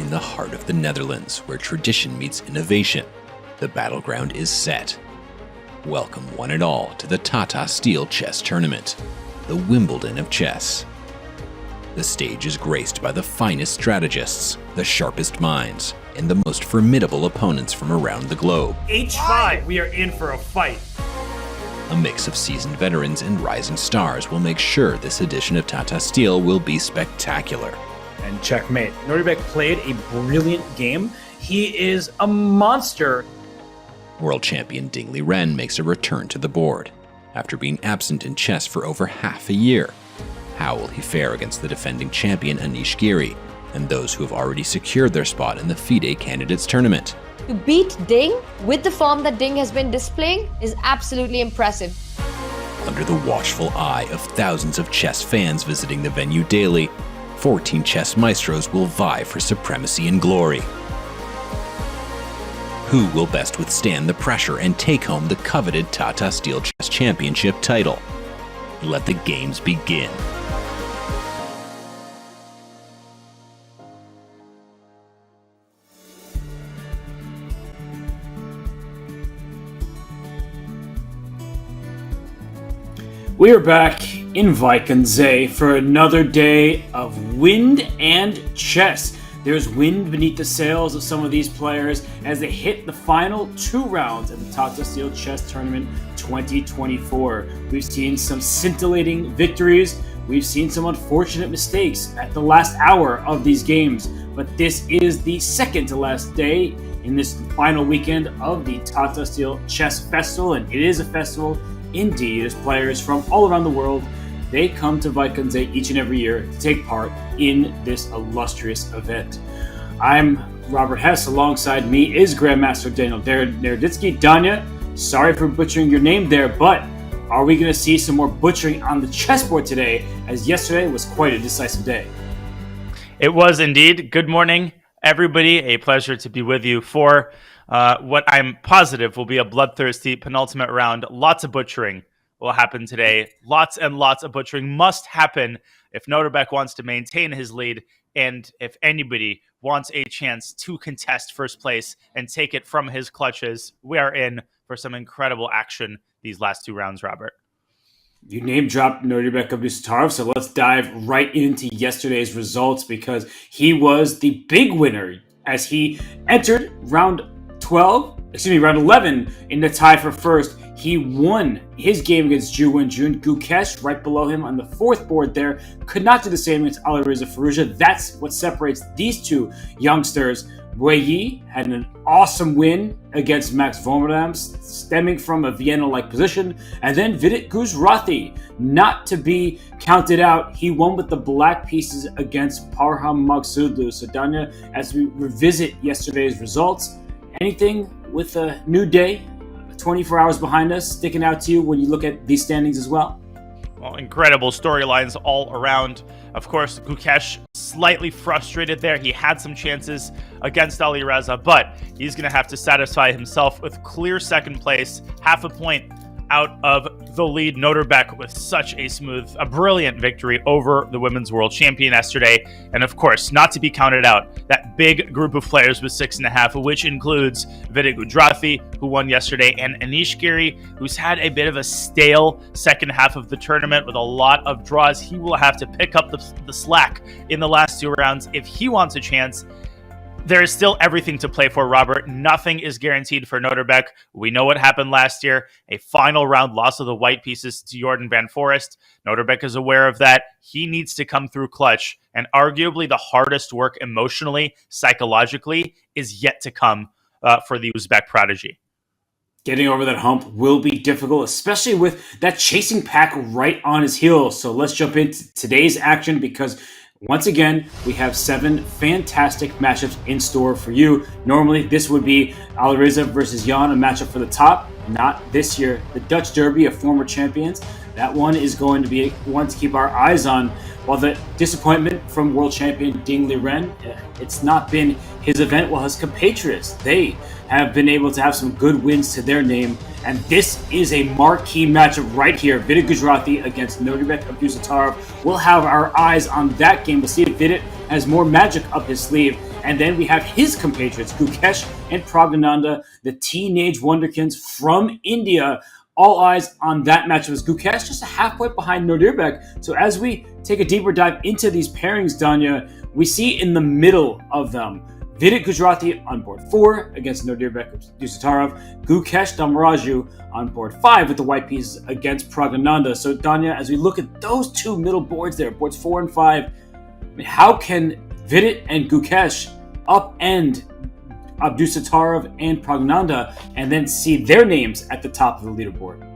in the heart of the Netherlands, where tradition meets innovation. The battleground is set. Welcome one and all to the Tata Steel Chess Tournament, the Wimbledon of chess. The stage is graced by the finest strategists, the sharpest minds, and the most formidable opponents from around the globe. H5, we are in for a fight. A mix of seasoned veterans and rising stars will make sure this edition of Tata Steel will be spectacular. And checkmate. Nodirbek played a brilliant game. He is a monster. World champion Ding Liren makes a return to the board, after being absent in chess for over half a year. How will he fare against the defending champion Anish Giri, and those who have already secured their spot in the FIDE Candidates Tournament? To beat Ding with the form that Ding has been displaying is absolutely impressive. Under the watchful eye of thousands of chess fans visiting the venue daily, 14 chess maestros will vie for supremacy and glory. Who will best withstand the pressure and take home the coveted Tata Steel Chess Championship title? Let the games begin. We are back in Vikensee for another day of wind and chess. There's wind beneath the sails of some of these players as they hit the final 2 rounds of the Tata Steel Chess Tournament 2024. We've seen some scintillating victories. We've seen some unfortunate mistakes at the last hour of these games. But this is the second to last day in this final weekend of the Tata Steel Chess Festival. And it is a festival indeed, as players from all around the world, they come to Vikensee each and every year to take part in this illustrious event. I'm Robert Hess. Alongside me is Grandmaster Daniel Naroditsky. Danya, sorry for butchering your name there, but are we going to see some more butchering on the chessboard today, as yesterday was quite a decisive day? It was indeed. Good morning, everybody. A pleasure to be with you for what I'm positive will be a bloodthirsty penultimate round. Lots of butchering will happen today. Lots and lots of butchering must happen if Nodirbek wants to maintain his lead and if anybody wants a chance to contest first place and take it from his clutches. We are in for some incredible action these last 2 rounds, Robert. You name dropped Nodirbek Abdusattorov, so let's dive right into yesterday's results because he was the big winner as he entered round 11 in the tie for first. He won his game against Ju Wenjun. Gukesh, right below him on the 4th board there, could not do the same against Alireza Firouzja. That's what separates these 2 youngsters. Wei Yi had an awesome win against Max Vomeram, stemming from a Vienna-like position. And then Vidit Guzrathi, not to be counted out, he won with the black pieces against Parham Magsudlu. So Danya, as we revisit yesterday's results, anything with a new day, 24 hours behind us, sticking out to you when you look at these standings as well? Well, incredible storylines all around. Of course, Gukesh slightly frustrated there. He had some chances against Alireza, but he's going to have to satisfy himself with clear second place, half a point out of the lead. Nodirbek with such a brilliant victory over the women's world champion yesterday. And of course, not to be counted out, that big group of players with 6.5, which includes Vidit Guzrathi, who won yesterday, and Anish Giri, who's had a bit of a stale second half of the tournament with a lot of draws. He will have to pick up the slack in the last 2 rounds if he wants a chance. There is still everything to play for, Robert. Nothing is guaranteed for Nodirbek. We know what happened last year. A final round loss of the white pieces to Jordan Van Forest. Nodirbek is aware of that. He needs to come through clutch. And arguably the hardest work emotionally, psychologically, is yet to come for the Uzbek prodigy. Getting over that hump will be difficult, especially with that chasing pack right on his heels. So let's jump into today's action because once again, we have 7 fantastic matchups in store for you. Normally, this would be Alireza versus Jan, a matchup for the top. Not this year. The Dutch Derby of former champions. That one is going to be one to keep our eyes on. While the disappointment from world champion Ding Liren, it's not been his event, while his compatriots, they have been able to have some good wins to their name. And this is a marquee matchup right here. Vidit Guzrathi against Nodirbek Abdusattorov. We'll have our eyes on that game. We'll see if Vidit has more magic up his sleeve. And then we have his compatriots, Gukesh and Pragg, the teenage wonderkins from India. All eyes on that matchup as Gukesh just a half point behind Nodirbek. So as we take a deeper dive into these pairings, Danya, we see in the middle of them Vidit Gujarati on board 4 against Nodirbek Dusatarov, Gukesh Damaraju on board 5 with the white pieces against Pragg. So Danya, as we look at those two middle boards there, boards 4 and 5, how can Vidit and Gukesh upend Dusatarov and Pragg and then see their names at the top of the leaderboard?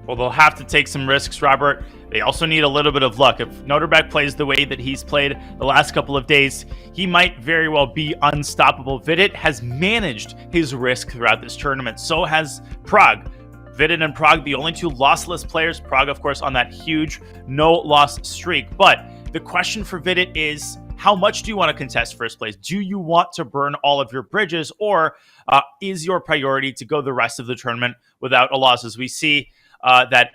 Well, they'll have to take some risks, Robert. They also need a little bit of luck. If Nodirbek plays the way that he's played the last couple of days, he might very well be unstoppable. Vidit has managed his risk throughout this tournament. So has Pragg. Vidit and Pragg, the only two lossless players. Pragg, of course, on that huge no-loss streak. But the question for Vidit is, how much do you want to contest first place? Do you want to burn all of your bridges, or is your priority to go the rest of the tournament without a loss? As we see that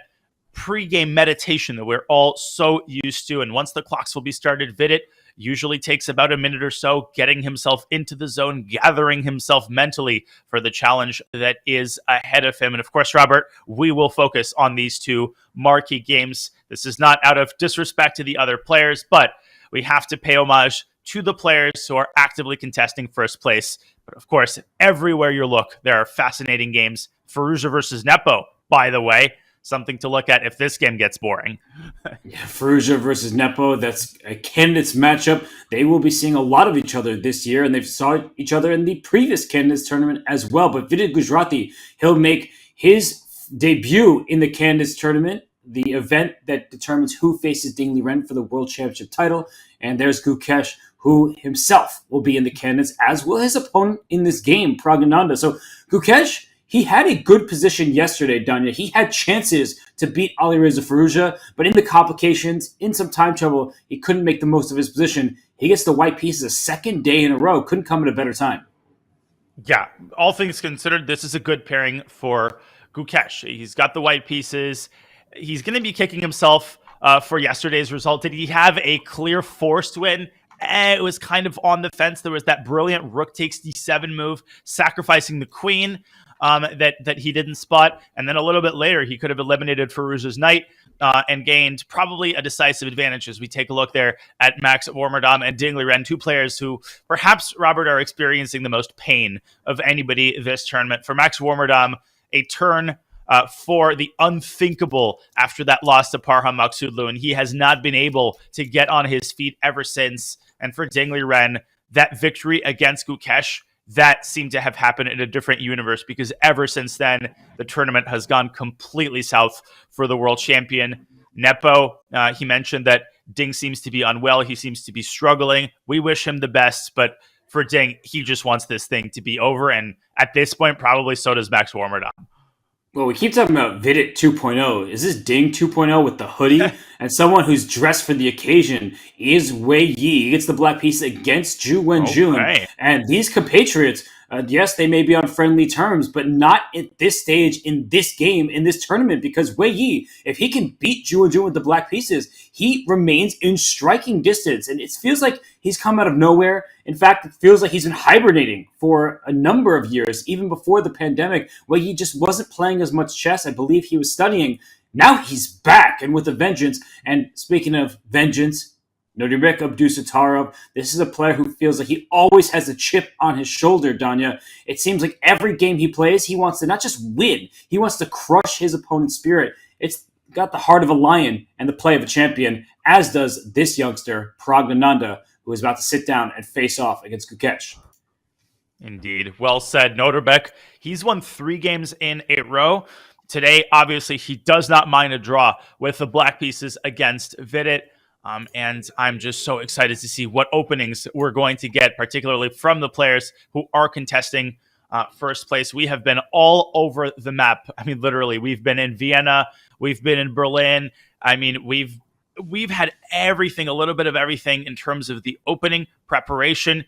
pre-game meditation that we're all so used to, and once the clocks will be started, Vidit usually takes about a minute or so getting himself into the zone, gathering himself mentally for the challenge that is ahead of him. And of course, Robert, we will focus on these two marquee games. This is not out of disrespect to the other players, but we have to pay homage to the players who are actively contesting first place. But of course, everywhere you look, there are fascinating games. Firouzja versus Nepo, by the way, something to look at if this game gets boring. Firouzja versus Nepo, that's a candidates matchup. They will be seeing a lot of each other this year, and they've saw each other in the previous candidates tournament as well. But Vidit Gujarati, he'll make his debut in the candidates tournament, the event that determines who faces Dingley Ren for the World Championship title. And there's Gukesh, who himself will be in the candidates, as will his opponent in this game, Pragg. So Gukesh, he had a good position yesterday, Danya. He had chances to beat Alireza Firouzja, but in the complications, in some time trouble, he couldn't make the most of his position. He gets the white pieces a second day in a row. Couldn't come at a better time. Yeah, all things considered, this is a good pairing for Gukesh. He's got the white pieces. He's going to be kicking himself for yesterday's result. Did he have a clear forced win? It was kind of on the fence. There was that brilliant rook takes d7 move, sacrificing the queen. That he didn't spot. And then a little bit later, he could have eliminated Firouzja's knight and gained probably a decisive advantage as we take a look there at Max Warmerdam and Dingley Ren, two players who perhaps, Robert, are experiencing the most pain of anybody this tournament. For Max Warmerdam, a turn for the unthinkable after that loss to Parham Maksudlu, and he has not been able to get on his feet ever since. And for Dingley Ren, that victory against Gukesh, that seemed to have happened in a different universe, because ever since then, the tournament has gone completely south for the world champion. Nepo, he mentioned that Ding seems to be unwell. He seems to be struggling. We wish him the best, but for Ding, he just wants this thing to be over. And at this point, probably so does Max Warmerdam. Well, we keep talking about Vidit 2.0. Is this Ding 2.0 with the hoodie? And someone who's dressed for the occasion is Wei Yi. He gets the black piece against Zhu Wenjun. Okay. And these compatriots, yes, they may be on friendly terms, but not at this stage in this game, in this tournament, because Wei Yi, if he can beat Zhu Wenjun with the black pieces, he remains in striking distance. And it feels like he's come out of nowhere. In fact, it feels like he's been hibernating for a number of years, even before the pandemic, where he just wasn't playing as much chess. I believe he was studying. Now he's back, and with a vengeance. And speaking of vengeance, Nodirbek Dusatarov, this is a player who feels like he always has a chip on his shoulder, Danya. It seems like every game he plays, he wants to not just win, he wants to crush his opponent's spirit. It's got the heart of a lion and the play of a champion, as does this youngster, Pragg, who is about to sit down and face off against Gukesh. Indeed. Well said, Nodirbek. He's won 3 games in a row. Today, obviously, he does not mind a draw with the black pieces against Vidit. And I'm just so excited to see what openings we're going to get, particularly from the players who are contesting first place. We have been all over the map. I mean, literally, we've been in Vienna, we've been in Berlin. I mean, we've had everything, a little bit of everything in terms of the opening preparation.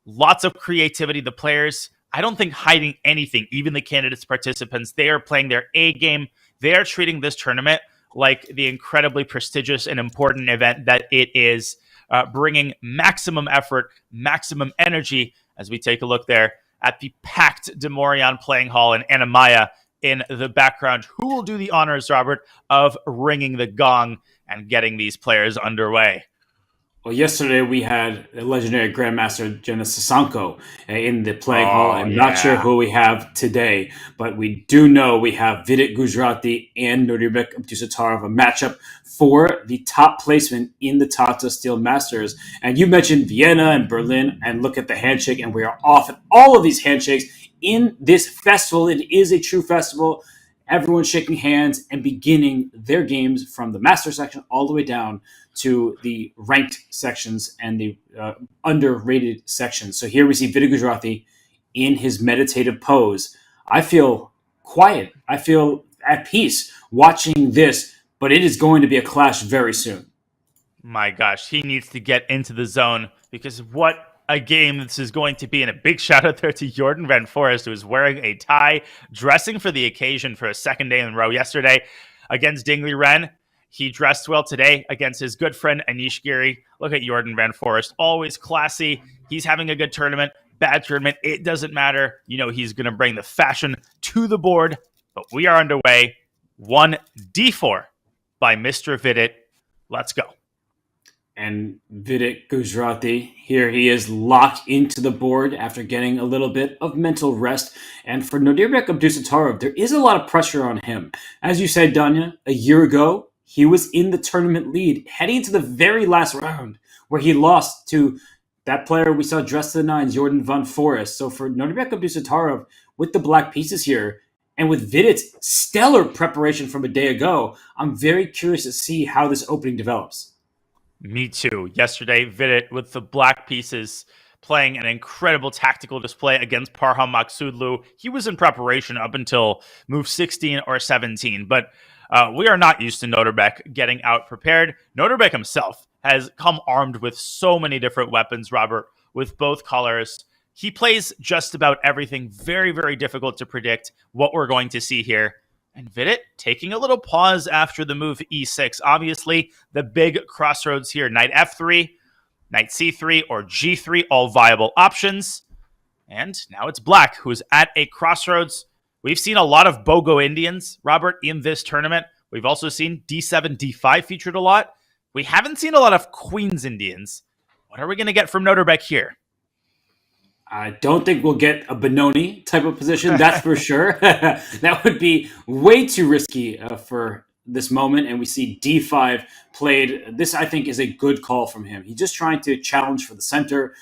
Lots of creativity. The players, I don't think, hiding anything. Even the candidates, participants, they are playing their A game. They are treating this tournament like the incredibly prestigious and important event that it is. bringing maximum effort, maximum energy as we take a look there at the packed Demorion playing hall and Anamaya in the background. Who will do the honors, Robert, of ringing the gong and getting these players underway? Well, yesterday we had a legendary Grandmaster Jenna Sasanko in the playing hall. I'm not sure who we have today, but we do know we have Vidit Gujarati and Nodirbek Abdusattarov, a matchup for the top placement in the Tata Steel Masters. And you mentioned Vienna and Berlin, and look at the handshake, and we are off at all of these handshakes in this festival. It is a true festival. Everyone's shaking hands and beginning their games from the master section all the way down to the ranked sections and the underrated sections. So here we see Vidit Gujarati in his meditative pose. I feel quiet. I feel at peace watching this, but it is going to be a clash very soon. My gosh, he needs to get into the zone, because what a game this is going to be. And a big shout out there to Jordan Van Forest, who was wearing a tie, dressing for the occasion for a second day in a row yesterday against Dingley Ren. He dressed well today against his good friend Anish Giri. Look at Jordan Van Forest, always classy. He's having a good tournament, bad tournament, it doesn't matter. You know, he's going to bring the fashion to the board. But we are underway. 1d4 by Mr. Vidit. Let's go. And Vidit Gujarati, here he is locked into the board after getting a little bit of mental rest. And for Nodirbek Abdusattarov, there is a lot of pressure on him. As you said, Danya, a year ago, he was in the tournament lead, heading into the very last round, where he lost to that player we saw dressed to the nines, Jordan Van Forest. So for Nodirbek Abdusattarov, with the black pieces here, and with Vidit's stellar preparation from a day ago, I'm very curious to see how this opening develops. Me too. Yesterday, Vidit with the black pieces playing an incredible tactical display against Parham Maksudlu. He was in preparation up until move 16 or 17, but we are not used to Nodirbek getting out prepared. Nodirbek himself has come armed with so many different weapons, Robert, with both colors. He plays just about everything. Very, very difficult to predict what we're going to see here. And Vidit taking a little pause after the move e6. Obviously, the big crossroads here. Knight f3, knight c3, or g3, all viable options. And now it's black, who's at a crossroads. We've seen a lot of Bogo Indians, Robert, in this tournament. We've also seen d7, d5 featured a lot. We haven't seen a lot of Queens Indians. What are we going to get from Nodirbek here? I don't think we'll get a Benoni type of position, that's for sure. That would be way too risky for this moment. And we see d5 played. This, I think, is a good call from him. He's just trying to challenge for the center.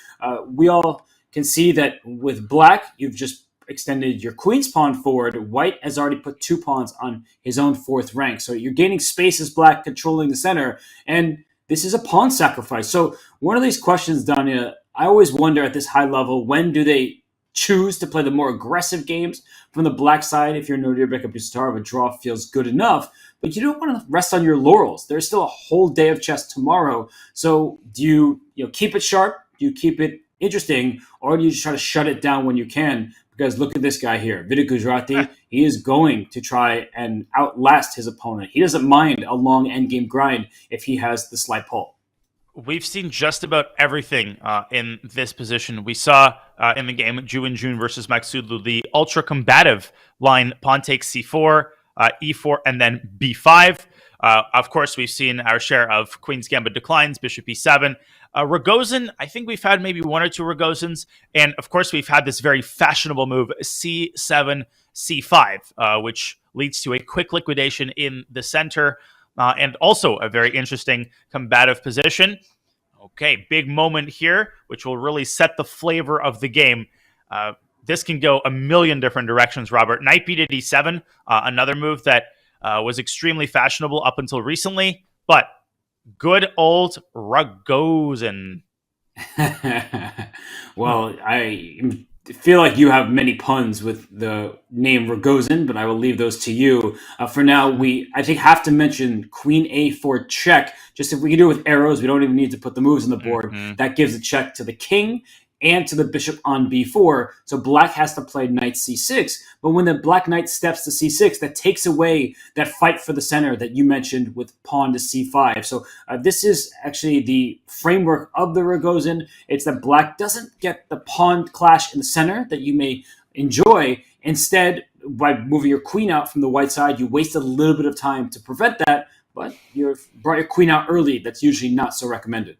We all can see that with black, you've just extended your queen's pawn forward. White has already put 2 pawns on his own 4th rank. So you're gaining space as black, controlling the center. And this is a pawn sacrifice. So one of these questions, Danya, I always wonder at this high level, when do they choose to play the more aggressive games from the black side? If you're Nodirbek Abdusattarov, a draw feels good enough, but you don't want to rest on your laurels. There's still a whole day of chess tomorrow. So do you keep it sharp? Do you keep it interesting? Or do you just try to shut it down when you can? Because look at this guy here, Vidit Gujarati. He is going to try and outlast his opponent. He doesn't mind a long endgame grind if he has the slight pull. We've seen just about everything in this position. We saw in the game Ju and Jun versus Maksudlu, the ultra combative line, pawn takes c4, e4, and then b5. Of course, we've seen our share of Queen's Gambit declines, bishop e7. Rogozin, I think we've had maybe 1 or 2 Rogozins. And of course, we've had this very fashionable move, c7, c5, which leads to a quick liquidation in the center. And also a very interesting combative position. Okay, big moment here, which will really set the flavor of the game. This can go a million different directions, Robert. Knight b to d7, another move that was extremely fashionable up until recently, but good old Rogozin. Well, I feel like you have many puns with the name Rogozin, but I will leave those to you. For now, I think have to mention Queen A4 check. Just if we can do it with arrows, we don't even need to put the moves on the board. That gives a check to the king. and to the bishop on b4. So black has to play knight c6. But when the black knight steps to c6, that takes away that fight for the center that you mentioned with pawn to c5. So this is actually the framework of the Rogozin. It's that black doesn't get the pawn clash in the center that you may enjoy. Instead, by moving your queen out from the white side, you waste a little bit of time to prevent that, but you've brought your queen out early. That's usually not so recommended.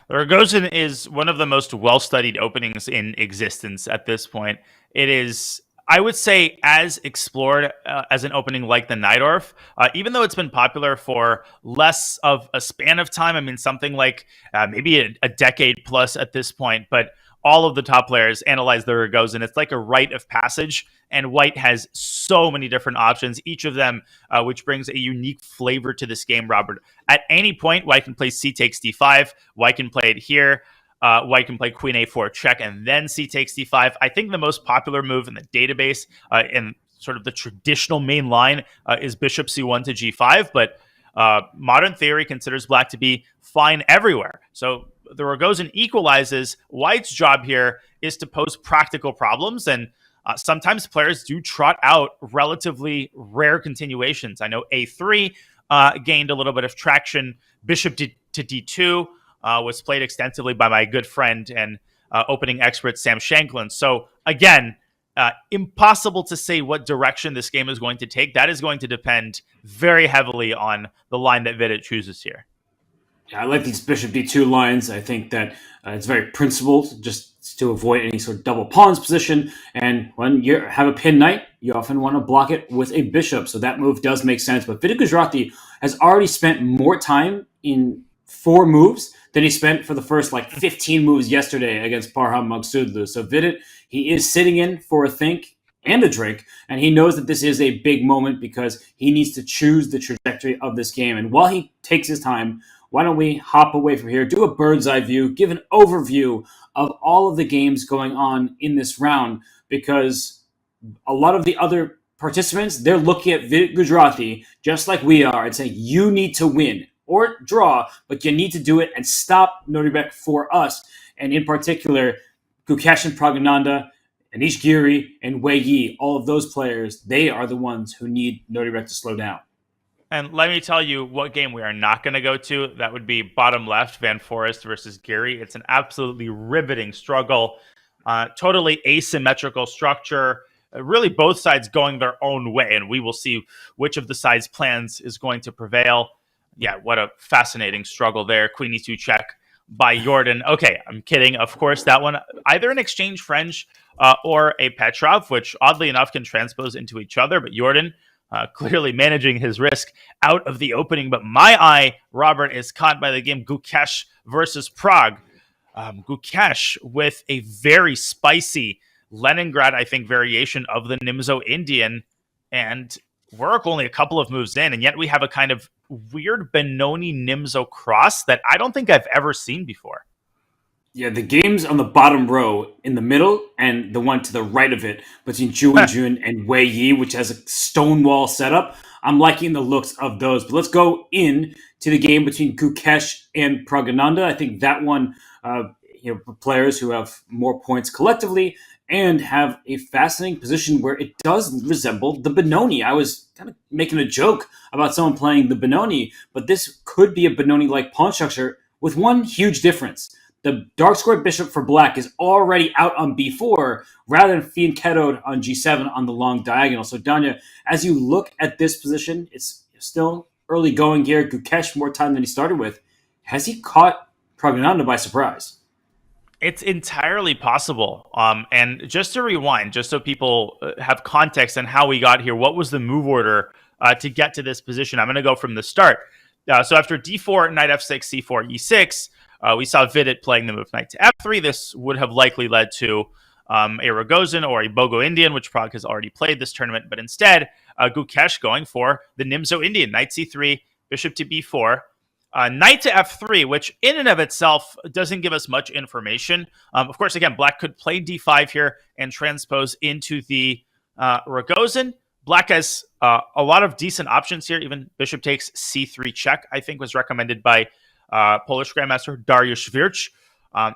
The Rogozin is one of the most well-studied openings in existence at this point. It is, I would say, as explored as an opening like the Najdorf, even though it's been popular for less of a span of time. I mean, something like maybe a decade plus at this point, but all of the top players analyze the Rogozin. It's like a rite of passage, and white has so many different options, each of them which brings a unique flavor to this game, Robert. At any point, white can play c takes d5, white can play it here, white can play queen a4 check, and then c takes d5. I think the most popular move in the database, in sort of the traditional main line, is bishop c1 to g5, but modern theory considers black to be fine everywhere. So the Rogozin equalizes. White's job here is to pose practical problems, and sometimes players do trot out relatively rare continuations. I know a3 gained a little bit of traction. Bishop to d2 was played extensively by my good friend and opening expert Sam Shanklin. So again, impossible to say what direction this game is going to take. That is going to depend very heavily on the line that Vidit chooses here. I like these bishop d2 lines. I think that it's very principled, just to avoid any sort of double pawns position. And when you have a pin knight, you often want to block it with a bishop. So that move does make sense. But Vidit Gujrati has already spent more time in 4 moves than he spent for the first 15 moves yesterday against Parham Magsudlu. So Vidit, he is sitting in for a think and a drink, and he knows that this is a big moment because he needs to choose the trajectory of this game. And while he takes his time, why don't we hop away from here, do a bird's eye view, give an overview of all of the games going on in this round, because a lot of the other participants, they're looking at Vidit Gujrati just like we are and saying, you need to win or draw, but you need to do it and stop Nodirbek for us. And in particular, Gukesh and Pragananda, Anish Giri and Wei Yi, all of those players, they are the ones who need Nodirbek to slow down. And let me tell you what game we are not going to go to. That would be bottom left, Van Forest versus Giri. It's an absolutely riveting struggle. Totally asymmetrical structure. Really both sides going their own way. And we will see which of the sides' plans is going to prevail. Yeah, what a fascinating struggle there. Queen e2 check by Jordan. Okay, I'm kidding. Of course, that one, either an exchange French or a Petrov, which oddly enough can transpose into each other. But Jordan clearly managing his risk out of the opening. But my eye, Robert, is caught by the game Gukesh versus Pragg. Gukesh with a very spicy Leningrad, I think, variation of the Nimzo Indian. And we're only a couple of moves in, and yet we have a kind of weird Benoni Nimzo cross that I don't think I've ever seen before. Yeah, the games on the bottom row in the middle and the one to the right of it between Ju and Jun and Wei Yi, which has a stonewall setup. I'm liking the looks of those. But let's go in to the game between Gukesh and Pragananda. I think that one, players who have more points collectively and have a fascinating position where it does resemble the Benoni. I was kind of making a joke about someone playing the Benoni, but this could be a Benoni-like pawn structure with one huge difference. The dark squared bishop for black is already out on b4 rather than fianchettoed on g7 on the long diagonal. So Danya, as you look at this position, it's still early going here. Gukesh more time than he started with. Has he caught Pragananda by surprise? It's entirely possible. And just to rewind, just so people have context on how we got here, what was the move order to get to this position? I'm going to go from the start. So after d4, knight f6, c4, e6, we saw Vidit playing the move knight to f3. This would have likely led to a Rogozin or a Bogo Indian, which Pragg has already played this tournament. But instead, Gukesh going for the Nimzo Indian, knight c3, bishop to b4, knight to f3, which in and of itself doesn't give us much information. Of course, again, black could play d5 here and transpose into the Rogozin. Black has a lot of decent options here. Even bishop takes c3 check, I think, was recommended by Polish Grandmaster Dariusz Wirch.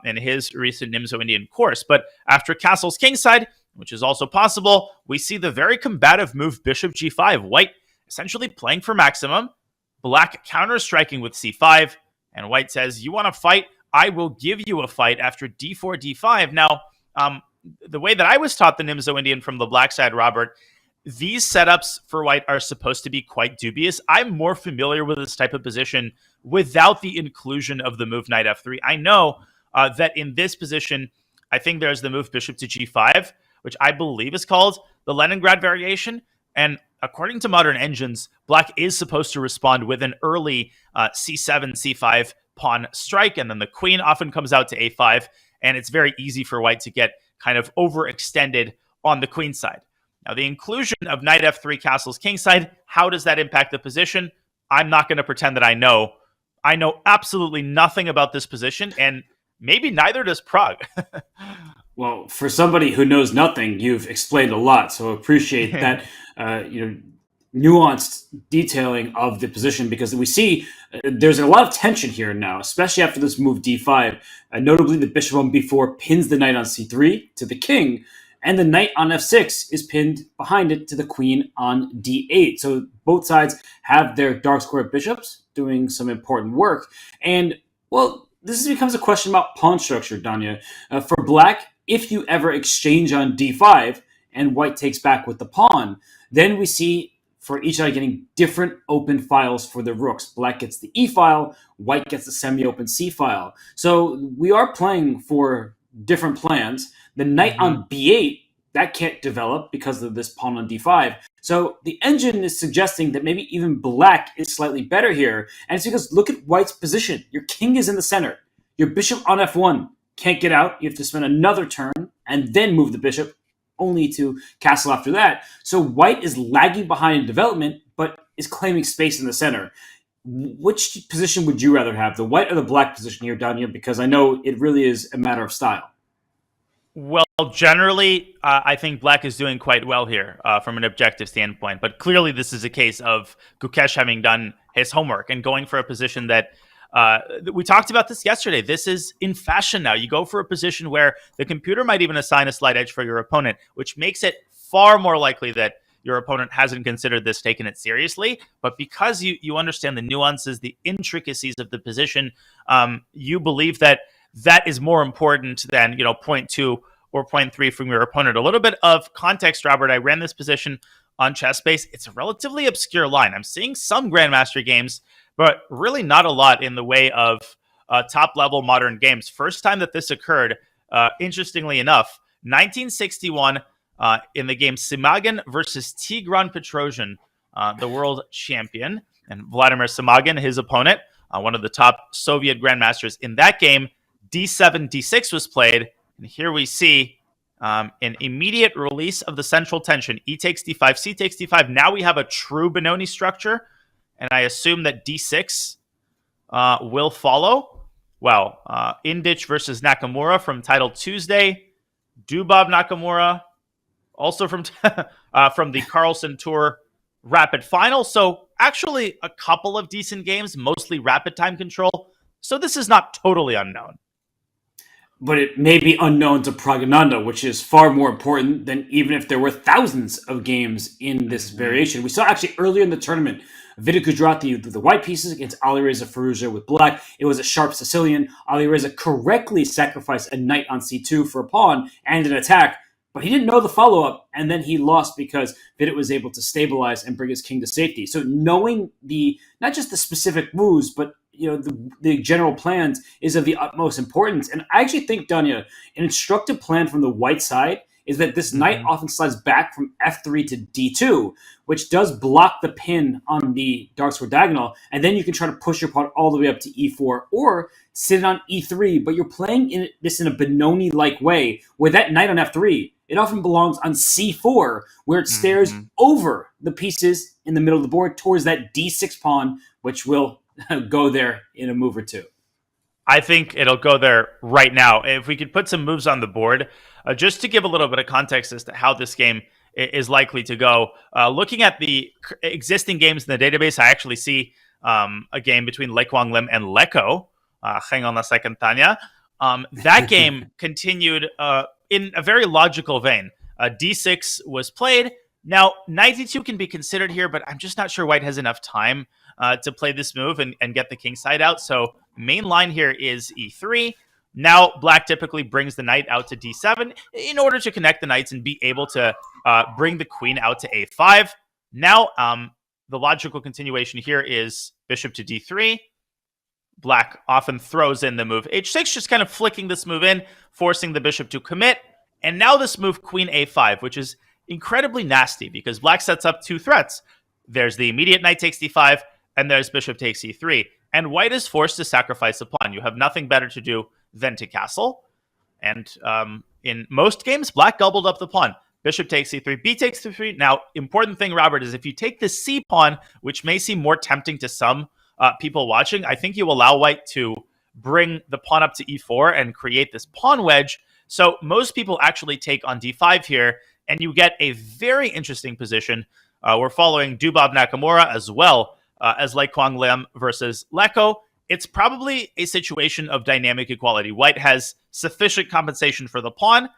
in his recent Nimzo Indian course. But after castles kingside, which is also possible, we see the very combative move bishop g5. White essentially playing for maximum, black counter-striking with c5, and white says, you want to fight? I will give you a fight after d4, d5. Now, the way that I was taught the Nimzo Indian from the black side, Robert, these setups for white are supposed to be quite dubious. I'm more familiar with this type of position without the inclusion of the move knight f3. I know that in this position, I think there's the move bishop to g5, which I believe is called the Leningrad variation. And according to modern engines, black is supposed to respond with an early c7, c5 pawn strike, and then the queen often comes out to a5, and it's very easy for white to get kind of overextended on the queen side. Now, the inclusion of knight f3 castles kingside, how does that impact the position? I'm not going to pretend that I know. I know absolutely nothing about this position, and maybe neither does Pragg. Well, for somebody who knows nothing, you've explained a lot, so appreciate that nuanced detailing of the position, because we see there's a lot of tension here now, especially after this move d5. Notably, the bishop on b4 pins the knight on c3 to the king, and the knight on f6 is pinned behind it to the queen on d8. So both sides have their dark square bishops doing some important work. And, well, this becomes a question about pawn structure, Danya. For black, if you ever exchange on d5 and white takes back with the pawn, then we see for each side getting different open files for the rooks. Black gets the e file, white gets the semi-open c file. So we are playing for different plans. The knight on b8, that can't develop because of this pawn on d5. So the engine is suggesting that maybe even black is slightly better here. And it's because look at white's position. Your king is in the center. Your bishop on f1 can't get out. You have to spend another turn and then move the bishop, only to castle after that. So white is lagging behind in development, but is claiming space in the center. Which position would you rather have, the white or the black position here, Danya? Because I know it really is a matter of style. Well, generally, I think black is doing quite well here from an objective standpoint. But clearly, this is a case of Gukesh having done his homework and going for a position that we talked about this yesterday. This is in fashion now. You go for a position where the computer might even assign a slight edge for your opponent, which makes it far more likely that your opponent hasn't considered this, taken it seriously. But because you understand the nuances, the intricacies of the position, you believe that that is more important than, point 2 or point 3 from your opponent. A little bit of context, Robert. I ran this position on ChessBase. It's a relatively obscure line. I'm seeing some Grandmaster games, but really not a lot in the way of top-level modern games. First time that this occurred, interestingly enough, 1961 in the game Simagin versus Tigran Petrosian, the world champion, and Vladimir Simagin, his opponent, one of the top Soviet grandmasters. In that game, d7, d6 was played, and here we see an immediate release of the central tension. E takes d5, c takes d5. Now we have a true Benoni structure, and I assume that d6 will follow. Well, Indich versus Nakamura from Title Tuesday. Dubov Nakamura, also from from the Carlsen Tour Rapid Final. So actually a couple of decent games, mostly rapid time control. So this is not totally unknown. But it may be unknown to Pragananda, which is far more important than even if there were thousands of games in this variation. We saw actually earlier in the tournament, Vidit Gujarati with the white pieces against Alireza Firouzja with black. It was a sharp Sicilian. Alireza correctly sacrificed a knight on c2 for a pawn and an attack, but he didn't know the follow-up, and then he lost because Vidit was able to stabilize and bring his king to safety. So knowing not just the specific moves, but the general plans is of the utmost importance. And I actually think, Danya, an instructive plan from the white side is that this knight often slides back from f3 to d2, which does block the pin on the dark square diagonal, and then you can try to push your pawn all the way up to e4 or sit on e3, but you're playing this in a Benoni-like way, where that knight on f3, it often belongs on c4, where it stares over the pieces in the middle of the board towards that d6 pawn, which will go there in a move or two. I think it'll go there right now. If we could put some moves on the board, just to give a little bit of context as to how this game is likely to go. Looking at the existing games in the database, I actually see a game between Le Quang Lim and Leko. Hang on a second, Tanya. That game continued in a very logical vein. D6 was played. Now, knight e2 can be considered here, but I'm just not sure white has enough time to play this move and get the king side out. So main line here is e3. Now, black typically brings the knight out to d7 in order to connect the knights and be able to bring the queen out to a5. Now, the logical continuation here is bishop to d3. Black often throws in the move h6, just kind of flicking this move in, forcing the bishop to commit. And now this move queen a5, which is incredibly nasty because black sets up two threats. There's the immediate knight takes d5, and there's bishop takes e3. And white is forced to sacrifice a pawn. You have nothing better to do than to castle. And in most games, black doubled up the pawn. Bishop takes c3, b takes c3. Now, important thing, Robert, is if you take the c pawn, which may seem more tempting to some people watching, I think you allow white to bring the pawn up to e4 and create this pawn wedge. So most people actually take on d5 here, and you get a very interesting position. We're following Dubab Nakamura as well as Lai Kwang Lim versus Leko. It's probably a situation of dynamic equality. White has sufficient compensation for the pawn,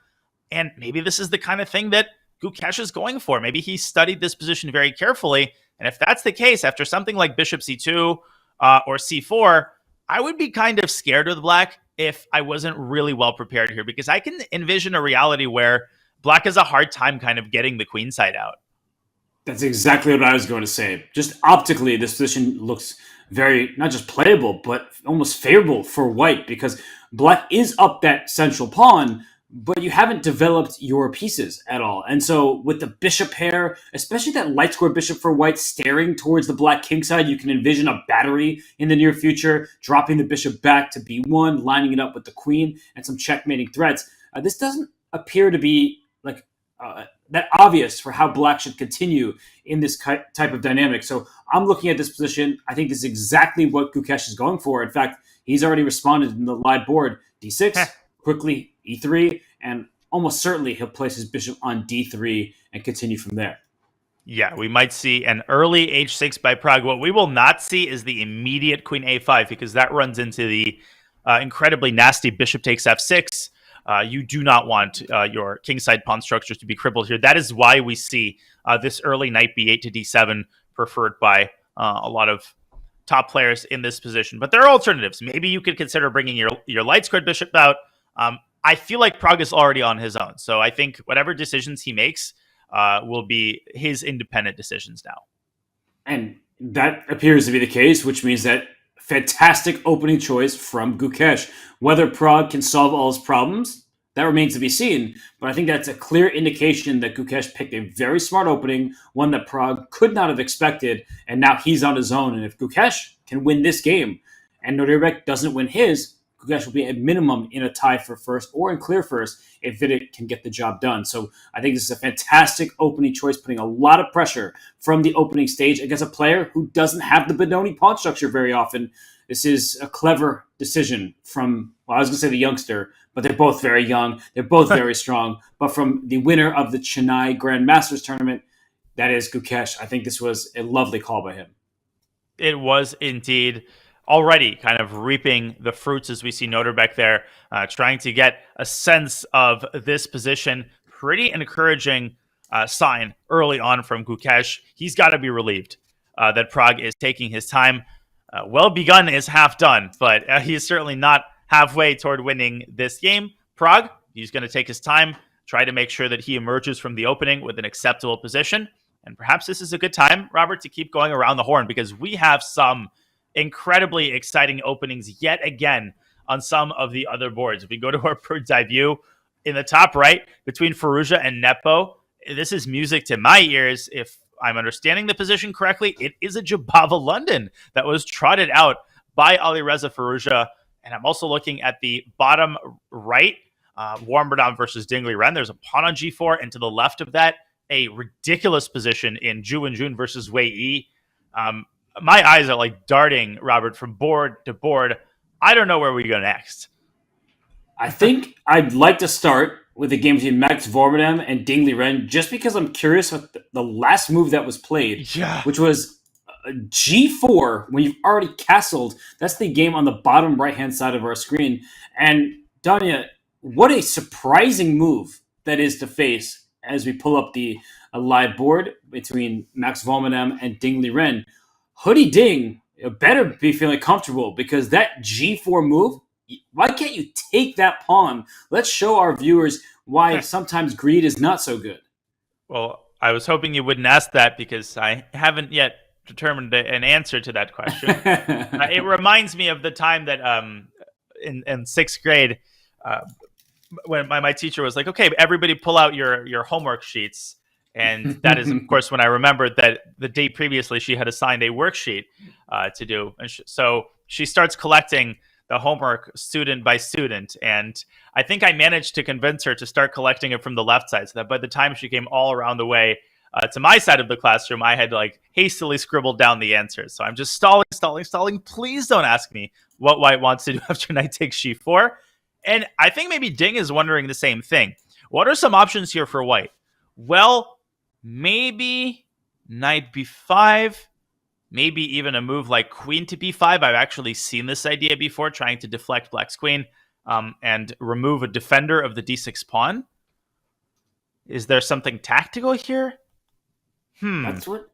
and maybe this is the kind of thing that Gukesh is going for. Maybe he studied this position very carefully, and if that's the case, after something like bishop c2 or c4, I would be kind of scared of the black if I wasn't really well prepared here, because I can envision a reality where black has a hard time kind of getting the queen side out. That's exactly what I was going to say. Just optically, this position looks very, not just playable, but almost favorable for white, because black is up that central pawn, but you haven't developed your pieces at all. And so with the bishop pair, especially that light square bishop for white staring towards the black king side, you can envision a battery in the near future, dropping the bishop back to b1, lining it up with the queen, and some checkmating threats. This doesn't appear to be like that obvious for how black should continue in this type of dynamic. So I'm looking at this position. I think this is exactly what Gukesh is going for. In fact, he's already responded in the live board. D6, quickly e3, and almost certainly he'll place his bishop on d3 and continue from there. Yeah, we might see an early h6 by Pragg. What we will not see is the immediate queen a5, because that runs into the incredibly nasty bishop takes f6. You do not want your kingside pawn structures to be crippled here. That is why we see this early knight b8 to d7 preferred by a lot of top players in this position. But there are alternatives. Maybe you could consider bringing your light squared bishop out. I feel like Pragg is already on his own. So I think whatever decisions he makes will be his independent decisions now. And that appears to be the case, which means that fantastic opening choice from Gukesh. Whether Pragg can solve all his problems, that remains to be seen. But I think that's a clear indication that Gukesh picked a very smart opening, one that Pragg could not have expected, and now he's on his own. And if Gukesh can win this game and Nodirbek doesn't win his, Gukesh will be at minimum in a tie for first or in clear first if Vidit can get the job done. So I think this is a fantastic opening choice, putting a lot of pressure from the opening stage against a player who doesn't have the Benoni pawn structure very often. This is a clever decision from, well, I was going to say the youngster, but they're both very young. They're both very strong. But from the winner of the Chennai Grand Masters tournament, that is Gukesh. I think this was a lovely call by him. It was indeed. Already kind of reaping the fruits as we see Nodirbek there, trying to get a sense of this position. Pretty encouraging sign early on from Gukesh. He's got to be relieved that Pragg is taking his time. Well begun is half done, but he's certainly not halfway toward winning this game. Pragg, he's going to take his time, try to make sure that he emerges from the opening with an acceptable position. And perhaps this is a good time, Robert, to keep going around the horn, because we have some incredibly exciting openings yet again on some of the other boards. If we go to our bird's eye view in the top right between Firouzja and Nepo, this is music to my ears. If I'm understanding the position correctly, it is a Jabava London that was trotted out by Alireza Firouzja. And I'm also looking at the bottom right, Warmberdam versus Dingley Ren. There's a pawn on g4, and to the left of that, a ridiculous position in Ju and Jun versus Wei Yi. My eyes are like darting, Robert, from board to board. I don't know where we go next. I think I'd like to start with the game between Max Vormerdam and Dingley Ren, just because I'm curious what the last move that was played, which was G4 when you've already castled. That's the game on the bottom right-hand side of our screen. And Danya, what a surprising move that is to face as we pull up the live board between Max Volmadam and Ding Liren. Hoodie Ding better be feeling comfortable because that G4 move, why can't you take that pawn? Let's show our viewers why sometimes greed is not so good. Well, I was hoping you wouldn't ask that because I haven't yet determined an answer to that question. It reminds me of the time that in sixth grade, when my teacher was like, "Okay, everybody pull out your homework sheets," and that is, of course, when I remembered that the day previously she had assigned a worksheet to do, and so she starts collecting the homework student by student, and I think I managed to convince her to start collecting it from the left side, so that by the time she came all around the way to my side of the classroom, I had like hastily scribbled down the answers. So I'm just stalling. Please don't ask me what white wants to do after knight takes g4. And I think maybe Ding is wondering the same thing. What are some options here for white? Well, maybe knight b5, maybe even a move like queen to b5. I've actually seen this idea before, trying to deflect black's queen and remove a defender of the d6 pawn. Is there something tactical here? That's what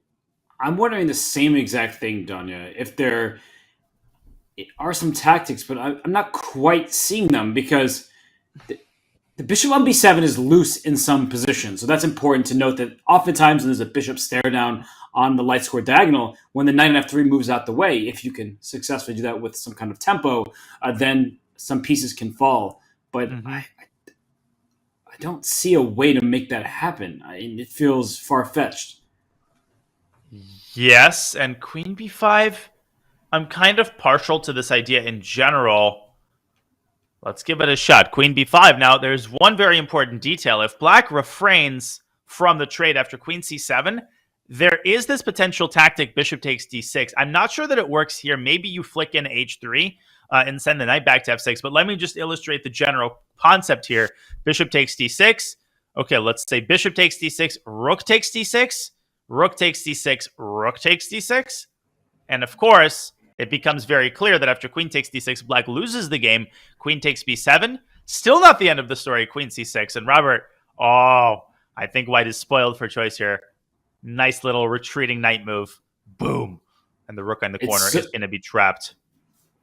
I'm wondering. The same exact thing, Danya. If there are some tactics, but I'm not quite seeing them because the bishop on b7 is loose in some positions. So that's important to note that oftentimes when there's a bishop stare down on the light square diagonal, when the knight on f3 moves out the way, if you can successfully do that with some kind of tempo, then some pieces can fall. But I don't see a way to make that happen. It feels far-fetched. Yes, and queen b5, I'm kind of partial to this idea in general. Let's give it a shot. Queen b5. Now, there's one very important detail. If black refrains from the trade after queen c7, there is this potential tactic, bishop takes d6. I'm not sure that it works here. Maybe you flick in h3 and send the knight back to f6, but let me just illustrate the general concept here. Bishop takes d6. Okay, let's say bishop takes d6, rook takes d6, rook takes d6, rook takes d6. And of course, it becomes very clear that after queen takes d6, black loses the game. Queen takes b7. Still not the end of the story, queen c6. And Robert, I think white is spoiled for choice here. Nice little retreating knight move. Boom. And the rook in the corner is going to be trapped.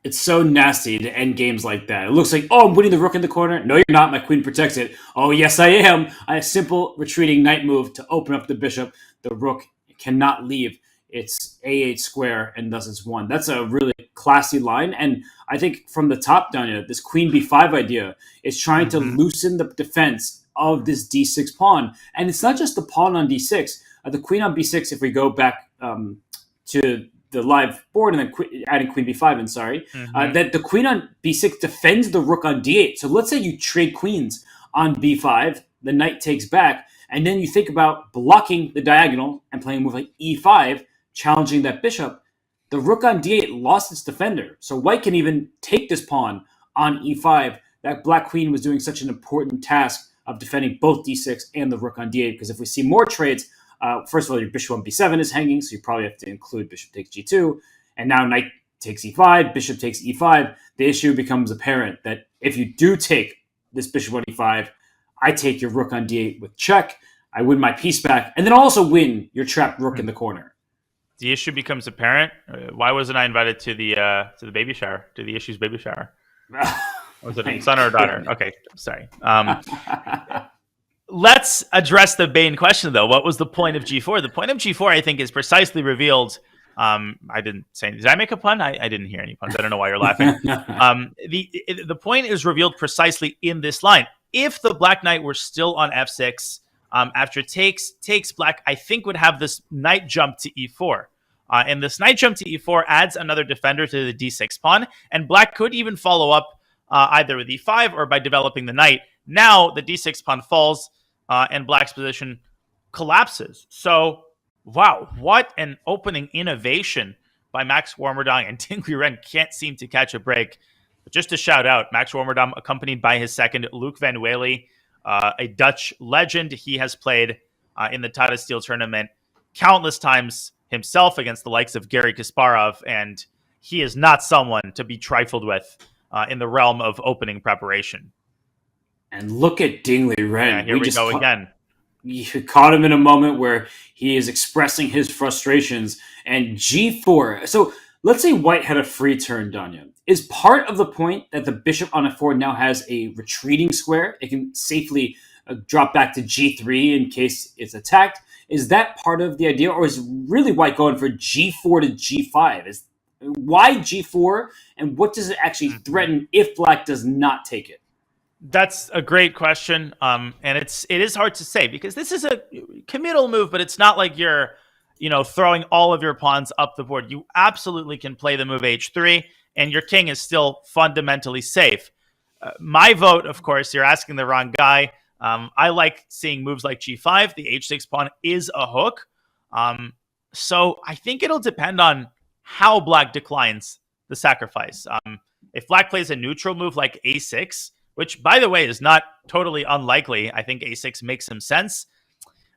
It's so nasty to end games like that. It looks like, I'm winning the rook in the corner. No, you're not. My queen protects it. Oh, yes, I am. A simple retreating knight move to open up the bishop. The rook cannot leave. It's a8 square, and thus it's won. That's a really classy line. And I think from the top down, this queen b5 idea is trying to loosen the defense of this d6 pawn. And it's not just the pawn on d6. The queen on b6, if we go back to the live board and then adding queen b5, that the queen on b6 defends the rook on d8. So let's say you trade queens on b5, the knight takes back, and then you think about blocking the diagonal and playing a move like e5, challenging that bishop. The rook on d8 lost its defender. So white can even take this pawn on e5. That black queen was doing such an important task of defending both d6 and the rook on d8, because if we see more trades, first of all, your bishop on b7 is hanging, so you probably have to include bishop takes g2. And now knight takes e5, bishop takes e5. The issue becomes apparent that if you do take this bishop on e5, I take your rook on d8 with check. I win my piece back, and then also win your trapped rook in the corner. The issue becomes apparent. Why wasn't I invited to the baby shower? To the issue's baby shower? Was it a son or a daughter? Okay, sorry. Let's address the main question, though. What was the point of G4? The point of G4, I think, is precisely revealed. I didn't say. Did I make a pun? I didn't hear any puns. I don't know why you're laughing. The point is revealed precisely in this line. If the black knight were still on f6 after takes black, I think would have this knight jump to e4. And this knight jump to e4 adds another defender to the d6 pawn, and black could even follow up either with e5 or by developing the knight. Now the d6 pawn falls, and black's position collapses. So, wow, what an opening innovation by Max Warmerdam, and Ding Liren can't seem to catch a break. But just to shout out, Max Warmerdam, accompanied by his second, Luc van Wely, a Dutch legend. He has played in the Tata Steel tournament countless times himself against the likes of Garry Kasparov, and he is not someone to be trifled with in the realm of opening preparation. And look at Ding Liren. Yeah, here we go again. You caught him in a moment where he is expressing his frustrations. And G4. So let's say white had a free turn, Danya. Is part of the point that the bishop on f4 now has a retreating square? It can safely drop back to G3 in case it's attacked. Is that part of the idea? Or is really white going for G4 to G5? Why G4? And what does it actually threaten if black does not take it? That's a great question, and it is hard to say because this is a committal move, but it's not like you're, throwing all of your pawns up the board. You absolutely can play the move H3, and your king is still fundamentally safe. My vote, of course, you're asking the wrong guy. I like seeing moves like G5. The H6 pawn is a hook, so I think it'll depend on how black declines the sacrifice. If black plays a neutral move like A6. Which, by the way, is not totally unlikely. I think A6 makes some sense.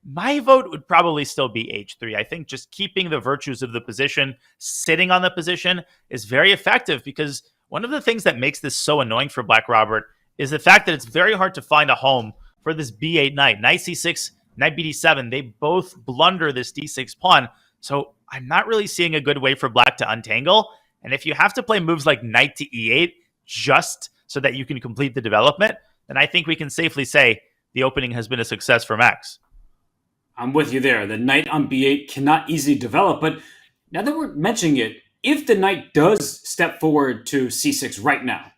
My vote would probably still be H3. I think just keeping the virtues of the position, sitting on the position, is very effective because one of the things that makes this so annoying for Black Robert is the fact that it's very hard to find a home for this B8 knight. Knight C6, knight BD7, they both blunder this D6 pawn. So I'm not really seeing a good way for black to untangle. And if you have to play moves like knight to E8 just so that you can complete the development, then I think we can safely say the opening has been a success for Max. I'm with you there. The knight on b8 cannot easily develop, but now that we're mentioning it, if the knight does step forward to c6 right now,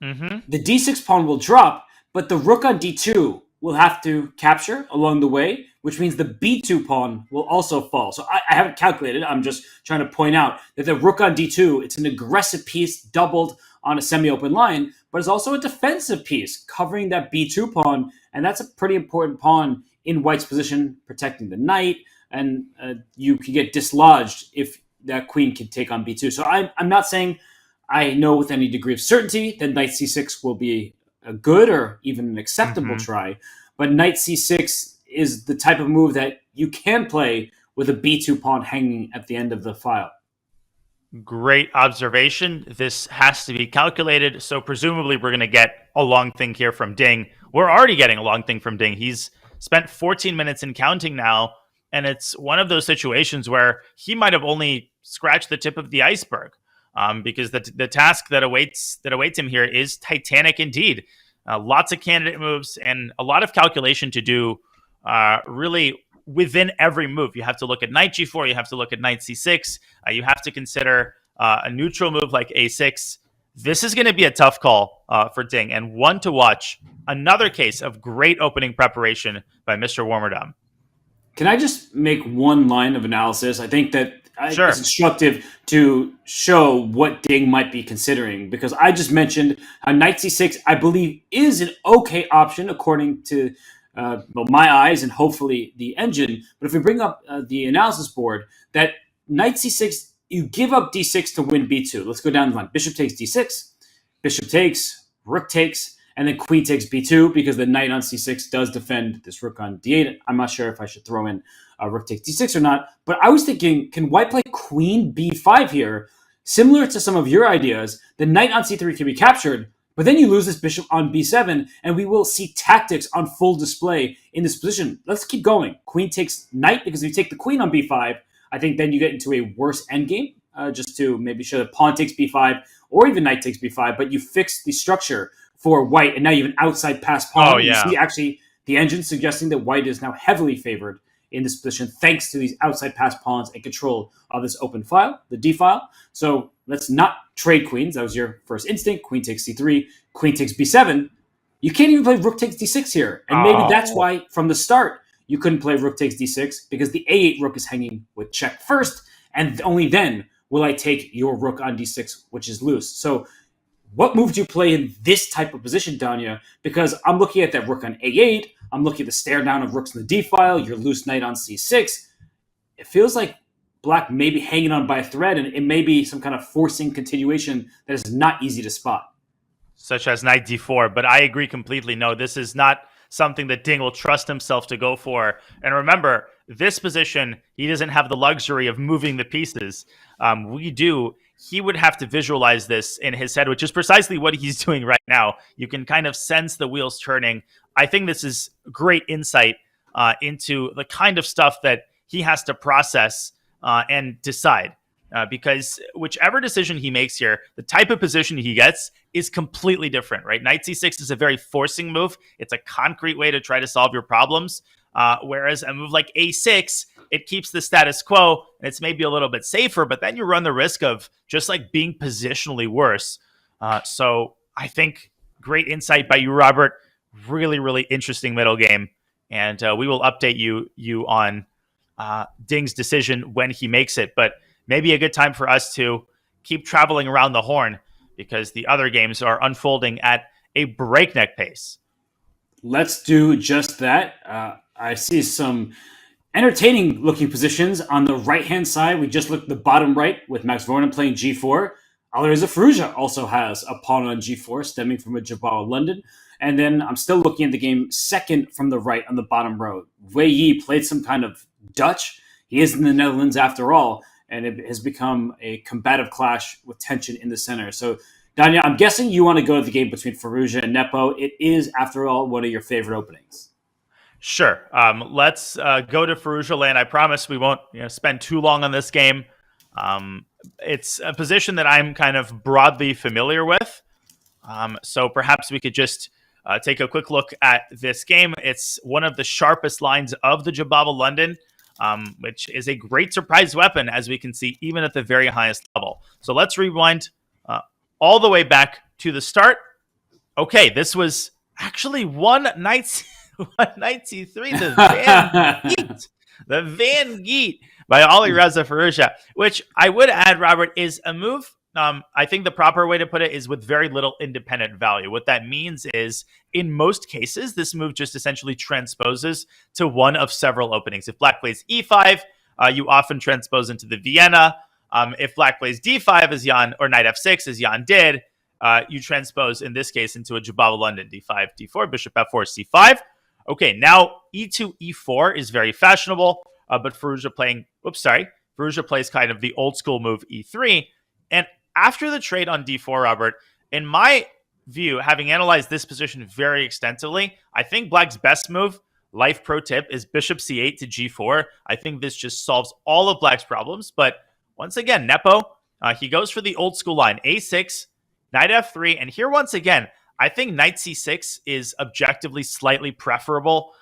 the d6 pawn will drop, but the rook on d2 will have to capture along the way, which means the b2 pawn will also fall. So I haven't calculated. I'm just trying to point out that the rook on d2, it's an aggressive piece doubled on a semi-open line, but it's also a defensive piece covering that b2 pawn, and that's a pretty important pawn in white's position, protecting the knight, and you can get dislodged if that queen can take on b2. So I'm not saying I know with any degree of certainty that knight c6 will be a good or even an acceptable try, but knight c6 is the type of move that you can play with a b2 pawn hanging at the end of the file. Great observation. This has to be calculated, so presumably we're going to get a long thing here from Ding. We're already getting a long thing from Ding. He's spent 14 minutes and counting now, and it's one of those situations where he might have only scratched the tip of the iceberg, because the task that awaits him here is titanic indeed. Lots of candidate moves and a lot of calculation to do, really within every move. You have to look at knight g4, you have to look at knight c6, you have to consider a neutral move like a6. This is going to be a tough call for Ding, and one to watch. Another case of great opening preparation by Mr. Warmerdam. Can I just make one line of analysis? I think that Sure. It's instructive to show what Ding might be considering, because I just mentioned how knight c6, I believe, is an okay option according to my eyes and hopefully the engine. But if we bring up the analysis board, that knight c6, you give up d6 to win b2. Let's go down the line. Bishop takes d6, bishop takes, rook takes, and then queen takes b2, because the knight on c6 does defend this rook on d8. I'm not sure if I should throw in rook takes d6 or not, but I was thinking, can white play queen b5 here? Similar to some of your ideas, the knight on c3 can be captured, but then you lose this bishop on b7, and we will see tactics on full display in this position. Let's keep going. Queen takes knight, because if you take the queen on b5, I think then you get into a worse endgame, just to maybe show that pawn takes b5, or even knight takes b5, but you fix the structure for white, and now you have an outside pass pawn. Oh, yeah. You see actually the engine suggesting that white is now heavily favored in this position thanks to these outside pass pawns and control of this open file, the d file. So let's not trade queens. That was your first instinct. Queen takes c3, queen takes b7. You can't even play rook takes d6 here. And maybe that's why from the start you couldn't play rook takes d6, because the a8 rook is hanging with check first, and only then will I take your rook on d6, which is loose. So what move do you play in this type of position, Danya? Because I'm looking at that rook on a8. I'm looking at the stare down of rooks in the d file, your loose knight on c6. It feels like black may be hanging on by a thread, and it may be some kind of forcing continuation that is not easy to spot. Such as knight d4, but I agree completely. No, this is not something that Ding will trust himself to go for. And remember, this position, he doesn't have the luxury of moving the pieces. We do. he would have to visualize this in his head, which is precisely what he's doing right now. You can kind of sense the wheels turning. I think this is great insight into the kind of stuff that he has to process and decide. Because whichever decision he makes here, the type of position he gets is completely different, right? Knight c6 is a very forcing move. It's a concrete way to try to solve your problems. Whereas a move like a6, it keeps the status quo, and it's maybe a little bit safer, but then you run the risk of just like being positionally worse. So I think great insight by you, Robert. Really, really interesting middle game. And we will update you on Ding's decision when he makes it. But maybe a good time for us to keep traveling around the horn because the other games are unfolding at a breakneck pace. Let's do just that. I see some entertaining looking positions on the right-hand side. We just looked at the bottom right with Max Vornon playing g4. Alireza Firouzja also has a pawn on g4 stemming from a Jabal London. And then I'm still looking at the game second from the right on the bottom row. Wei Yi played some kind of Dutch. He is in the Netherlands after all, and it has become a combative clash with tension in the center. So, Danya, I'm guessing you want to go to the game between Firouzja and Nepo. It is, after all, one of your favorite openings. Sure. Let's go to Firouzja land. I promise we won't spend too long on this game. It's a position that I'm kind of broadly familiar with. So perhaps we could just take a quick look at this game. It's one of the sharpest lines of the Jababa London, which is a great surprise weapon, as we can see, even at the very highest level. So let's rewind all the way back to the start. Okay, this was actually one knight c3, the Van Geet. The Van Geet by Alireza Firouzja, which I would add, Robert, is a move. I think the proper way to put it is with very little independent value. What that means is, in most cases, this move just essentially transposes to one of several openings. If black plays e5, you often transpose into the Vienna. If black plays d5 as Jan, or knight f6 as Jan did, you transpose, in this case, into a Jababa London, d5, d4, bishop f4, c5. Okay, now e2, e4 is very fashionable, but Firouzja plays kind of the old school move e3. And after the trade on d4, Robert, in my view, having analyzed this position very extensively, I think black's best move, life pro tip, is bishop c8 to g4. I think this just solves all of black's problems. But once again, Nepo, he goes for the old school line, a6, knight f3. And here, once again, I think knight c6 is objectively slightly preferable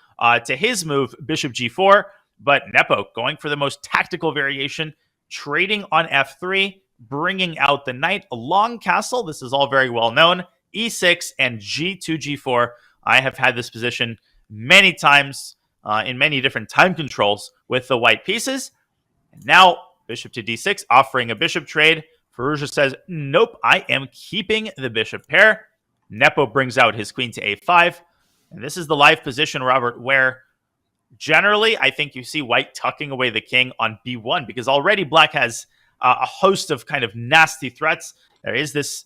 to his move, bishop g4. But Nepo going for the most tactical variation, trading on f3, bringing out the knight, a long castle. This is all very well known. e6 and g2, g4. I have had this position many times in many different time controls with the white pieces. And now bishop to d6, offering a bishop trade. Firouzja says, nope, I am keeping the bishop pair. Nepo brings out his queen to a5. And this is the live position, Robert, where generally I think you see white tucking away the king on b1, because already black has a host of kind of nasty threats. There is this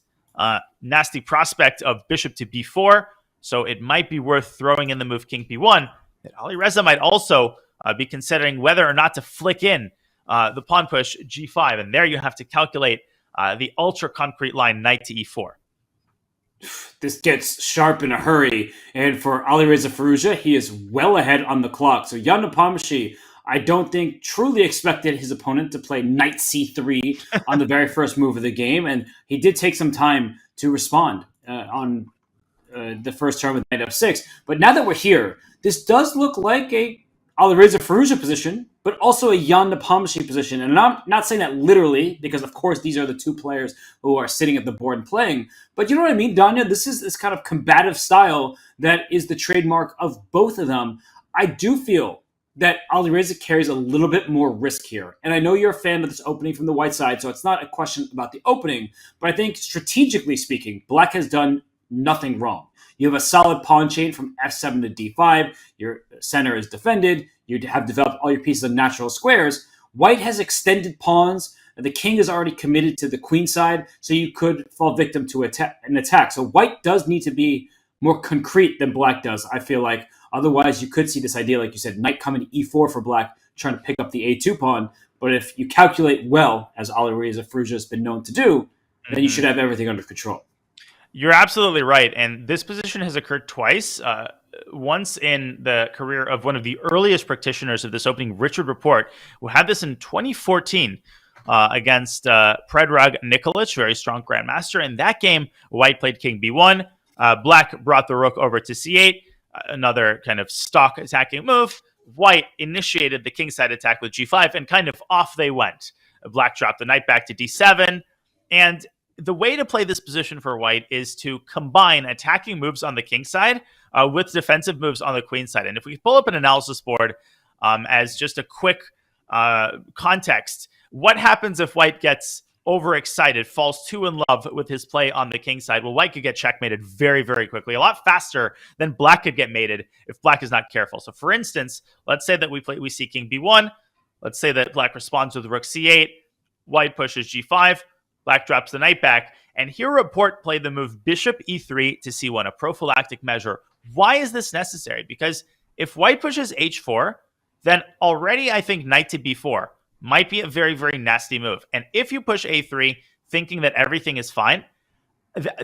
nasty prospect of bishop to b4, so it might be worth throwing in the move king b1. That Alireza might also be considering whether or not to flick in the pawn push g5, and there you have to calculate the ultra-concrete line knight to e4. This gets sharp in a hurry, and for Alireza Firouzja, he is well ahead on the clock. So Jan Nepomniachtchi, I don't think, truly expected his opponent to play knight c3 on the very first move of the game, and he did take some time to respond on the first turn with knight f6. But now that we're here, this does look like a Alireza Firouzja position, but also a Jan Nepomniachtchi position. And I'm not saying that literally, because of course these are the two players who are sitting at the board and playing. But you know what I mean, Danya? This is this kind of combative style that is the trademark of both of them. I do feel that Alireza carries a little bit more risk here. And I know you're a fan of this opening from the white side, so it's not a question about the opening. But I think strategically speaking, black has done nothing wrong. You have a solid pawn chain from f7 to d5. Your center is defended. You have developed all your pieces of natural squares. White has extended pawns. The king is already committed to the queen side, so you could fall victim to an attack. So white does need to be more concrete than black does, I feel like. Otherwise, you could see this idea, like you said, knight coming to e4 for black, trying to pick up the A2 pawn. But if you calculate well, as Alireza Firouzja has been known to do, then you should have everything under control. You're absolutely right. And this position has occurred twice. Once in the career of one of the earliest practitioners of this opening, Richard Report, who had this in 2014 against Predrag Nikolic, very strong grandmaster. In that game, white played king b1. Black brought the rook over to c8, another kind of stock attacking move. White initiated the kingside attack with g5, and kind of off they went. Black dropped the knight back to d7, and the way to play this position for white is to combine attacking moves on the king side with defensive moves on the queen side. And if we pull up an analysis board as just a quick context, what happens if white gets overexcited, falls too in love with his play on the king side? Well, white could get checkmated very, very quickly, a lot faster than black could get mated if black is not careful. So for instance, let's say that we see king b1. Let's say that black responds with rook c8. White pushes g5. Black drops the knight back. And here Report played the move bishop e3 to c1, a prophylactic measure. Why is this necessary? Because if white pushes h4, then already I think knight to b4 might be a very, very nasty move. And if you push a3 thinking that everything is fine,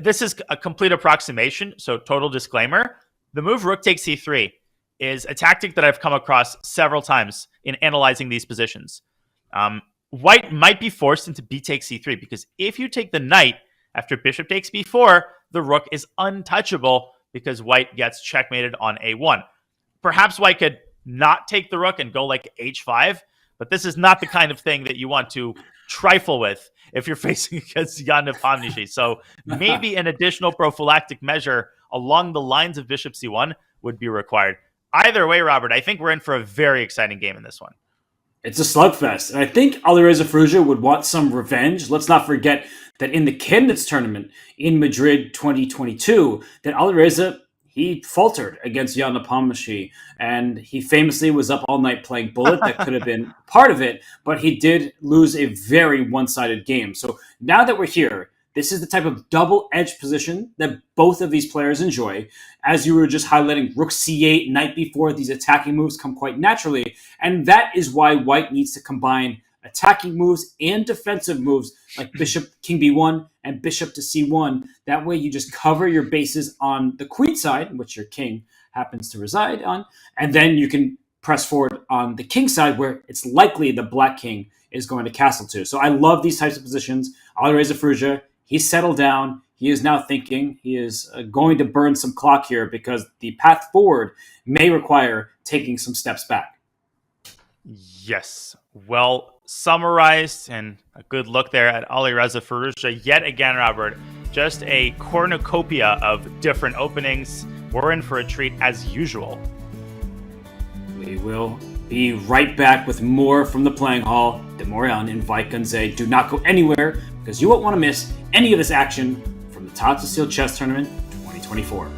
this is a complete approximation, so total disclaimer. The move rook takes c3 is a tactic that I've come across several times in analyzing these positions. White might be forced into b takes c3 because if you take the knight after bishop takes b4, the rook is untouchable because white gets checkmated on a1. Perhaps white could not take the rook and go like h5, but this is not the kind of thing that you want to trifle with if you're facing against Jan Nepomniachtchi. So maybe an additional prophylactic measure along the lines of bishop c1 would be required. Either way, Robert, I think we're in for a very exciting game in this one. It's a slugfest, and I think Alireza Firouzja would want some revenge. Let's not forget that in the Chemnitz tournament in Madrid 2022, that Alireza, he faltered against Jan Nepomniachtchi, and he famously was up all night playing bullet. That could have been part of it, but he did lose a very one-sided game. So now that we're here, this is the type of double-edged position that both of these players enjoy. As you were just highlighting, rook c8, knight b4, these attacking moves come quite naturally. And that is why white needs to combine attacking moves and defensive moves like bishop, king b1, and bishop to c1. That way you just cover your bases on the queen side, which your king happens to reside on. And then you can press forward on the king side where it's likely the black king is going to castle to. So I love these types of positions. Alireza Firouzja, he's settled down. He is now thinking he is going to burn some clock here because the path forward may require taking some steps back. Yes. Well summarized, and a good look there at Alireza Firouzja. Yet again, Robert, just a cornucopia of different openings. We're in for a treat as usual. We will be right back with more from the playing hall. Demorian and Vaikunze. Do not go anywhere because you won't want to miss any of this action from the Tata Steel Chess Tournament 2024.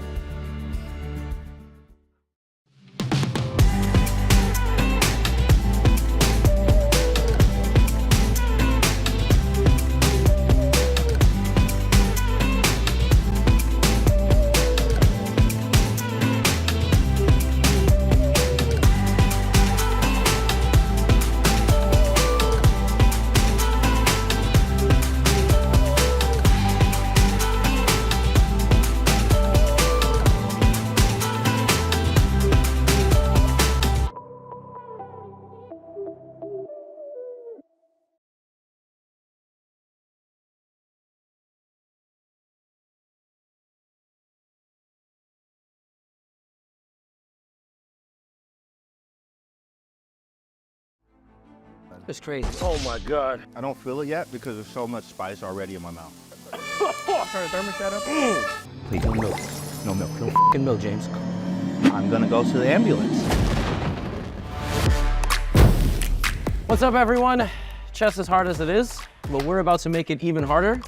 It's crazy. Oh my God. I don't feel it yet because there's so much spice already in my mouth. Turn the thermostat up. Please, no milk. No milk. No f***ing milk, James. I'm gonna go to the ambulance. What's up, everyone? Chess is hard as it is, but we're about to make it even harder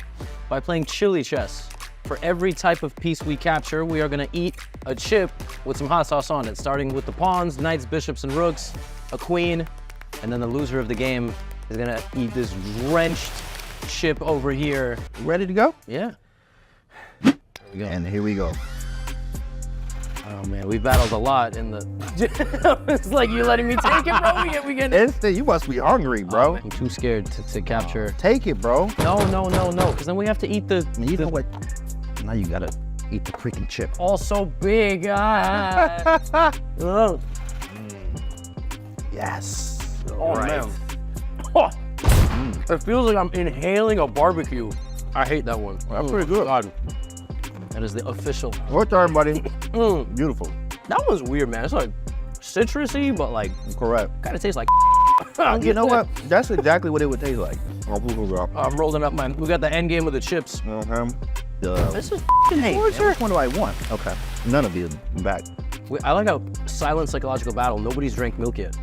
by playing chili chess. For every type of piece we capture, we are gonna eat a chip with some hot sauce on it, starting with the pawns, knights, bishops, and rooks, a queen, and then the loser of the game is gonna eat this drenched chip over here. Ready to go? Yeah. There we go. And here we go. Oh man, we battled a lot in the. It's like you letting me take it, bro. We get. Instant, you must be hungry, bro. I'm too scared to capture. Take it, bro. No, because then we have to eat the. You know what? Now you gotta eat the freaking chip. All so big. Oh. Yes. Oh man. Oh. It feels like I'm inhaling a barbecue. I hate that one. That's pretty good. God. That is the official. Your turn, buddy. Beautiful. That one's weird, man. It's like citrusy, but like Correct. kind of tastes like. You know what? That's exactly what it would taste like. I'm rolling up mine. We got the end game of the chips. This is Hey, torture. which one do I want? Okay. None of you. I'm back. I like a silent psychological battle. Nobody's drank milk yet.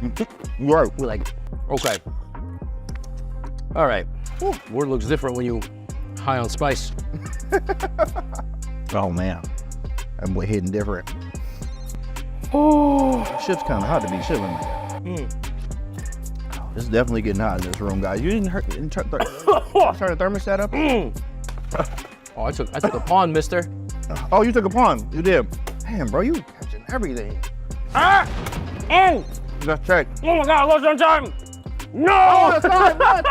Right. We're like, okay. All right. Word looks different when you high on spice. Oh man. I'm hitting different. Oh, ship's kind of hot to be chilling like that. It's definitely getting hot in this room, guys. You didn't turn the thermostat up? Oh, I took a pawn, mister. Oh, you took a pawn. You did. Damn, bro, you catching everything. Ah! Oh! Let's check. Oh my God, I lost on time! No! Oh, that's not what?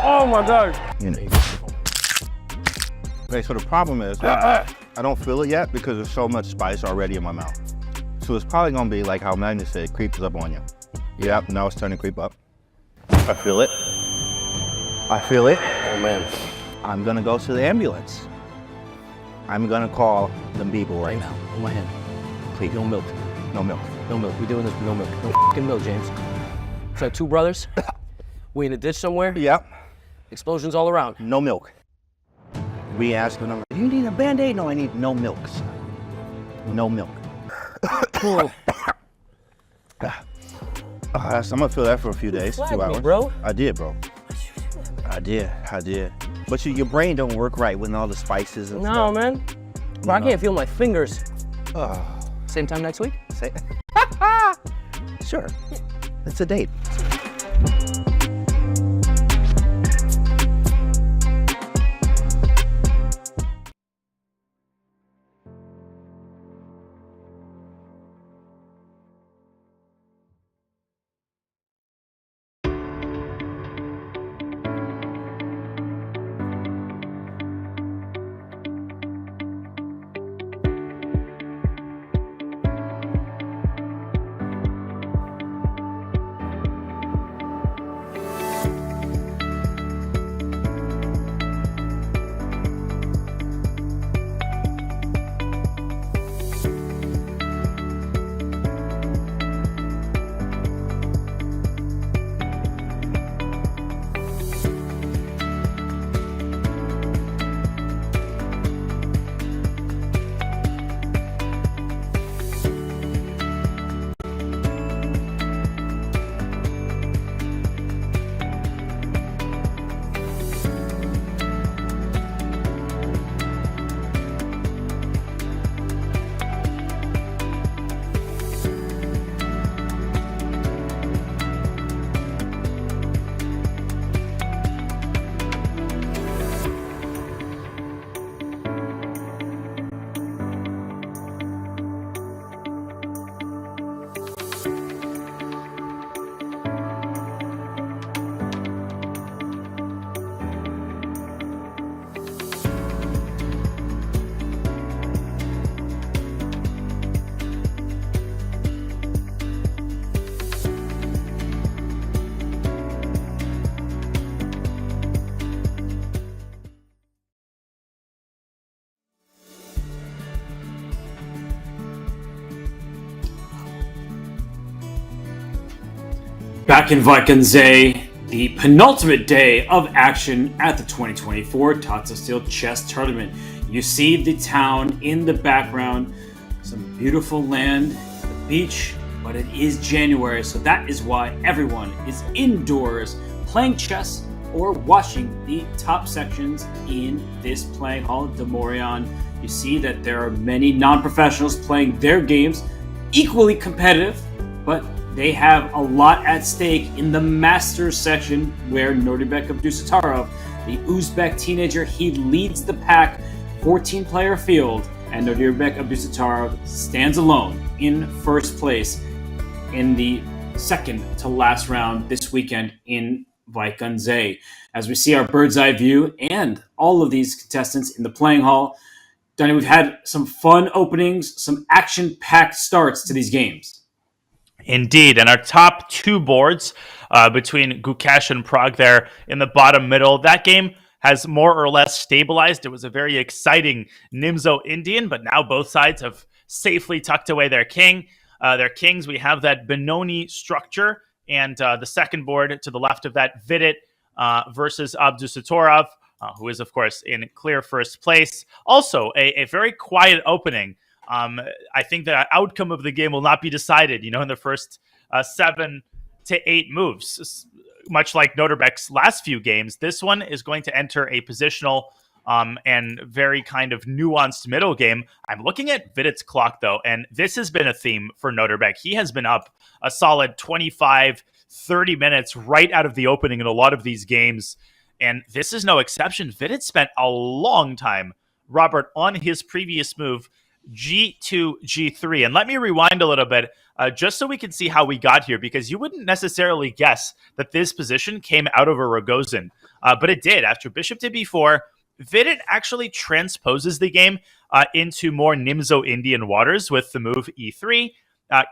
Oh my God. You know. Okay, so the problem is, I don't feel it yet because there's so much spice already in my mouth. So it's probably gonna be like how Magnus said, creeps up on you. Yep, now it's starting to creep up. I feel it. I feel it. Oh man. I'm gonna go to the ambulance. I'm gonna call them people right now. Hold my hand. Please. No milk. No milk. No milk. We're doing this with no milk. No fucking milk, James. So two brothers. We in a ditch somewhere. Yep. Explosions all around. No milk. We asked them, do you need a Band-Aid? No, I need no milk. No milk. Cool. I'm gonna feel that for a few days, 2 hours. Bro. I did, bro. I did. But your brain don't work right with all the spices and No, stuff. man. Bro, I can't feel my fingers. Oh, Same time next week? say, sure. It's a date. Back in Vikenze, the penultimate day of action at the 2024 Tata Steel Chess Tournament. You see the town in the background, some beautiful land, the beach, but it is January, so that is why everyone is indoors playing chess or watching the top sections in this playing hall of Demorion. You see that there are many non-professionals playing their games, equally competitive, but they have a lot at stake in the Masters section where Nodirbek Abdusatarov, the Uzbek teenager, he leads the pack, 14-player field, and Nodirbek Abdusattorov stands alone in first place in the second to last round this weekend in Vaikanze. As we see our bird's eye view and all of these contestants in the playing hall, Donnie, we've had some fun openings, some action-packed starts to these games. Indeed, and our top two boards between Gukesh and Pragg there in the bottom middle, that game has more or less stabilized. It was a very exciting Nimzo Indian, but now both sides have safely tucked away their kings. We have that Benoni structure, and the second board to the left of that, Vidit versus Abdusattorov, who is, of course, in clear first place. Also, a very quiet opening. I think the outcome of the game will not be decided, in the first 7 to 8 moves. Much like Nodirbek's last few games, this one is going to enter a positional and very kind of nuanced middle game. I'm looking at Vidit's clock, though, and this has been a theme for Nodirbek. He has been up a solid 25, 30 minutes right out of the opening in a lot of these games, and this is no exception. Vidit spent a long time, Robert, on his previous move, G2, G3. And let me rewind a little bit just so we can see how we got here, because you wouldn't necessarily guess that this position came out of a Rogozin. But it did. After bishop to b4, Vidit actually transposes the game into more Nimzo Indian waters with the move e3,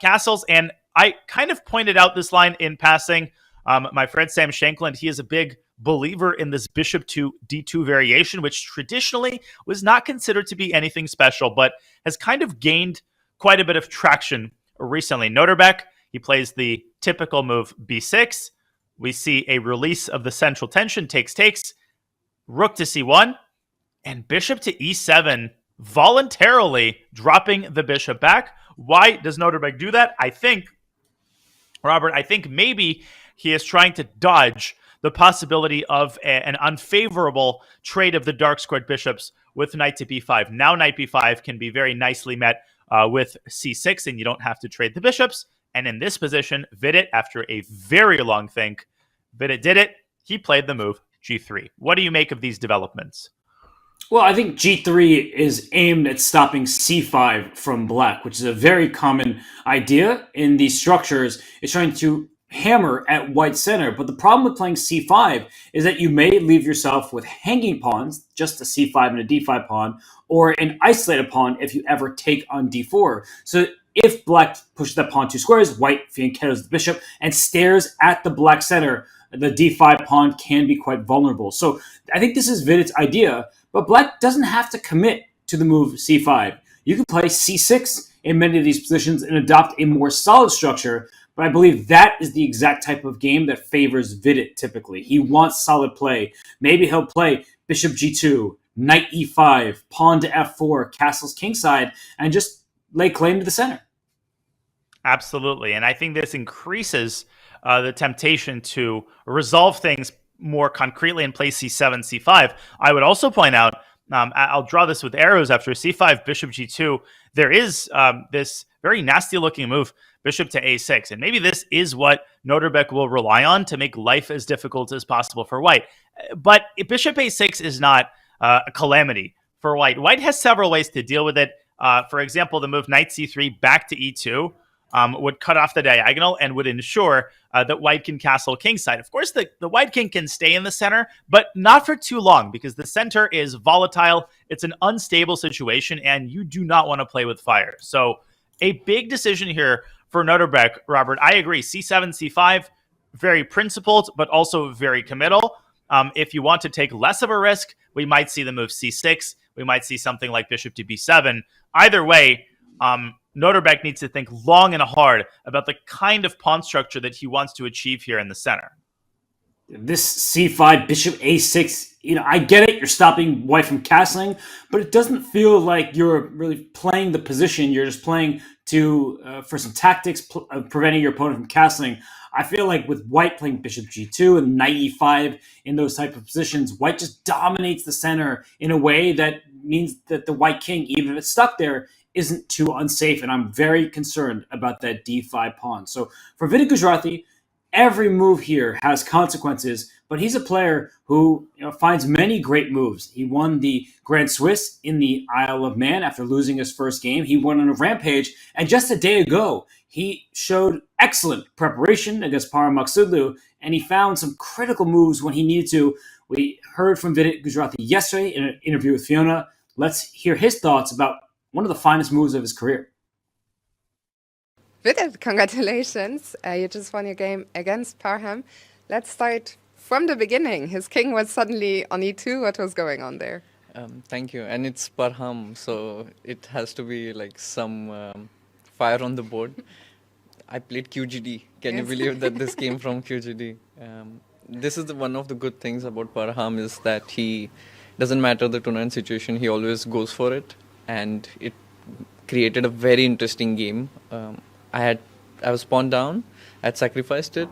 castles. And I kind of pointed out this line in passing. My friend Sam Shankland, he is a big believer in this bishop to d2 variation, which traditionally was not considered to be anything special, but has kind of gained quite a bit of traction recently. Nodirbek, he plays the typical move b6. We see a release of the central tension, takes, rook to c1, and bishop to e7, voluntarily dropping the bishop back. Why does Nodirbek do that? I think, Robert, maybe he is trying to dodge the possibility of an unfavorable trade of the dark squared bishops with knight to b5. Now knight b5 can be very nicely met with c6, and you don't have to trade the bishops. And in this position, Vidit, after a very long think, Vidit did it. He played the move g3. What do you make of these developments? Well, I think G3 is aimed at stopping C5 from black, which is a very common idea in these structures. It's trying to hammer at white center. But the problem with playing C5 is that you may leave yourself with hanging pawns, just a C5 and a D5 pawn, or an isolated pawn if you ever take on D4. So if black pushes that pawn 2 squares, white fianchettos the bishop and stares at the black center, the D5 pawn can be quite vulnerable. So I think this is Vidit's idea, but black doesn't have to commit to the move C5. You can play C6 in many of these positions and adopt a more solid structure, but I believe that is the exact type of game that favors Vidit typically. He wants solid play. Maybe he'll play bishop G2, knight E5, pawn to F4, castles kingside, and just lay claim to the center. Absolutely. And I think this increases the temptation to resolve things more concretely and play C7, C5. I would also point out, I'll draw this with arrows after C5, bishop G2. There is this very nasty looking move, bishop to A6. And maybe this is what Nodirbek will rely on to make life as difficult as possible for white. But bishop A6 is not a calamity for white. White has several ways to deal with it. For example, the move knight C3 back to E2 would cut off the diagonal and would ensure that white can castle kingside. Of course, the white king can stay in the center, but not for too long because the center is volatile. It's an unstable situation, and you do not want to play with fire. So a big decision here for Nodirbek, Robert. I agree. C7, C5, very principled, but also very committal. If you want to take less of a risk, we might see the move C6. We might see something like bishop to B7. Either way, Nodirbek needs to think long and hard about the kind of pawn structure that he wants to achieve here in the center. This C5, bishop A6, I get it. You're stopping white from castling, but it doesn't feel like you're really playing the position. You're just playing for some tactics, preventing your opponent from castling. I feel like with white playing bishop G2 and knight E5 in those type of positions, white just dominates the center in a way that means that the white king, even if it's stuck there, isn't too unsafe. And I'm very concerned about that D5 pawn. So for Vidit Gujrathi, Every move here has consequences, but he's a player who finds many great moves. He won the Grand Swiss in the Isle of Man after losing his first game. He won on a rampage, and just a day ago, he showed excellent preparation against Parham Maksudlu, and he found some critical moves when he needed to. We heard from Vidit Gujarati yesterday in an interview with Fiona. Let's hear his thoughts about one of the finest moves of his career. Vidit, congratulations. You just won your game against Parham. Let's start from the beginning. His king was suddenly on e2. What was going on there? Thank you. And it's Parham, so it has to be like some fire on the board. I played QGD. Can you believe that this came from QGD? This is one of the good things about Parham is that he doesn't matter the tournament situation, he always goes for it. And it created a very interesting game. I was pawned down, I had sacrificed it.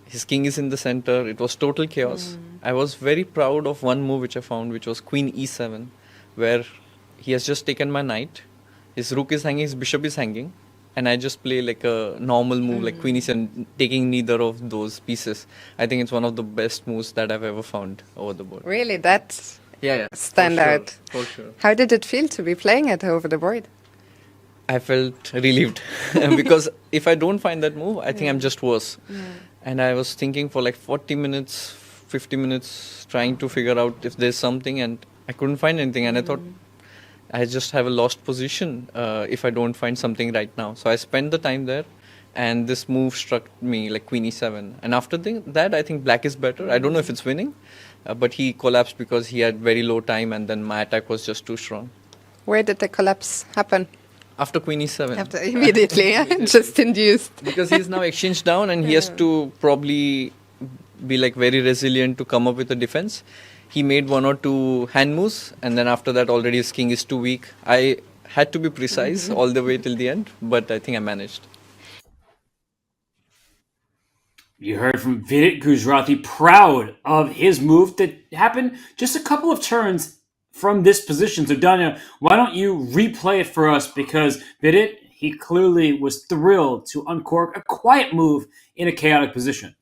His king is in the center, it was total chaos. I was very proud of one move which I found, which was Queen e7, where he has just taken my knight, his rook is hanging, his bishop is hanging, and I just play like a normal move like Queen e7, taking neither of those pieces. I think it's one of the best moves that I've ever found over the board. Really, that's standout. For sure. How did it feel to be playing it over the board? I felt relieved because if I don't find that move, I think I'm just worse. And I was thinking for like 40 minutes, 50 minutes, trying to figure out if there's something, and I couldn't find anything. And I thought, I just have a lost position if I don't find something right now. So I spent the time there, and this move struck me like Queen e7. And after that, I think black is better. I don't know if it's winning, but he collapsed because he had very low time, and then my attack was just too strong. Where did the collapse happen? After Queen e7. After immediately, just induced. Because he's now exchanged down, and he has to probably be like very resilient to come up with a defense. He made 1 or 2 hand moves, and then after that already his king is too weak. I had to be precise all the way till the end, but I think I managed. You heard from Vidit Gujarati, proud of his move that happened just a couple of turns from this position. So Danya, why don't you replay it for us? Because Vidit, he clearly was thrilled to uncork a quiet move in a chaotic position.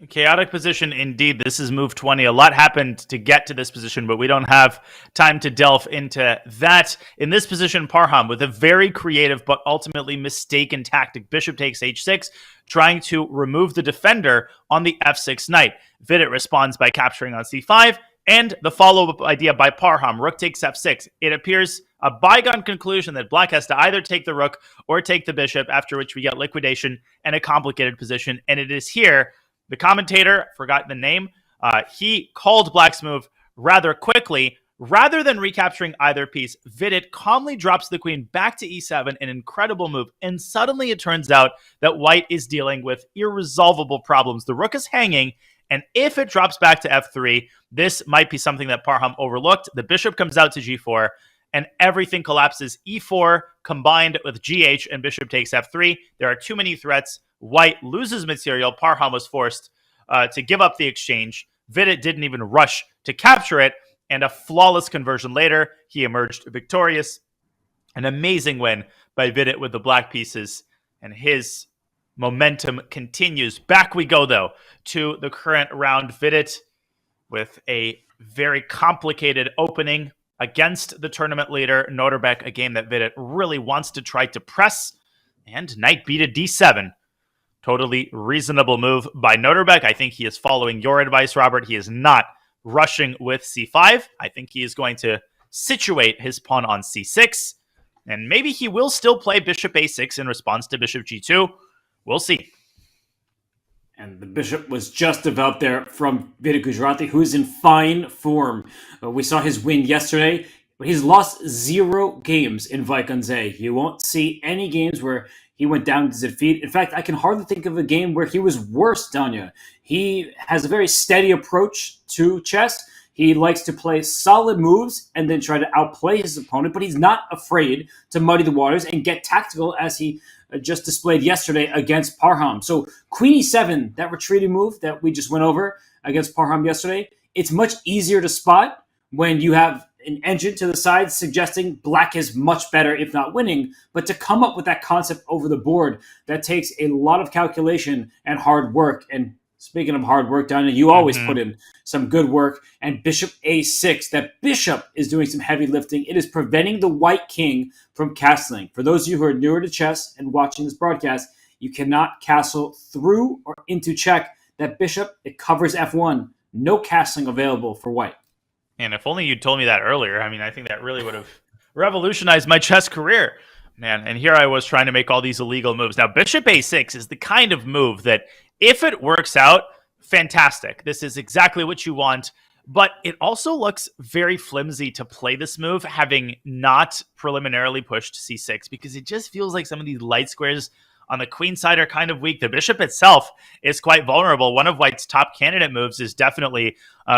Chaotic position indeed. This is move 20. A lot happened to get to this position, but we don't have time to delve into that. In this position, Parham, with a very creative but ultimately mistaken tactic, bishop takes h6, trying to remove the defender on the f6 knight. Vidit responds by capturing on c5, and the follow-up idea by Parham, rook takes f6. It appears a bygone conclusion that black has to either take the rook or take the bishop, after which we get liquidation and a complicated position. And it is here, the commentator, forgot the name, he called black's move rather quickly. Rather than recapturing either piece, Vidit calmly drops the queen back to e7, an incredible move. And suddenly it turns out that white is dealing with irresolvable problems. The rook is hanging, and if it drops back to f3, this might be something that Parham overlooked. The bishop comes out to g4, and everything collapses. e4 combined with gh, and bishop takes f3. There are too many threats. White loses material. Parham was forced to give up the exchange. Vidit didn't even rush to capture it, and a flawless conversion later, he emerged victorious. An amazing win by Vidit with the black pieces, and his momentum continues. Back we go, though, to the current round. Vidit with a very complicated opening against the tournament leader, Nodirbek, a game that Vidit really wants to try to press, and knight b to d7. Totally reasonable move by Nodirbek. I think he is following your advice, Robert. He is not rushing with c5. I think he is going to situate his pawn on c6, and maybe he will still play bishop a6 in response to bishop g2. We'll see. And the bishop was just about there from Vidit Gujarati, who's in fine form. We saw his win yesterday, but he's lost 0 games in Vaikanze. You won't see any games where he went down to defeat. In fact, I can hardly think of a game where he was worse, Danya. He has a very steady approach to chess. He likes to play solid moves and then try to outplay his opponent, but he's not afraid to muddy the waters and get tactical, as he just displayed yesterday against Parham. So Queen e7, that retreating move that we just went over against Parham yesterday, it's much easier to spot when you have an engine to the side suggesting black is much better, if not winning. But to come up with that concept over the board, that takes a lot of calculation and hard work. And speaking of hard work, Donna, you always put in some good work. And bishop a6, that bishop is doing some heavy lifting. It is preventing the white king from castling. For those of you who are newer to chess and watching this broadcast, you cannot castle through or into check. That bishop, it covers f1. No castling available for white. And if only you'd told me that earlier. I mean, I think that really would have revolutionized my chess career. Man, and here I was trying to make all these illegal moves. Now, bishop a6 is the kind of move that, if it works out, fantastic. This is exactly what you want. But it also looks very flimsy to play this move, having not preliminarily pushed c6, because it just feels like some of these light squares on the queen side are kind of weak. The bishop itself is quite vulnerable. One of white's top candidate moves is definitely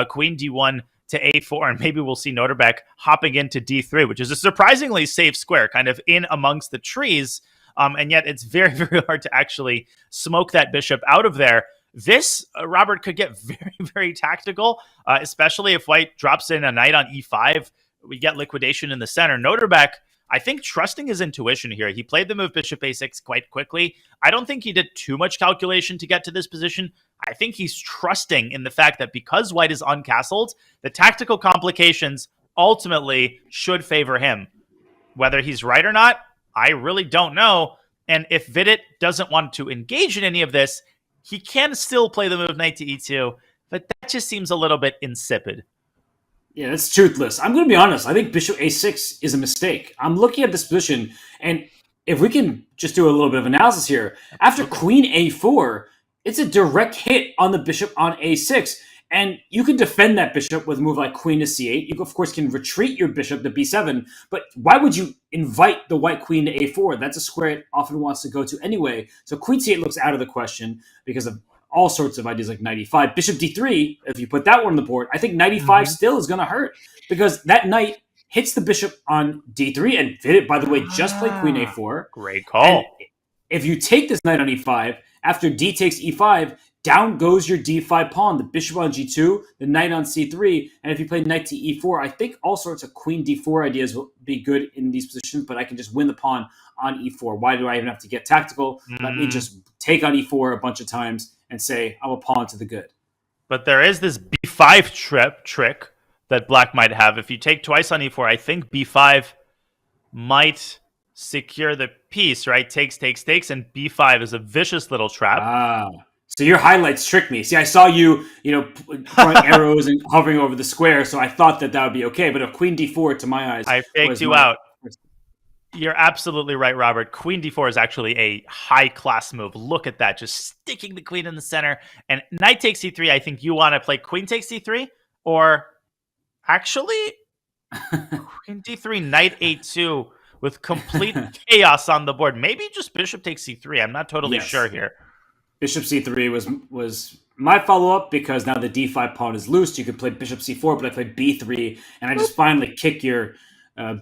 queen d1 to a4, and maybe we'll see Nodirbek hopping into d3, which is a surprisingly safe square, kind of in amongst the trees, and yet it's very, very hard to actually smoke that bishop out of there. This, Robert, could get very, very tactical, especially if white drops in a knight on e5. We get liquidation in the center. Nodirbek, I think, trusting his intuition here. He played the move bishop a6 quite quickly. I don't think he did too much calculation to get to this position. I think he's trusting in the fact that because white is uncastled, the tactical complications ultimately should favor him. Whether he's right or not, I really don't know. And if Vidit doesn't want to engage in any of this, he can still play the move knight to e2, but that just seems a little bit insipid. Yeah, that's toothless. I'm going to be honest. I think bishop a6 is a mistake. I'm looking at this position, and if we can just do a little bit of analysis here, after queen a4, it's a direct hit on the bishop on a6, and you can defend that bishop with a move like queen to c8. You, of course, can retreat your bishop to b7, but why would you invite the white queen to a4? That's a square it often wants to go to anyway, so queen c8 looks out of the question because of all sorts of ideas like knight e5. Bishop d3, if you put that one on the board, I think knight e5 still is going to hurt because that knight hits the bishop on d3, and Vidit, by the way, just played queen a4. Great call. And if you take this knight on e5, after d takes e5, down goes your d5 pawn, the bishop on g2, the knight on c3, and if you play knight to e4, I think all sorts of queen d4 ideas will be good in these positions, but I can just win the pawn on e4. Why do I even have to get tactical? Let me just take on e4 a bunch of times and say, I'm a pawn to the good. But there is this b5 trick that black might have. If you take twice on e4, I think b5 might secure the piece, right? Takes, and b5 is a vicious little trap. So your highlights tricked me. See, I saw you, throwing arrows and hovering over the square, so I thought that would be okay. But a queen d4, to my eyes, I faked you out. You're absolutely right, Robert. Queen d4 is actually a high-class move. Look at that, just sticking the queen in the center. And knight takes c3, I think you want to play queen takes c3, or actually queen d3, knight a2 with complete chaos on the board. Maybe just bishop takes c3. I'm not totally sure here. Bishop c3 was my follow-up because now the d5 pawn is loose. You could play bishop c4, but I played b3, and I just finally kick your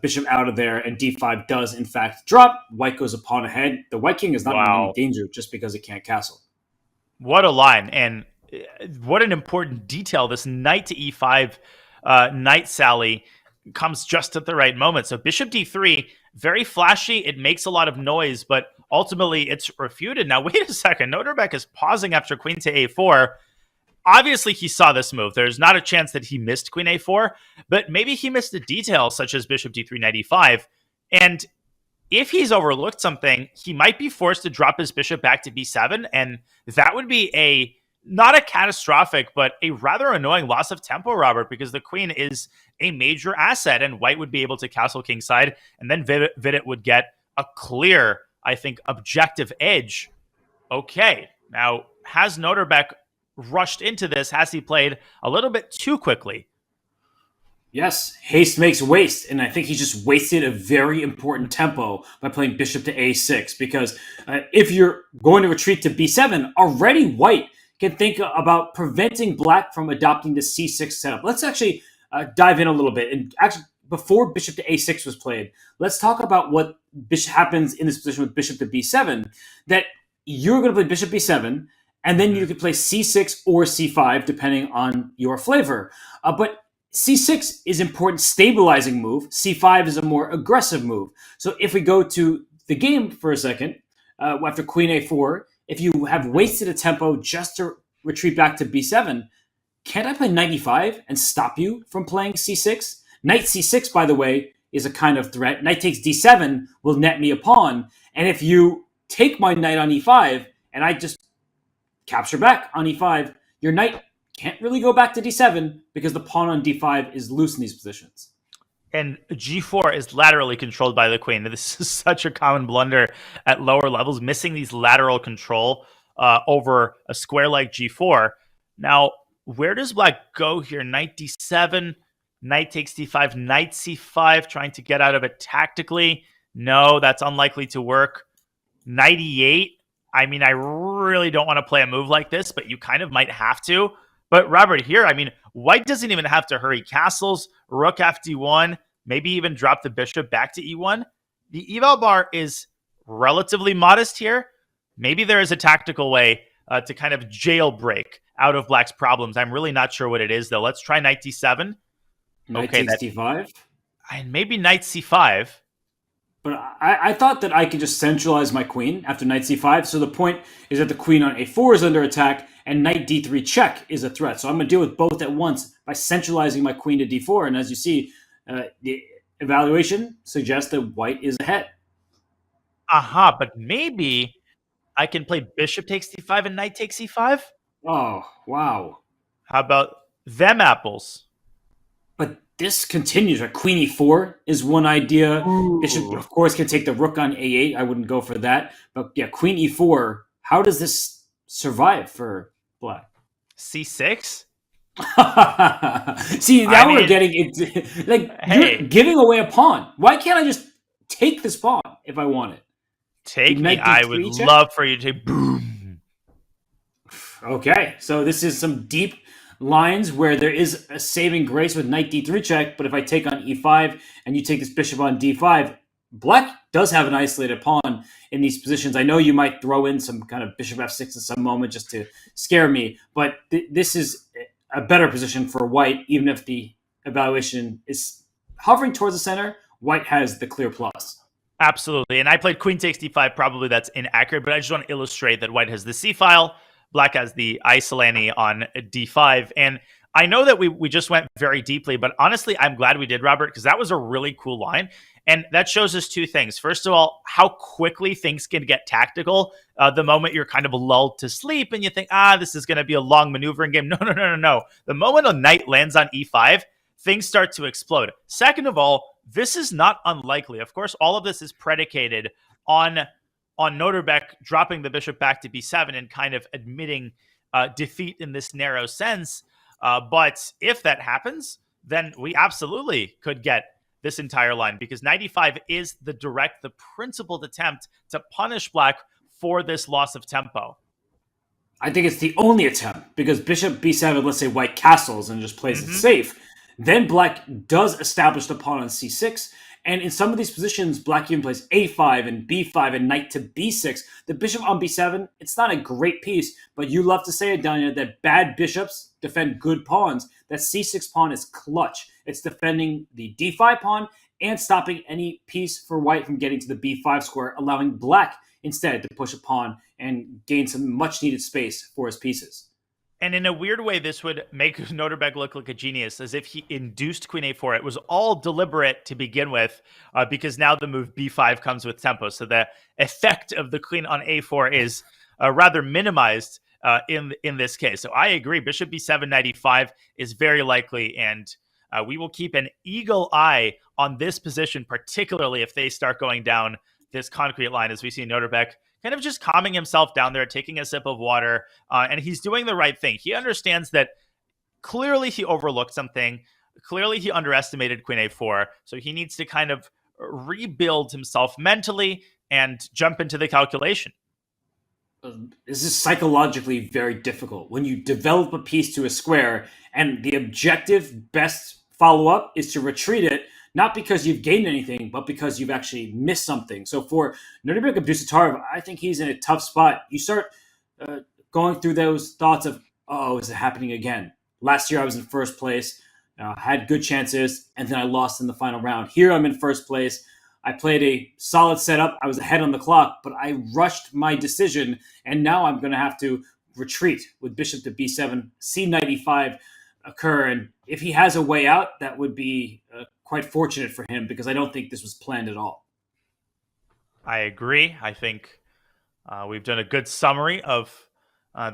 bishop out of there, and d5 does, in fact, drop. White goes a pawn ahead. The white king is not in any danger just because it can't castle. What a line, and what an important detail. This knight to e5 knight sally comes just at the right moment. So bishop d3, very flashy. It makes a lot of noise, but ultimately it's refuted. Now, wait a second. Nodirbek is pausing after queen to a4. Obviously, he saw this move. There's not a chance that he missed queen a4, but maybe he missed a detail such as bishop d3, knight e5. And if he's overlooked something, he might be forced to drop his bishop back to b7, and that would be not a catastrophic, but a rather annoying loss of tempo, Robert, because the queen is a major asset, and white would be able to castle kingside, and then Vidit would get a clear, I think, objective edge. Okay, now, has Nodirbek rushed into this? Has he played a little bit too quickly? Yes, haste makes waste, and I think he just wasted a very important tempo by playing bishop to a6, because if you're going to retreat to b7, already white can think about preventing black from adopting the c6 setup. Let's actually dive in a little bit, and actually, before bishop to a6 was played, let's talk about what happens in this position with bishop to b7, that you're going to play bishop b7, and then you could play c6 or c5, depending on your flavor. But c6 is important stabilizing move. c5 is a more aggressive move. So if we go to the game for a second, after queen a4, if you have wasted a tempo just to retreat back to b7, can't I play knight e5 and stop you from playing c6? Knight c6, by the way, is a kind of threat. Knight takes d7 will net me a pawn. And if you take my knight on e5 and I just capture back on e5, your knight can't really go back to d7 because the pawn on d5 is loose in these positions. And g4 is laterally controlled by the queen. This is such a common blunder at lower levels, missing these lateral control over a square like g4. Now, where does black go here? Knight d7, knight takes d5, knight c5, trying to get out of it tactically. No, that's unlikely to work. Knight e8. I mean, I really don't want to play a move like this, but you kind of might have to. But Robert, here, I mean, white doesn't even have to hurry castles, rook fd1, maybe even drop the bishop back to e1. The eval bar is relatively modest here. Maybe there is a tactical way to kind of jailbreak out of black's problems. I'm really not sure what it is, though. Let's try knight d7. Knight takes d5? And maybe knight c5. But I thought that I could just centralize my queen after knight c5. So the point is that the queen on a4 is under attack, and knight d3 check is a threat. So I'm going to deal with both at once by centralizing my queen to d4. And as you see, the evaluation suggests that white is ahead. Aha, but maybe I can play bishop takes d5 and knight takes e5? Oh, wow. How about them apples? But this continues, right? Queen e4 is one idea. Ooh. Bishop, of course, can take the rook on a8. I wouldn't go for that. But yeah, queen e4, how does this survive for black? c6? See, now we're getting into, like, you're giving away a pawn. Why can't I just take this pawn if I want it? Take me. I would love for you to boom. Okay, so this is some deep lines where there is a saving grace with knight d3 check, but if I take on e5 and you take this bishop on d5, black does have an isolated pawn in these positions. I know you might throw in some kind of bishop f6 at some moment just to scare me, but this is a better position for white, even if the evaluation is hovering towards the center. White has the clear plus. Absolutely, and I played queen takes d5. Probably that's inaccurate, but I just want to illustrate that white has the c-file, black has the Isolani on d5. And I know that we just went very deeply, but honestly, I'm glad we did, Robert, because that was a really cool line. And that shows us two things. First of all, how quickly things can get tactical the moment you're kind of lulled to sleep and you think, this is going to be a long maneuvering game. No. The moment a knight lands on e5, things start to explode. Second of all, this is not unlikely. Of course, all of this is predicated on Nodirbek dropping the bishop back to b7 and kind of admitting defeat in this narrow sense. But if that happens, then we absolutely could get this entire line, because knight e5 is the principled attempt to punish black for this loss of tempo. I think it's the only attempt, because bishop b7, let's say white castles and just plays it safe. Then black does establish the pawn on c6. And in some of these positions, black even plays a5 and b5 and knight to b6. The bishop on b7, it's not a great piece, but you love to say it, Danya, that bad bishops defend good pawns. That c6 pawn is clutch. It's defending the d5 pawn and stopping any piece for white from getting to the b5 square, allowing black instead to push a pawn and gain some much-needed space for his pieces. And in a weird way, this would make Nodirbek look like a genius, as if he induced queen a4. It was all deliberate to begin with, because now the move b5 comes with tempo. So the effect of the queen on a4 is rather minimized in this case. So I agree. Bishop b7, knight e5 is very likely, and we will keep an eagle eye on this position, particularly if they start going down this concrete line, as we see Nodirbek kind of just calming himself down there, taking a sip of water, and he's doing the right thing. He understands that clearly he overlooked something. Clearly he underestimated queen a4, so he needs to kind of rebuild himself mentally and jump into the calculation. This is psychologically very difficult. When you develop a piece to a square and the objective best follow-up is to retreat it, not because you've gained anything, but because you've actually missed something. So for Nodirbek Abdusattorov, I think he's in a tough spot. You start going through those thoughts of, is it happening again? Last year I was in first place. had good chances, and then I lost in the final round. Here I'm in first place. I played a solid setup. I was ahead on the clock, but I rushed my decision, and now I'm going to have to retreat with bishop to b7, c95 occur. And if he has a way out, that would be quite fortunate for him, because I don't think this was planned at all. I agree. I think we've done a good summary of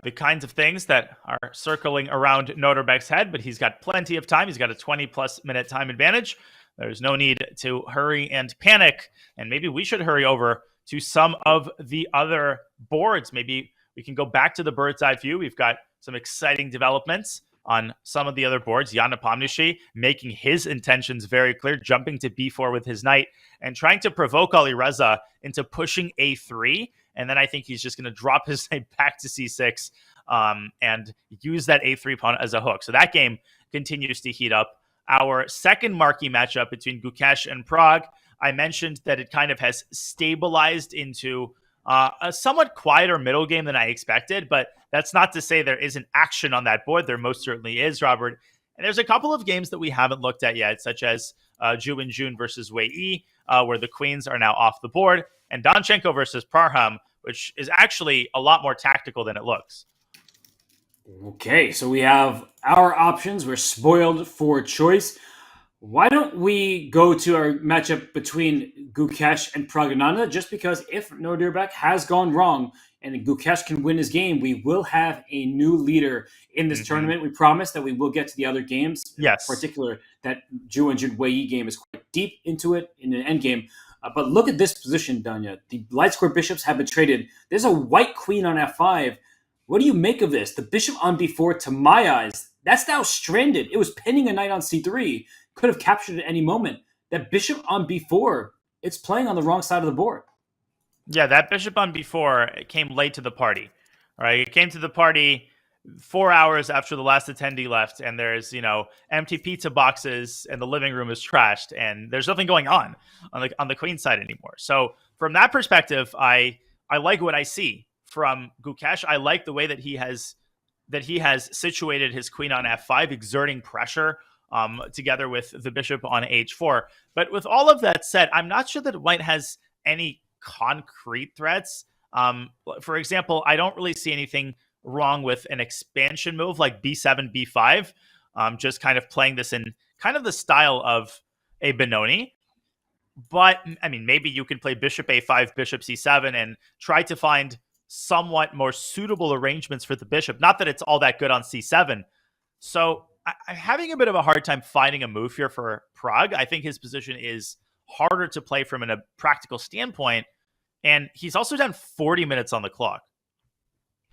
the kinds of things that are circling around Nodirbek's head, but he's got plenty of time. He's got a 20-plus minute time advantage. There's no need to hurry and panic, and maybe we should hurry over to some of the other boards. Maybe we can go back to the bird's eye view. We've got some exciting developments on some of the other boards. Jan Nepomniachtchi making his intentions very clear, jumping to b4 with his knight and trying to provoke Alireza into pushing a3. And then I think he's just going to drop his knight back to c6 and use that a3 pawn as a hook. So that game continues to heat up. Our second marquee matchup between Gukesh and Pragg, I mentioned that it kind of has stabilized into a somewhat quieter middle game than I expected, but that's not to say there isn't action on that board. There most certainly is, Robert. And there's a couple of games that we haven't looked at yet, such as Ju and Jun versus Wei Yi, where the queens are now off the board, and Danchenko versus Parham, which is actually a lot more tactical than it looks. Okay, so we have our options. We're spoiled for choice. Why don't we go to our matchup between Gukesh and Pragg, just because if Nodirbek has gone wrong and Gukesh can win his game, we will have a new leader in this tournament. We promise that we will get to the other games. Yes. In particular, that Ju and Jun Wei Yi game is quite deep into it in an endgame. But look at this position, Danya. The light square bishops have been traded. There's a white queen on f5. What do you make of this? The bishop on b4, to my eyes, that's now stranded. It was pinning a knight on c3. Could have captured it at any moment. That bishop on b4, it's playing on the wrong side of the board. Yeah, that bishop on b4 came late to the party. All right, it came to the party 4 hours after the last attendee left, and there's, empty pizza boxes, and the living room is trashed, and there's nothing going on the queen side anymore. So from that perspective, I like what I see from Gukesh. I like the way that he has situated his queen on f5, exerting pressure together with the bishop on h4. But with all of that said, I'm not sure that white has any concrete threats. For example, I don't really see anything wrong with an expansion move like b7, b5, just kind of playing this in kind of the style of a Benoni. But, I mean, maybe you can play bishop a5, bishop c7, and try to find somewhat more suitable arrangements for the bishop. Not that it's all that good on c7. So I'm having a bit of a hard time finding a move here for Pragg. I think his position is harder to play from a practical standpoint, and he's also down 40 minutes on the clock.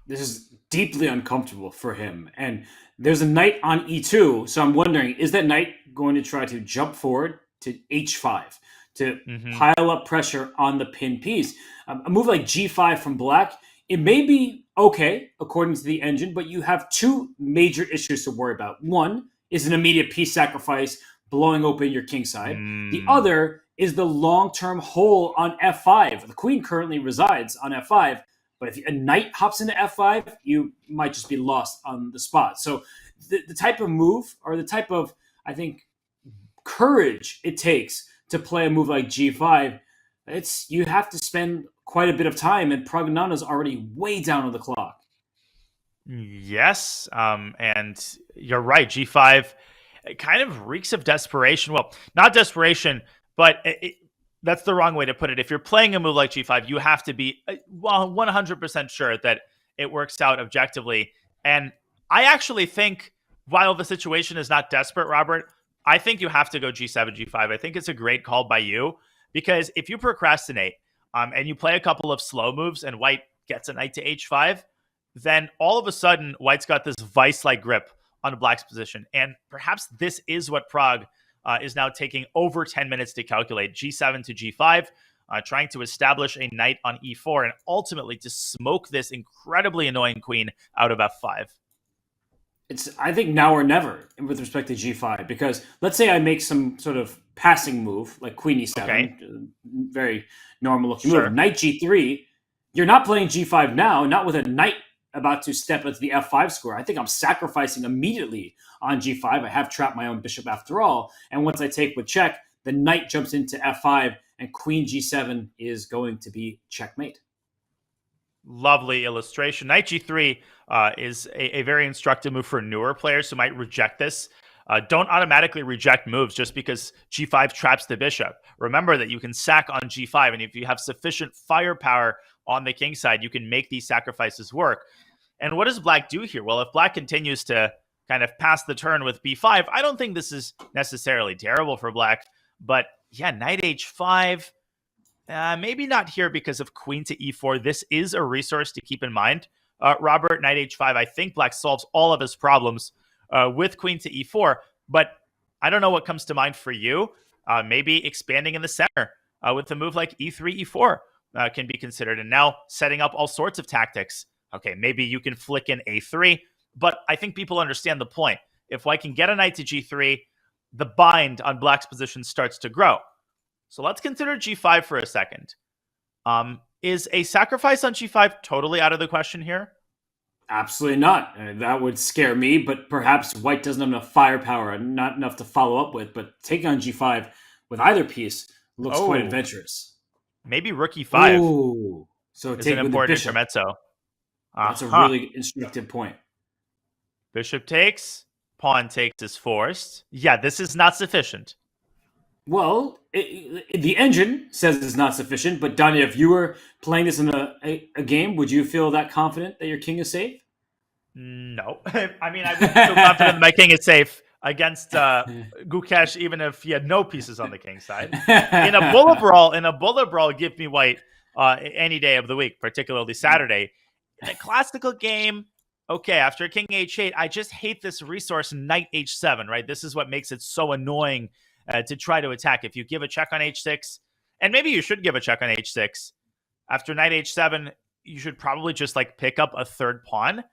This is deeply uncomfortable for him. And there's a knight on e2, so I'm wondering, is that knight going to try to jump forward to h5 to pile up pressure on the pin piece? A move like g5 from black, it may be okay, according to the engine, but you have two major issues to worry about. One is an immediate piece sacrifice, blowing open your king side. The other is the long-term hole on f5. The queen currently resides on f5, but if a knight hops into f5, you might just be lost on the spot. So the type of move, or the type of, I think, courage it takes to play a move like g5, you have to spend quite a bit of time, and Pragg is already way down on the clock. Yes, and you're right. G5 it kind of reeks of desperation. Well, not desperation, but that's the wrong way to put it. If you're playing a move like G5, you have to be 100% sure that it works out objectively. And I actually think, while the situation is not desperate, Robert, I think you have to go G7, G5. I think it's a great call by you, because if you procrastinate and you play a couple of slow moves and white gets a knight to h5, then all of a sudden white's got this vice-like grip on black's position. And perhaps this is what Pragg is now taking over 10 minutes to calculate. G7 to G5, trying to establish a knight on e4 and ultimately to smoke this incredibly annoying queen out of f5. It's, I think, now or never with respect to g5, because let's say I make some sort of passing move like queen e7, okay, very normal looking move. Knight g3, you're not playing g5 now, not with a knight about to step into the f5 square, I think I'm sacrificing immediately on g5. I have trapped my own bishop after all. And once I take with check, the knight jumps into f5 and queen g7 is going to be checkmate. Lovely illustration. Knight g3 is a very instructive move for newer players who might reject this. Don't automatically reject moves just because g5 traps the bishop. Remember that you can sack on g5, and if you have sufficient firepower on the king side, you can make these sacrifices work. And what does black do here? Well, if black continues to kind of pass the turn with b5, I don't think this is necessarily terrible for black. But yeah, knight h5, maybe not here because of queen to e4. This is a resource to keep in mind. Robert, knight h5, I think black solves all of his problems with queen to e4. But I don't know what comes to mind for you. Maybe expanding in the center with a move like e3, e4 can be considered. And now setting up all sorts of tactics. Okay, maybe you can flick in a3. But I think people understand the point. If white can get a knight to g3, the bind on black's position starts to grow. So let's consider g5 for a second. Is a sacrifice on g5 totally out of the question here? Absolutely not. That would scare me, but perhaps white doesn't have enough firepower, not enough to follow up with. But taking on g5 with either piece looks quite adventurous. Maybe rook e5. Ooh. So is take an with important the bishop. intermezzo. That's a really instructive point. Bishop takes, pawn takes is forced. Yeah, this is not sufficient. Well, the engine says it's not sufficient, but Danya, if you were playing this in a game, would you feel that confident that your king is safe? No. I mean, I wouldn't feel confident that my king is safe against Gukesh, even if he had no pieces on the king side. In a bullet brawl, give me white any day of the week, particularly Saturday. In a classical game, okay, after king h8, I just hate this resource knight h7, right? This is what makes it so annoying to try to attack. If you give a check on h6, and maybe you should give a check on h6, after knight h7, you should probably just like pick up a third pawn.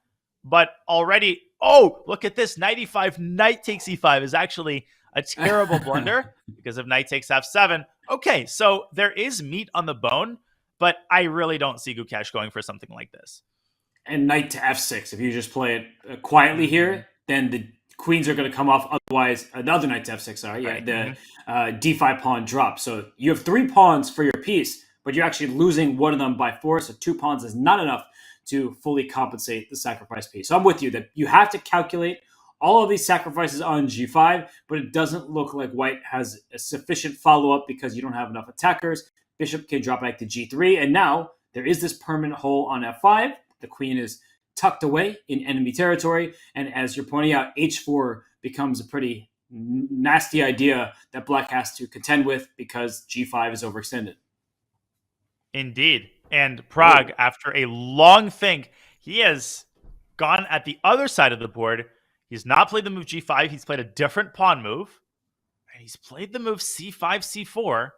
But already, oh, look at this. Knight e5, knight takes e5 is actually a terrible blunder because of knight takes f7. Okay, so there is meat on the bone, but I really don't see Gukesh going for something like this. And knight to f6. If you just play it quietly here, then the queens are going to come off. Otherwise, another knight to f6. Sorry, yeah, the d5 pawn drops. So you have 3 pawns for your piece, but you're actually losing one of them by force. So 2 pawns is not enough to fully compensate the sacrifice piece. So I'm with you that you have to calculate all of these sacrifices on g5, but it doesn't look like white has a sufficient follow-up because you don't have enough attackers. Bishop can drop back to g3, and now there is this permanent hole on f5. The queen is tucked away in enemy territory, and as you're pointing out, h4 becomes a pretty nasty idea that black has to contend with because g5 is overextended. Indeed. And Pragg, after a long think, he has gone at the other side of the board. He's not played the move g5. He's played a different pawn move. And he's played the move c5, c4.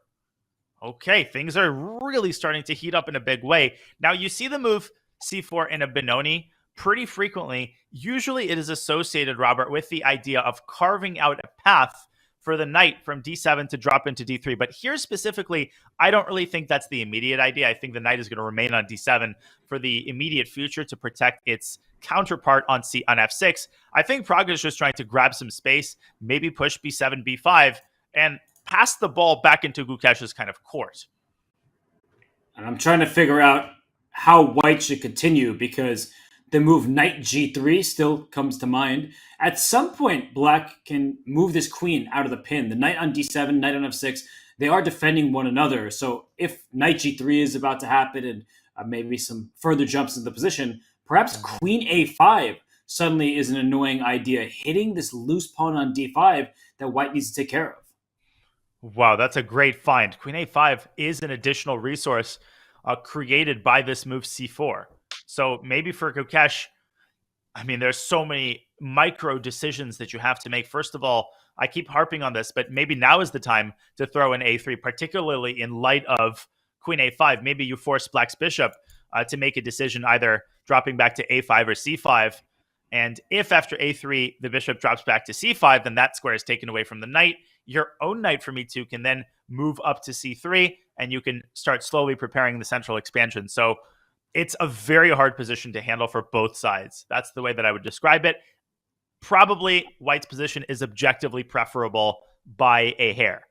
Okay, things are really starting to heat up in a big way. Now, you see the move c4 in a Benoni pretty frequently. Usually it is associated, Robert, with the idea of carving out a path for the knight from d7 to drop into d3. But here specifically, I don't really think that's the immediate idea. I think the knight is going to remain on d7 for the immediate future to protect its counterpart on f6. I think Pragg is just trying to grab some space, maybe push b7, b5, and pass the ball back into Gukesh's kind of court. And I'm trying to figure out how white should continue because the move knight g3 still comes to mind. At some point, black can move this queen out of the pin. The knight on d7, knight on f6, they are defending one another. So if knight g3 is about to happen and maybe some further jumps into the position, perhaps queen a5 suddenly is an annoying idea, hitting this loose pawn on d5 that white needs to take care of. Wow, that's a great find. Queen a5 is an additional resource created by this move c4. So maybe for Gukesh, I mean, there's so many micro decisions that you have to make. First of all, I keep harping on this, but maybe now is the time to throw in a3, particularly in light of queen a5. Maybe you force black's bishop to make a decision, either dropping back to a5 or c5. And if after a3, the bishop drops back to c5, then that square is taken away from the knight. Your own knight from e2 can then move up to c3, and you can start slowly preparing the central expansion. So It's a very hard position to handle for both sides. That's the way that I would describe it. Probably White's position is objectively preferable by a hair.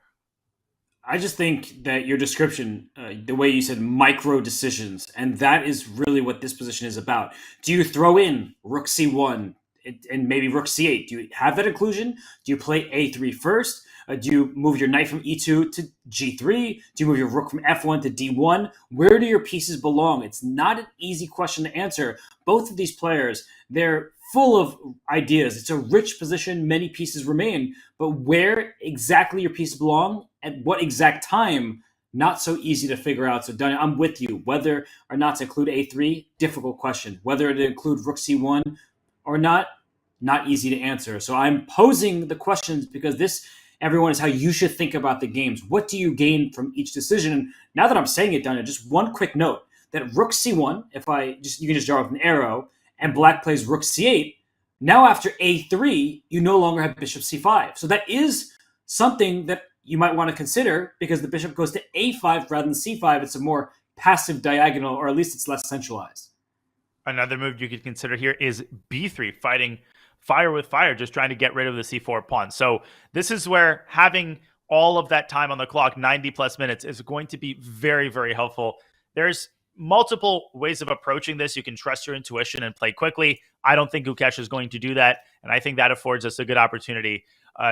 I just think that your description, the way you said micro decisions, and that is really what this position is about. Do you throw in Rook C1 and maybe Rook C8? Do you have that inclusion? Do you play A3 first? Do you move your knight from E2 to G3? Do you move your rook from F1 to D1? Where do your pieces belong? It's not an easy question to answer. Both of these players, they're full of ideas. It's a rich position. Many pieces remain. But where exactly your pieces belong, at what exact time, not so easy to figure out. So, Daniel, I'm with you. Whether or not to include A3, difficult question. Whether to include Rook C1 or not easy to answer. So I'm posing the questions because this, everyone, is how you should think about the games. What do you gain from each decision? Now that I'm saying it, Daniel, just one quick note that Rook C1, you can just draw with an arrow, and Black plays Rook C8. Now after A3, you no longer have Bishop C5. So that is something that you might want to consider because the bishop goes to A5 rather than C5. It's a more passive diagonal, or at least it's less centralized. Another move you could consider here is B3, fighting fire with fire, just trying to get rid of the C4 pawn. So this is where having all of that time on the clock, 90 plus minutes, is going to be very, very helpful. There's multiple ways of approaching this. You can trust your intuition and play quickly. I don't think Gukesh is going to do that, and I think that affords us a good opportunity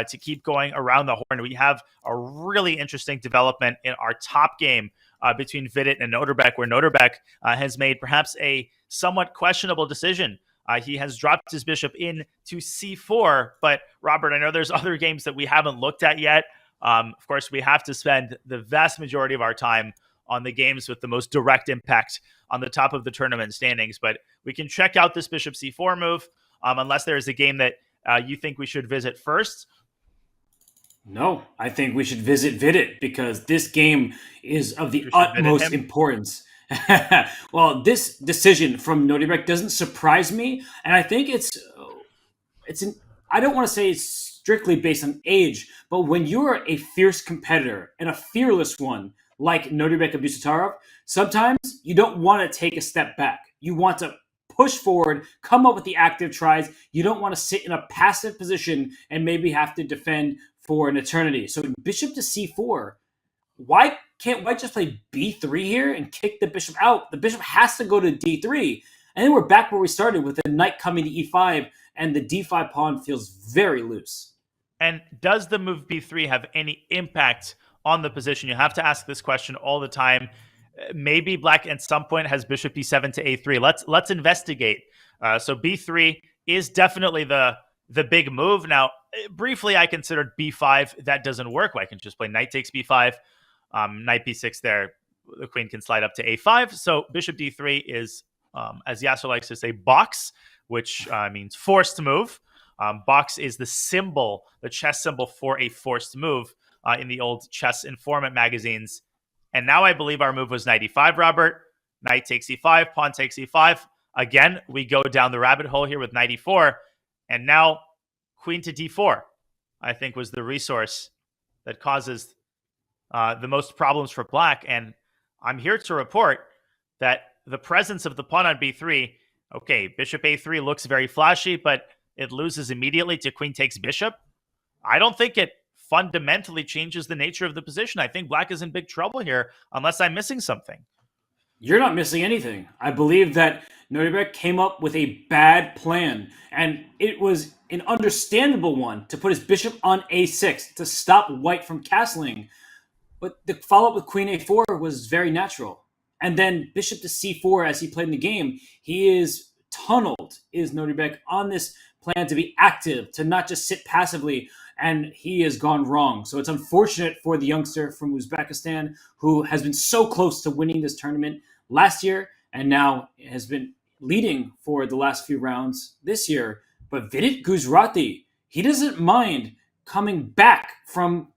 to keep going around the horn. We have a really interesting development in our top game between Vidit and Nodirbek, where Nodirbek has made perhaps a somewhat questionable decision. He has dropped his bishop into C4, but Robert, I know there's other games that we haven't looked at yet. Of course, we have to spend the vast majority of our time on the games with the most direct impact on the top of the tournament standings, but we can check out this bishop C4 move unless there is a game that you think we should visit first. No, I think we should visit Vidit because this game is of the utmost importance. Well, this decision from Nodirbek doesn't surprise me, and I think I don't want to say it's strictly based on age, but when you're a fierce competitor and a fearless one like Nodirbek Abusatarov, sometimes you don't want to take a step back. You want to push forward, come up with the active tries. You don't want to sit in a passive position and maybe have to defend for an eternity. So bishop to C4, why can't White just play B3 here and kick the bishop out? The bishop has to go to D3. And then we're back where we started with the knight coming to E5, and the D5 pawn feels very loose. And does the move B3 have any impact on the position? You have to ask this question all the time. Maybe Black at some point has bishop B7 to A3. Let's investigate. So B3 is definitely the big move. Now, briefly, I considered B5. That doesn't work. I can just play knight takes B5. Knight B6 there. The queen can slide up to A5. So bishop D3 is, as Yasser likes to say, box, which means forced move. Box is the symbol, the chess symbol for a forced move in the old chess informant magazines. And now I believe our move was knight E5, Robert. Knight takes E5, pawn takes E5. Again, we go down the rabbit hole here with knight E4. And now queen to D4, I think, was the resource that causes the most problems for Black. And I'm here to report that the presence of the pawn on B3, okay, bishop A3 looks very flashy, but it loses immediately to queen takes bishop. I don't think it fundamentally changes the nature of the position. I think Black is in big trouble here, unless I'm missing something. You're not missing anything. I believe that Nodirbek came up with a bad plan, and it was an understandable one to put his bishop on A6 to stop White from castling. But the follow-up with queen A4 was very natural. And then bishop to C4, as he played in the game, he is tunneled, is Nodirbek, on this plan to be active, to not just sit passively, and he has gone wrong. So it's unfortunate for the youngster from Uzbekistan who has been so close to winning this tournament last year and now has been leading for the last few rounds this year. But Vidit Guzrati, he doesn't mind coming back from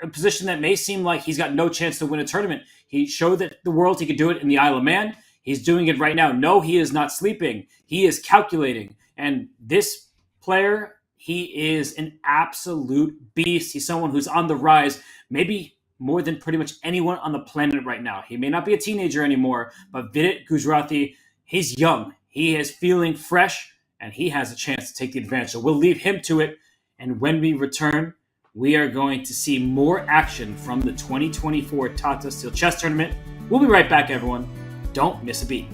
a position that may seem like he's got no chance to win a tournament. He showed that the world he could do it in the Isle of Man. He's doing it right now. No, he is not sleeping. He is calculating. And this player, he is an absolute beast. He's someone who's on the rise, maybe more than pretty much anyone on the planet right now. He may not be a teenager anymore, but Vidit Gujrathi, he's young. He is feeling fresh, and he has a chance to take the advantage. So we'll leave him to it. And when we return, we are going to see more action from the 2024 Tata Steel Chess Tournament. We'll be right back, everyone. Don't miss a beat.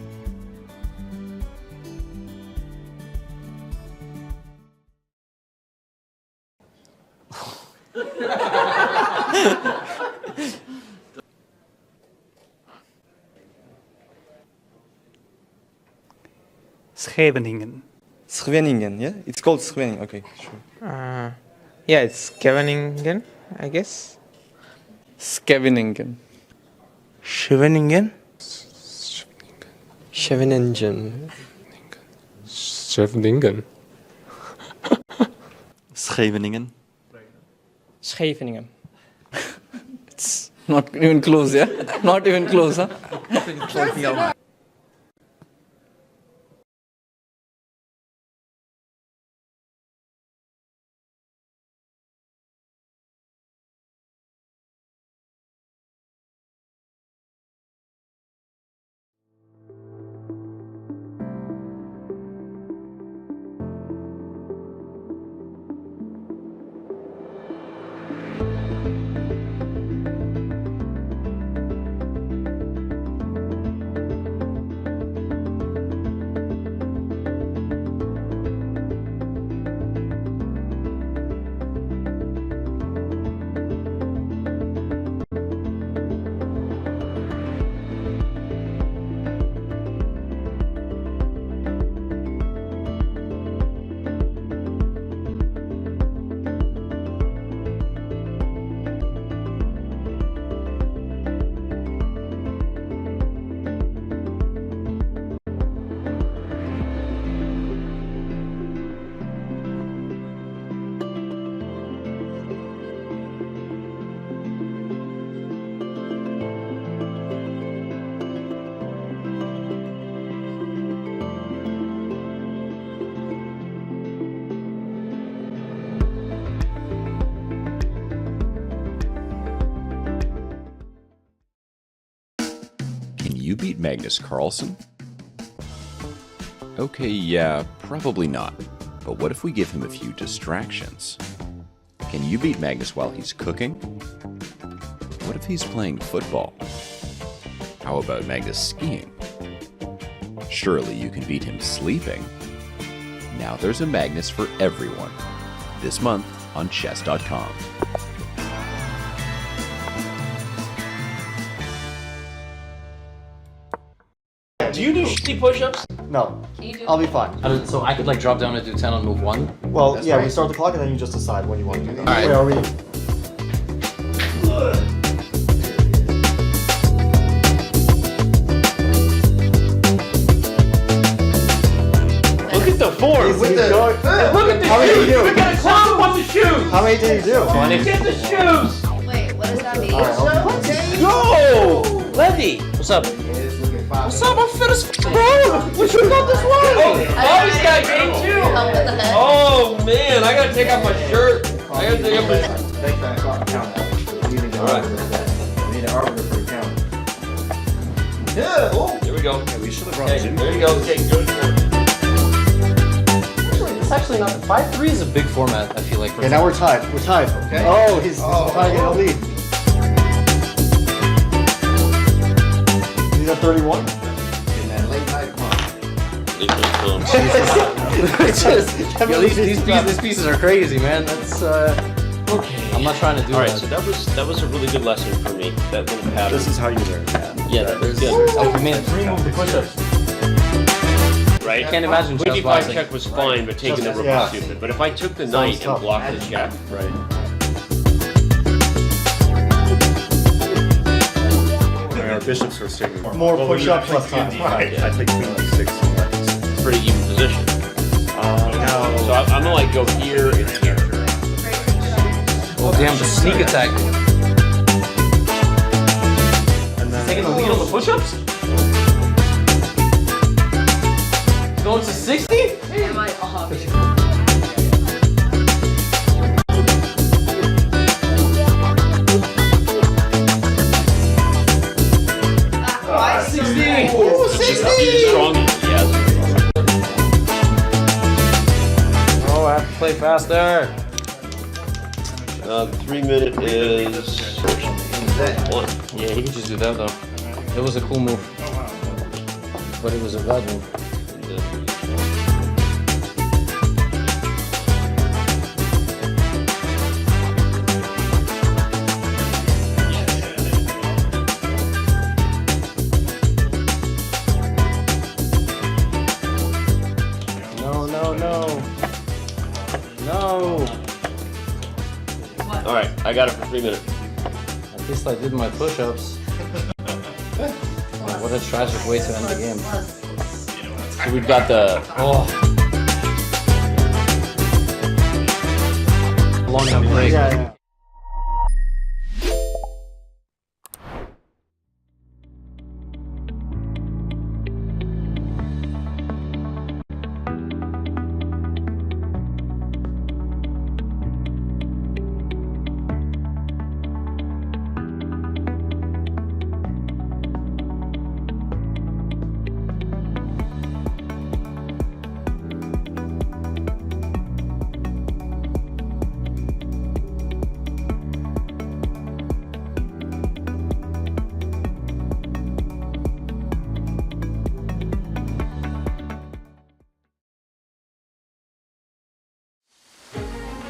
Scheveningen. Scheveningen, yeah? It's called Scheveningen, okay, sure. Yeah, it's Scheveningen, I guess. Scheveningen. Scheveningen? Scheveningen. Scheveningen. Scheveningen. Scheveningen. It's not even close, yeah? Not even close, huh? Can you beat Magnus Carlsen? Okay, yeah, probably not. But what if we give him a few distractions? Can you beat Magnus while he's cooking? What if he's playing football? How about Magnus skiing? Surely you can beat him sleeping. Now there's a Magnus for everyone. This month on chess.com. Do you do shitty push-ups? No, I'll be fine. So I could like drop down and do 10 on move 1? Well, yeah, we start the clock and then you just decide when you want to do these. All right. Where are we? Look at the form! Look at the How many shoes! do you do? We got a clown with the shoes! How many did you do? Get the shoes! Wait, what does that mean? Yo! Levy! What's up? What's up? I'm fit as bro! We should have got this one! Oh, he's got game too! Oh man, I gotta take off my shirt. I gotta take off my shirt. Alright. We need an arbiter for the count. Yeah, oh! Here we go. Yeah, we should have brought Okay, there you go. Okay, good. Actually, it's actually not. 5-3 is a big format, I feel like. Okay, now we're tied. We're tied. Okay. Oh, he's trying to get a lead. He's at 31. In that late night It's just, yo, these pieces are crazy, man. That's okay. I'm not trying to do All right, that. so that was a really good lesson for me. That little pattern. This is how you learn. Yeah, that was good. Oh, we made a 3-move the push-ups. Right? I can't imagine Queen chess d5 boxing. check was fine, but taking the rook Yeah. was stupid. But if I took the knight and blocked the check, Right. Our bishops are staying More push-ups, less time. Right. I take queen d6. it's a pretty even position. No. So I'm gonna like go here and here. Oh damn, the sneak attack. And then Taking the lead on the push-ups? Going to 60? Am I off? play faster. The 3 minute is 1. Yeah, he could just do that though. It was a cool move, but it was a bad move. No. All right, I got it for 3 minutes. At least I did my push-ups. What a tragic way to end the game. So we've got the Long enough break. Yeah.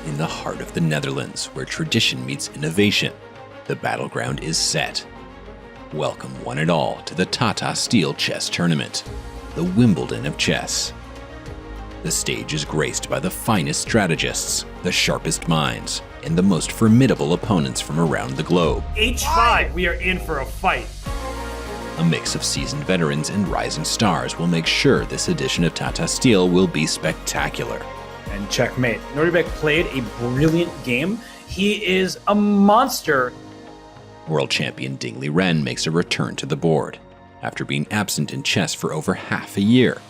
In the heart of the Netherlands, where tradition meets innovation, the battleground is set. Welcome one and all to the Tata Steel Chess Tournament, the Wimbledon of chess. The stage is graced by the finest strategists, the sharpest minds, and the most formidable opponents from around the globe. H5, we are in for a fight. A mix of seasoned veterans and rising stars will make sure this edition of Tata Steel will be spectacular. And checkmate. Nodirbek played a brilliant game. He is a monster. World champion Dingley Ren makes a return to the board, after being absent in chess for over half a year.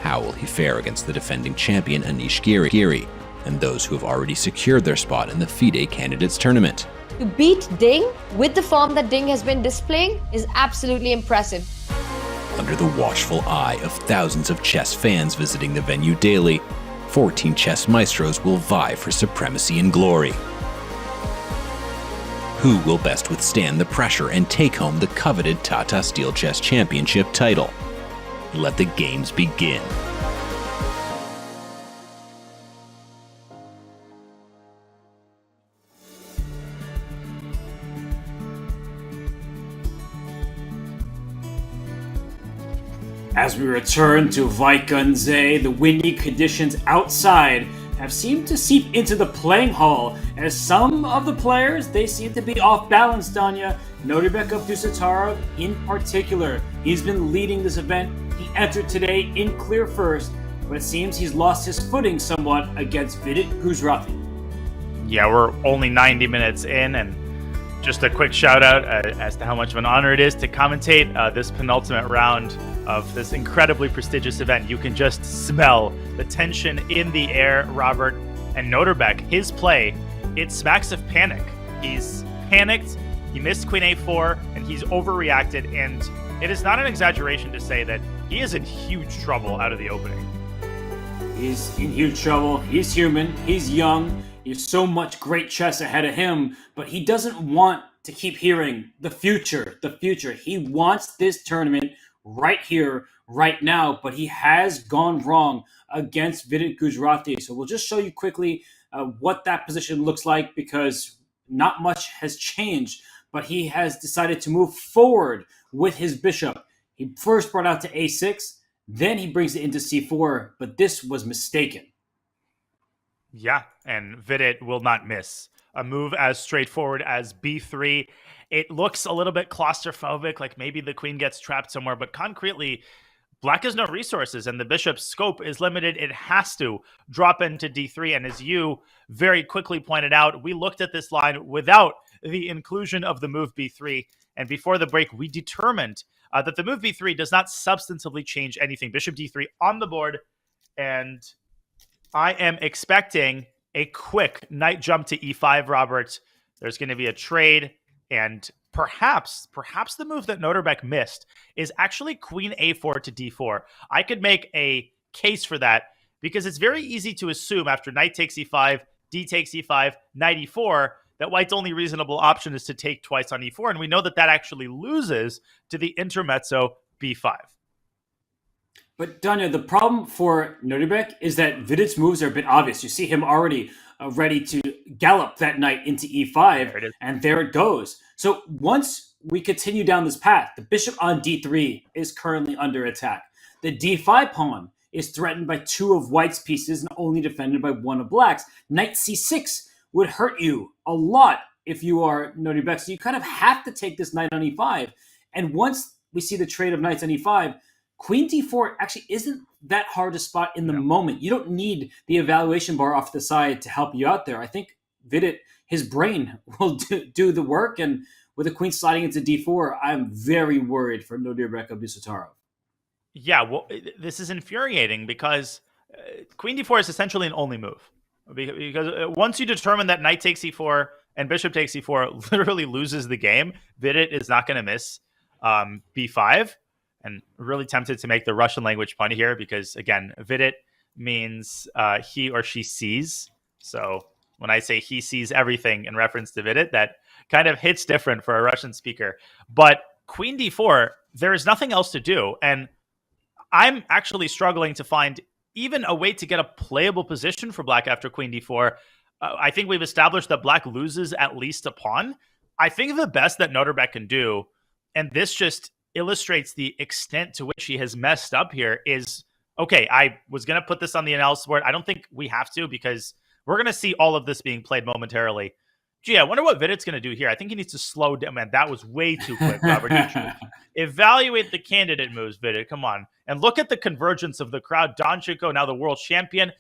How will he fare against the defending champion Anish Giri and those who have already secured their spot in the FIDE Candidates Tournament? To beat Ding with the form that Ding has been displaying is absolutely impressive. Under the watchful eye of thousands of chess fans visiting the venue daily, 14 chess maestros will vie for supremacy and glory. Who will best withstand the pressure and take home the coveted Tata Steel Chess Championship title? Let the games begin. As we return to Vaikunze, the windy conditions outside have seemed to seep into the playing hall, as some of the players, they seem to be off balance, Danya. Nodirbek of Dusatara in particular. He's been leading this event. He entered today in clear first, but it seems he's lost his footing somewhat against Vidit Guzrathi. Yeah, we're only 90 minutes in, and just a quick shout out as to how much of an honor it is to commentate this penultimate round of this incredibly prestigious event. You can just smell the tension in the air, Robert. And Nodirbek, his play, it smacks of panic. He's panicked, he missed Queen A4, and he's overreacted, and it is not an exaggeration to say that he is in huge trouble out of the opening. He's in huge trouble. He's human. He's young. There's so much great chess ahead of him, but he doesn't want to keep hearing the future, the future. He wants this tournament right here, right now, but he has gone wrong against Vidit Guzrathi. So we'll just show you quickly what that position looks like, because not much has changed, but he has decided to move forward with his bishop. He first brought out to A6, then he brings it into C4, but this was mistaken. Yeah, and Vidit will not miss. A move as straightforward as B3. It looks a little bit claustrophobic, like maybe the queen gets trapped somewhere, but concretely, black has no resources and the bishop's scope is limited. It has to drop into D3. And as you very quickly pointed out, we looked at this line without the inclusion of the move B3. And before the break, we determined that the move B3 does not substantively change anything. Bishop D3 on the board, and I am expecting a quick knight jump to E5, Robert. There's going to be a trade, and perhaps the move that Nodirbek missed is actually Queen A4 to D4. I could make a case for that because it's very easy to assume after knight takes e5, d takes e5, knight e4, that white's only reasonable option is to take twice on e4, and we know that that actually loses to the intermezzo b5. But Danya, the problem for Nodirbek is that Vidit's moves are a bit obvious. You see him already ready to gallop that knight into e5, and there it goes. So once we continue down this path, the bishop on d3 is currently under attack. The d5 pawn is threatened by 2 of white's pieces and only defended by 1 of black's. Knight c6 would hurt you a lot if you are Nodirbek. So you kind of have to take this knight on e5. And once we see the trade of knights on e5, queen d4 actually isn't that hard to spot in the moment. You don't need the evaluation bar off the side to help you out there. I think Vidit, his brain will do the work, and with the queen sliding into d4, I'm very worried for Nodirbek of Dusataro. Yeah, well, this is infuriating because queen d4 is essentially an only move. Because once you determine that knight takes e4 and bishop takes e4 literally loses the game, Vidit is not going to miss b5. And really tempted to make the Russian language pun here because, again, Vidit means he or she sees. So when I say he sees everything in reference to Vidit, that kind of hits different for a Russian speaker. But queen d4, there is nothing else to do. And I'm actually struggling to find even a way to get a playable position for black after queen d4. I think we've established that black loses at least a pawn. I think the best that Nodirbek can do, and this just illustrates the extent to which he has messed up here, is, okay, I was going to put this on the analysis board. I don't think we have to because we're going to see all of this being played momentarily. Gee, I wonder what Vidit's going to do here. I think he needs to slow down. Man, that was way too quick, Robert. Evaluate the candidate moves, Vidit. Come on. And look at the convergence of the crowd. Donchiko, now the world champion.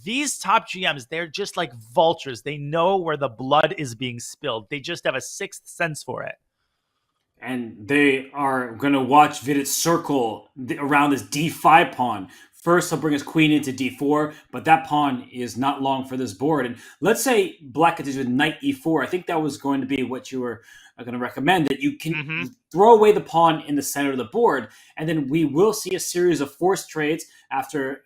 These top GMs, they're just like vultures. They know where the blood is being spilled. They just have a sixth sense for it. And they are going to watch Vidit circle around this d5 pawn. First, he'll bring his queen into d4, but that pawn is not long for this board. And let's say black continues with knight e4. I think that was going to be what you were going to recommend, that you can throw away the pawn in the center of the board, and then we will see a series of forced trades after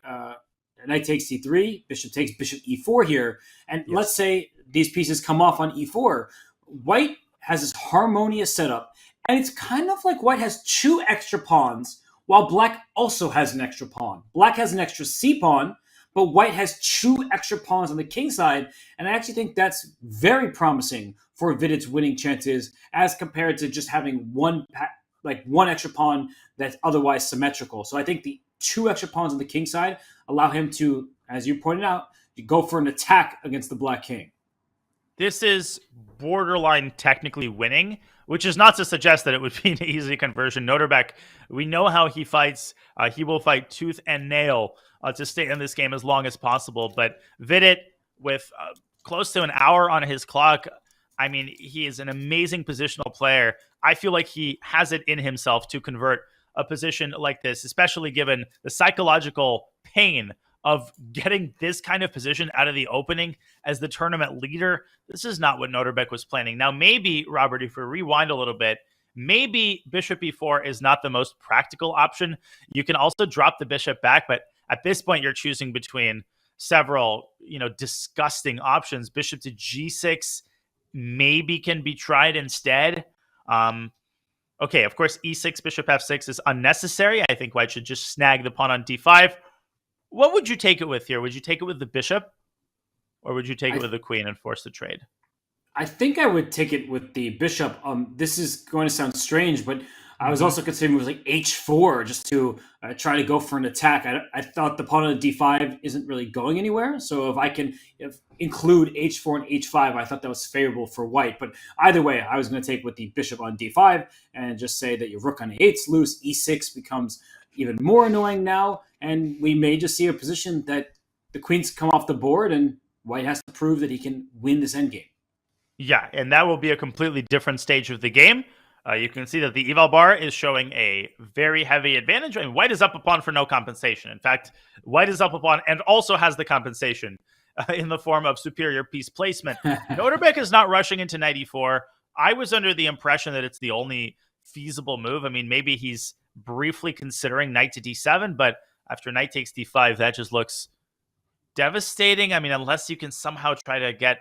knight takes c3, bishop takes bishop e4 here. And let's say these pieces come off on e4. White has this harmonious setup, and it's kind of like white has 2 extra pawns, while black also has an extra pawn. Black has an extra c pawn, but white has 2 extra pawns on the king side, and I actually think that's very promising for Vidit's winning chances as compared to just having one extra pawn that's otherwise symmetrical. So I think the 2 extra pawns on the king side allow him to, as you pointed out, to go for an attack against the black king. This is borderline technically winning, which is not to suggest that it would be an easy conversion. Nodirbek, we know how he fights. He will fight tooth and nail to stay in this game as long as possible. But Vidit, with close to an hour on his clock, I mean, he is an amazing positional player. I feel like he has it in himself to convert a position like this, especially given the psychological pain of getting this kind of position out of the opening as the tournament leader. This is not what Nodirbek was planning. Now, maybe, Robert, if we rewind a little bit, maybe bishop e4 is not the most practical option. You can also drop the bishop back, but at this point, you're choosing between several, disgusting options. Bishop to g6 maybe can be tried instead. Okay, of course, e6, bishop f6 is unnecessary. I think white should just snag the pawn on d5. What would you take it with here? Would you take it with the bishop, or would you take it with the queen and force the trade? I think I would take it with the bishop. This is going to sound strange, but I was also considering moves like h4 just to try to go for an attack. I thought the pawn on d5 isn't really going anywhere, so if I can include h4 and h5, I thought that was favorable for white. But either way, I was going to take with the bishop on d5 and just say that your rook on a8's loose. e6 becomes even more annoying now, and we may just see a position that the queens come off the board and white has to prove that he can win this endgame. Yeah, and that will be a completely different stage of the game. You can see that the eval bar is showing a very heavy advantage, and white is up a pawn for no compensation. In fact, white is up a pawn and also has the compensation in the form of superior piece placement. Nodirbek is not rushing into knight e4. I was under the impression that it's the only feasible move. I mean, maybe he's briefly considering knight to d7, but after knight takes d5, that just looks devastating. I mean, unless you can somehow try to get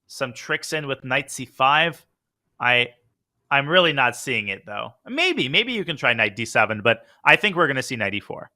some tricks in with knight c5, I'm really not seeing it though. Maybe you can try knight d7, but I think we're going to see knight e4.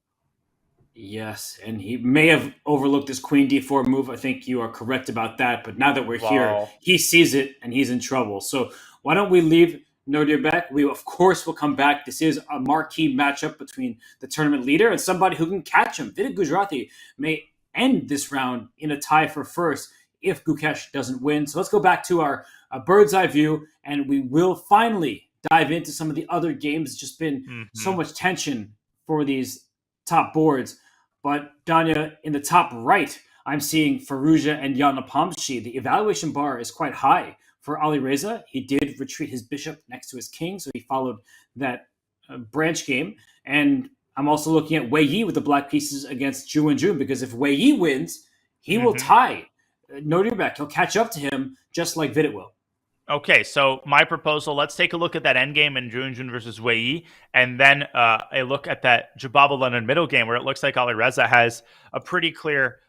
Yes, and he may have overlooked his queen d4 move. I think you are correct about that. But now that we're here, he sees it and he's in trouble. So why don't we leave Nodirbek? We, of course, will come back. This is a marquee matchup between the tournament leader and somebody who can catch him. Vidit Gujarati may end this round in a tie for first if Gukesh doesn't win. So let's go back to our bird's eye view, and we will finally dive into some of the other games. It's just been so much tension for these top boards. But Danya, in the top right, I'm seeing Firouzja and Yapamshi. The evaluation bar is quite high for Alireza. He did retreat his bishop next to his king, so he followed that branch game. And I'm also looking at Wei Yi with the black pieces against Zhu and Jun, because if Wei Yi wins, he will tie Nodirbek. He'll catch up to him just like Vidit will. Okay, so my proposal, let's take a look at that endgame in Jun versus Wei Yi, and then a look at that Jababa London middle game where it looks like Alireza has a pretty clear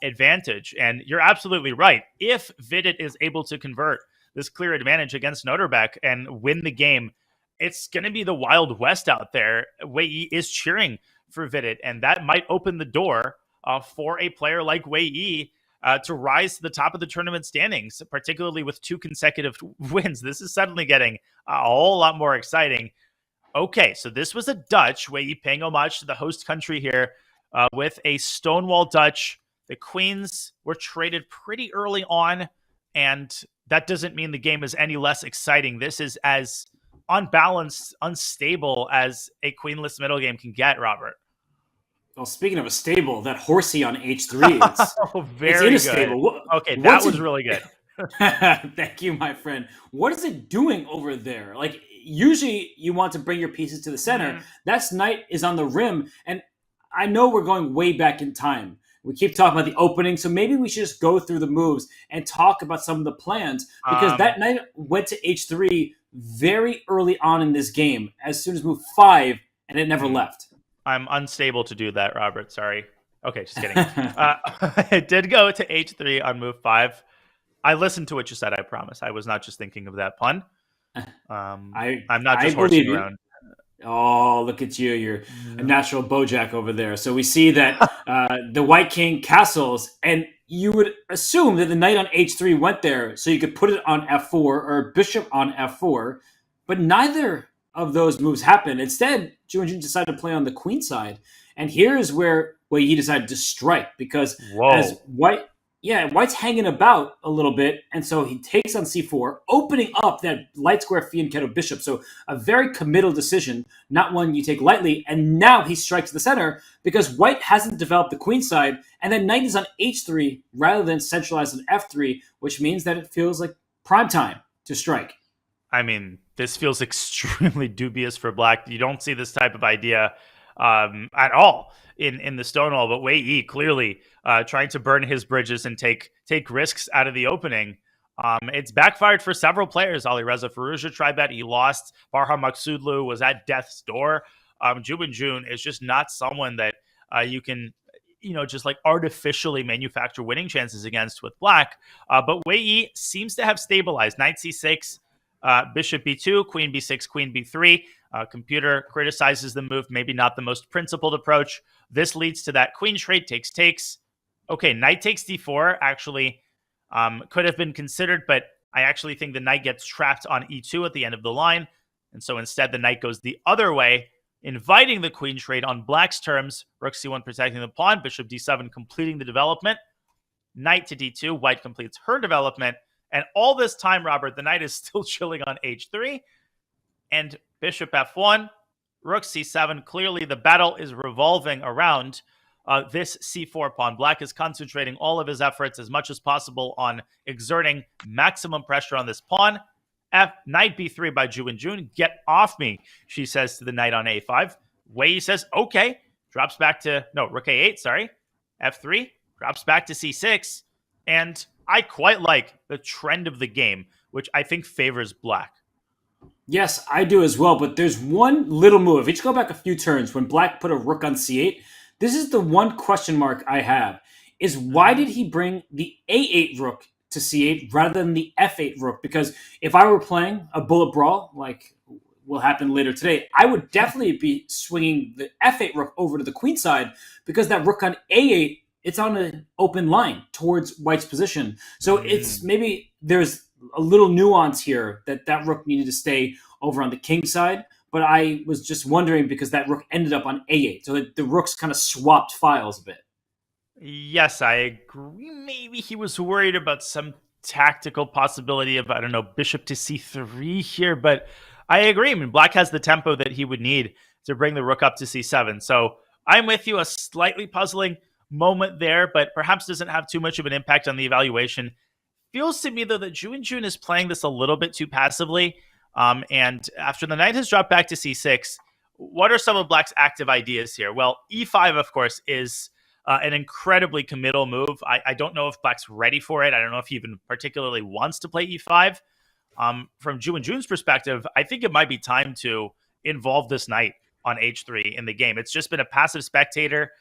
advantage. And you're absolutely right. If Vidit is able to convert this clear advantage against Nodirbek and win the game, it's going to be the Wild West out there. Wei Yi is cheering for Vidit, and that might open the door for a player like Wei Yi to rise to the top of the tournament standings, particularly with 2 consecutive wins. This is suddenly getting a whole lot more exciting. Okay, so this was a Dutch, Wei Yi paying homage to the host country here with a Stonewall Dutch. The queens were traded pretty early on, and that doesn't mean the game is any less exciting. This is as unbalanced, unstable as a queenless middle game can get, Robert. Well, speaking of a stable, that horsey on h3, very it's good. Stable. Okay, that was really good. Thank you, my friend. What is it doing over there? Like, usually you want to bring your pieces to the center. That knight is on the rim, and I know we're going way back in time. We keep talking about the opening, so maybe we should just go through the moves and talk about some of the plans, because that knight went to h3 very early on in this game, as soon as move 5, and it never left. I'm unstable to do that, Robert. Sorry. Okay, just kidding. It did go to h3 on move 5. I listened to what you said, I promise. I was not just thinking of that pun. I'm not just horsing around. Oh, look at you. You're a natural Bojack over there. So we see that the White King castles, and you would assume that the knight on h3 went there so you could put it on f4 or bishop on f4, but neither of those moves happened. Instead, Jun decided to play on the queen side. And here's where Wei Yi decided to strike, because as White's hanging about a little bit, and so he takes on c4, opening up that light square fianchetto bishop. So a very committal decision, not one you take lightly. And now he strikes the center because White hasn't developed the queen side, and then knight is on h3 rather than centralized on f3, which means that it feels like prime time to strike. I mean, this feels extremely dubious for Black. You don't see this type of idea at all in the Stonewall, but Wei Yi clearly trying to burn his bridges and take risks out of the opening. It's backfired for several players. Alireza Firouzja tried that. He lost. Barham Maksudlu was at death's door. Jun is just not someone that you can, just like artificially manufacture winning chances against with Black. But Wei Yi seems to have stabilized. Knight c6, bishop b2, queen b6, queen b3. Computer criticizes the move, maybe not the most principled approach. This leads to that queen trade, takes. Okay, knight takes d4 actually could have been considered, but I actually think the knight gets trapped on e2 at the end of the line. And so instead the knight goes the other way, inviting the queen trade on Black's terms. Rook c1 protecting the pawn, bishop d7 completing the development. Knight to d2, White completes her development. And all this time, Robert, the knight is still chilling on h3. And bishop f1, rook c7. Clearly, the battle is revolving around this c4 pawn. Black is concentrating all of his efforts as much as possible on exerting maximum pressure on this pawn. Knight b3 by Jun. Get off me, she says to the knight on a5. Wei Yi says, okay. Drops back to, rook a8, sorry. f3, drops back to c6. And I quite like the trend of the game, which I think favors Black. Yes, I do as well, but there's one little move. If you just go back a few turns, when Black put a rook on c8, this is the one question mark I have. is why did he bring the A8 rook to C8 rather than the F8 rook? Because if I were playing a bullet brawl, like will happen later today, I would definitely be swinging the F8 rook over to the queen side because that rook on A8, it's on an open line towards white's position. So it's maybe there's a little nuance here that rook needed to stay over on the king side. But I was just wondering because that rook ended up on A8. So the rooks kind of swapped files a bit. Yes, I agree. Maybe he was worried about some tactical possibility of, I don't know, bishop to c3 here, but I agree. I mean, black has the tempo that he would need to bring the rook up to c7. So I'm with you. A slightly puzzling moment there, but perhaps doesn't have too much of an impact on the evaluation. Feels to me, though, that Jun is playing this a little bit too passively. And after the knight has dropped back to c6, what are some of black's active ideas here? Well, e5, of course, is an incredibly committal move. I don't know if black's ready for it. I don't know if he even particularly wants to play e5. From Jun's perspective, I think it might be time to involve this knight on h3 in the game. It's just been a passive spectator.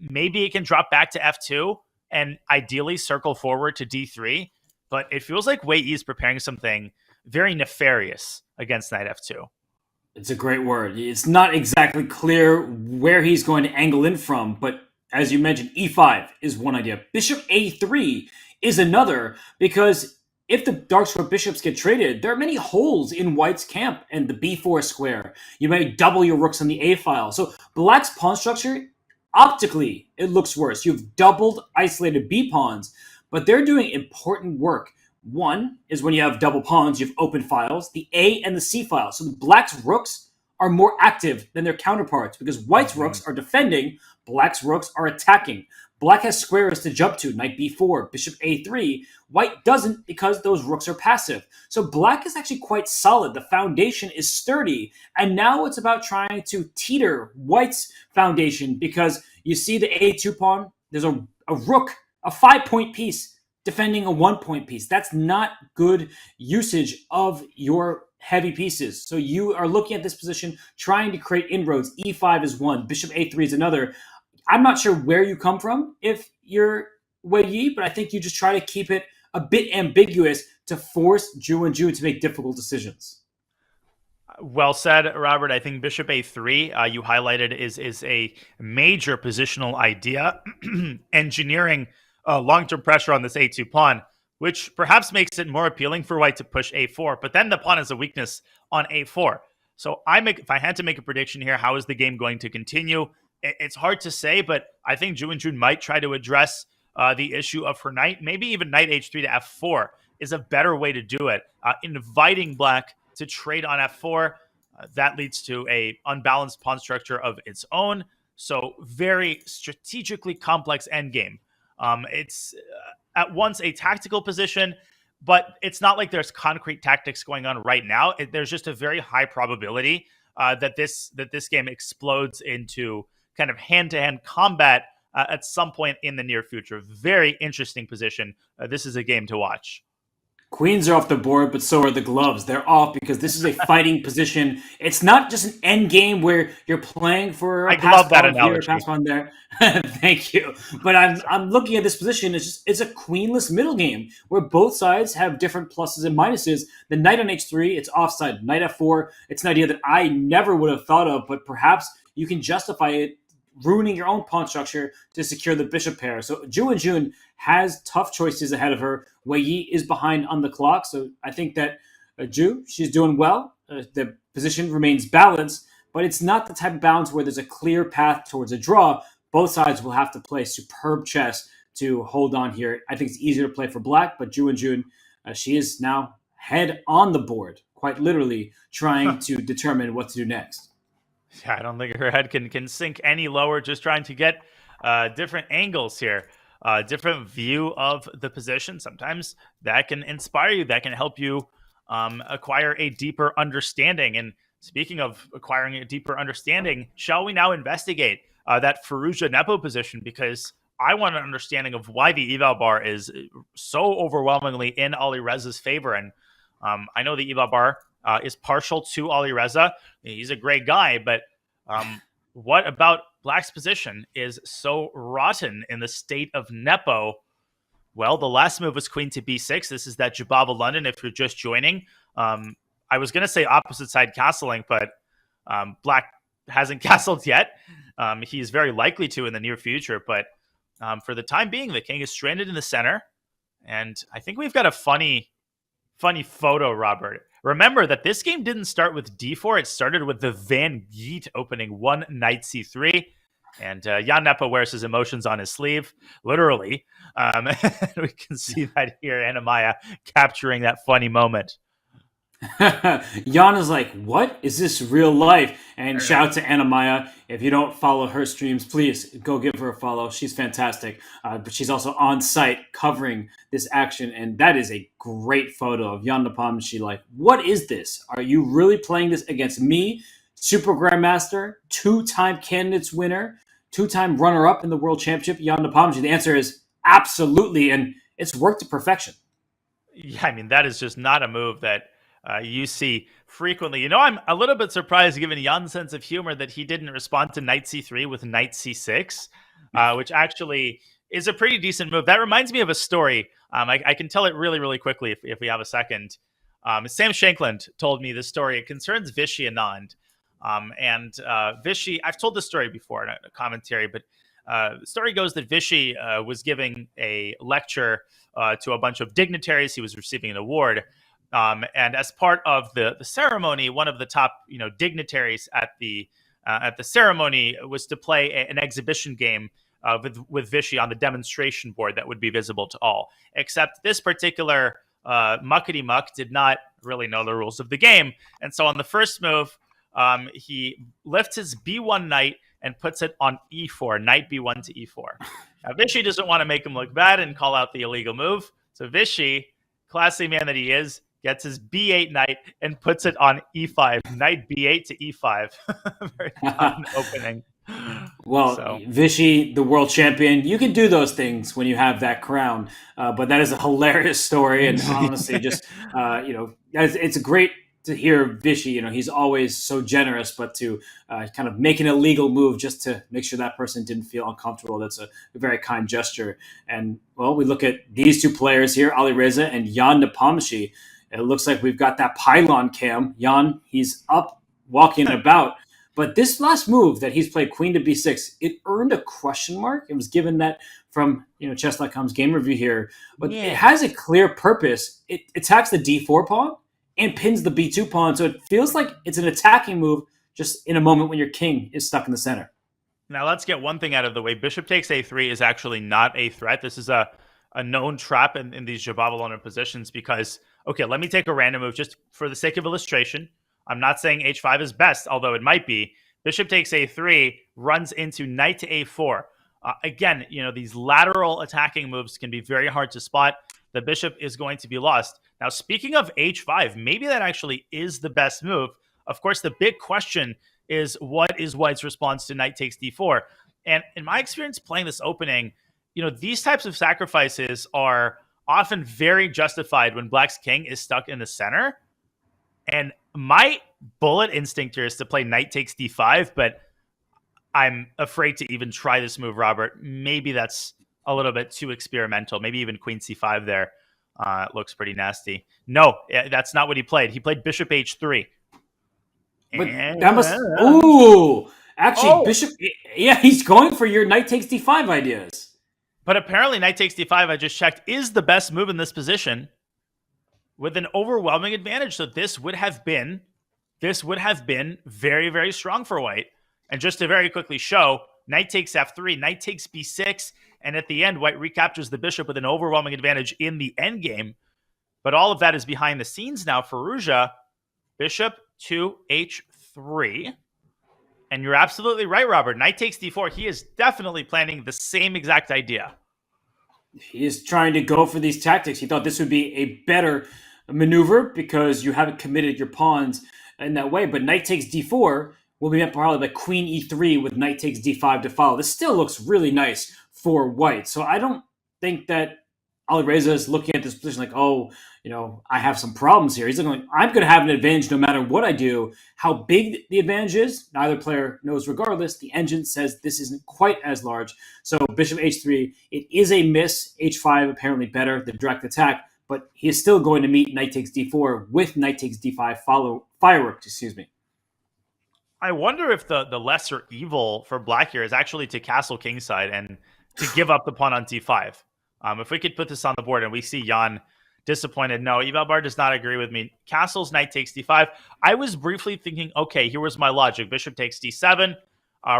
Maybe it can drop back to f2 and ideally circle forward to d3, but it feels like Wei Yi is preparing something very nefarious against knight f2. It's a great word. It's not exactly clear where he's going to angle in from, but as you mentioned, e5 is one idea. Bishop a3 is another, because if the dark square bishops get traded, there are many holes in white's camp and the b4 square. You may double your rooks on the a file. So black's pawn structure, optically, it looks worse. You've doubled isolated b pawns, but they're doing important work. One is when you have double pawns, you have open files, the A and the C file. So the black's rooks are more active than their counterparts because white's rooks are defending, black's rooks are attacking. Black has squares to jump to, knight b4, bishop a3. White doesn't because those rooks are passive. So black is actually quite solid. The foundation is sturdy. And now it's about trying to teeter white's foundation because you see the a2 pawn, there's a rook, a 5-point piece, defending a 1-point piece. That's not good usage of your heavy pieces. So you are looking at this position, trying to create inroads. e5 is one, bishop a3 is another. I'm not sure where you come from if you're Wei Yi, but I think you just try to keep it a bit ambiguous to force Ju to make difficult decisions. Well said, Robert. I think bishop a3, you highlighted, is a major positional idea, engineering long-term pressure on this a2 pawn, which perhaps makes it more appealing for white to push a4. But then the pawn has a weakness on a4. So if I had to make a prediction here, how is the game going to continue? It's hard to say, but I think Jun might try to address the issue of her knight. Maybe even knight h3 to f4 is a better way to do it. Inviting black to trade on f4, that leads to a unbalanced pawn structure of its own. So very strategically complex endgame. It's at once a tactical position, but it's not like there's concrete tactics going on right now. There's just a very high probability that this game explodes into kind of hand-to-hand combat at some point in the near future. Very interesting position. This is a game to watch. Queens are off the board, but so are the gloves. They're off because this is a fighting position. It's not just an end game where you're playing for a pass pawn here, pass pawn there. Thank you. But I'm looking at this position. It's a queenless middle game where both sides have different pluses and minuses. The knight on h3, it's offside. Knight f4, it's an idea that I never would have thought of, but perhaps you can justify it ruining your own pawn structure to secure the bishop pair. So Jun has tough choices ahead of her. Wei Yi is behind on the clock. So I think that she's doing well. The position remains balanced, but it's not the type of balance where there's a clear path towards a draw. Both sides will have to play superb chess to hold on here. I think it's easier to play for black, but Jun, she is now head on the board, quite literally trying to determine what to do next. Yeah, I don't think her head can sink any lower, just trying to get different angles here, different view of the position. Sometimes that can inspire you, that can help you acquire a deeper understanding. And speaking of acquiring a deeper understanding, shall we now investigate that Firouzja Nepo position? Because I want an understanding of why the eval bar is so overwhelmingly in Alireza's favor. And I know the eval bar is partial to Alireza. He's a great guy, but what about Black's position is so rotten in the state of Nepo. Well, the last move was queen to b6. This is that Jababa London if you're just joining. I was going to say opposite side castling, but Black hasn't castled yet. He's very likely to in the near future, but for the time being, the king is stranded in the center. And I think we've got a funny photo, Robert. Remember that this game didn't start with d4. It started with the Van Geet opening one knight c3. And Jan Nepo wears his emotions on his sleeve, literally. We can see that here, Anamaya capturing that funny moment. Jan is like, what? Is this real life? And shout out to Anamaya. If you don't follow her streams, please go give her a follow. She's fantastic. But she's also on site covering this action. And that is a great photo of Jan Nepom. She like, what is this? Are you really playing this against me? Super Grandmaster, 2-time candidates winner, 2-time runner-up in the World Championship, Jan Nepomniachtchi. The answer is absolutely, and it's worked to perfection. Yeah, I mean, that is just not a move that you see frequently. You know, I'm a little bit surprised, given Jan's sense of humor, that he didn't respond to knight c3 with knight c6, which actually is a pretty decent move. That reminds me of a story. I can tell it really, really quickly if we have a second. Sam Shankland told me this story. It concerns Vishy Anand. Vishy, I've told this story before in a commentary, but the story goes that Vishy was giving a lecture to a bunch of dignitaries. He was receiving an award. And as part of the ceremony, one of the top dignitaries at the ceremony was to play an exhibition game with Vishy on the demonstration board that would be visible to all. Except this particular muckety muck did not really know the rules of the game. And so on the first move, he lifts his b1 knight and puts it on e4, knight b1 to e4. Now, Vishy doesn't want to make him look bad and call out the illegal move. So Vishy, classy man that he is, gets his b8 knight and puts it on e5, knight b8 to e5. Very fun opening. Well, Vishy, the world champion, you can do those things when you have that crown. But that is a hilarious story. And honestly, just, it's great to hear Vishy. He's always so generous, but to kind of make an illegal move just to make sure that person didn't feel uncomfortable. That's a very kind gesture. And, well, we look at these two players here, Ali Reza and Jan Nepomniachtchi. It looks like we've got that pylon cam. Jan, he's up, walking about. But this last move that he's played, queen to b6, it earned a question mark. It was given that from Chess.com's game review here. But it has a clear purpose. It attacks the d4 pawn and pins the b2 pawn. So it feels like it's an attacking move just in a moment when your king is stuck in the center. Now let's get one thing out of the way. Bishop takes a3 is actually not a threat. This is a known trap in these Jababa positions because, okay, let me take a random move just for the sake of illustration. I'm not saying h5 is best, although it might be. Bishop takes a3, runs into knight to a4. Again, these lateral attacking moves can be very hard to spot. The bishop is going to be lost. Now, speaking of h5, maybe that actually is the best move. Of course, the big question is, what is White's response to knight takes d4? And in my experience playing this opening, these types of sacrifices are often very justified when Black's king is stuck in the center. And my bullet instinct here is to play knight takes d5, but I'm afraid to even try this move, Robert. Maybe that's a little bit too experimental. Maybe even queen c5 there looks pretty nasty. No, that's not what he played. He played bishop h3. But that must... Ooh! Actually, bishop... Yeah, he's going for your knight takes d5 ideas. But apparently knight takes d5, I just checked, is the best move in this position with an overwhelming advantage. So this would have been very, very strong for White. And just to very quickly show, knight takes f3, knight takes b6, and at the end, White recaptures the bishop with an overwhelming advantage in the endgame. But all of that is behind the scenes now for Ruja. Bishop to h3. And you're absolutely right, Robert. Knight takes d4. He is definitely planning the same exact idea. He is trying to go for these tactics. He thought this would be a better maneuver because you haven't committed your pawns in that way. But knight takes d4 will be met probably by queen e3 with knight takes d5 to follow. This still looks really nice for White. So I don't think that Alireza is looking at this position like, oh, I have some problems here. He's looking like, I'm going to have an advantage no matter what I do. How big the advantage is, neither player knows regardless. The engine says this isn't quite as large. So bishop h3, it is a miss. h5 apparently better, the direct attack, but he is still going to meet knight takes d4 with knight takes d5 fireworks, excuse me. I wonder if the lesser evil for black here is actually to castle kingside and to give up the pawn on d5. If we could put this on the board and we see Jan disappointed, no, Evalbar does not agree with me. Castles, knight takes d5. I was briefly thinking, okay, here was my logic. Bishop takes d7,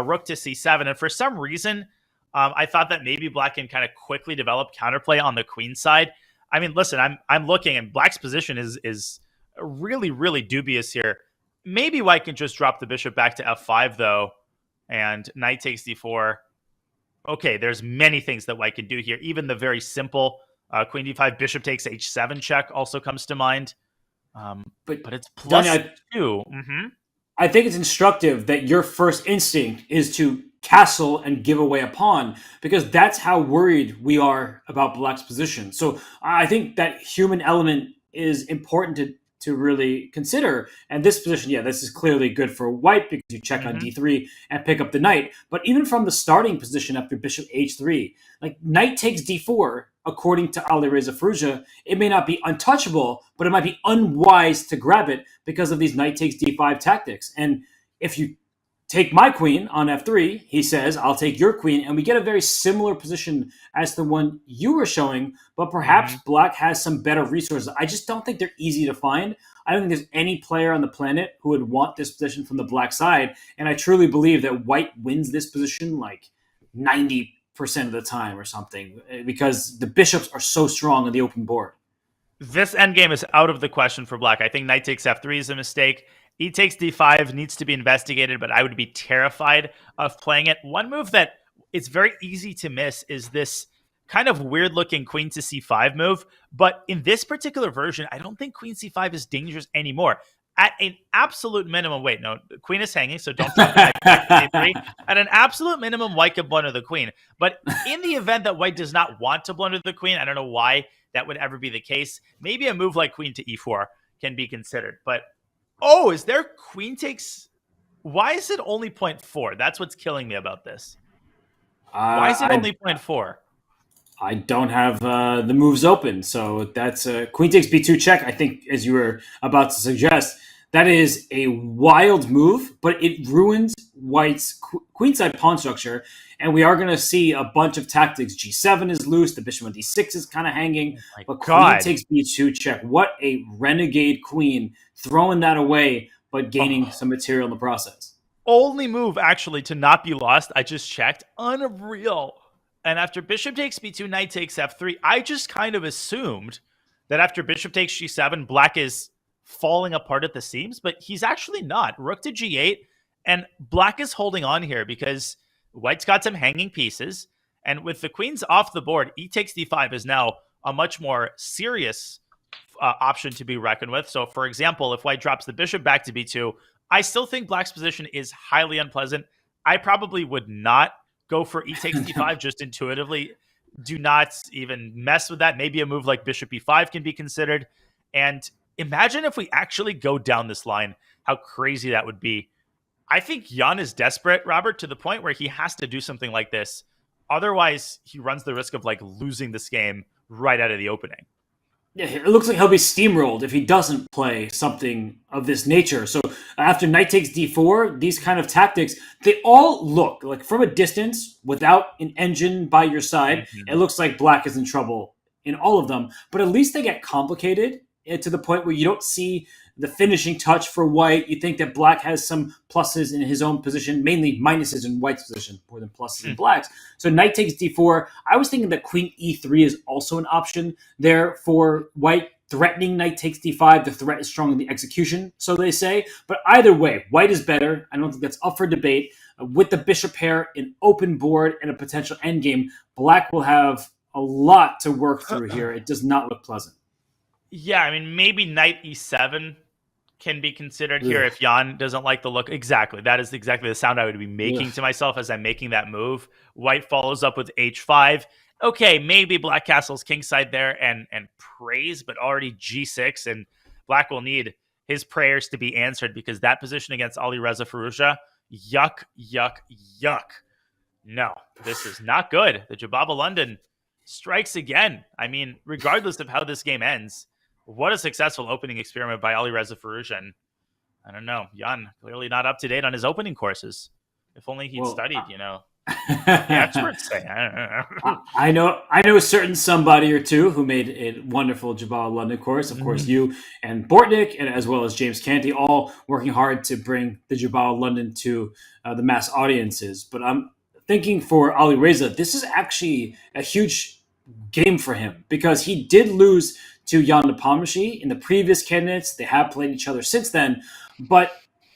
rook to c7. And for some reason, I thought that maybe black can kind of quickly develop counterplay on the queen side. I mean, listen, I'm looking, and black's position is really, really dubious here. Maybe white can just drop the bishop back to f5, though, and knight takes d4. Okay, there's many things that white can do here. Even the very simple queen d5, bishop takes h7 check also comes to mind. But it's plus Donnie, 2. I think it's instructive that your first instinct is to castle and give away a pawn, because that's how worried we are about black's position. So I think that human element is important to really consider. And this position, this is clearly good for white because you check on d3 and pick up the knight. But even from the starting position after bishop h3, like knight takes d4, according to Alireza Firouzja, it may not be untouchable, but it might be unwise to grab it because of these knight takes d5 tactics. And if you take my queen on f3, he says, I'll take your queen, and we get a very similar position as the one you were showing, but perhaps black has some better resources. I just don't think they're easy to find. I don't think there's any player on the planet who would want this position from the black side, and I truly believe that white wins this position like 90% of the time or something, because the bishops are so strong on the open board. This endgame is out of the question for black. I think knight takes f3 is a mistake. E takes d5 needs to be investigated, but I would be terrified of playing it. One move that it's very easy to miss is this kind of weird-looking queen to c5 move. But in this particular version, I don't think queen c5 is dangerous anymore. At an absolute minimum, wait, no, the queen is hanging, so don't drop the knight to d3. At an absolute minimum, white could blunder the queen. But in the event that white does not want to blunder the queen, I don't know why that would ever be the case. Maybe a move like queen to e4 can be considered, but oh, is there queen takes? Why is it only 0.4? That's what's killing me about this. Why is it only 0.4? I don't have the moves open, so that's queen takes b2 check. I think, as you were about to suggest, that is a wild move, but it ruins white's queenside pawn structure, and we are going to see a bunch of tactics. g7 is loose, the bishop on d6 is kind of hanging, but queen takes b2 check. What a renegade queen, throwing that away, but gaining some material in the process. Only move, actually, to not be lost. I just checked. Unreal. And after bishop takes b2, knight takes f3, I just kind of assumed that after bishop takes g7, black is falling apart at the seams, but he's actually not. Rook to g8, and black is holding on here because white's got some hanging pieces, and with the queens off the board, e takes d5 is now a much more serious option to be reckoned with. So, for example, if white drops the bishop back to b2, I still think black's position is highly unpleasant. I probably would not go for e takes d5 just intuitively. Do not even mess with that. Maybe a move like bishop e5 can be considered, and imagine if we actually go down this line, how crazy that would be. I think Jan is desperate, Robert, to the point where he has to do something like this. Otherwise, he runs the risk of losing this game right out of the opening. Yeah, it looks like he'll be steamrolled if he doesn't play something of this nature. So after knight takes d4, these kind of tactics, they all look like from a distance, without an engine by your side, it looks like black is in trouble in all of them. But at least they get complicated to the point where you don't see the finishing touch for white. You think that black has some pluses in his own position, mainly minuses in white's position, more than pluses in black's. So knight takes d4. I was thinking that queen e3 is also an option there for white, threatening knight takes d5. The threat is strong in the execution, so they say. But either way, white is better. I don't think that's up for debate. With the bishop pair, an open board, and a potential endgame, black will have a lot to work through here. It does not look pleasant. Yeah, I mean, maybe knight e7 can be considered here if Jan doesn't like the look. Exactly. That is exactly the sound I would be making to myself as I'm making that move. White follows up with h5. Okay, maybe Black Castle's kingside there and praise, but already G6, and Black will need his prayers to be answered because that position against Ali Reza Firouzja, yuck, yuck, yuck. No, this is not good. The Jababa London strikes again. I mean, regardless of how this game ends, what a successful opening experiment by Ali Reza Firouzja. And I don't know, Jan clearly not up to date on his opening courses. If only he'd studied, the experts say. I know a certain somebody or two who made a wonderful Jabal London course. Of course, you and Bortnick, and as well as James Canty, all working hard to bring the Jabal London to the mass audiences. But I'm thinking for Ali Reza, this is actually a huge game for him because he did lose to Jan Nepomniachtchi in the previous candidates. They have played each other since then, but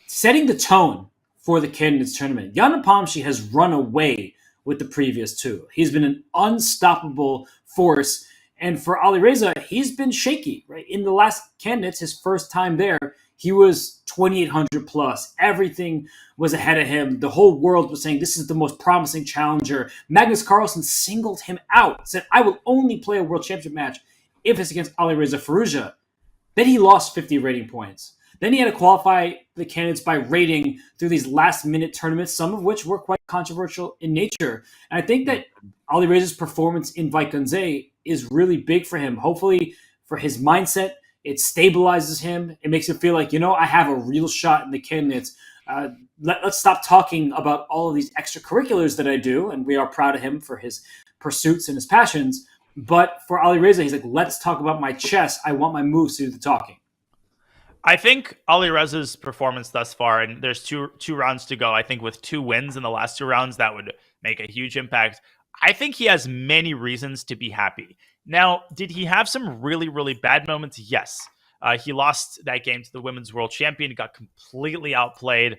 setting the tone for the candidates tournament, Jan Nepomniachtchi has run away with the previous two. He's been an unstoppable force, and for Ali Reza, he's been shaky. Right in the last candidates, his first time there, he was 2,800 plus. Everything was ahead of him. The whole world was saying this is the most promising challenger. Magnus Carlsen singled him out, said, "I will only play a world championship match if it's against Ali Reza Firouzja." Then he lost 50 rating points. Then he had to qualify the candidates by rating through these last-minute tournaments, some of which were quite controversial in nature. And I think that Ali Reza's performance in Vaikunze is really big for him. Hopefully, for his mindset, it stabilizes him. It makes him feel like, I have a real shot in the candidates. Let's stop talking about all of these extracurriculars that I do, and we are proud of him for his pursuits and his passions. But for Ali Reza, he's like, let's talk about my chess. I want my moves to do the talking. I think Ali Reza's performance thus far, and there's two rounds to go. I think with 2 wins in the last 2 rounds, that would make a huge impact. I think he has many reasons to be happy. Now, did he have some really, really bad moments? Yes. He lost that game to the women's world champion, got completely outplayed.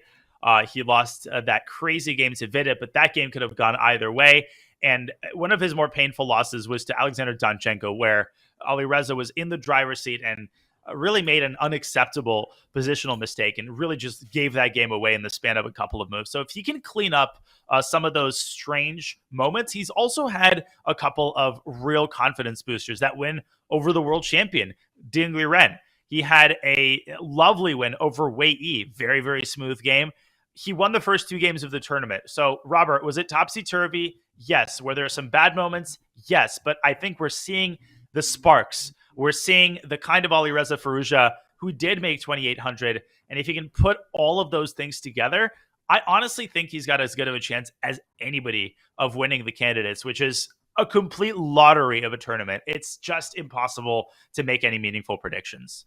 He lost that crazy game to Vidit, but that game could have gone either way. And one of his more painful losses was to Alexander Danchenko, where Ali Reza was in the driver's seat and really made an unacceptable positional mistake and really just gave that game away in the span of a couple of moves. So if he can clean up some of those strange moments, he's also had a couple of real confidence boosters. That win over the world champion, Ding Liren. He had a lovely win over Wei Yi. Very, very smooth game. He won the first 2 games of the tournament. So, Robert, was it topsy-turvy? Yes. Were there some bad moments? Yes. But I think we're seeing the sparks. We're seeing the kind of Ali Reza Firouzja who did make 2,800. And if he can put all of those things together, I honestly think he's got as good of a chance as anybody of winning the candidates, which is a complete lottery of a tournament. It's just impossible to make any meaningful predictions.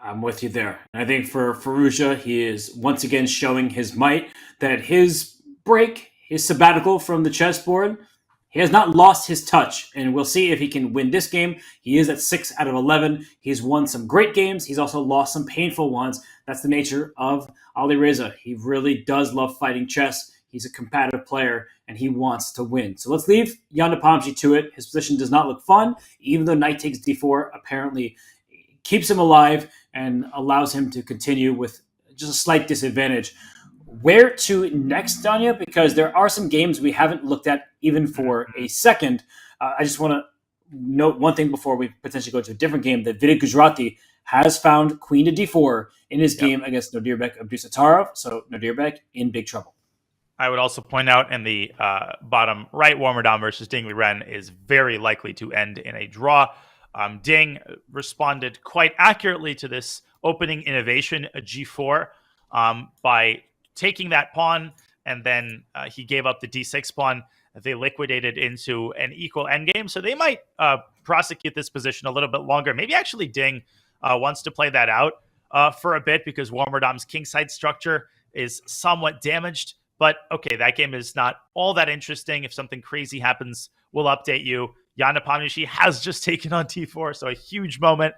I'm with you there. I think for Firouzja, he is once again showing his might, that his break, his sabbatical from the chessboard, he has not lost his touch, and we'll see if he can win this game. He is at 6 out of 11. He's won some great games. He's also lost some painful ones. That's the nature of Ali Reza. He really does love fighting chess. He's a competitive player, and he wants to win. So let's leave Jan Nepomniachtchi to it. His position does not look fun, even though knight takes d4 apparently keeps him alive and allows him to continue with just a slight disadvantage. Where to next, Danya? Because there are some games we haven't looked at even for a second. I just want to note one thing before we potentially go to a different game, that Vidit Gujrati has found queen to d4 in his game against Nodirbek Abdusatarov. So Nodirbek in big trouble. I would also point out in the bottom right, Warmerdam versus Ding Liren is very likely to end in a draw. Ding responded quite accurately to this opening innovation, a g4, by taking that pawn, and then he gave up the d6 pawn. They liquidated into an equal endgame, so they might prosecute this position a little bit longer. Maybe actually Ding wants to play that out for a bit because Warmerdam's kingside structure is somewhat damaged. But okay, that game is not all that interesting. If something crazy happens, we'll update you. Jan Nepomniachtchi has just taken on t4, so a huge moment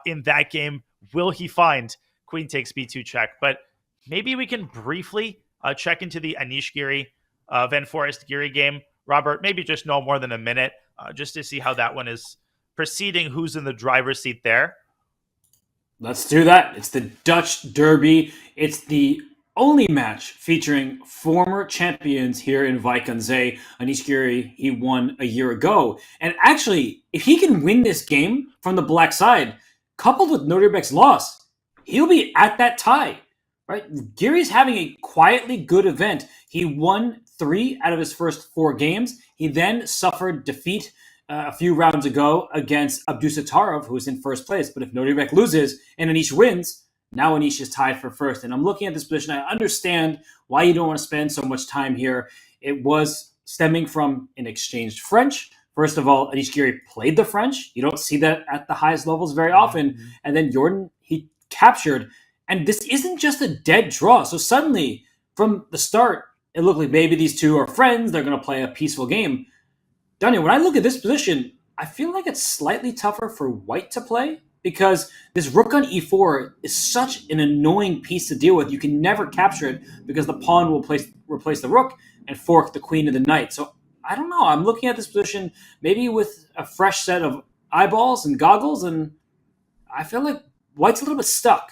in that game. Will he find queen takes b2 check? But maybe we can briefly check into the Anish Giri, Van Forest Giri game. Robert, maybe just no more than a minute, just to see how that one is proceeding. Who's in the driver's seat there? Let's do that. It's the Dutch Derby. It's the only match featuring former champions here in Vaikanze. Anish Giri, he won a year ago. And actually, if he can win this game from the black side, coupled with Nodirbek's loss, he'll be at that tie. Right? Giri's having a quietly good event. He won 3 out of his first 4 games. He then suffered defeat a few rounds ago against Abdusatarov, who is in first place. But if Nodirbek loses and Anish wins, now Anish is tied for first. And I'm looking at this position. I understand why you don't want to spend so much time here. It was stemming from an exchanged French. First of all, Anish Giri played the French. You don't see that at the highest levels very often. And then Jordan, he captured. And this isn't just a dead draw. So suddenly, from the start, it looked like maybe these two are friends. They're going to play a peaceful game. Daniel, when I look at this position, I feel like it's slightly tougher for white to play because this rook on e4 is such an annoying piece to deal with. You can never capture it because the pawn will replace the rook and fork the queen and the knight. So I don't know. I'm looking at this position maybe with a fresh set of eyeballs and goggles, and I feel like white's a little bit stuck.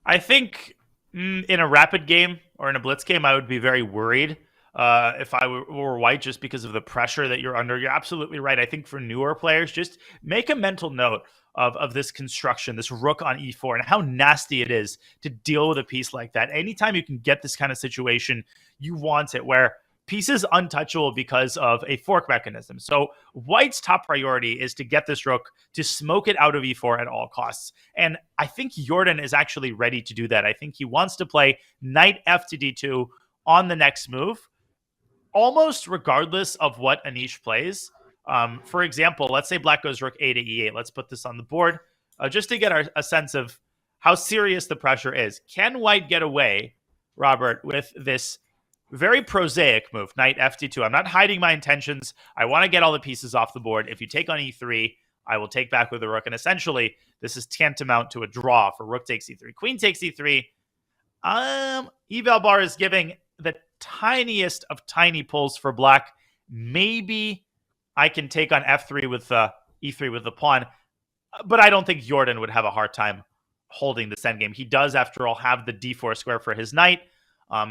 I think in a rapid game or in a blitz game, I would be very worried if I were white just because of the pressure that you're under. You're absolutely right. I think for newer players, just make a mental note of this construction, this rook on e4, and how nasty it is to deal with a piece like that. Anytime you can get this kind of situation, you want it where piece is untouchable because of a fork mechanism. So white's top priority is to get this rook to smoke it out of e4 at all costs. And I think Jordan is actually ready to do that. I think he wants to play knight f to d2 on the next move, almost regardless of what Anish plays. For example, let's say black goes rook a to e8. Let's put this on the board just to get a sense of how serious the pressure is. Can white get away, Robert, with this very prosaic move, knight f d2? I'm not hiding my intentions. I want to get all the pieces off the board. If you take on e3, I will take back with the rook. And essentially, this is tantamount to a draw for rook takes e3. Queen takes e3. Eval bar is giving the tiniest of tiny pulls for black. Maybe I can take on f3 with e3 with the pawn, but I don't think Jordan would have a hard time holding this endgame. He does, after all, have the d4 square for his knight.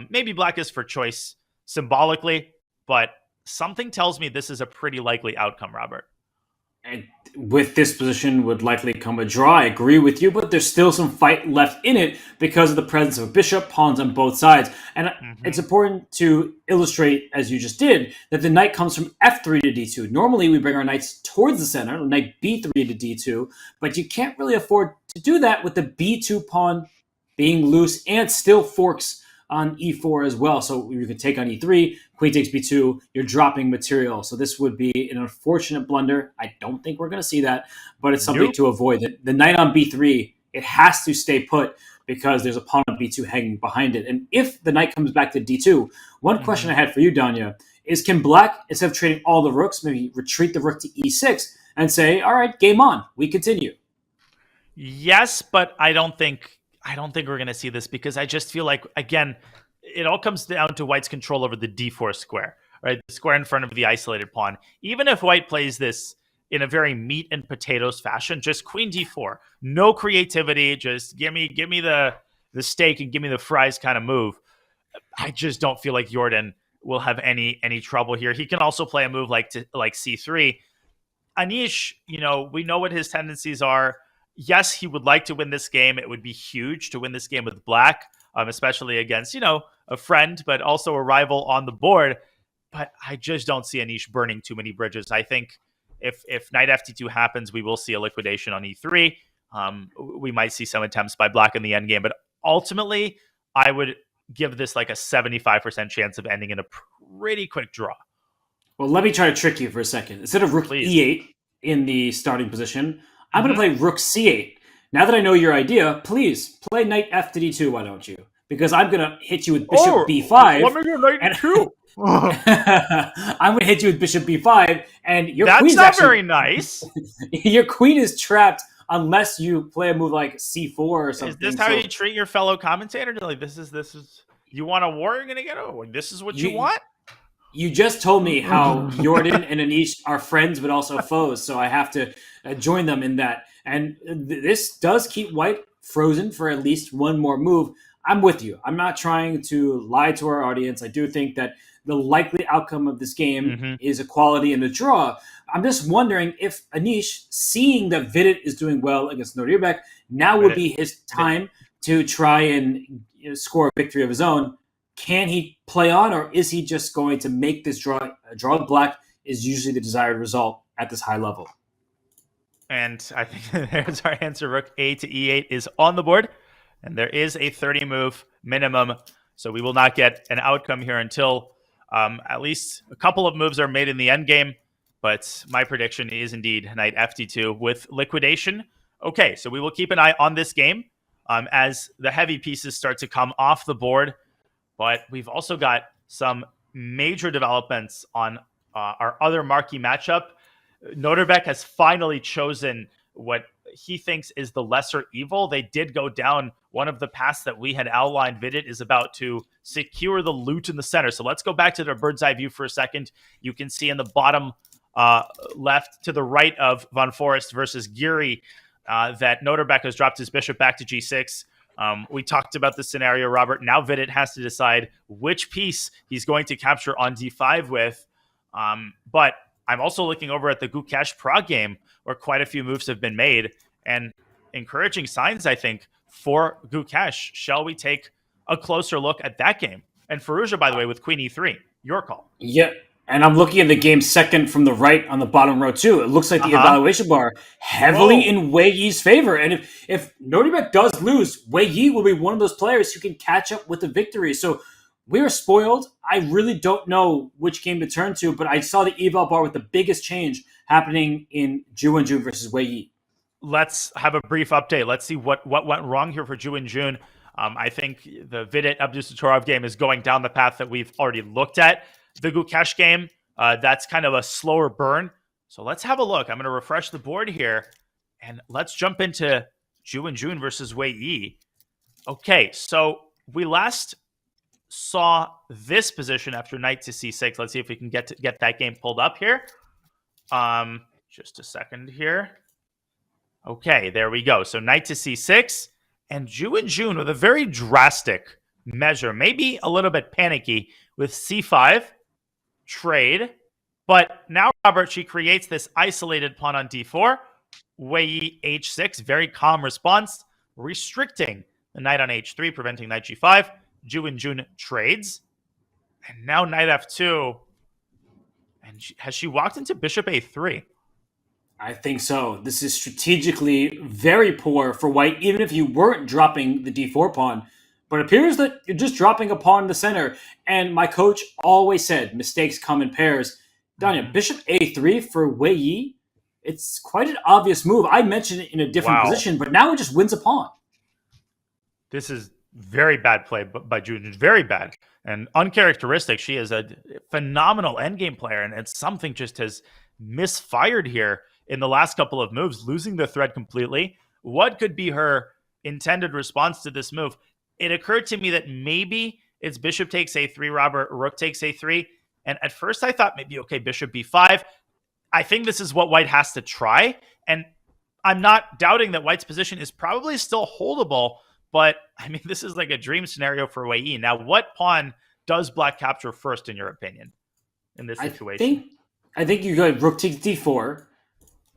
Maybe black is for choice symbolically, but something tells me this is a pretty likely outcome, Robert. And with this position would likely come a draw. I agree with you, but there's still some fight left in it because of the presence of a bishop, pawns on both sides. And it's important to illustrate, as you just did, that the knight comes from f3 to d2. Normally, we bring our knights towards the center, knight b3 to d2, but you can't really afford to do that with the b2 pawn being loose and still forks on e4 as well. So you can take on e3, queen takes b2, you're dropping material. So this would be an unfortunate blunder. I don't think we're going to see that, but it's something to avoid. The knight on b3, it has to stay put because there's a pawn on b2 hanging behind it. And if the knight comes back to d2, one question I had for you, Danya, is can black, instead of trading all the rooks, maybe retreat the rook to e6 and say, all right, game on, we continue? Yes, but I don't think we're going to see this because I just feel like, again, it all comes down to white's control over the d4 square, right? The square in front of the isolated pawn. Even if white plays this in a very meat and potatoes fashion, just queen d4, no creativity, just give me the steak and give me the fries kind of move. I just don't feel like Jordan will have any trouble here. He can also play a move like c3. Anish, we know what his tendencies are. Yes, he would like to win this game. It would be huge to win this game with black, especially against, a friend, but also a rival on the board. But I just don't see Anish burning too many bridges. I think if knight ft2 happens, we will see a liquidation on e3. We might see some attempts by black in the endgame, but ultimately, I would give this like a 75% chance of ending in a pretty quick draw. Well, let me try to trick you for a second. Instead of rook e8 in the starting position, I'm going to play rook c8. Now that I know your idea, please play knight f to d2, why don't you? Because I'm going to hit you with bishop b5. Let me do knight e2. I'm going to hit you with bishop b5, and your That's queen's not actually, very nice. Your queen is trapped unless you play a move like c4 or something. Is this how you treat your fellow commentator? Like this is you want a war, you're going to get over. This is what you want? You just told me how Jordan and Anish are friends but also foes, so I have to join them in that. And this does keep white frozen for at least one more move. I'm with you. I'm not trying to lie to our audience. I do think that the likely outcome of this game is equality in the draw. I'm just wondering if Anish, seeing that Vidit is doing well against Nodirbek, now would be his time to try and score a victory of his own. Can he play on, or is he just going to make this draw? A draw of black is usually the desired result at this high level. And I think there's our answer. Rook A to E8 is on the board, and there is a 30-move minimum, so we will not get an outcome here until at least a couple of moves are made in the endgame. But my prediction is indeed knight FD2 with liquidation. Okay, so we will keep an eye on this game as the heavy pieces start to come off the board. But we've also got some major developments on our other marquee matchup. Nodirbek has finally chosen what he thinks is the lesser evil. They did go down one of the paths that we had outlined. Vidit is about to secure the loot in the center. So let's go back to the bird's eye view for a second. You can see in the bottom left to the right of Von Forest versus Geary that Nodirbek has dropped his bishop back to g6. We talked about the scenario, Robert. Now Vidit has to decide which piece he's going to capture on d5 with. But I'm also looking over at the Gukesh Pragg game where quite a few moves have been made and encouraging signs, I think, for Gukesh. Shall we take a closer look at that game? And Firouzja, by the way, with Queen E3. Your call. Yeah, and I'm looking at the game second from the right on the bottom row, too. It looks like the evaluation bar heavily in Wei Yi's favor. And if Nodirbek does lose, Wei Yi will be one of those players who can catch up with the victory. So we're spoiled. I really don't know which game to turn to, but I saw the eval bar with the biggest change happening in Ju and Jun versus Wei Yi. Let's have a brief update. Let's see what went wrong here for Ju and Jun. I think the Vidit Abdusattorov game is going down the path that we've already looked at. The Gukesh game, that's kind of a slower burn. So let's have a look. I'm going to refresh the board here, and let's jump into Ju and Jun versus Wei Yi. Okay, so we last saw this position after knight to c6. Let's see if we can get that game pulled up here. Just a second here. Okay, there we go. So knight to c6, and Ju and Jun with a very drastic measure, maybe a little bit panicky with c5 trade. But now, Robert, she creates this isolated pawn on d4. Wei Yi h6, very calm response, restricting the knight on h3, preventing knight g5. Ju and Jun trades. And now knight f2. And has she walked into bishop a3? I think so. This is strategically very poor for white, even if you weren't dropping the d4 pawn. But it appears that you're just dropping a pawn in the center. And my coach always said mistakes come in pairs. Danya, bishop a3 for Wei Yi, it's quite an obvious move. I mentioned it in a different position, but now it just wins a pawn. This is very bad play by Jun. Very bad and uncharacteristic. She is a phenomenal endgame player, and something just has misfired here in the last couple of moves, losing the thread completely. What could be her intended response to this move? It occurred to me that maybe it's bishop takes a3, Robert, rook takes a3. And at first I thought maybe, okay, bishop b5. I think this is what white has to try. And I'm not doubting that white's position is probably still holdable. But, I mean, this is like a dream scenario for Wei Yi. Now, what pawn does black capture first, in your opinion, in this situation? I think you go rook takes d4.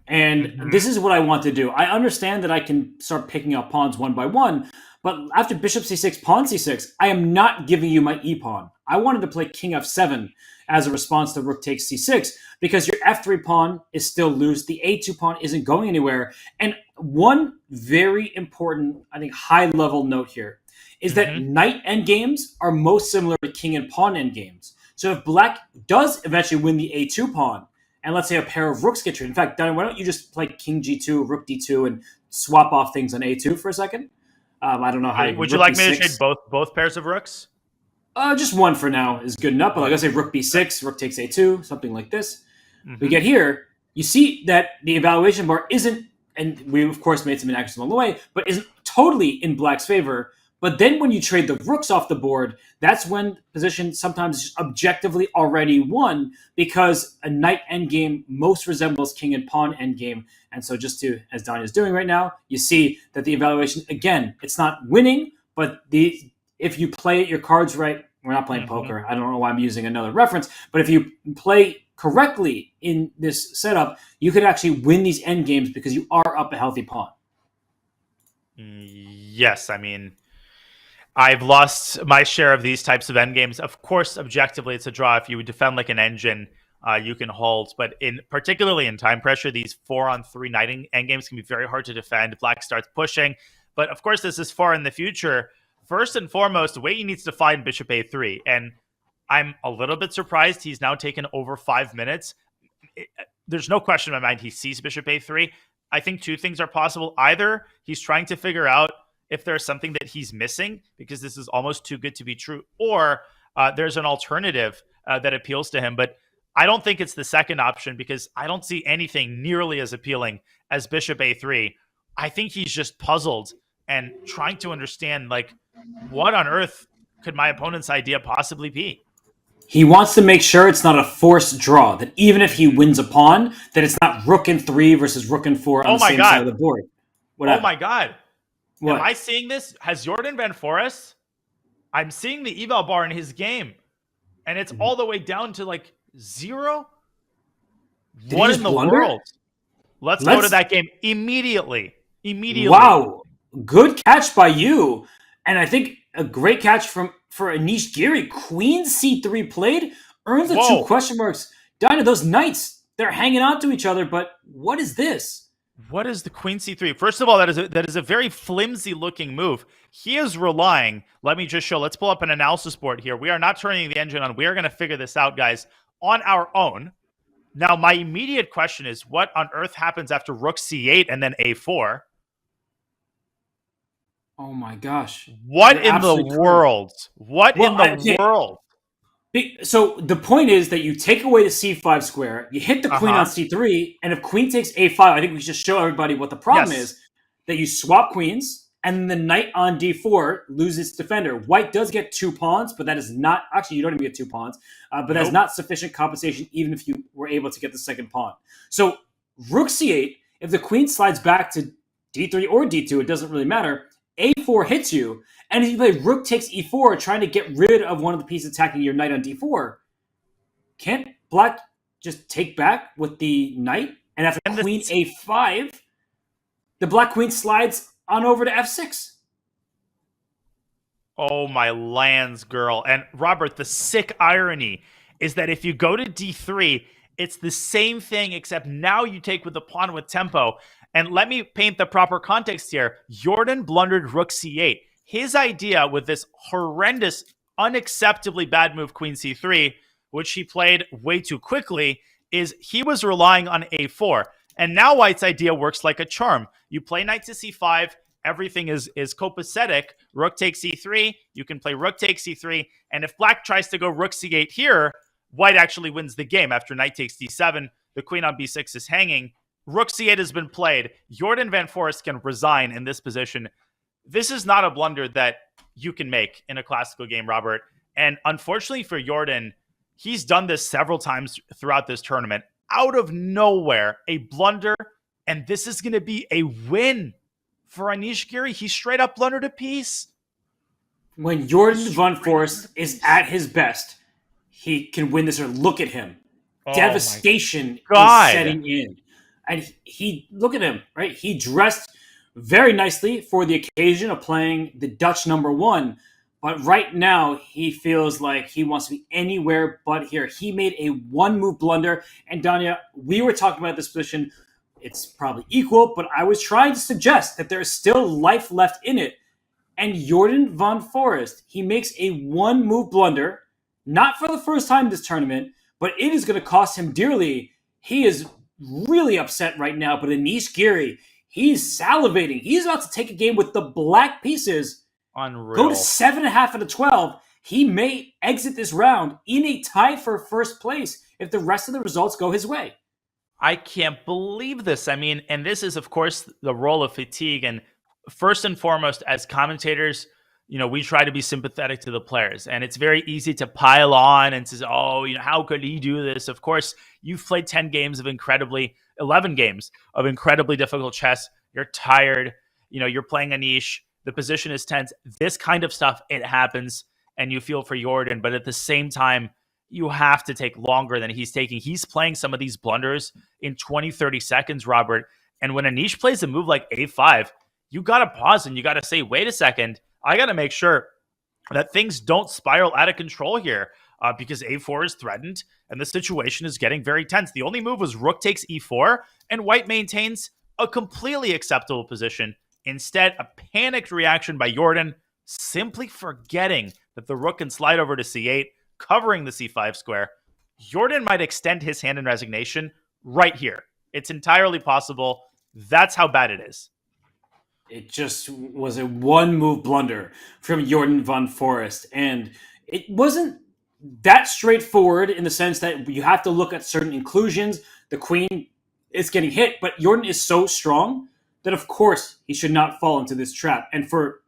And this is what I want to do. I understand that I can start picking up pawns one by one. But after bishop c6, pawn c6, I am not giving you my e-pawn. I wanted to play king f7 as a response to rook takes c6 because your f3 pawn is still loose. The a2 pawn isn't going anywhere. And one very important, I think, high-level note here is that knight endgames are most similar to king and pawn endgames. So if black does eventually win the a2 pawn, and let's say a pair of rooks get traded. In fact, Donnie, why don't you just play king g2, rook d2, and swap off things on a2 for a second? I don't know how. Would you like me to trade both pairs of rooks? Just one for now is good enough. But like I say, rook b6, rook takes a2, something like this. We get here. You see that the evaluation bar isn't, and we of course made some inaccuracies along the way, but isn't totally in black's favor. But then when you trade the rooks off the board, that's when position sometimes objectively already won because a knight endgame most resembles king and pawn endgame. And so just to, as Danya is doing right now, you see that the evaluation, again, it's not winning, but the if you play your cards right, we're not playing poker. I don't know why I'm using another reference, but if you play correctly in this setup, you could actually win these end games because you are up a healthy pawn. Yes, I mean, I've lost my share of these types of end games. Of course, objectively, it's a draw. If you would defend like an engine, you can hold. But particularly in time pressure, these 4-on-3 knighting end games can be very hard to defend. Black starts pushing. But of course, this is far in the future. First and foremost, Wei needs to find bishop a3. And I'm a little bit surprised he's now taken over 5 minutes. There's no question in my mind he sees bishop a3. I think two things are possible. Either he's trying to figure out if there's something that he's missing because this is almost too good to be true, or there's an alternative that appeals to him. But I don't think it's the second option because I don't see anything nearly as appealing as bishop a3. I think he's just puzzled and trying to understand, like, what on earth could my opponent's idea possibly be? He wants to make sure it's not a forced draw, that even if he wins a pawn, that it's not rook and 3 versus rook and 4 on the same side of the board. Oh my God. What? Am I seeing this? Has Jordan Van Forest? I'm seeing the eval bar in his game, and it's all the way down to like 0. What in the world? Let's go to that game immediately. Wow. Good catch by you. And I think a great catch for Anish Giri. Queen C3 played, earns the 2 question marks. Dinah, those knights, they're hanging on to each other, but what is this? What is the queen c3? First of all, that is a very flimsy looking move. He is relying, let me just show, let's pull up an analysis board here. We are not turning the engine on. We are going to figure this out, guys, on our own. Now, my immediate question is, what on earth happens after rook c8 and then a4? Oh my gosh. What in the world? What in the world? So the point is that you take away the c5 square, you hit the queen on c3, and if queen takes a5, I think we should show everybody what the problem is, that you swap queens, and the knight on d4 loses its defender. White does get 2 pawns, but that is not, actually you don't even get 2 pawns, but that's not sufficient compensation even if you were able to get the second pawn. So rook c8, if the queen slides back to d3 or d2, it doesn't really matter, a4 hits you, and if you play rook takes e4, trying to get rid of one of the pieces attacking your knight on d4, can't black just take back with the knight? And after queen a5, the black queen slides on over to f6. Oh, my lands, girl. And Robert, the sick irony is that if you go to d3, it's the same thing, except now you take with the pawn with tempo. And let me paint the proper context here. Jordan blundered rook c8. His idea with this horrendous, unacceptably bad move, queen c3, which he played way too quickly, is he was relying on a4. And now White's idea works like a charm. You play knight to c5, everything is copacetic. Rook takes c3, you can play rook takes c3, and if black tries to go rook c8 here, White actually wins the game. After knight takes d7, the queen on b6 is hanging. Rook c8 has been played. Jordan Van Forest can resign in this position. This is not a blunder that you can make in a classical game, Robert. And unfortunately for Jordan, he's done this several times throughout this tournament. Out of nowhere, a blunder, and this is going to be a win for Anish Giri. He straight up blundered a piece. When Jordan Van Forest is at his best, he can win this. Or look at him. Devastation is setting in. And he, look at him, right? He dressed very nicely for the occasion of playing the Dutch #1. But right now, he feels like he wants to be anywhere but here. He made a 1-move blunder. And Danya, we were talking about this position. It's probably equal, but I was trying to suggest that there is still life left in it. And Jordan Van Forest, he makes a 1-move blunder, not for the first time this tournament, but it is going to cost him dearly. He is really upset right now, but Anish Giri, he's salivating. He's about to take a game with the black pieces. Unreal. Go to 7.5 out of 12. He may exit this round in a tie for first place if the rest of the results go his way. I can't believe this. I mean, and this is, of course, the role of fatigue. And first and foremost, as commentators, you know, we try to be sympathetic to the players. And it's very easy to pile on and say, oh, you know, how could he do this? Of course, you've played 11 games of incredibly difficult chess. You're tired. You know, you're playing Anish. The position is tense. This kind of stuff, it happens, and you feel for Jordan. But at the same time, you have to take longer than he's taking. He's playing some of these blunders in 20, 30 seconds, Robert. And when Anish plays a move like A5, you got to pause and you got to say, wait a second, I got to make sure that things don't spiral out of control here because A4 is threatened and the situation is getting very tense. The only move was rook takes E4 and white maintains a completely acceptable position. Instead, a panicked reaction by Jordan, simply forgetting that the rook can slide over to C8, covering the C5 square. Jordan might extend his hand in resignation right here. It's entirely possible. That's how bad it is. It just was a one-move blunder from Jordan von Forest. And it wasn't that straightforward in the sense that you have to look at certain inclusions. The queen is getting hit, but Jordan is so strong that, of course, he should not fall into this trap. And for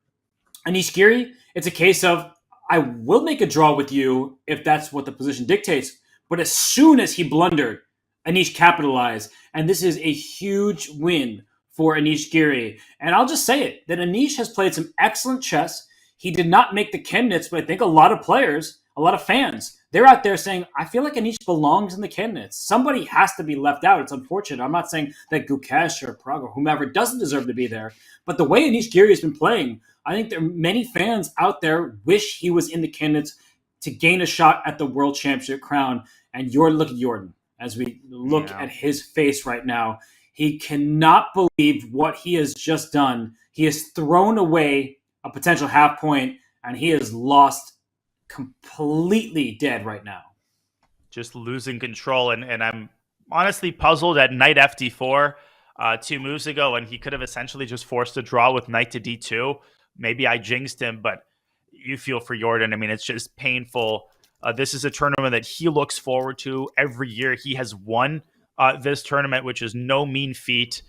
Anish Giri, it's a case of, I will make a draw with you if that's what the position dictates. But as soon as he blundered, Anish capitalized. And this is a huge win for Anish Giri. And I'll just say it, that Anish has played some excellent chess. He did not make the candidates, but I think a lot of players, a lot of fans, they're out there saying, I feel like Anish belongs in the candidates. Somebody has to be left out. It's unfortunate. I'm not saying that Gukesh or Pragg or whomever doesn't deserve to be there. But the way Anish Giri has been playing, I think there are many fans out there wish he was in the candidates to gain a shot at the World Championship crown. And look at Jordan as we look at his face right now. He cannot believe what he has just done. He has thrown away a potential half point, and he is lost completely dead right now. Just losing control. And I'm honestly puzzled at knight FD4 2 moves ago, and he could have essentially just forced a draw with knight to D2. Maybe I jinxed him, but you feel for Jordan. I mean, it's just painful. This is a tournament that he looks forward to every year. He has won this tournament, which is no mean feat.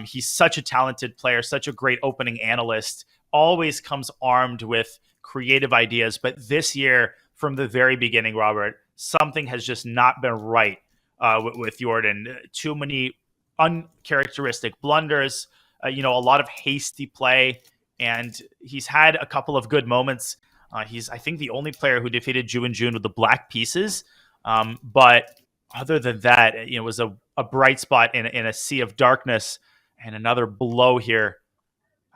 He's such a talented player, such a great opening analyst, always comes armed with creative ideas. But this year, from the very beginning, Robert, something has just not been right with Jordan. Too many uncharacteristic blunders, a lot of hasty play, and he's had a couple of good moments. He's, I think, the only player who defeated Ju and June with the black pieces. But other than that, it was a bright spot in a sea of darkness. And another blow here.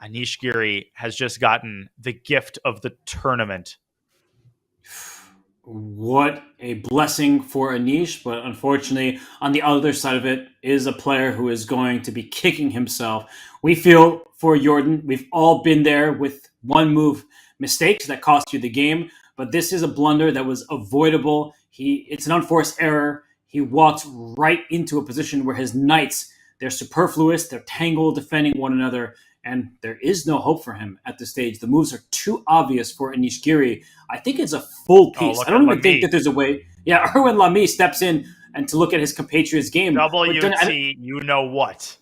Anish Giri has just gotten the gift of the tournament. What a blessing for Anish, but unfortunately, on the other side of it is a player who is going to be kicking himself. We feel for Jordan. We've all been there with one move mistakes that cost you the game, but this is a blunder that was avoidable. It's an unforced error. He walked right into a position where his knights, they're superfluous, they're tangled, defending one another, and there is no hope for him at this stage. The moves are too obvious for Anish Giri. I think it's a full piece. I don't even think that there's a way. Yeah, Erwin Lamy steps in and to look at his compatriot's game. WT, you know what?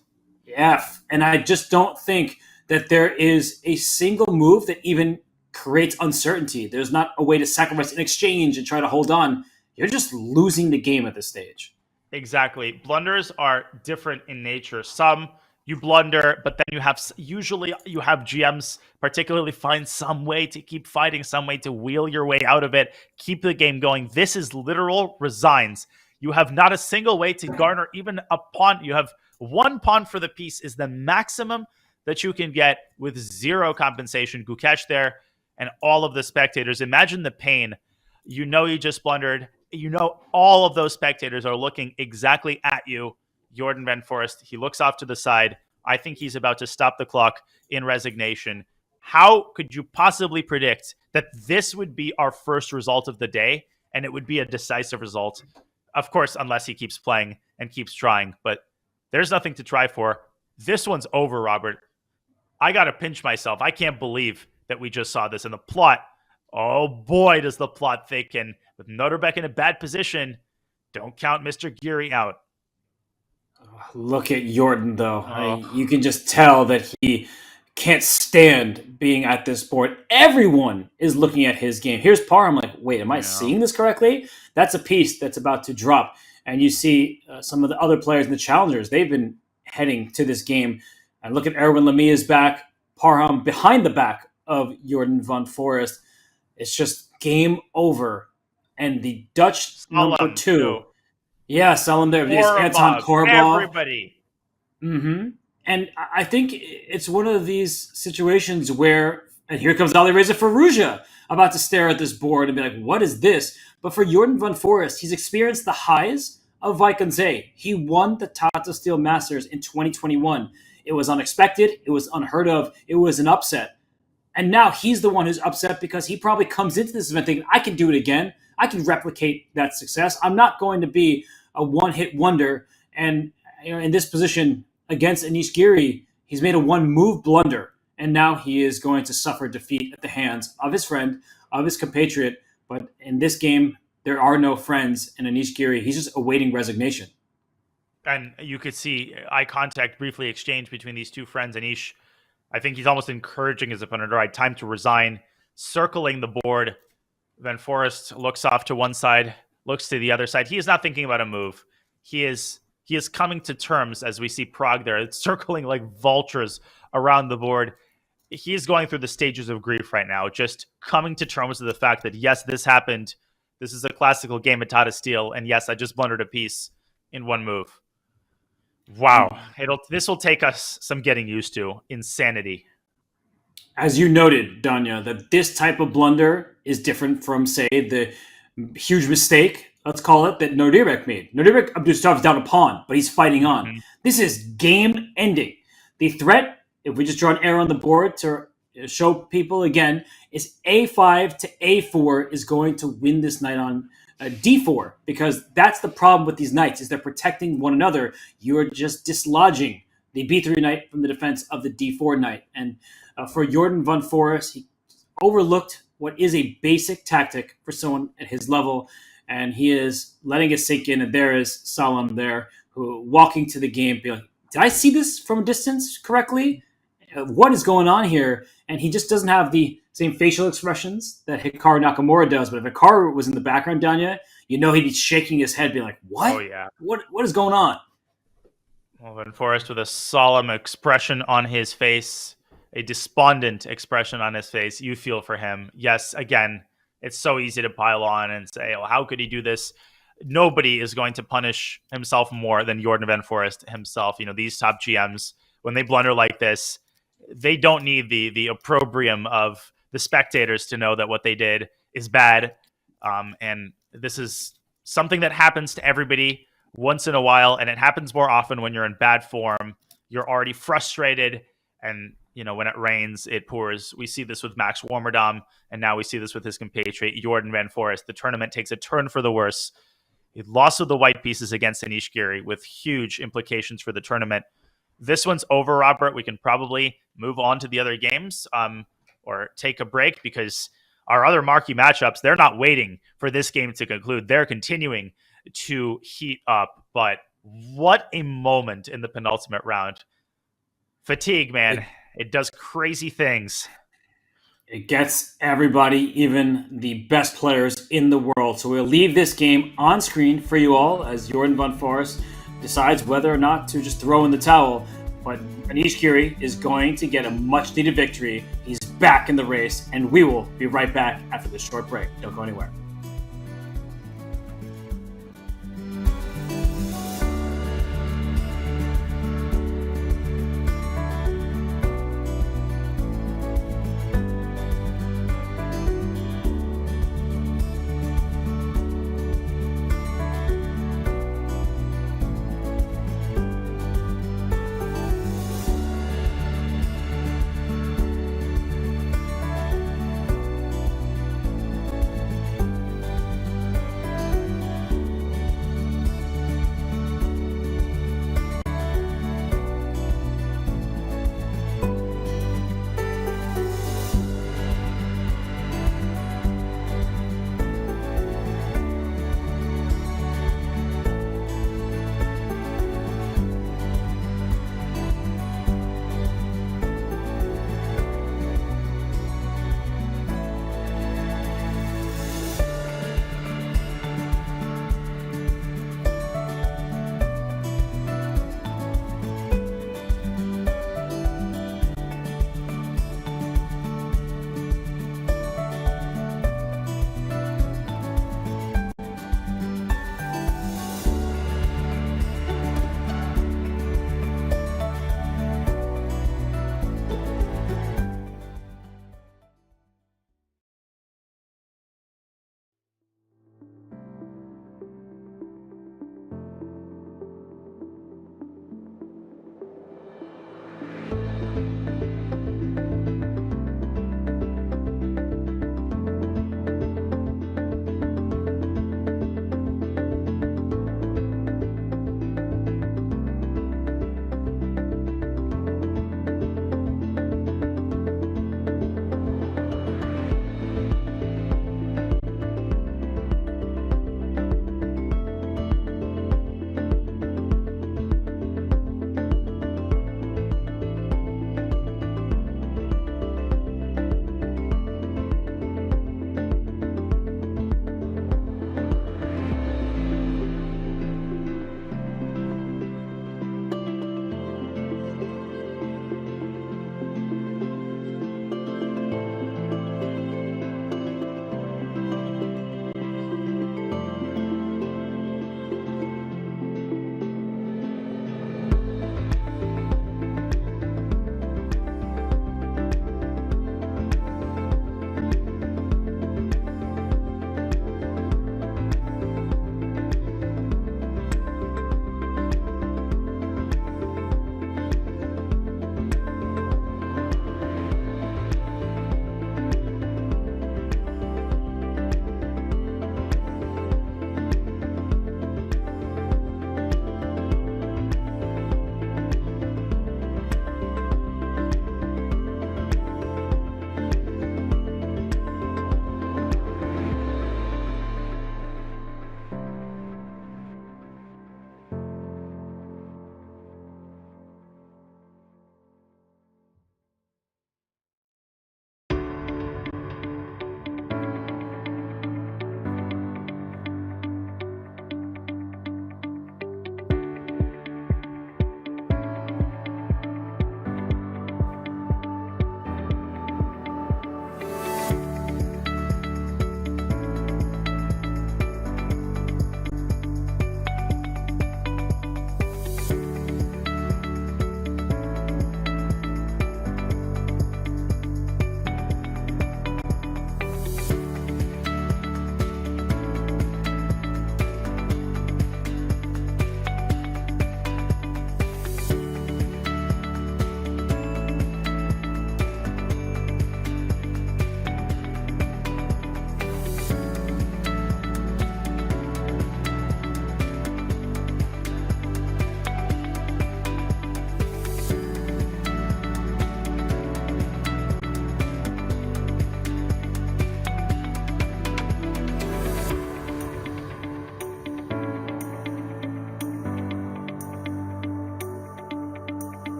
Yeah, and I just don't think that there is a single move that even creates uncertainty. There's not a way to sacrifice an exchange and try to hold on. You're just losing the game at this stage. Exactly. Blunders are different in nature. Some you blunder, but then usually you have GMs particularly find some way to keep fighting, some way to wheel your way out of it, keep the game going. This is literal resigns. You have not a single way to garner even a pawn. You have one pawn for the piece is the maximum that you can get with zero compensation. Gukesh there and all of the spectators. Imagine the pain. You just blundered. All of those spectators are looking exactly at you. Jordan van Forest, he looks off to the side. I think he's about to stop the clock in resignation. How could you possibly predict that this would be our first result of the day and it would be a decisive result? Of course, unless he keeps playing and keeps trying, but there's nothing to try for. This one's over, Robert. I got to pinch myself. I can't believe that we just saw this in the plot. Oh boy, does the plot thicken. With Nodirbek in a bad position, don't count Mr. Giri out. Look at Jordan, though. You can just tell that he can't stand being at this board. Everyone is looking at his game. Here's Par. I'm like, wait, am I seeing this correctly? That's a piece that's about to drop. And you see some of the other players in the challengers. They've been heading to this game. And look at Erwin Lamy is back. Parham behind the back of Jordan van Forest. It's just game over. And the Dutch number 2. Too. Yeah, Salam there. It's Anton Korbov. Everybody. Mm-hmm. And I think it's one of these situations where, and here comes Alireza Firouzja about to stare at this board and be like, what is this? But for Jordan van Forest, he's experienced the highs of Vikings. He won the Tata Steel Masters in 2021. It was unexpected. It was unheard of. It was an upset. And now he's the one who's upset because he probably comes into this event thinking, I can do it again. I can replicate that success. I'm not going to be a one-hit wonder. And in this position against Anish Giri, he's made a one-move blunder. And now he is going to suffer defeat at the hands of his friend, of his compatriot. But in this game, there are no friends. And Anish Giri, he's just awaiting resignation. And you could see eye contact briefly exchanged between these two friends. Anish, I think he's almost encouraging his opponent, all right, time to resign, circling the board. Van Forest looks off to one side, looks to the other side. He is not thinking about a move. He is coming to terms, as we see Pragg there, circling like vultures around the board. He is going through the stages of grief right now, just coming to terms with the fact that, yes, this happened. This is a classical game at Tata Steel. And yes, I just blundered a piece in one move. Wow. This will take us some getting used to. Insanity. As you noted, Danya, that this type of blunder is different from, say, the huge mistake, let's call it, that Nodirbek made. Nodirbek Abdustov's down a pawn, but he's fighting on. Mm-hmm. This is game ending. The threat, if we just draw an arrow on the board to show people again, is A5 to A4 is going to win this knight on D4, because that's the problem with these knights, is they're protecting one another. You're just dislodging the B3 knight from the defense of the D4 knight. And for Jordan van Forest, he overlooked what is a basic tactic for someone at his level, and he is letting it sink in. And there is Salam there, who walking to the game, being like, did I see this from a distance correctly? What is going on here? And he just doesn't have the same facial expressions that Hikaru Nakamura does. But if Hikaru was in the background, Danya, you know he'd be shaking his head, being like, what? Oh, yeah. What is going on? Well, Van Forest with a solemn expression on his face, a despondent expression on his face. You feel for him. Yes, again, it's so easy to pile on and say, oh, how could he do this? Nobody is going to punish himself more than Jordan Van Forest himself. You know, these top GMs, when they blunder like this, they don't need the opprobrium of the spectators to know that what they did is bad. And this is something that happens to everybody once in a while, and it happens more often when you're in bad form. You're already frustrated, and you know, when it rains, it pours. We see this with Max Warmerdam, and now we see this with his compatriot Jordan Van Forest. The tournament takes a turn for the worse. He lost with the white pieces against Anish Giri, with huge implications for the tournament. This one's over, Robert. We can probably move on to the other games, or take a break, because our other marquee matchups, they're not waiting for this game to conclude. They're continuing to heat up. But what a moment in the penultimate round. Fatigue, man. It does crazy things. It gets everybody, even the best players in the world. So we'll leave this game on screen for you all as Jordan van Forest decides whether or not to just throw in the towel. But Anish Giri is going to get a much-needed victory. He's back in the race, and we will be right back after this short break. Don't go anywhere.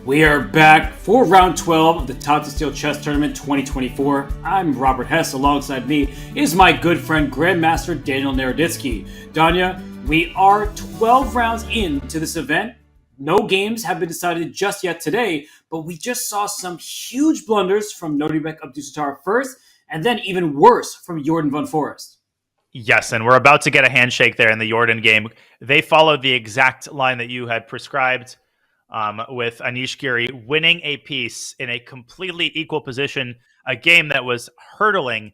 We are back for round 12 of the Tata Steel Chess Tournament 2024. I'm Robert Hess. Alongside me is my good friend Grandmaster Daniel Naroditsky. Danya, we are 12 rounds into this event. No games have been decided just yet today, but we just saw some huge blunders from Nodirbek Abdusattorov first, and then even worse from Jordan van Forest. Yes, and we're about to get a handshake there in the Jordan game. They followed the exact line that you had prescribed, with Anish Giri winning a piece in a completely equal position, a game that was hurtling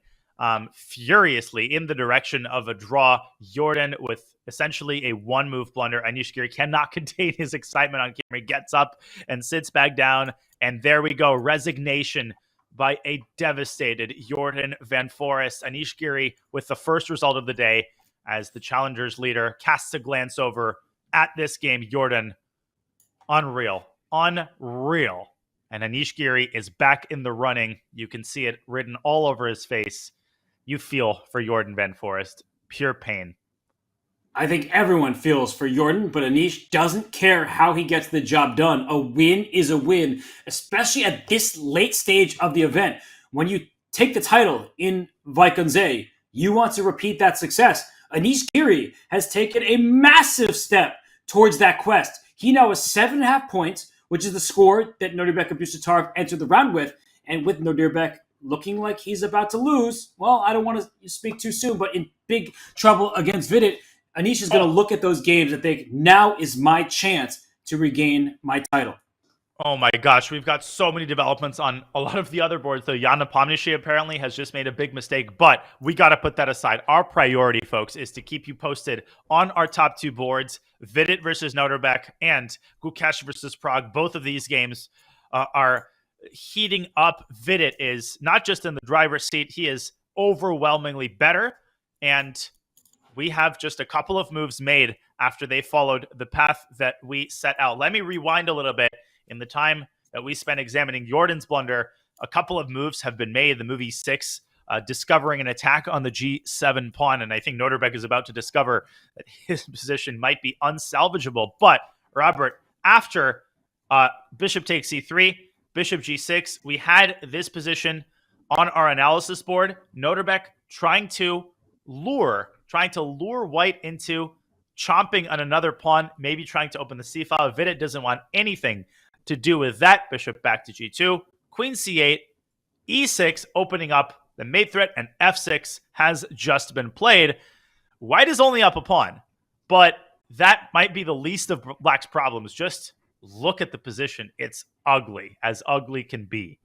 furiously in the direction of a draw. Jordan with essentially a one-move blunder. Anish Giri cannot contain his excitement on camera. He gets up and sits back down, and there we go. Resignation by a devastated Jordan van Forest. Anish Giri with the first result of the day as the challengers leader casts a glance over at this game. Jordan, unreal. And Anish Giri is back in the running. You can see it written all over his face. You feel for Jordan van Forest. Pure pain. I think everyone feels for Jordan, but Anish doesn't care how he gets the job done. A win is a win, especially at this late stage of the event. When you take the title in Vaikonze, you want to repeat that success. Anish Giri has taken a massive step towards that quest. He now has 7.5 points, which is the score that Nodirbek Abdusattorov entered the round with. And with Nodirbek looking like he's about to lose, well, I don't want to speak too soon, but in big trouble against Vidit, Anish is going to look at those games and think, now is my chance to regain my title. Oh my gosh, we've got so many developments on a lot of the other boards. Though Jan Nepomniachtchi apparently has just made a big mistake, but we got to put that aside. Our priority, folks, is to keep you posted on our top two boards, Vidit versus Nodirbek and Gukesh versus Pragg. Both of these games are heating up. Vidit is not just in the driver's seat, he is overwhelmingly better, and we have just a couple of moves made after they followed the path that we set out. Let me rewind a little bit. In the time that we spent examining Jordan's blunder, a couple of moves have been made. The move E6, discovering an attack on the G7 pawn, and I think Nodirbek is about to discover that his position might be unsalvageable. But, Robert, after bishop takes C3, bishop G6, we had this position on our analysis board. Nodirbek trying to lure white into chomping on another pawn, maybe trying to open the C file. Vidit doesn't want anything to do with that. Bishop back to G2, Queen C8, E6 opening up the mate threat, and F6 has just been played. White is only up a pawn, but that might be the least of Black's problems. Just look at the position. It's ugly, as ugly can be.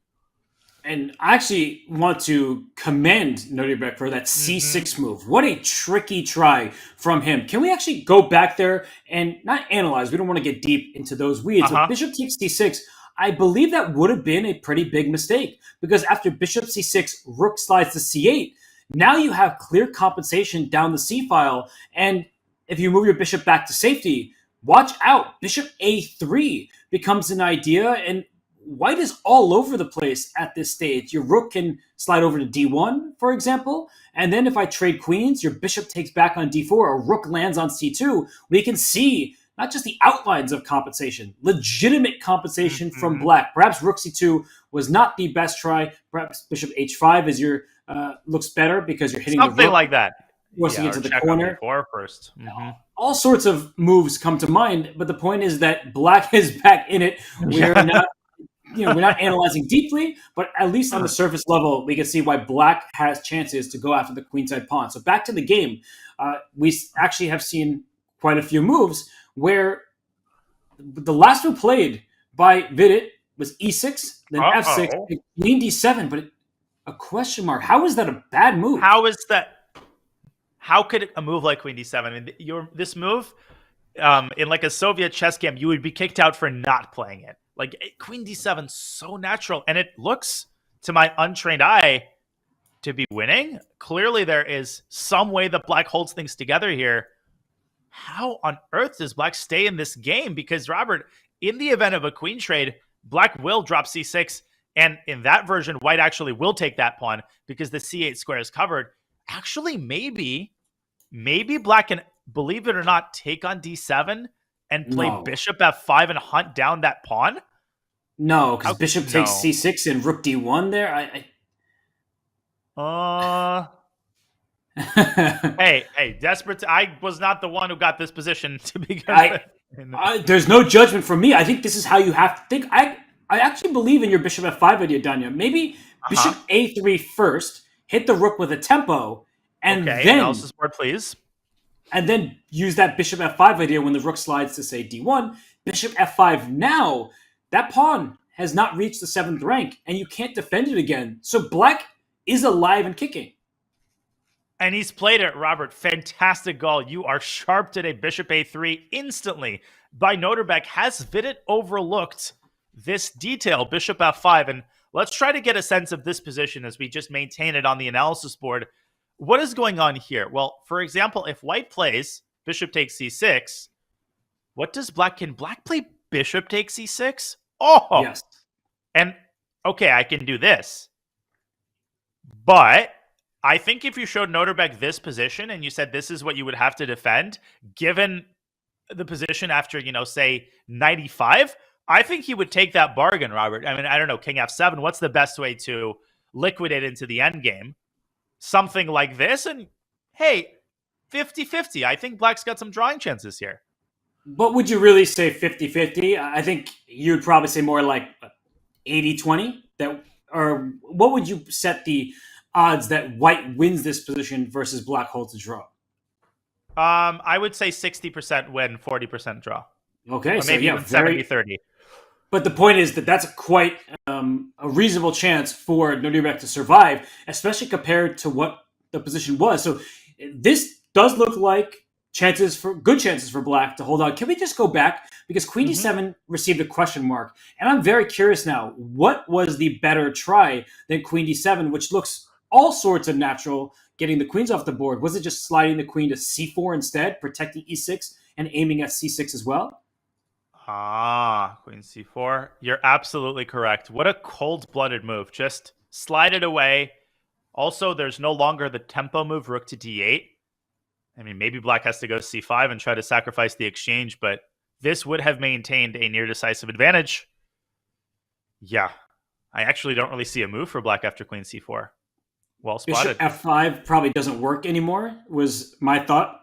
And I actually want to commend Nodirbek for that C6 move. What a tricky try from him. Can we actually go back there and not analyze? We don't want to get deep into those weeds. But bishop takes C6, I believe that would have been a pretty big mistake, because after bishop C6, rook slides to C8. Now you have clear compensation down the C file. And if you move your bishop back to safety, watch out. Bishop A3 becomes an idea, and White is all over the place at this stage. Your rook can slide over to D1, for example, and then if I trade queens, your bishop takes back on D4, or rook lands on C2. We can see not just the outlines of compensation, legitimate compensation from Black. Perhaps rook C2 was not the best try. Perhaps bishop H5 is your looks better because you're hitting something the rook, like that. forcing it to the corner. D4 first. All sorts of moves come to mind, but the point is that Black is back in it. We're not. We're not analyzing deeply, but at least on the surface level, we can see why Black has chances to go after the queenside pawn. So back to the game, we actually have seen quite a few moves where the last one played by Vidit was E6, then F6, Queen D7, but a question mark. How is that a bad move? How is that? How could a move like Queen D7? I mean, this move, in like a Soviet chess game, you would be kicked out for not playing it. Like, Queen D7, so natural. And it looks, to my untrained eye, to be winning. Clearly, there is some way that Black holds things together here. How on earth does Black stay in this game? Because, Robert, in the event of a queen trade, Black will drop C6. And in that version, White actually will take that pawn because the C8 square is covered. Actually, maybe Black can, believe it or not, take on D7 and play bishop F5 and hunt down that pawn? No, because bishop takes c6 and rook d1 there. Hey, desperate. I was not the one who got this position to begin with. There's no judgment from me. I think this is how you have to think. I actually believe in your bishop f5 idea, Danya. Maybe bishop a3 first, hit the rook with a tempo, and then analysis board, please. And then use that bishop f5 idea when the rook slides to say d1. Bishop f5 now. That pawn has not reached the 7th rank, and you can't defend it again. So black is alive and kicking. And he's played it, Robert. Fantastic goal. You are sharp today. Bishop a3 instantly by Nodirbek. Has Vidit overlooked this detail? Bishop f5. And let's try to get a sense of this position as we just maintain it on the analysis board. What is going on here? Well, for example, if white plays bishop takes c6, what does black... Can black play bishop takes c6? Oh! Yes. And, okay, I can do this. But I think if you showed Nodirbek this position and you said this is what you would have to defend, given the position after, say, 95, I think he would take that bargain, Robert. I mean, I don't know, king f7, what's the best way to liquidate into the endgame? Something like this, and hey, 50-50. I think black's got some drawing chances here. But would you really say 50-50? I think you'd probably say more like 80-20. Or what would you set the odds that white wins this position versus black holds a draw? I would say 60% win, 40% draw. Okay, or maybe even 70-30. But the point is that that's quite a reasonable chance for Nodirbek to survive, especially compared to what the position was. So this does look like good chances for black to hold on. Can we just go back? Because queen d7 received a question mark. And I'm very curious now, what was the better try than queen d7, which looks all sorts of natural, getting the queens off the board? Was it just sliding the queen to c4 instead, protecting e6 and aiming at c6 as well? Queen c4. You're absolutely correct. What a cold-blooded move. Just slide it away. Also, there's no longer the tempo move, rook to d8. I mean, maybe black has to go c5 and try to sacrifice the exchange, but this would have maintained a near-decisive advantage. Yeah. I actually don't really see a move for black after queen c4. Well spotted. Bishop f5 probably doesn't work anymore, was my thought.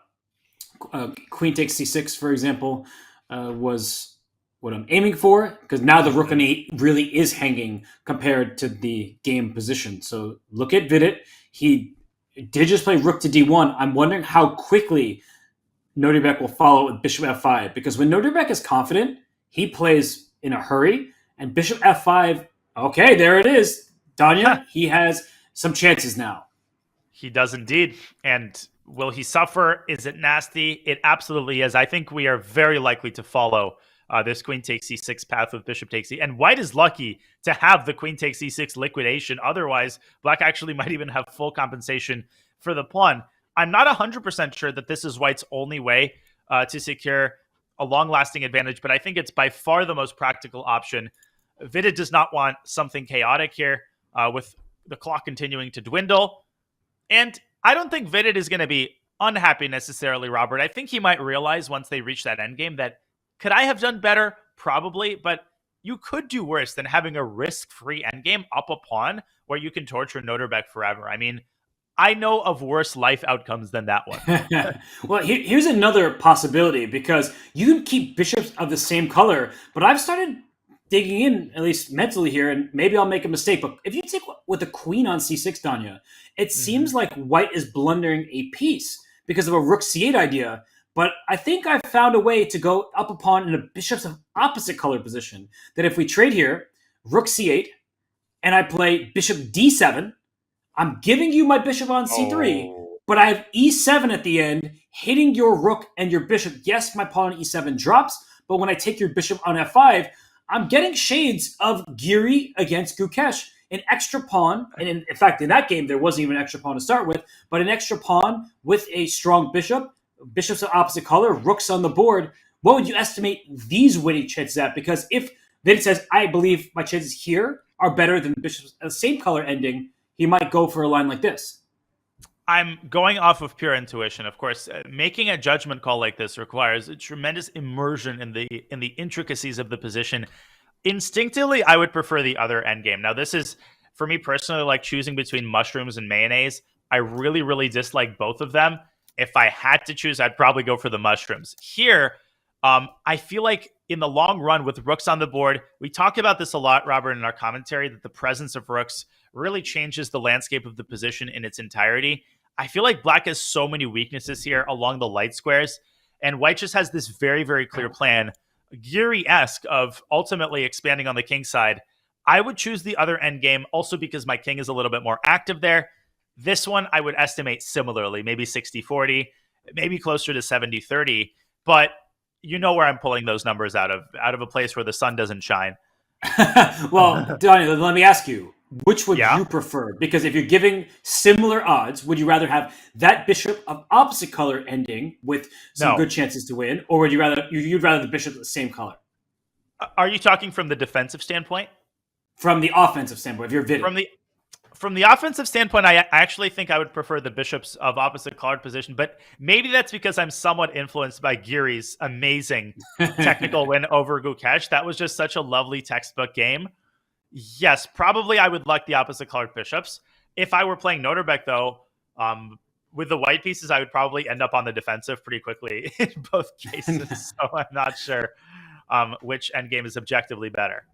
Queen takes c6, for example, was what I'm aiming for, because now the rook on 8 really is hanging compared to the game position. So look at Vidit. He did just play rook to d1. I'm wondering how quickly Nodirbek will follow with bishop f5, because when Nodirbek is confident, he plays in a hurry, and bishop f5, okay, there it is. Danya, he has some chances now. He does indeed. And will he suffer? Is it nasty? It absolutely is. I think we are very likely to follow this queen takes c6 path with bishop takes e. And white is lucky to have the queen takes e6 liquidation. Otherwise, black actually might even have full compensation for the pawn. I'm not 100% sure that this is white's only way to secure a long-lasting advantage, but I think it's by far the most practical option. Vidit does not want something chaotic here with the clock continuing to dwindle. And I don't think Vidit is going to be unhappy necessarily, Robert. I think he might realize once they reach that endgame that, could I have done better? Probably, but you could do worse than having a risk-free endgame up a pawn where you can torture Nodirbek forever. I mean, I know of worse life outcomes than that one. Well, here's another possibility, because you can keep bishops of the same color, but I've started digging in, at least mentally here, and maybe I'll make a mistake, but if you take with the queen on c6, Danya, it seems like white is blundering a piece because of a rook c8 idea. But I think I've found a way to go up a pawn in a bishop's of opposite color position. That if we trade here, rook c8, and I play bishop d7, I'm giving you my bishop on c3, but I have e7 at the end, hitting your rook and your bishop. Yes, my pawn on e7 drops, but when I take your bishop on f5, I'm getting shades of Giri against Gukesh. An extra pawn, and in fact, in that game, there wasn't even an extra pawn to start with, but an extra pawn with a strong bishop, bishops of opposite color, rooks on the board. What would you estimate these winning chances at? Because if Vidit says, I believe my chances here are better than bishops of the same color ending, he might go for a line like this. I'm going off of pure intuition. Of course, making a judgment call like this requires a tremendous immersion in the intricacies of the position. Instinctively, I would prefer the other endgame. Now, this is, for me personally, like choosing between mushrooms and mayonnaise. I really, really dislike both of them. If I had to choose, I'd probably go for the mushrooms. Here, I feel like in the long run with rooks on the board, we talk about this a lot, Robert, in our commentary, that the presence of rooks really changes the landscape of the position in its entirety. I feel like black has so many weaknesses here along the light squares, and white just has this very, very clear plan, Geary-esque, of ultimately expanding on the king side. I would choose the other endgame also because my king is a little bit more active there. This one I would estimate similarly, maybe 60-40, maybe closer to 70-30, but you know where I'm pulling those numbers out of a place where the sun doesn't shine. Well, Donnie, let me ask you, which would you prefer? Because if you're giving similar odds, would you rather have that bishop of opposite color ending with some good chances to win, or would you rather you'd rather the bishop of the same color? Are you talking from the defensive standpoint? From the offensive standpoint, if you're Vidit. From the offensive standpoint, I actually think I would prefer the bishops of opposite colored position, but maybe that's because I'm somewhat influenced by Geary's amazing technical win over Gukesh. That was just such a lovely textbook game. Yes, probably I would like the opposite colored bishops. If I were playing Nodirbek, though, with the white pieces, I would probably end up on the defensive pretty quickly in both cases. So I'm not sure which endgame is objectively better.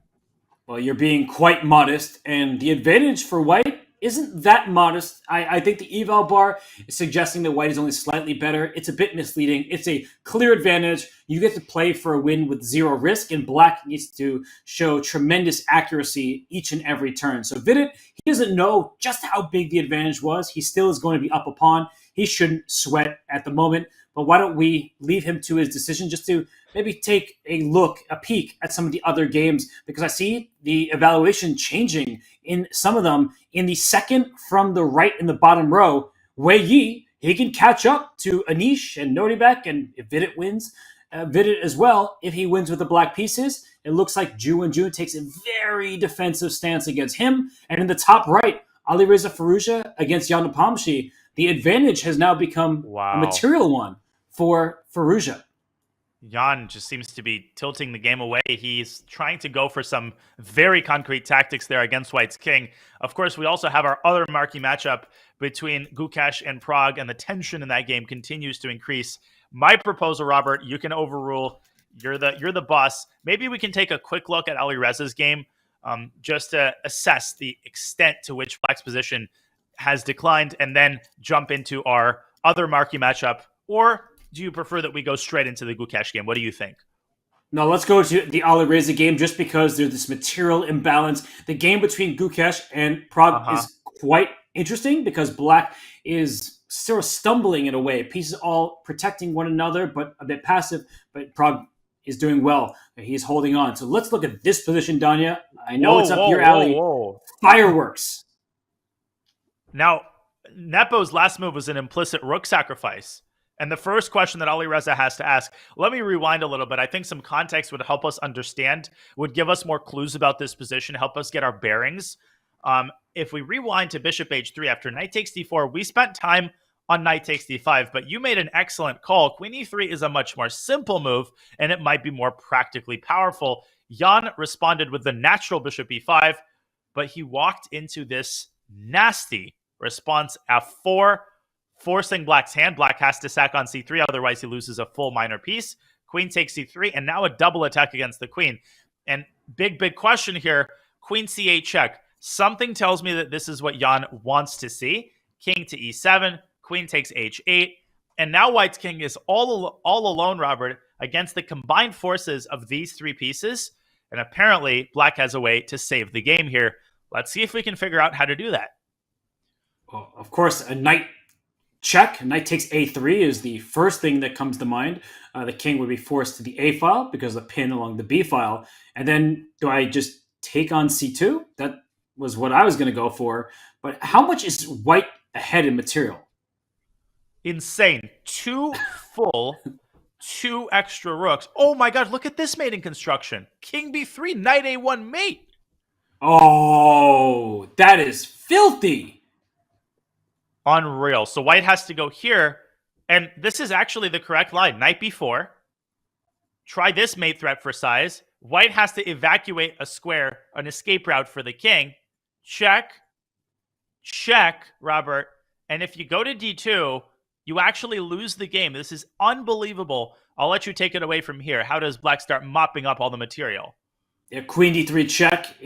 Well, you're being quite modest, and the advantage for white isn't that modest. I think the eval bar is suggesting that white is only slightly better. It's a bit misleading. It's a clear advantage. You get to play for a win with zero risk, and black needs to show tremendous accuracy each and every turn. So Vidit, he doesn't know just how big the advantage was. He still is going to be up a pawn. He shouldn't sweat at the moment. But why don't we leave him to his decision just to maybe take a peek at some of the other games, because I see the evaluation changing in some of them. In the second from the right in the bottom row, Wei Yi, he can catch up to Anish and Nodirbek, and if Vidit wins, Vidit as well, if he wins with the black pieces. It looks like Ju takes a very defensive stance against him. And in the top right, Alireza Firouzja against Jan Nepomniachtchi, the advantage has now become a material one for Firouzja. Jan just seems to be tilting the game away. He's trying to go for some very concrete tactics there against White's king. Of course, we also have our other marquee matchup between Gukesh and Pragg, and the tension in that game continues to increase. My proposal, Robert, you can overrule. You're the boss. Maybe we can take a quick look at Alireza's game just to assess the extent to which Black's position has declined, and then jump into our other marquee matchup. Or do you prefer that we go straight into the Gukesh game? What do you think? No, let's go to the Alireza game just because there's this material imbalance. The game between Gukesh and Pragg is quite interesting because black is sort of stumbling in a way. Pieces all protecting one another, but a bit passive. But Pragg is doing well. He's holding on. So let's look at this position, Danya. I know it's up your alley. Fireworks. Now, Nepo's last move was an implicit rook sacrifice. And the first question that Alireza has to ask, let me rewind a little bit. I think some context would help us understand, would give us more clues about this position, help us get our bearings. If we rewind to bishop h3 after knight takes d4, we spent time on knight takes d5, but you made an excellent call. Queen e3 is a much more simple move, and it might be more practically powerful. Jan responded with the natural bishop e5, but he walked into this nasty response f4, forcing black's hand. Black has to sack on c3, otherwise he loses a full minor piece. Queen takes c3, and now a double attack against the queen. And big question here, queen c8 check. Something tells me that this is what Jan wants to see. King to e7, queen takes h8, and now white's king is all alone, Robert, against the combined forces of these three pieces. And apparently, black has a way to save the game here. Let's see if we can figure out how to do that. Well, of course, a knight check. Knight takes a3 is the first thing that comes to mind. The king would be forced to the a file because of the pin along the b file. And then do I just take on c2? That was what I was going to go for. But how much is white ahead in material? Insane. 2 full, 2 extra rooks. Oh my god, look at this mating construction. King b3, knight a1 mate. Oh, that is filthy. Unreal. So white has to go here, and this is actually the correct line. Knight b4. Try this mate threat for size. White has to evacuate a square, an escape route for the king. Check, Robert. And if you go to d2, you actually lose the game. This is unbelievable. I'll let you take it away from here. How does black start mopping up all the material? Yeah, queen d3 check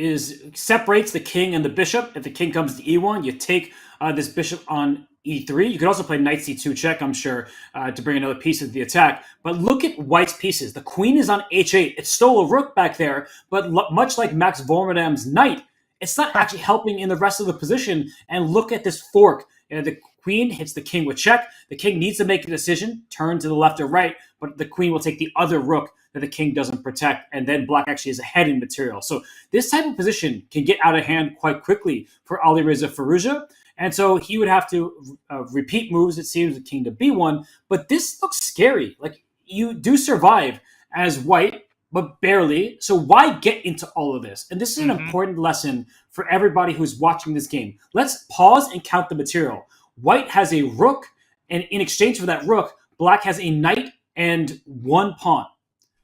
separates the king and the bishop. If the king comes to e1, you take this bishop on e3. You could also play knight c2 check, I'm sure, to bring another piece into the attack. But look at white's pieces. The queen is on h8. It stole a rook back there, but much like Max Vormedam's knight, it's not actually helping in the rest of the position. And look at this fork. The queen hits the king with check. The king needs to make a decision, turn to the left or right, but the queen will take the other rook that the king doesn't protect, and then black actually is ahead in material. So this type of position can get out of hand quite quickly for Alireza Firouzja, and so he would have to repeat moves, it seems, with king to b1, but this looks scary. Like, you do survive as white, but barely, so why get into all of this? And this is an important lesson for everybody who's watching this game. Let's pause and count the material. White has a rook, and in exchange for that rook, black has a knight and one pawn.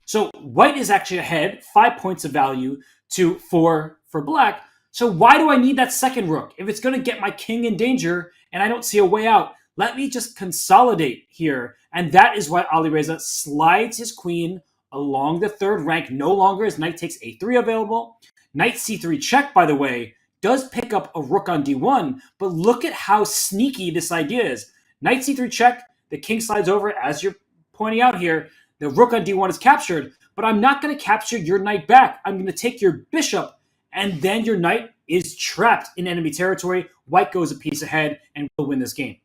So white is actually ahead, 5 points of value to 4 for black. So why do I need that second rook? If it's going to get my king in danger and I don't see a way out, let me just consolidate here. And that is why Alireza slides his queen along the third rank. No longer is knight takes a3 available. Knight c3 check, by the way, does pick up a rook on d1, but look at how sneaky this idea is. Knight c3 check, the king slides over, as you're pointing out here. The rook on d1 is captured, but I'm not going to capture your knight back. I'm going to take your bishop, and then your knight is trapped in enemy territory. White goes a piece ahead and will win this game.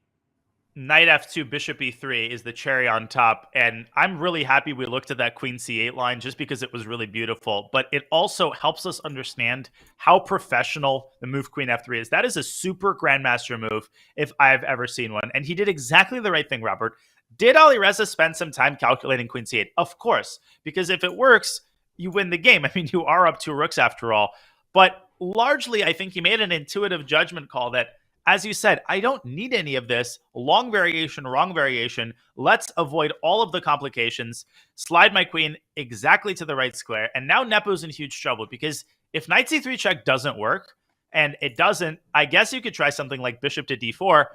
Knight f2, bishop e3 is the cherry on top, and I'm really happy we looked at that queen c8 line just because it was really beautiful, but it also helps us understand how professional the move queen f3 is. That is a super grandmaster move if I've ever seen one, and he did exactly the right thing, Robert. Did Alireza spend some time calculating queen c8? Of course, because if it works, you win the game. I mean, you are up 2 rooks after all, but largely I think he made an intuitive judgment call that, as you said, I don't need any of this. Long variation, wrong variation. Let's avoid all of the complications. Slide my queen exactly to the right square. And now Nepo's in huge trouble because if knight c3 check doesn't work, and it doesn't, I guess you could try something like bishop to d4.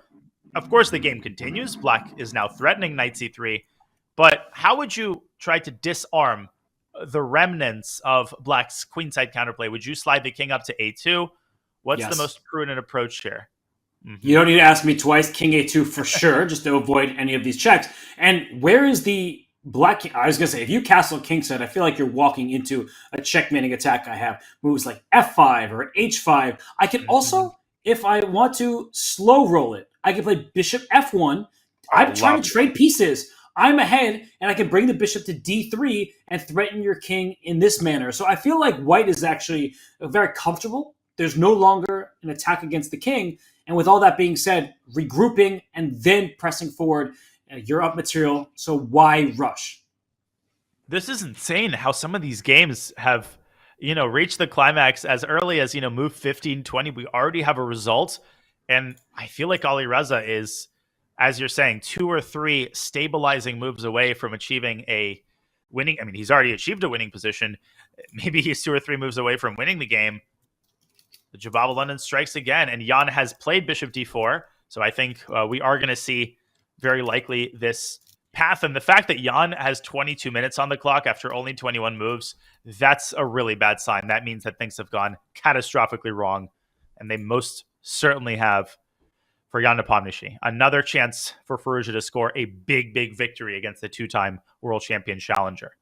Of course, the game continues. Black is now threatening knight c3. But how would you try to disarm the remnants of black's queenside counterplay? Would you slide the king up to a2? What's the most prudent approach here? You don't need to ask me twice. King a2 for sure, just to avoid any of these checks. And where is the black king? I was going to say, if you castle kingside, I feel like you're walking into a checkmating attack. I have moves like f5 or h5. I can also, if I want to slow roll it, I can play bishop f1. I'm trying to trade pieces. I'm ahead, and I can bring the bishop to d3 and threaten your king in this manner. So I feel like white is actually very comfortable. There's no longer an attack against the king. And with all that being said, regrouping and then pressing forward, you're up material, so why rush? This is insane how some of these games have, reached the climax as early as, move 15, 20. We already have a result. And I feel like Alireza is, as you're saying, 2 or 3 stabilizing moves away from achieving a winning. I mean, he's already achieved a winning position. Maybe he's 2 or 3 moves away from winning the game. The Jababa London strikes again, and Jan has played bishop d4. So I think we are going to see very likely this path. And the fact that Jan has 22 minutes on the clock after only 21 moves, that's a really bad sign. That means that things have gone catastrophically wrong. And they most certainly have for Jan Nepomniachtchi. Another chance for Firouzja to score a big, big victory against the 2-time world champion challenger.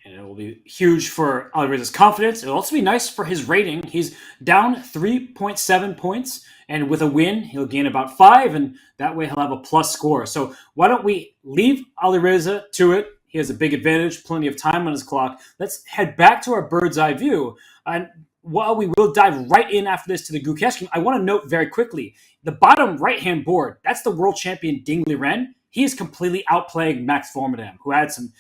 And it will be huge for Alireza's confidence. It'll also be nice for his rating. He's down 3.7 points, and with a win, he'll gain about 5, and that way he'll have a plus score. So why don't we leave Alireza to it? He has a big advantage, plenty of time on his clock. Let's head back to our bird's eye view. And while we will dive right in after this to the Gukesh game, I want to note very quickly, the bottom right-hand board, that's the world champion Ding Liren. He is completely outplaying Max Vormedam, who had some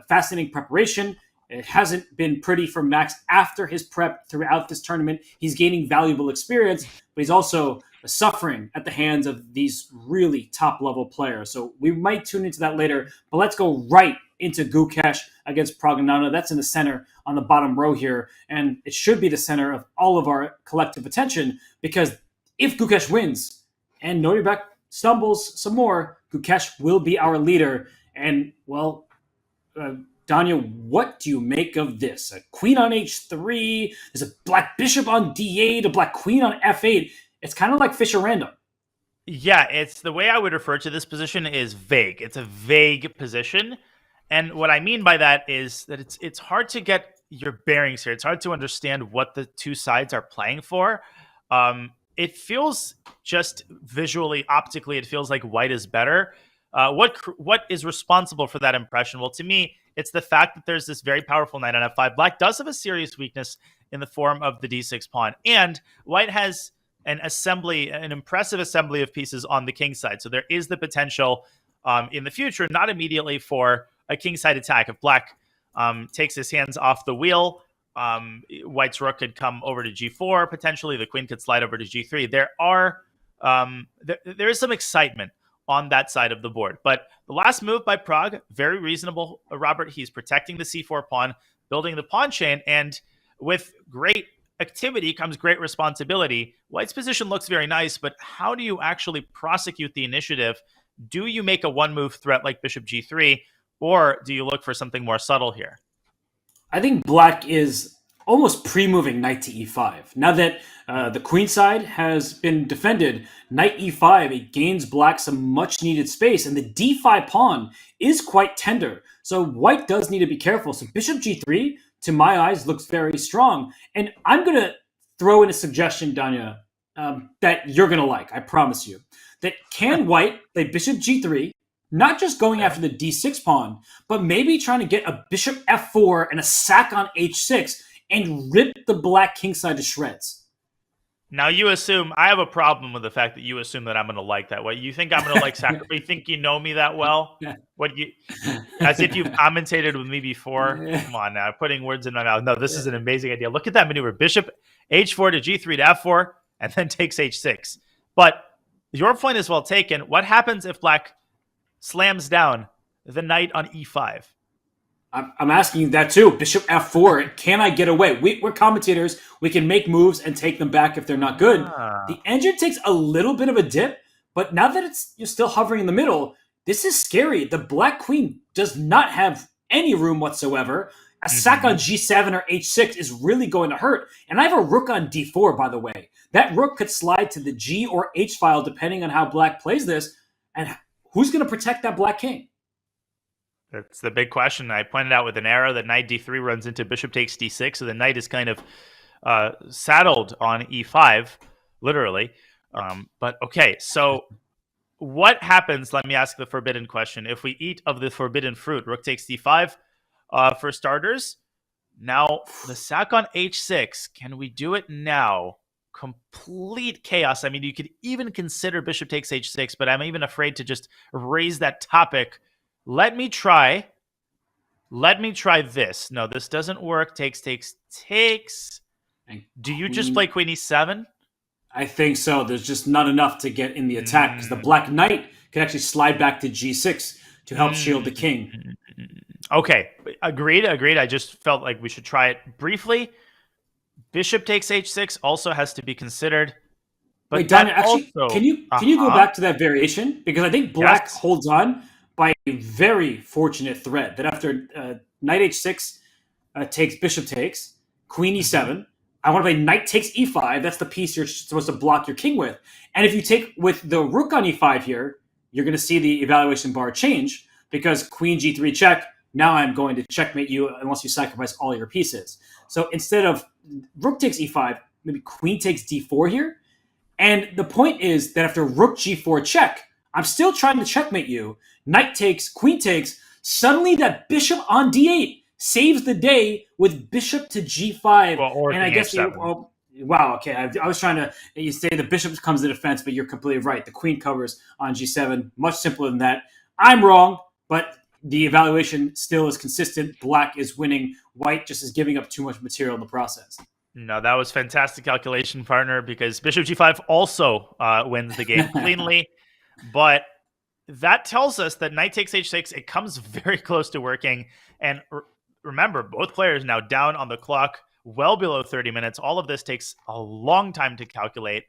fascinating preparation. It hasn't been pretty for Max after his prep throughout this tournament. He's gaining valuable experience, but he's also suffering at the hands of these really top-level players. So we might tune into that later, but let's go right into Gukesh against Pragg. That's in the center on the bottom row here, and it should be the center of all of our collective attention, because if Gukesh wins and Nodirbek stumbles some more, Gukesh will be our leader. And, well, Danya, what do you make of this? A queen on h3, there's a black bishop on d8, a black queen on f8. It's kind of like Fisher Random. Yeah, it's the way I would refer to this position is vague. It's a vague position. And what I mean by that is that it's hard to get your bearings here. It's hard to understand what the two sides are playing for. It feels just visually, optically, it feels like white is better. What is responsible for that impression? Well, to me, it's the fact that there's this very powerful knight on f5. Black does have a serious weakness in the form of the d6 pawn. And white has an impressive assembly of pieces on the king side. So there is the potential in the future, not immediately, for a king side attack. If black takes his hands off the wheel, white's rook could come over to g4, potentially the queen could slide over to g3. There is some excitement on that side of the board. But the last move by Pragg, very reasonable, Robert. He's protecting the c4 pawn, building the pawn chain, and with great activity comes great responsibility. White's position looks very nice, but how do you actually prosecute the initiative? Do you make a one-move threat like bishop g3, or do you look for something more subtle here? I think black is almost pre-moving knight to e5. Now that the queen side has been defended, knight e5, it gains black some much-needed space, and the d5 pawn is quite tender. So white does need to be careful. So bishop g3, to my eyes, looks very strong. And I'm going to throw in a suggestion, Danya, that you're going to like, I promise you. That can white play bishop g3, not just going after the d6 pawn, but maybe trying to get a bishop f4 and a sack on h6 and rip the black kingside to shreds. Now you assume, I have a problem with the fact that you assume that I'm going to like that. What, you think I'm going to like sacrifice? You think you know me that well? As if you've commentated with me before? Come on now, putting words in my mouth. No, this is an amazing idea. Look at that maneuver. Bishop h4 to g3 to f4, and then takes h6. But your point is well taken. What happens if black slams down the knight on e5? I'm asking you that too. Bishop f4, can I get away? We're commentators. We can make moves and take them back if they're not good. The engine takes a little bit of a dip, but now that you're still hovering in the middle, this is scary. The black queen does not have any room whatsoever. A sack on g7 or h6 is really going to hurt. And I have a rook on d4, by the way. That rook could slide to the g or h file depending on how black plays this. And who's going to protect that black king? That's the big question. I pointed out with an arrow that knight d3 runs into bishop takes d6, so the knight is kind of saddled on e5, literally. But okay, so what happens, let me ask the forbidden question, if we eat of the forbidden fruit? Rook takes d5 for starters. Now, the sack on h6, can we do it now? Complete chaos. I mean, you could even consider bishop takes h6, but I'm even afraid to just raise that topic. Let me try this. No, this doesn't work. Takes. Do you just play queen e7? I think so. There's just not enough to get in the attack because the black knight can actually slide back to g6 to help shield the king. Okay, agreed. I just felt like we should try it briefly. Bishop takes h6 also has to be considered. But wait, Donna, actually, can you go back to that variation? Because I think black holds on by a very fortunate thread that after knight h6 takes, bishop takes, queen e7, I want to play knight takes e5. That's the piece you're supposed to block your king with. And if you take with the rook on e5 here, you're going to see the evaluation bar change because queen g3 check, now I'm going to checkmate you unless you sacrifice all your pieces. So instead of rook takes e5, maybe queen takes d4 here. And the point is that after rook g4 check, I'm still trying to checkmate you. Knight takes, queen takes. Suddenly that bishop on d8 saves the day with bishop to g5. And I guess wow, okay. I was trying to you say the bishop comes to defense, but you're completely right. The queen covers on g7. Much simpler than that. I'm wrong, but the evaluation still is consistent. Black is winning. White just is giving up too much material in the process. No, that was fantastic calculation, partner, because bishop g5 also wins the game cleanly. But that tells us that knight takes h6, it comes very close to working. And remember, both players now down on the clock, well below 30 minutes. All of this takes a long time to calculate.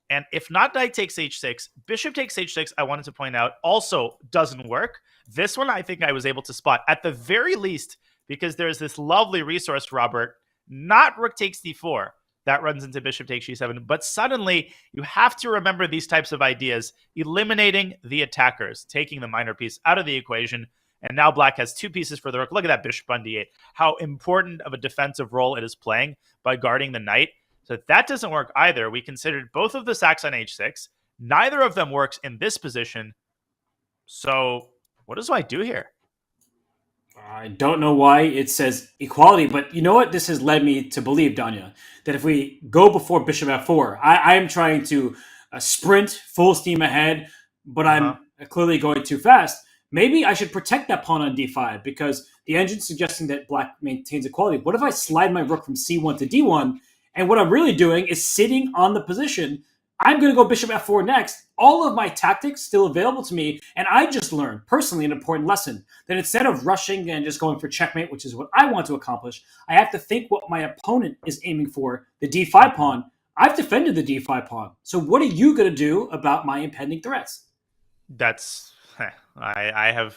And if not knight takes h6, bishop takes h6, I wanted to point out, also doesn't work. This one I think I was able to spot, at the very least, because there's this lovely resource, Robert, not rook takes d4. That runs into bishop takes g7. But suddenly, you have to remember these types of ideas, eliminating the attackers, taking the minor piece out of the equation. And now black has 2 pieces for the rook. Look at that bishop on d8. How important of a defensive role it is playing by guarding the knight. So that doesn't work either. We considered both of the sacks on h6. Neither of them works in this position. So what does white do here? I don't know why it says equality, but you know what? This has led me to believe, Danya, that if we go before bishop f4, I am trying to sprint full steam ahead, but I'm clearly going too fast. Maybe I should protect that pawn on d5 because the engine's suggesting that black maintains equality. What if I slide my rook from c1 to d1? And what I'm really doing is sitting on the position. I'm going to go bishop f4 next. All of my tactics still available to me. And I just learned personally an important lesson that instead of rushing and just going for checkmate, which is what I want to accomplish, I have to think what my opponent is aiming for, the d5 pawn. I've defended the d5 pawn. So what are you going to do about my impending threats? I have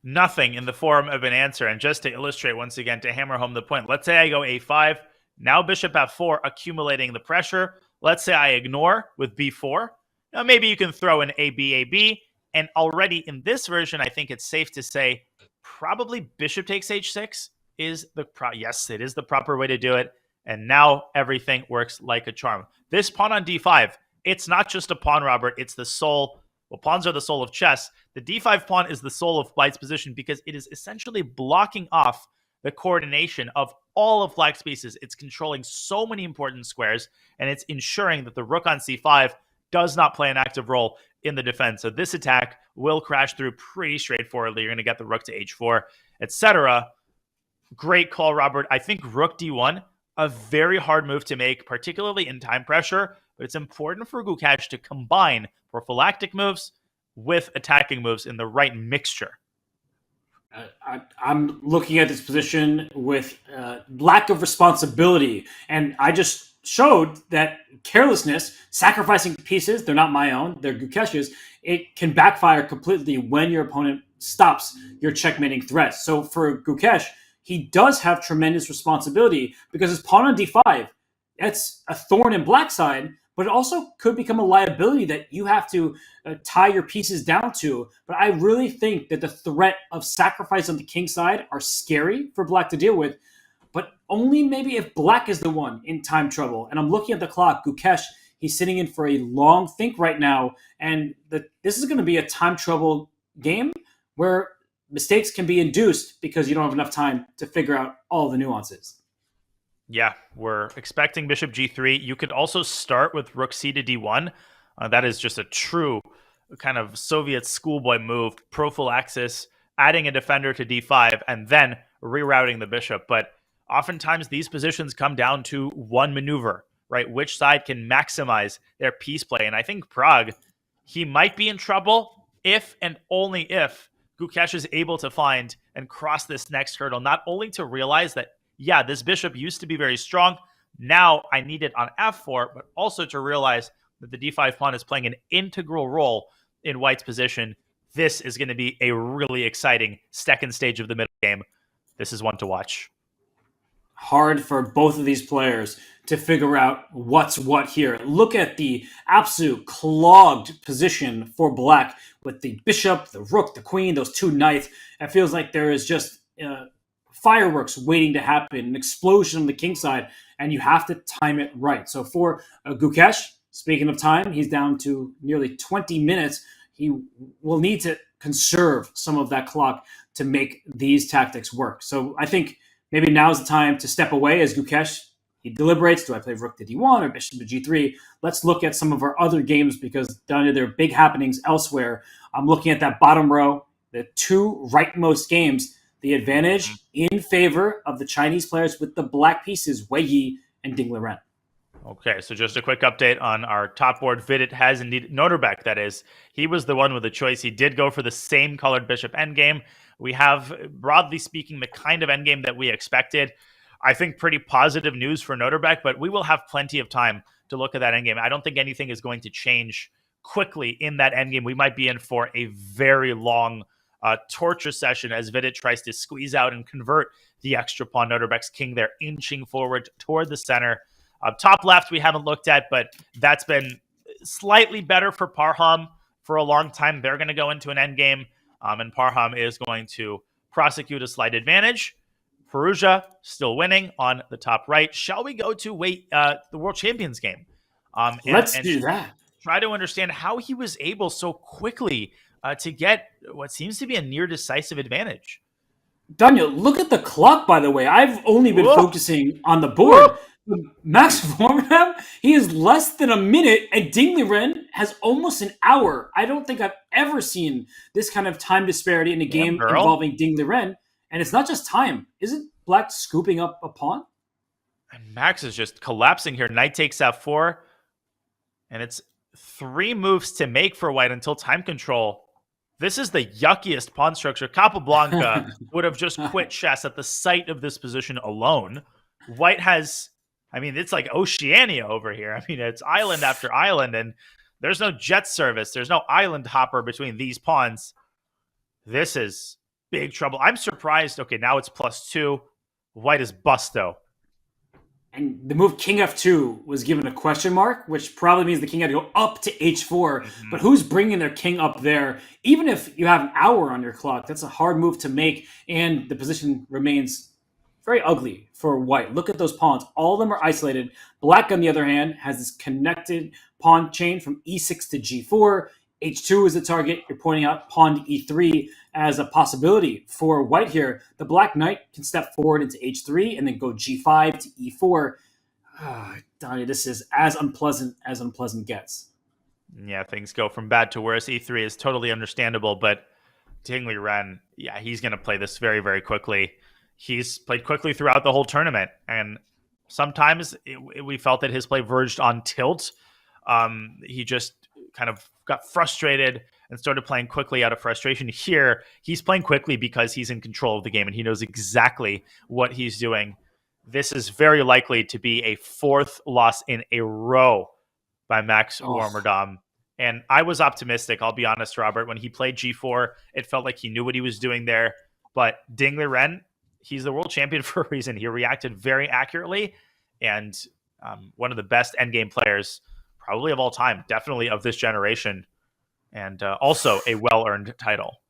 nothing in the form of an answer. And just to illustrate once again, to hammer home the point, let's say I go a5. Now bishop f4, accumulating the pressure. Let's say I ignore with b4. Now maybe you can throw an a b. And already in this version, I think it's safe to say probably bishop takes h6 is yes, it is the proper way to do it. And now everything works like a charm. This pawn on d5, it's not just a pawn, Robert. It's the soul. Well, pawns are the soul of chess. The d5 pawn is the soul of white's position because it is essentially blocking off the coordination of all of black's pieces. It's controlling so many important squares, and it's ensuring that the rook on c5 does not play an active role in the defense. So this attack will crash through pretty straightforwardly. You're going to get the rook to h4, etc. Great call, Robert. I think rook d1, a very hard move to make, particularly in time pressure, but it's important for Gukesh to combine prophylactic moves with attacking moves in the right mixture. I'm looking at this position with lack of responsibility, and I just showed that carelessness, sacrificing pieces, they're not my own, they're Gukesh's, it can backfire completely when your opponent stops your checkmating threats. So for Gukesh, he does have tremendous responsibility because his pawn on d5, that's a thorn in black's side, but it also could become a liability that you have to tie your pieces down to. But I really think that the threat of sacrifice on the king side are scary for black to deal with, but only maybe if black is the one in time trouble. And I'm looking at the clock. Gukesh, he's sitting in for a long think right now, and this is going to be a time trouble game where mistakes can be induced because you don't have enough time to figure out all the nuances. Yeah, we're expecting bishop g3. You could also start with rook c to d1. That is just a true kind of Soviet schoolboy move, prophylaxis, adding a defender to d5, and then rerouting the bishop. But oftentimes these positions come down to one maneuver, right? Which side can maximize their piece play? And I think Pragg, he might be in trouble if and only if Gukesh is able to find and cross this next hurdle, not only to realize that, yeah, this bishop used to be very strong. Now I need it on f4, but also to realize that the d5 pawn is playing an integral role in white's position. This is going to be a really exciting second stage of the middle game. This is one to watch. Hard for both of these players to figure out what's what here. Look at the absolute clogged position for black with the bishop, the rook, the queen, those two knights. It feels like there is just fireworks waiting to happen, an explosion on the king side, and you have to time it right. So for Gukesh, speaking of time, he's down to nearly 20 minutes. He will need to conserve some of that clock to make these tactics work. So I think maybe now's the time to step away as Gukesh, he deliberates. Do I play rook to d1 or bishop to g3? Let's look at some of our other games because there are big happenings elsewhere. I'm looking at that bottom row, the two rightmost games. The advantage in favor of the Chinese players with the black pieces, Wei Yi and Ding Liren. Okay, so just a quick update on our top board. Vidit has indeed Nodirbek, that is. He was the one with the choice. He did go for the same colored bishop endgame. We have, broadly speaking, the kind of endgame that we expected. I think pretty positive news for Nodirbek, but we will have plenty of time to look at that endgame. I don't think anything is going to change quickly in that endgame. We might be in for a very long torture session as Vidit tries to squeeze out and convert the extra pawn. Nodirbek's king there inching forward toward the center. Top left we haven't looked at, but that's been slightly better for Parham for a long time. They're going to go into an endgame, and Parham is going to prosecute a slight advantage. Perugia still winning on the top right. Shall we go to the World Champions game? Let's do that. Try to understand how he was able so quickly to get what seems to be a near decisive advantage. Daniel, look at the clock, by the way. I've only been focusing on the board. Max Vormem, he is less than a minute, and Dingliren has almost an hour. I don't think I've ever seen this kind of time disparity in a game involving Dingliren. And it's not just time. Isn't Black scooping up a pawn? And Max is just collapsing here. Knight takes f4, and it's 3 moves to make for White until time control. This is the yuckiest pawn structure. Capablanca would have just quit chess at the sight of this position alone. White has... it's like Oceania over here. It's island after island, and there's no jet service. There's no island hopper between these pawns. This is big trouble. I'm surprised. Okay, now it's +2. White is busto. And the move King F2 was given a question mark, which probably means the king had to go up to H4. But who's bringing their king up there? Even if you have an hour on your clock, that's a hard move to make, and the position remains very ugly for White. Look at those pawns. All of them are isolated. Black, on the other hand, has this connected pawn chain from E6 to G4. H2 is the target. You're pointing out pawn to E3 as a possibility for White here. The Black Knight can step forward into H3 and then go G5 to E4. Donnie, this is as unpleasant gets. Yeah, things go from bad to worse. E3 is totally understandable, but Dingliren, he's going to play this very, very quickly. He's played quickly throughout the whole tournament, and sometimes we felt that his play verged on tilt. He just kind of got frustrated and started playing quickly out of frustration. Here, he's playing quickly because he's in control of the game and he knows exactly what he's doing. This is very likely to be a 4th loss in a row by Max Vormerdam. And I was optimistic, I'll be honest, Robert. When he played G4, it felt like he knew what he was doing there. But Dingliren, he's the world champion for a reason. He reacted very accurately, and one of the best endgame players probably of all time, definitely of this generation, and also a well-earned title.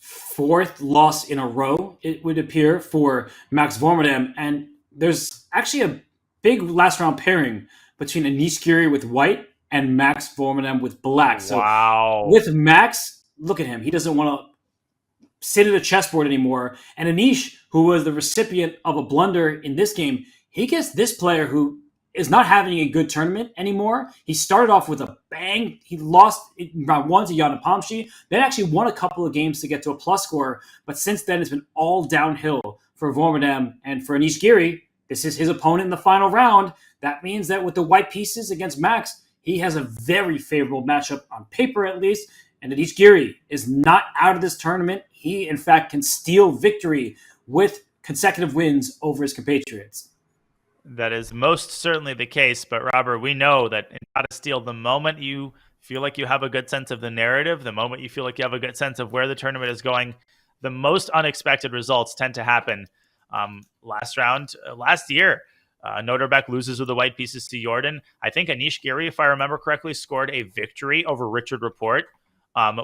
4th loss in a row, it would appear, for Max Vormerdam, and there's actually a big last-round pairing between Anish Giri with White and Max Vormerdam with Black. So with Max, look at him. He doesn't want to sit at a chessboard anymore. And Anish, who was the recipient of a blunder in this game, he gets this player who is not having a good tournament anymore. He started off with a bang. He lost in round 1 to Jan Nepomsky, then actually won a couple of games to get to a plus score. But since then, it's been all downhill for Vormerdam. And for Anish Giri, this is his opponent in the final round. That means that with the white pieces against Max, he has a very favorable matchup on paper, at least. And Anish Giri is not out of this tournament. He, in fact, can steal victory with consecutive wins over his compatriots. That is most certainly the case. But, Robert, we know that in How to Steal, the moment you feel like you have a good sense of the narrative, the moment you feel like you have a good sense of where the tournament is going, the most unexpected results tend to happen. Last year, Nodirbek loses with the white pieces to Jordan. I think Anish Giri, if I remember correctly, scored a victory over Richard Rapport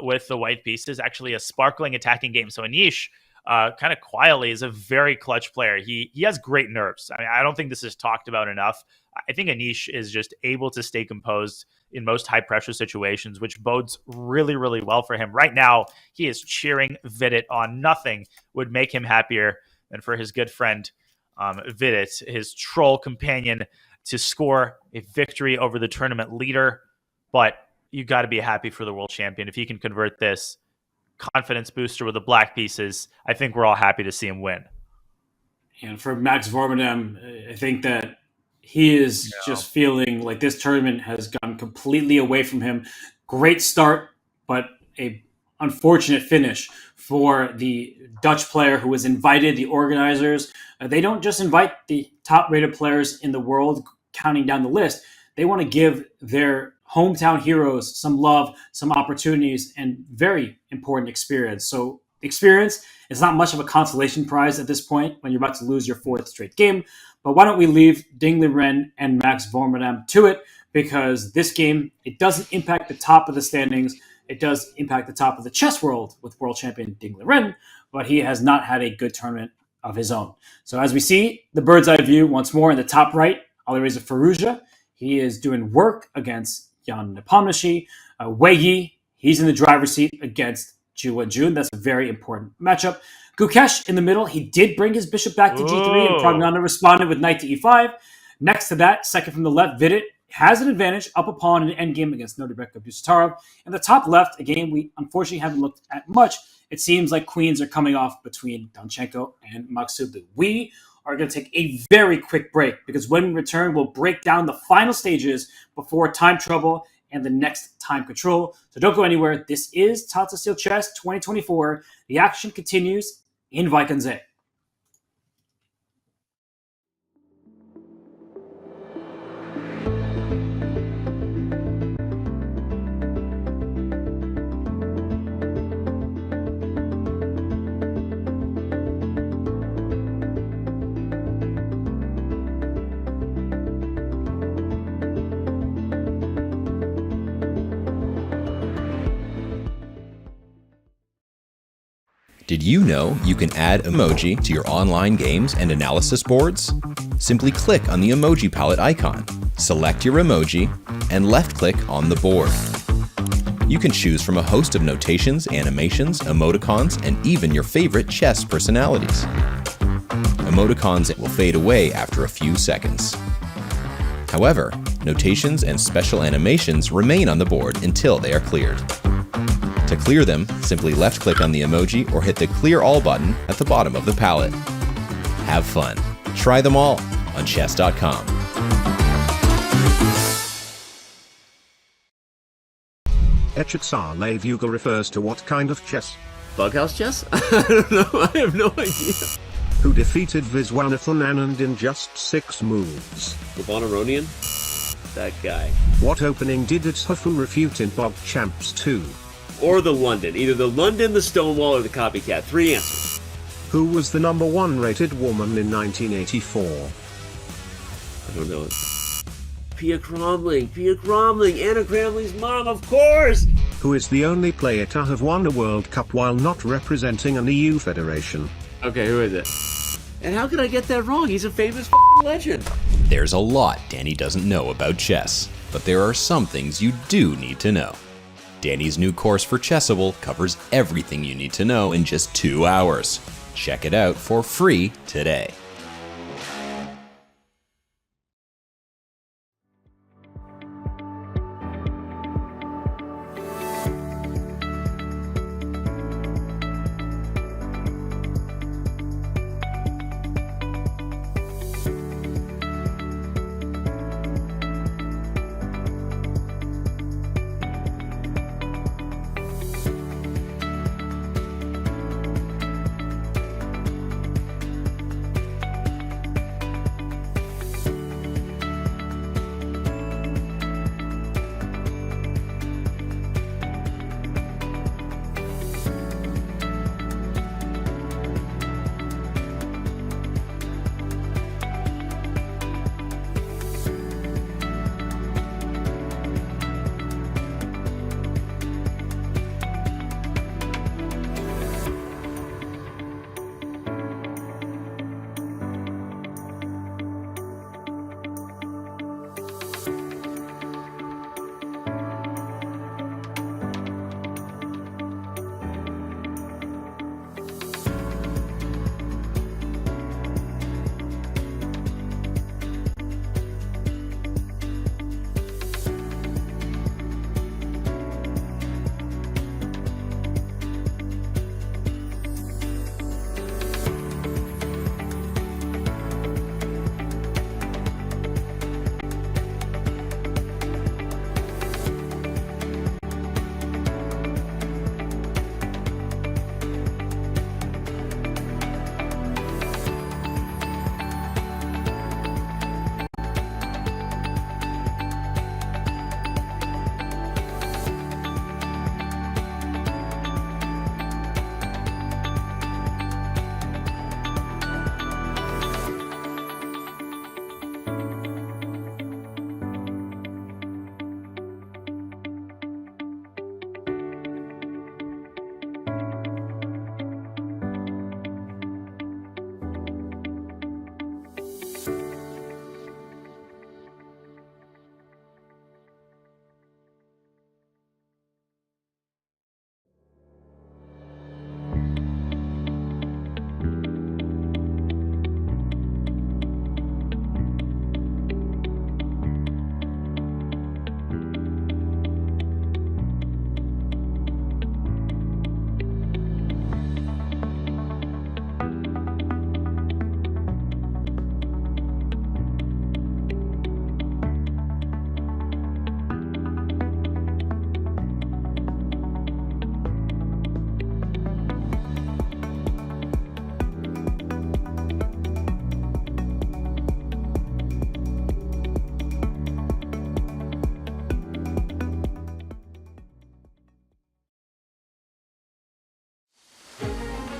with the white pieces. Actually, a sparkling attacking game. So Anish, kind of quietly, is a very clutch player. He has great nerves. I mean, I don't think this is talked about enough. I think Anish is just able to stay composed in most high-pressure situations, which bodes really, really well for him. Right now, he is cheering Vidit on. Nothing would make him happier than for his good friend Vidit, his troll companion, to score a victory over the tournament leader. But you got to be happy for the world champion. If he can convert this confidence booster with the black pieces, I think we're all happy to see him win. And for Max Vormerdam, I think that he is just feeling like this tournament has gone completely away from him. Great start, but a unfortunate finish for the Dutch player who was invited. The organizers, they don't just invite the top-rated players in the world, counting down the list. They want to give their hometown heroes some love, some opportunities, and very important experience. So experience is not much of a consolation prize at this point when you're about to lose your 4th straight game. But why don't we leave Ding Liren and Max Vormerdam to it? Because this game, it doesn't impact the top of the standings. It does impact the top of the chess world with world champion Ding Liren, but he has not had a good tournament of his own. So as we see the bird's eye view once more in the top right, Alireza Firouzja, he is doing work against Jan Nepomniachtchi. Wei Yi, he's in the driver's seat against Zhu Wenjun. That's a very important matchup. Gukesh in the middle, he did bring his bishop back to G3, and Pragg responded with knight to E5. Next to that, second from the left, Vidit has an advantage up a pawn in an endgame against Nodirbek of Dusatara. In the top left, a game we unfortunately haven't looked at much, it seems like queens are coming off between Danchenko and Maksudlu. We are going to take a very quick break because when we return, we'll break down the final stages before time trouble and the next time control. So don't go anywhere. This is Tata Steel Chess 2024. The action continues in Vaikenze. Did you know you can add emoji to your online games and analysis boards? Simply click on the emoji palette icon, select your emoji, and left-click on the board. You can choose from a host of notations, animations, emoticons, and even your favorite chess personalities. Emoticons will fade away after a few seconds. However, notations and special animations remain on the board until they are cleared. To clear them, simply left-click on the emoji or hit the Clear All button at the bottom of the palette. Have fun. Try them all on chess.com. Echitsale Vuga refers to what kind of chess? Bughouse chess? I don't know. I have no idea. Who defeated Viswanathan Anand in just 6 moves? Levanaronian? That guy. What opening did Itzhofu refute in Bog Champs 2? Or the London. Either the London, the Stonewall, or the Copycat. 3 answers. Who was the #1 rated woman in 1984? I don't know. Pia Cromling. Pia Cromling. Anna Cramling's mom, of course! Who is the only player to have won a World Cup while not representing an EU federation? Okay, who is it? And how could I get that wrong? He's a famous legend. There's a lot Danny doesn't know about chess, but there are some things you do need to know. Danny's new course for Chessable covers everything you need to know in just 2 hours. Check it out for free today.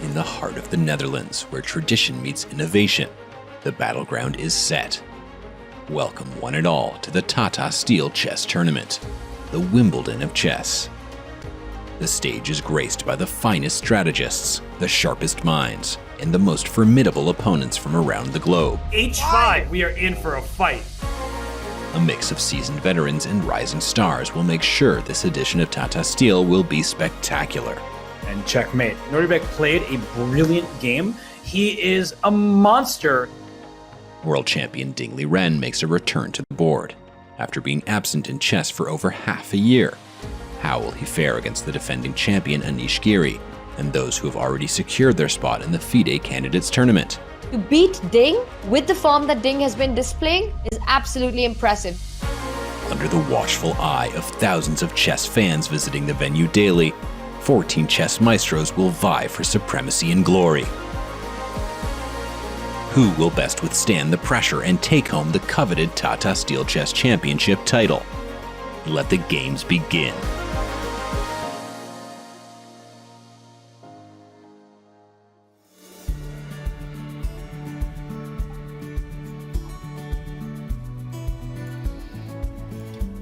In the heart of the Netherlands, where tradition meets innovation, the battleground is set. Welcome one and all to the Tata Steel Chess Tournament, the Wimbledon of chess. The stage is graced by the finest strategists, the sharpest minds, and the most formidable opponents from around the globe. H5, we are in for a fight. A mix of seasoned veterans and rising stars will make sure this edition of Tata Steel will be spectacular. And checkmate. Nodirbek played a brilliant game. He is a monster. World champion Dingley Ren makes a return to the board, after being absent in chess for over half a year. How will he fare against the defending champion Anish Giri, and those who have already secured their spot in the FIDE Candidates Tournament? To beat Ding with the form that Ding has been displaying is absolutely impressive. Under the watchful eye of thousands of chess fans visiting the venue daily, 14 chess maestros will vie for supremacy and glory. Who will best withstand the pressure and take home the coveted Tata Steel Chess Championship title? Let the games begin.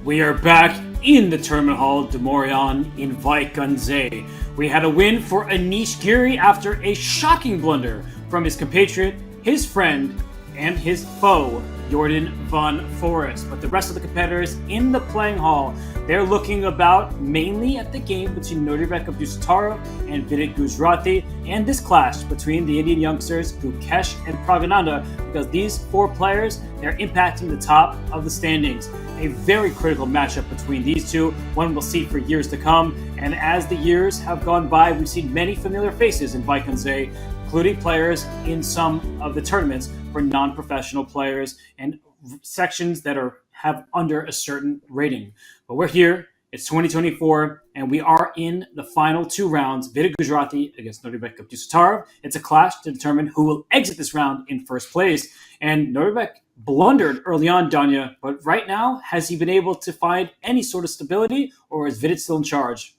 We are back in the tournament hall de Morion in Vaikanze. We had a win for Anish Giri after a shocking blunder from his compatriot, his friend, and his foe, Jordan van Forest. But the rest of the competitors in the playing hall, they're looking about mainly at the game between Nodirbek Abdusattorov and Vidit Gujrati, and this clash between the Indian youngsters Gukesh and Pragg, because these four players, they're impacting the top of the standings. A very critical matchup between these two, one we'll see for years to come. And as the years have gone by, we've seen many familiar faces in Vaikanze, including players in some of the tournaments for non-professional players and sections that have under a certain rating. But we're here, it's 2024, and we are in the final two rounds. Vidit Gujrati against Nodirbek Abdusattorov. It's a clash to determine who will exit this round in first place. And Nodirbek blundered early on, Danya, but right now, has he been able to find any sort of stability, or is Vidit still in charge?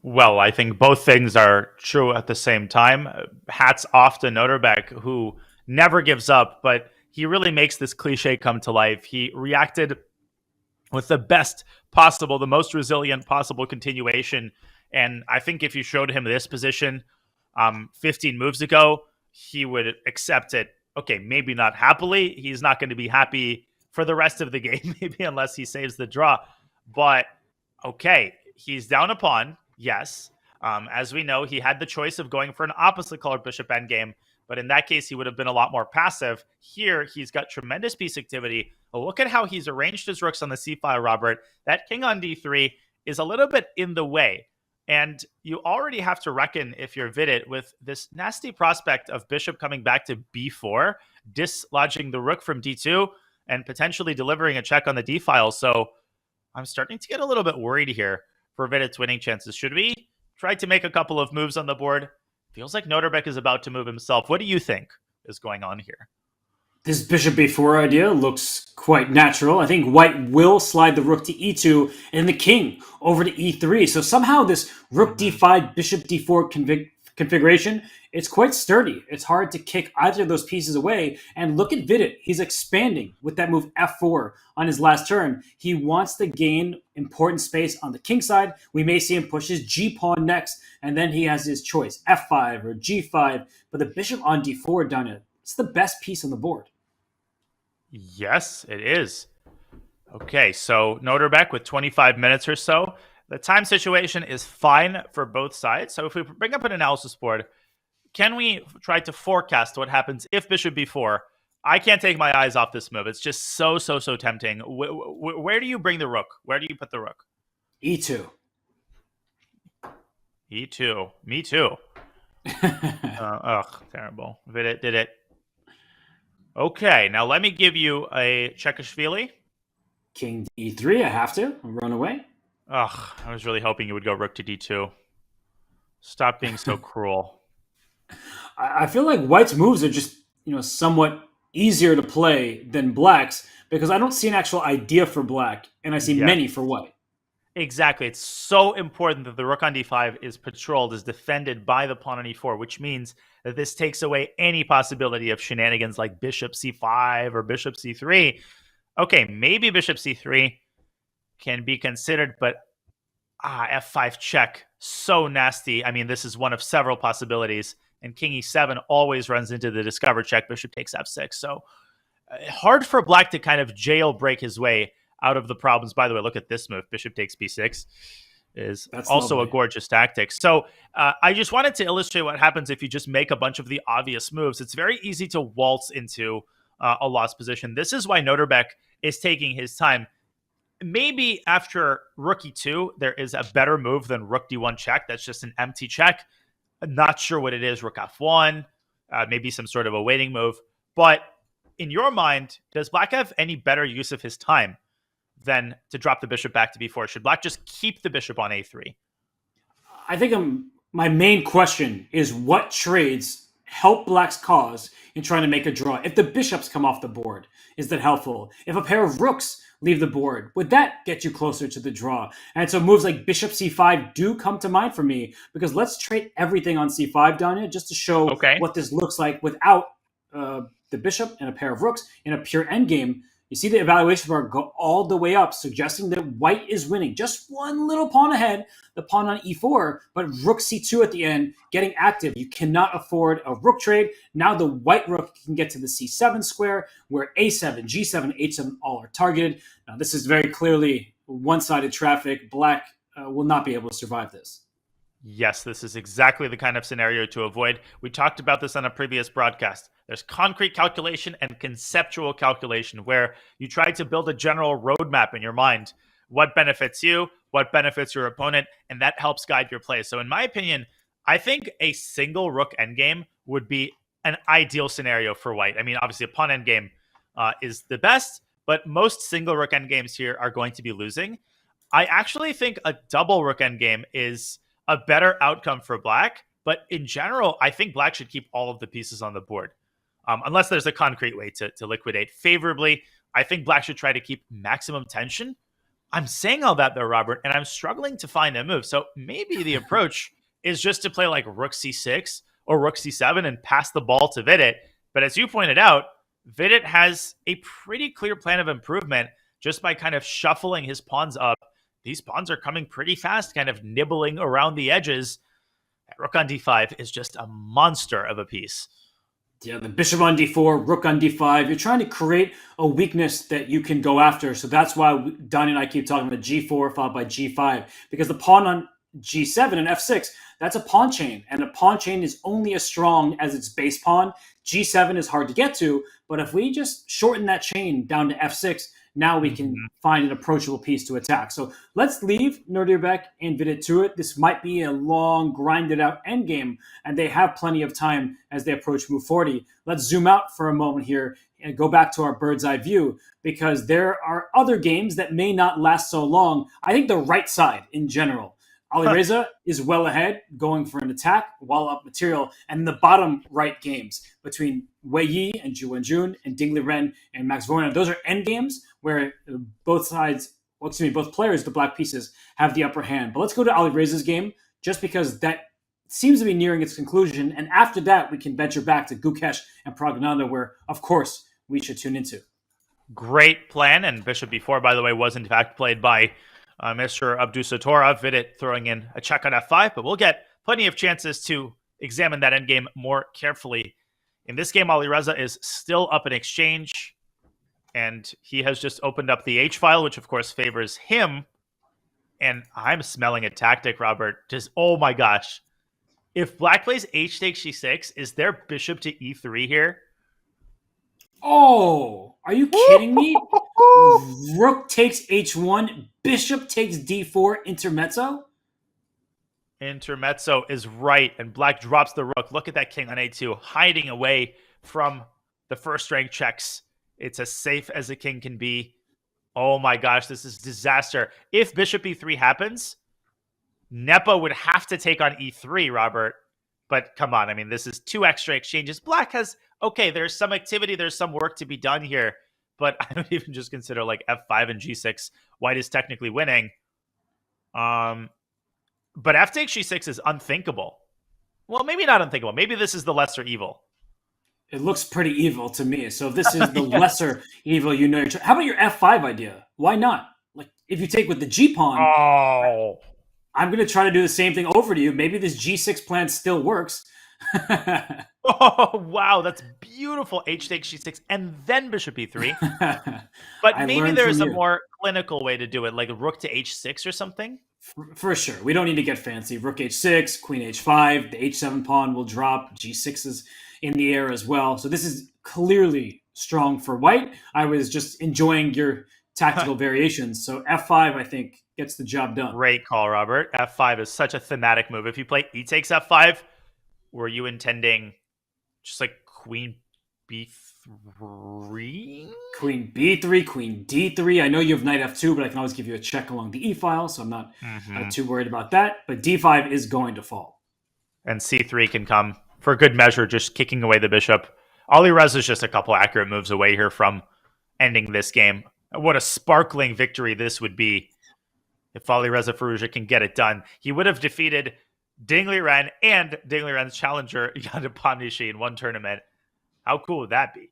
Well, I think both things are true at the same time. Hats off to Nodirbek, who never gives up, but he really makes this cliche come to life. He reacted with the best possible, the most resilient possible continuation. And I think if you showed him this position 15 moves ago, he would accept it. Okay, maybe not happily. He's not going to be happy for the rest of the game, maybe unless he saves the draw. But okay, he's down a pawn. Yes. As we know, he had the choice of going for an opposite colored bishop endgame, but in that case, he would have been a lot more passive. Here, he's got tremendous piece activity. Look at how he's arranged his rooks on the c-file, Robert. That king on d3 is a little bit in the way. And you already have to reckon, if you're Vidit, with this nasty prospect of bishop coming back to b4, dislodging the rook from d2, and potentially delivering a check on the d-file. So I'm starting to get a little bit worried here for Vidit's winning chances. Should we try to make a couple of moves on the board? Feels like Nodirbek is about to move himself. What do you think is going on here? This bishop b4 idea looks quite natural. I think white will slide the rook to e2 and the king over to e3. So somehow this rook d5, bishop d4 configuration, it's quite sturdy. It's hard to kick either of those pieces away. And look at Vidit. He's expanding with that move f4 on his last turn. He wants to gain important space on the king side. We may see him push his g-pawn next, and then he has his choice, f5 or g5. But the bishop on d4, Danya, it's the best piece on the board. Yes, it is. Okay, so Nodirbek with 25 minutes or so. The time situation is fine for both sides. So if we bring up an analysis board, can we try to forecast what happens if bishop b4? I can't take my eyes off this move. It's just so tempting. Where do you bring the rook? Where do you put the rook? e2. e2. Me too. Terrible. Vidit did it. Okay, now let me give you a Chekashvili. King e3, I have to. Run away. I was really hoping you would go rook to d2. Stop being so cruel. I feel like white's moves are just, somewhat easier to play than black's, because I don't see an actual idea for black, and I see many for white. Exactly. It's so important that the rook on d5 is patrolled, is defended by the pawn on e4, which means that this takes away any possibility of shenanigans like bishop c5 or bishop c3. Okay, maybe bishop c3 can be considered, but f5 check, so nasty. I mean, this is one of several possibilities, and king e7 always runs into the discover check, bishop takes f6. So hard for black to kind of jailbreak his way out of the problems. By the way, look at this move. Bishop takes b6 is That's also lovely. a gorgeous tactic. So I just wanted to illustrate what happens if you just make a bunch of the obvious moves. It's very easy to waltz into a lost position. This is why Nodirbek is taking his time. Maybe after rook e2, there is a better move than rook d1 check. That's just an empty check. Not sure what it is. Rook f1, maybe some sort of a waiting move. But in your mind, does black have any better use of his time than to drop the bishop back to b4? Should black just keep the bishop on a3? I think my main question is what trades help black's cause in trying to make a draw? If the bishops come off the board, is that helpful? If a pair of rooks leave the board, would that get you closer to the draw? And so moves like bishop c5 do come to mind for me, because let's trade everything on c5, Danya, just to show what this looks like without the bishop and a pair of rooks in a pure endgame. You see the evaluation bar go all the way up, suggesting that white is winning. Just one little pawn ahead, the pawn on e4, but rook c2 at the end, getting active. You cannot afford a rook trade. Now the white rook can get to the c7 square, where a7, g7, h7 all are targeted. Now this is very clearly one-sided traffic. Black will not be able to survive this. Yes, this is exactly the kind of scenario to avoid. We talked about this on a previous broadcast. There's concrete calculation and conceptual calculation, where you try to build a general roadmap in your mind. What benefits you, what benefits your opponent, and that helps guide your play. So in my opinion, I think a single rook endgame would be an ideal scenario for white. I mean, obviously a pawn endgame is the best, but most single rook endgames here are going to be losing. I actually think a double rook endgame is a better outcome for black, but in general, I think black should keep all of the pieces on the board. Unless there's a concrete way to liquidate favorably, I think black should try to keep maximum tension. I'm saying all that though, Robert, and I'm struggling to find a move. So maybe the approach is just to play like rook c6 or rook c7 and pass the ball to Vidit. But as you pointed out, Vidit has a pretty clear plan of improvement just by kind of shuffling his pawns up. These pawns are coming pretty fast, kind of nibbling around the edges. Rook on d5 is just a monster of a piece. Yeah, the bishop on d4, rook on d5. You're trying to create a weakness that you can go after. So that's why Donnie and I keep talking about g4 followed by g5. Because the pawn on g7 and f6, that's a pawn chain. And a pawn chain is only as strong as its base pawn. g7 is hard to get to. But if we just shorten that chain down to f6, now we can find an approachable piece to attack. So let's leave Nodirbek and Vidit to it. This might be a long, grinded-out endgame, and they have plenty of time as they approach move 40. Let's zoom out for a moment here and go back to our bird's eye view, because there are other games that may not last so long. I think the right side in general, Alireza is well ahead, going for an attack, wall up material, and the bottom right games between Wei Yi and Zhu Wenjun and Ding Liren and Max Vorna. Those are end games where both players, the black pieces, have the upper hand. But let's go to Alireza's game, just because that seems to be nearing its conclusion. And after that, we can venture back to Gukesh and Pragg, where, of course, we should tune into. Great plan. And bishop b4, by the way, was in fact played by Mr. Abdusatora. Vidit throwing in a check on f5, but we'll get plenty of chances to examine that endgame more carefully. In this game, Alireza is still up in exchange, and he has just opened up the H file, which of course favors him. And I'm smelling a tactic, Robert. Oh my gosh. If black plays H takes G6, is there bishop to E3 here? Oh, are you kidding me? Rook takes H1, bishop takes D4, intermezzo? Intermezzo is right, and black drops the rook. Look at that king on A2, hiding away from the first rank checks. It's as safe as a king can be. Oh my gosh, this is disaster. If bishop E3 happens, Nepo would have to take on E3, Robert. But come on, I mean, this is 2 extra exchanges. Black has, okay, there's some activity, there's some work to be done here. But I don't even just consider like F5 and G6. White is technically winning. But f takes g6 is unthinkable. Well, maybe not unthinkable. Maybe this is the lesser evil. It looks pretty evil to me. So if this is the Yes. lesser evil, how about your f5 idea? Why not? Like, if you take with the g pawn, I'm going to try to do the same thing over to you. Maybe this g6 plan still works. Oh, wow. That's beautiful. H takes g6 and then bishop e3. But I maybe learned there's from a you. more clinical way to do it, like a rook to h6 or something. For sure. We don't need to get fancy. Rook h6, queen h5, the h7 pawn will drop. G6 is in the air as well. So this is clearly strong for white. I was just enjoying your tactical variations. So f5, I think, gets the job done. Great call, Robert. F5 is such a thematic move. If you play e takes f5, were you intending just like queen b3? Queen b3, queen d3. I know you have knight f2, but I can always give you a check along the e file, so I'm not too worried about that. But d5 is going to fall. And c3 can come for good measure, just kicking away the bishop. Alireza is just a couple accurate moves away here from ending this game. What a sparkling victory this would be if Alireza Firouzja can get it done. He would have defeated Ding Liren and Ding Liren's challenger, Jan Pamnishi, in one tournament. How cool would that be?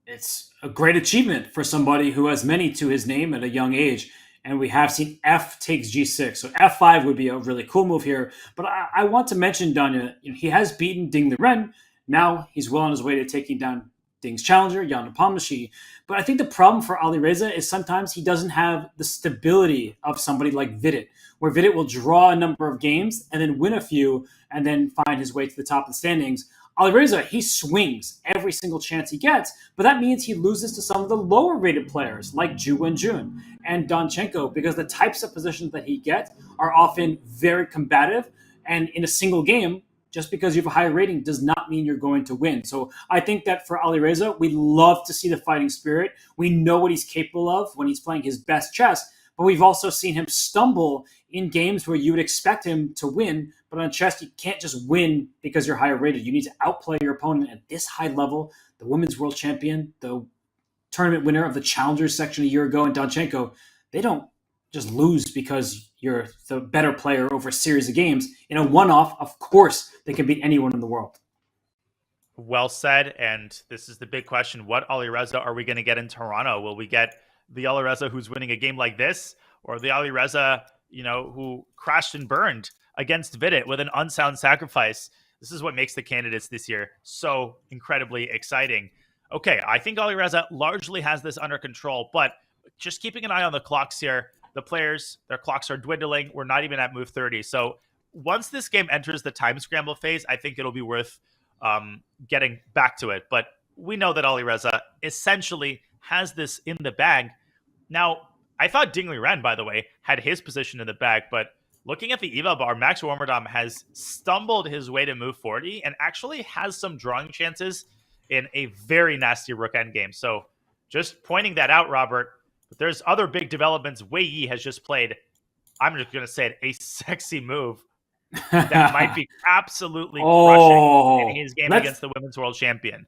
It's a great achievement for somebody who has many to his name at a young age. And we have seen f takes g6. So f5 would be a really cool move here. But I want to mention, Danya, he has beaten Ding Liren. Now he's well on his way to taking down Ding's challenger, Jan Pamnishi. But I think the problem for Alireza is sometimes he doesn't have the stability of somebody like Vidit, where Vidit will draw a number of games and then win a few and then find his way to the top of the standings. Alireza, he swings every single chance he gets, but that means he loses to some of the lower-rated players like Ju Wenjun and Donchenko because the types of positions that he gets are often very combative, and in a single game, just because you have a higher rating does not mean you're going to win. So I think that for Alireza, we love to see the fighting spirit. We know what he's capable of when he's playing his best chess, but we've also seen him stumble in games where you would expect him to win. But on chess, you can't just win because you're higher rated. You need to outplay your opponent at this high level. The women's world champion, the tournament winner of the challengers section a year ago, and Donchenko, they don't just lose because you're the better player over a series of games. In a one-off, of course, they can beat anyone in the world. Well said. And this is the big question. What Alireza are we going to get in Toronto? Will we get the Alireza who's winning a game like this, or the Alireza, who crashed and burned against Vidit with an unsound sacrifice? This is what makes the candidates this year so incredibly exciting. Okay, I think Alireza largely has this under control, but just keeping an eye on the clocks here. The players, their clocks are dwindling. We're not even at move 30. So once this game enters the time scramble phase, I think it'll be worth getting back to it. But we know that Alireza essentially has this in the bag. Now, I thought Ding Liren, by the way, had his position in the bag, but looking at the eval bar, Max Warmerdam has stumbled his way to move 40 and actually has some drawing chances in a very nasty rook endgame. So just pointing that out, Robert. But there's other big developments. Wei Yi has just played, I'm just going to say it, a sexy move that might be absolutely crushing in his game against the women's world champion.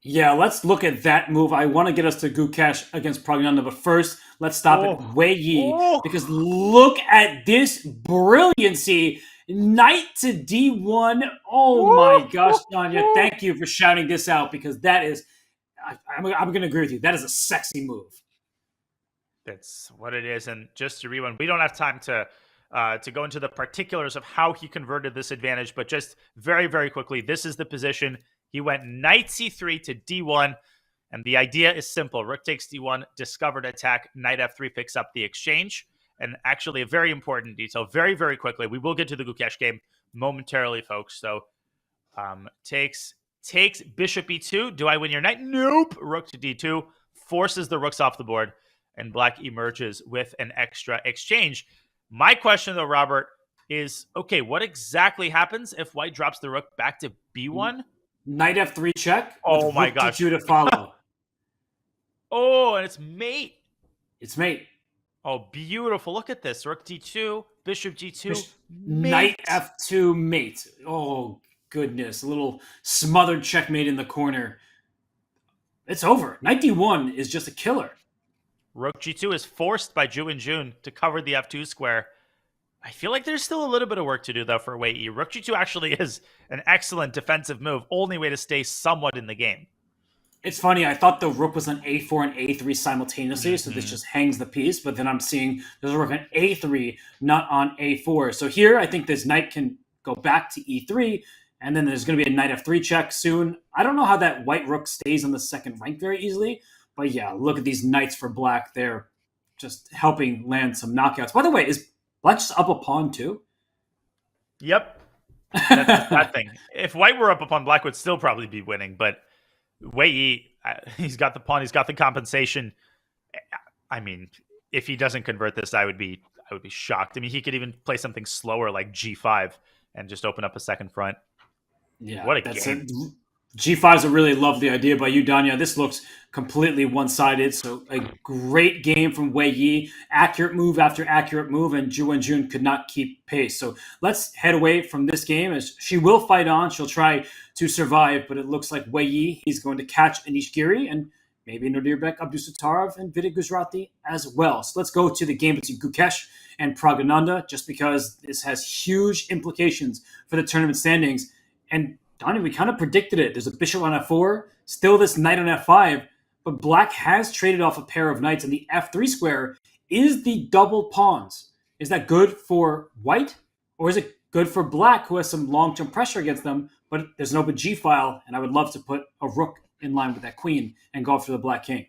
Yeah, let's look at that move. I want to get us to Gukesh against Pragg, but first, let's stop at Wei Yi, because look at this brilliancy. Knight to D1. Oh my gosh, Tanya, thank you for shouting this out, because that is, I'm going to agree with you, that is a sexy move. That's what it is. And just to rewind, we don't have time to go into the particulars of how he converted this advantage, but just very, very quickly, this is the position. He went knight c3 to d1, and the idea is simple. Rook takes d1, discovered attack, knight f3 picks up the exchange. And actually a very important detail, very, very quickly. We will get to the Gukesh game momentarily, folks. So takes bishop e2. Do I win your knight? Nope. Rook to d2, forces the rooks off the board, and black emerges with an extra exchange. My question, though, Robert, is, okay, what exactly happens if white drops the rook back to b1? Knight f3 check. Oh my gosh. D2 to follow. Oh, and it's mate. It's mate. Oh, beautiful. Look at this. Rook d2, bishop g2, knight f2 mate. Oh, goodness. A little smothered checkmate in the corner. It's over. Knight d1 is just a killer. Rook g2 is forced by Ju and Jun to cover the f2 square. I feel like there's still a little bit of work to do, though, for Wei Yi. Rook G2 actually is an excellent defensive move, only way to stay somewhat in the game. It's funny, I thought the rook was on a4 and a3 simultaneously, so this just hangs the piece, but then I'm seeing there's a rook on a3, not on a4. So here, I think this knight can go back to e3, and then there's going to be a knight f3 check soon. I don't know how that white rook stays on the second rank very easily, but yeah, look at these knights for black. They're just helping land some knockouts. By the way, is black just up a pawn too? Yep. That's that thing. If white were up upon black, would still probably be winning, but Wei Yi, he's got the pawn, he's got the compensation. I mean, if he doesn't convert this, I would be shocked. I mean, he could even play something slower like g5 and just open up a second front. Yeah, what a game. G5 is a really lovely idea by you, Danya. This looks completely one-sided, so a great game from Wei Yi. Accurate move after accurate move, and Zhu Wenjun could not keep pace. So let's head away from this game, as she will fight on. She'll try to survive, but it looks like Wei Yi, he's going to catch Anish Giri, and maybe Nodirbek Abdusattorov and Vidit Gujrati as well. So let's go to the game between Gukesh and Pragg, just because this has huge implications for the tournament standings. And Donnie, we kind of predicted it. There's a bishop on f4, still this knight on f5, but black has traded off a pair of knights, and the f3 square is the double pawns. Is that good for white, or is it good for black, who has some long-term pressure against them, but there's an open g-file, and I would love to put a rook in line with that queen and go after the black king?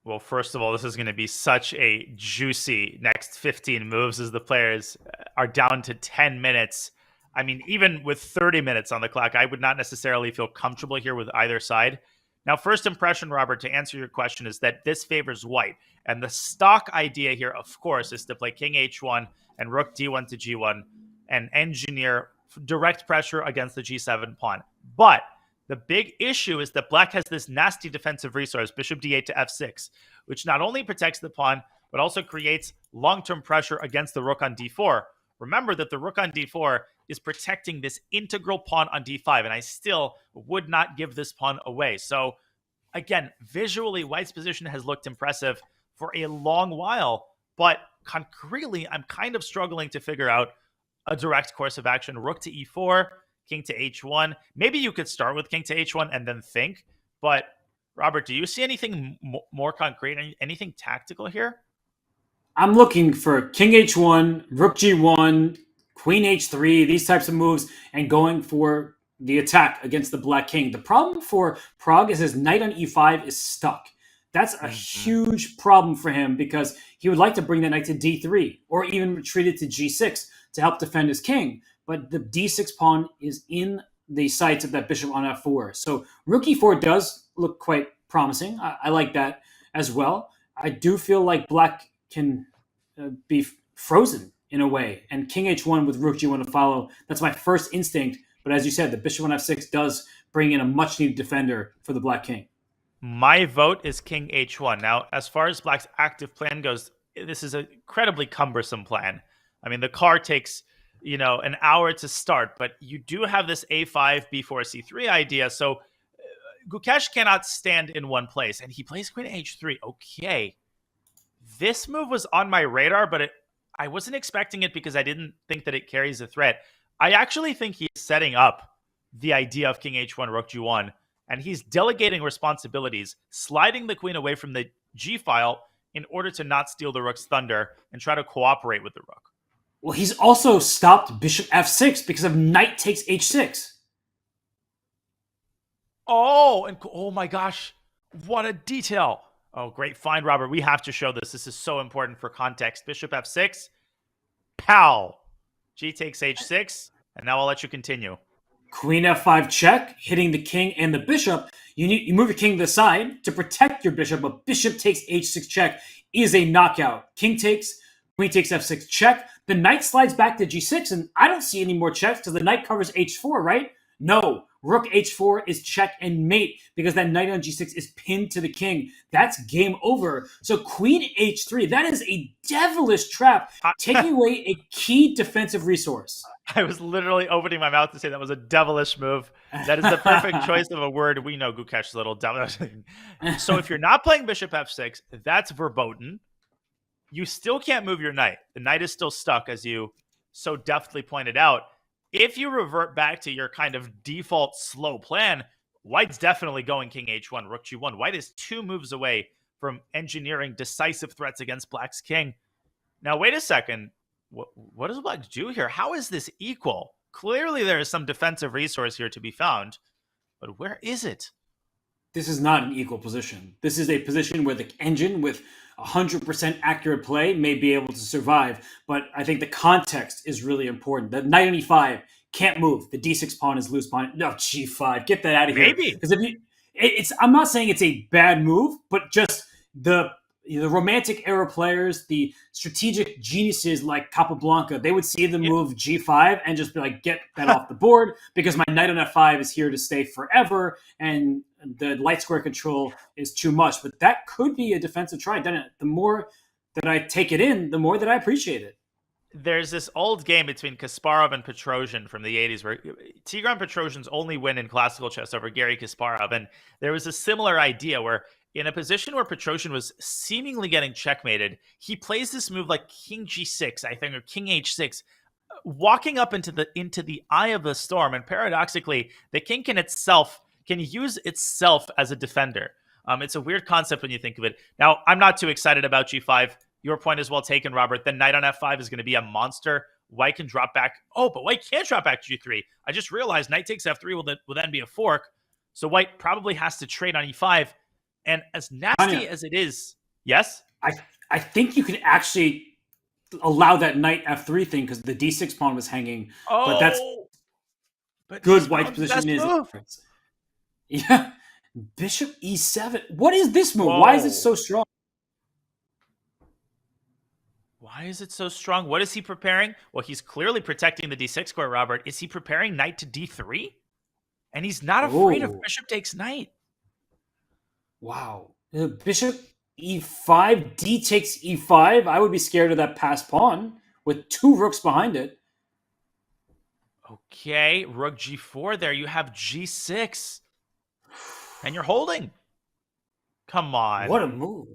Well, first of all, this is going to be such a juicy next 15 moves as the players are down to 10 minutes. I mean, even with 30 minutes on the clock, I would not necessarily feel comfortable here with either side. Now, first impression, Robert, to answer your question, is that this favors white. And the stock idea here, of course, is to play king h1 and rook d1 to g1 and engineer direct pressure against the g7 pawn. But the big issue is that black has this nasty defensive resource, bishop d8 to f6, which not only protects the pawn, but also creates long-term pressure against the rook on d4. Remember that the rook on d4 is protecting this integral pawn on d5, and I still would not give this pawn away. So, again, visually, white's position has looked impressive for a long while, but concretely, I'm kind of struggling to figure out a direct course of action. Rook to e4, king to h1. Maybe you could start with king to h1 and then think, but Robert, do you see anything more concrete, anything tactical here? I'm looking for king h1, rook g1, queen h3, these types of moves, and going for the attack against the black king. The problem for Pragg is his knight on e5 is stuck. That's a huge problem for him, because he would like to bring that knight to d3 or even retreat it to g6 to help defend his king. But the d6 pawn is in the sights of that bishop on f4. So rook e4 does look quite promising. I like that as well. I do feel like black can be frozen in a way, and king h1 with rook g1 to follow. That's my first instinct, but as you said, the bishop on f6 does bring in a much needed defender for the black king. My vote is king h1. Now, as far as black's active plan goes, this is an incredibly cumbersome plan. I mean, the car takes, an hour to start, but you do have this a5, b4, c3 idea, so Gukesh cannot stand in one place, and he plays queen h3. Okay. This move was on my radar, but I wasn't expecting it because I didn't think that it carries a threat. I actually think he's setting up the idea of king h1, rook g1, and he's delegating responsibilities, sliding the queen away from the g-file in order to not steal the rook's thunder and try to cooperate with the rook. Well, he's also stopped bishop f6 because of knight takes h6. Oh my gosh, what a detail. Oh, great find, Robert. We have to show this. This is so important for context. Bishop f6. Pow. G takes h6. And now I'll let you continue. Queen f5 check, hitting the king and the bishop. You move your king to the side to protect your bishop, but bishop takes h6 check is a knockout. King takes, queen takes f6 check. The knight slides back to g6, and I don't see any more checks because the knight covers h4, right? No. Rook h4 is check and mate because that knight on g6 is pinned to the king. That's game over. So queen h3, that is a devilish trap, taking away a key defensive resource. I was literally opening my mouth to say that was a devilish move. That is the perfect choice of a word. We know Gukesh's little devilish. So if you're not playing bishop f6, that's verboten. You still can't move your knight. The knight is still stuck as you so deftly pointed out, if you revert back to your kind of default slow plan, White's definitely going king h1, rook g1. White is 2 moves away from engineering decisive threats against Black's king. Now, wait a second. What does Black do here? How is this equal? Clearly, there is some defensive resource here to be found, but where is it? This is not an equal position. This is a position where the engine with 100% accurate play may be able to survive, but I think the context is really important. The knight on e5 can't move. The d6 pawn is loose pawn. No, g5. Get that out of here. Maybe. Because I'm not saying it's a bad move, but just the romantic era players, the strategic geniuses like Capablanca, they would see the move g5 and just be like, get that off the board because my knight on f5 is here to stay forever and the light square control is too much. But that could be a defensive try. Then the more that I take it in, the more that I appreciate it. There's this old game between Kasparov and Petrosian from the 80s where Tigran Petrosian's only win in classical chess over Garry Kasparov. And there was a similar idea where in a position where Petrosian was seemingly getting checkmated, he plays this move like king g6, I think, or king h6, walking up into the eye of the storm. And paradoxically, the king can use itself as a defender. It's a weird concept when you think of it. Now, I'm not too excited about g5. Your point is well taken, Robert. The knight on f5 is going to be a monster. White can drop back. Oh, but White can't drop back to g3. I just realized knight takes f3 will then be a fork. So White probably has to trade on e5. And as nasty as it is, yes? I think you can actually allow that knight f3 thing because the d6 pawn was hanging. Oh, but that's good. White's position is... Yeah. Bishop e7. What is this move? Whoa. Why is it so strong? Why is it so strong? What is he preparing? Well, he's clearly protecting the d6 square, Robert. Is he preparing knight to d3? And he's not afraid of bishop takes knight. Wow. Bishop e5, d takes e5. I would be scared of that passed pawn with 2 rooks behind it. Okay, rook g4 there. You have g6. And you're holding. Come on. What a move.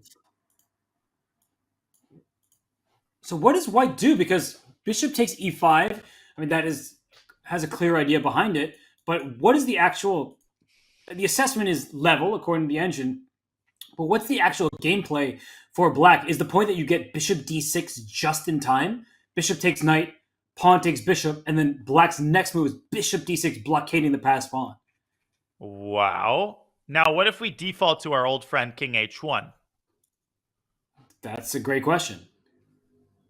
So what does White do? Because bishop takes e5. I mean, that has a clear idea behind it. But what is the actual... The assessment is level, according to the engine. But what's the actual gameplay for Black? Is the point that you get bishop d6 just in time? Bishop takes knight, pawn takes bishop, and then Black's next move is bishop d6, blockading the passed pawn. Wow. Now, what if we default to our old friend king h1? That's a great question.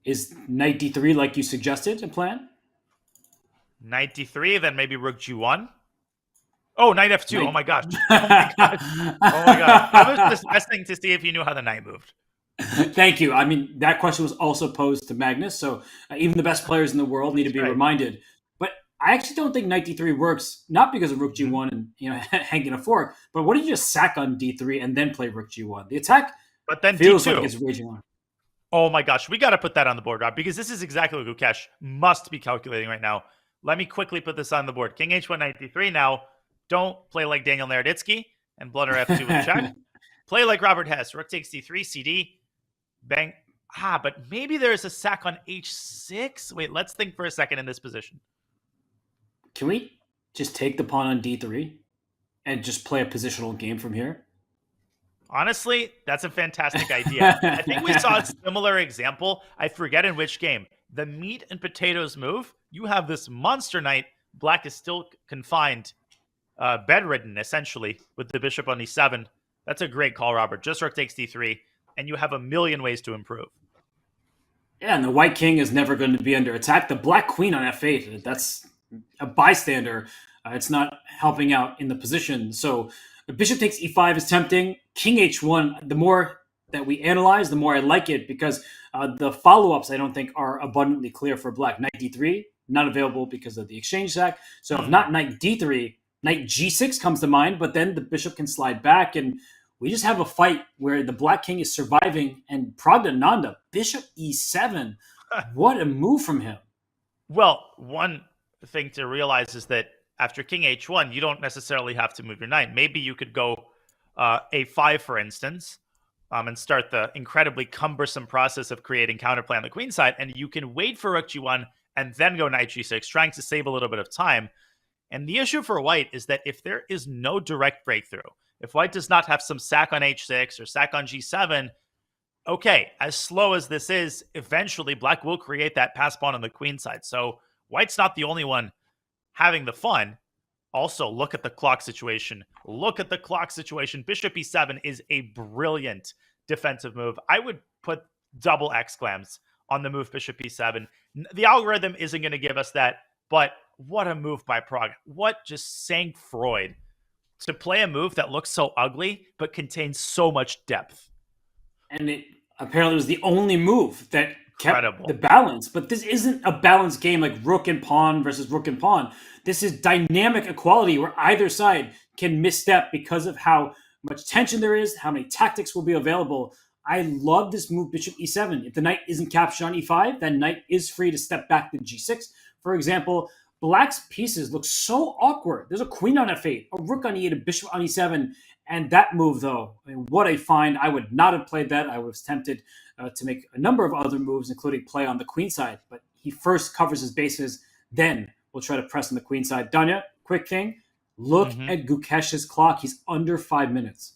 Is knight d3, like you suggested, a plan? Knight d3, then maybe rook g1? Oh, knight f2. Oh my gosh. Oh my gosh. Oh my gosh. I was just testing to see if you knew how the knight moved. Thank you. I mean, that question was also posed to Magnus, so even the best players in the world need to be reminded. But I actually don't think knight d3 works, not because of rook g1 and hanging a fork, but what if you just sack on d3 and then play rook g1? The attack but then feels d2. like it's raging on. Oh my gosh. We got to put that on the board, Rob, because this is exactly what Gukesh must be calculating right now. Let me quickly put this on the board. King h1, knight d3 now. Don't play like Daniel Naroditsky and blunder f2 with check. Play like Robert Hess. Rook takes d3, cd, bang. But maybe there's a sack on h6. Wait, let's think for a second in this position. Can we just take the pawn on d3 and just play a positional game from here? Honestly, that's a fantastic idea. I think we saw a similar example. I forget in which game. The meat and potatoes move. You have this monster knight. Black is still confined. Bedridden, essentially, with the bishop on e7. That's a great call, Robert. Just rook takes d3, and you have a million ways to improve. Yeah, and the white king is never going to be under attack. The black queen on f8, that's a bystander. It's not helping out in the position. So the bishop takes e5 is tempting. King h1, the more that we analyze, the more I like it, because the follow-ups, I don't think, are abundantly clear for black. Knight d3, not available because of the exchange sack. So if not knight d3, knight g6 comes to mind, but then the bishop can slide back, and we just have a fight where the black king is surviving, and Pragg, bishop e7. What a move from him. Well, one thing to realize is that after king h1, you don't necessarily have to move your knight. Maybe you could go a5, for instance, and start the incredibly cumbersome process of creating counterplay on the queen side, and you can wait for rook g1 and then go knight g6, trying to save a little bit of time. And the issue for white is that if there is no direct breakthrough, if white does not have some sack on h6 or sack on g7, okay, as slow as this is, eventually black will create that pass pawn on the queen side. So white's not the only one having the fun. Also, look at the clock situation. Look at the clock situation. Bishop e7 is a brilliant defensive move. I would put double exclams on the move bishop e7. The algorithm isn't going to give us that, but what a move by Pragg. What just sang Freud to play a move that looks so ugly but contains so much depth. And it apparently was the only move that kept Incredible. the balance. But this isn't a balanced game like rook and pawn versus rook and pawn. This is dynamic equality where either side can misstep because of how much tension there is, how many tactics will be available. I love this move, bishop e7. If the knight isn't captured on e5, that knight is free to step back to g6. For example, black's pieces look so awkward. There's a queen on f8, a rook on e8, a bishop on e7. And that move, though, I mean, what a find. I would not have played that. I was tempted to make a number of other moves, including play on the queen side. But he first covers his bases, then we'll try to press on the queen side. Danya, quick thing. Look at Gukesh's clock. He's under 5 minutes.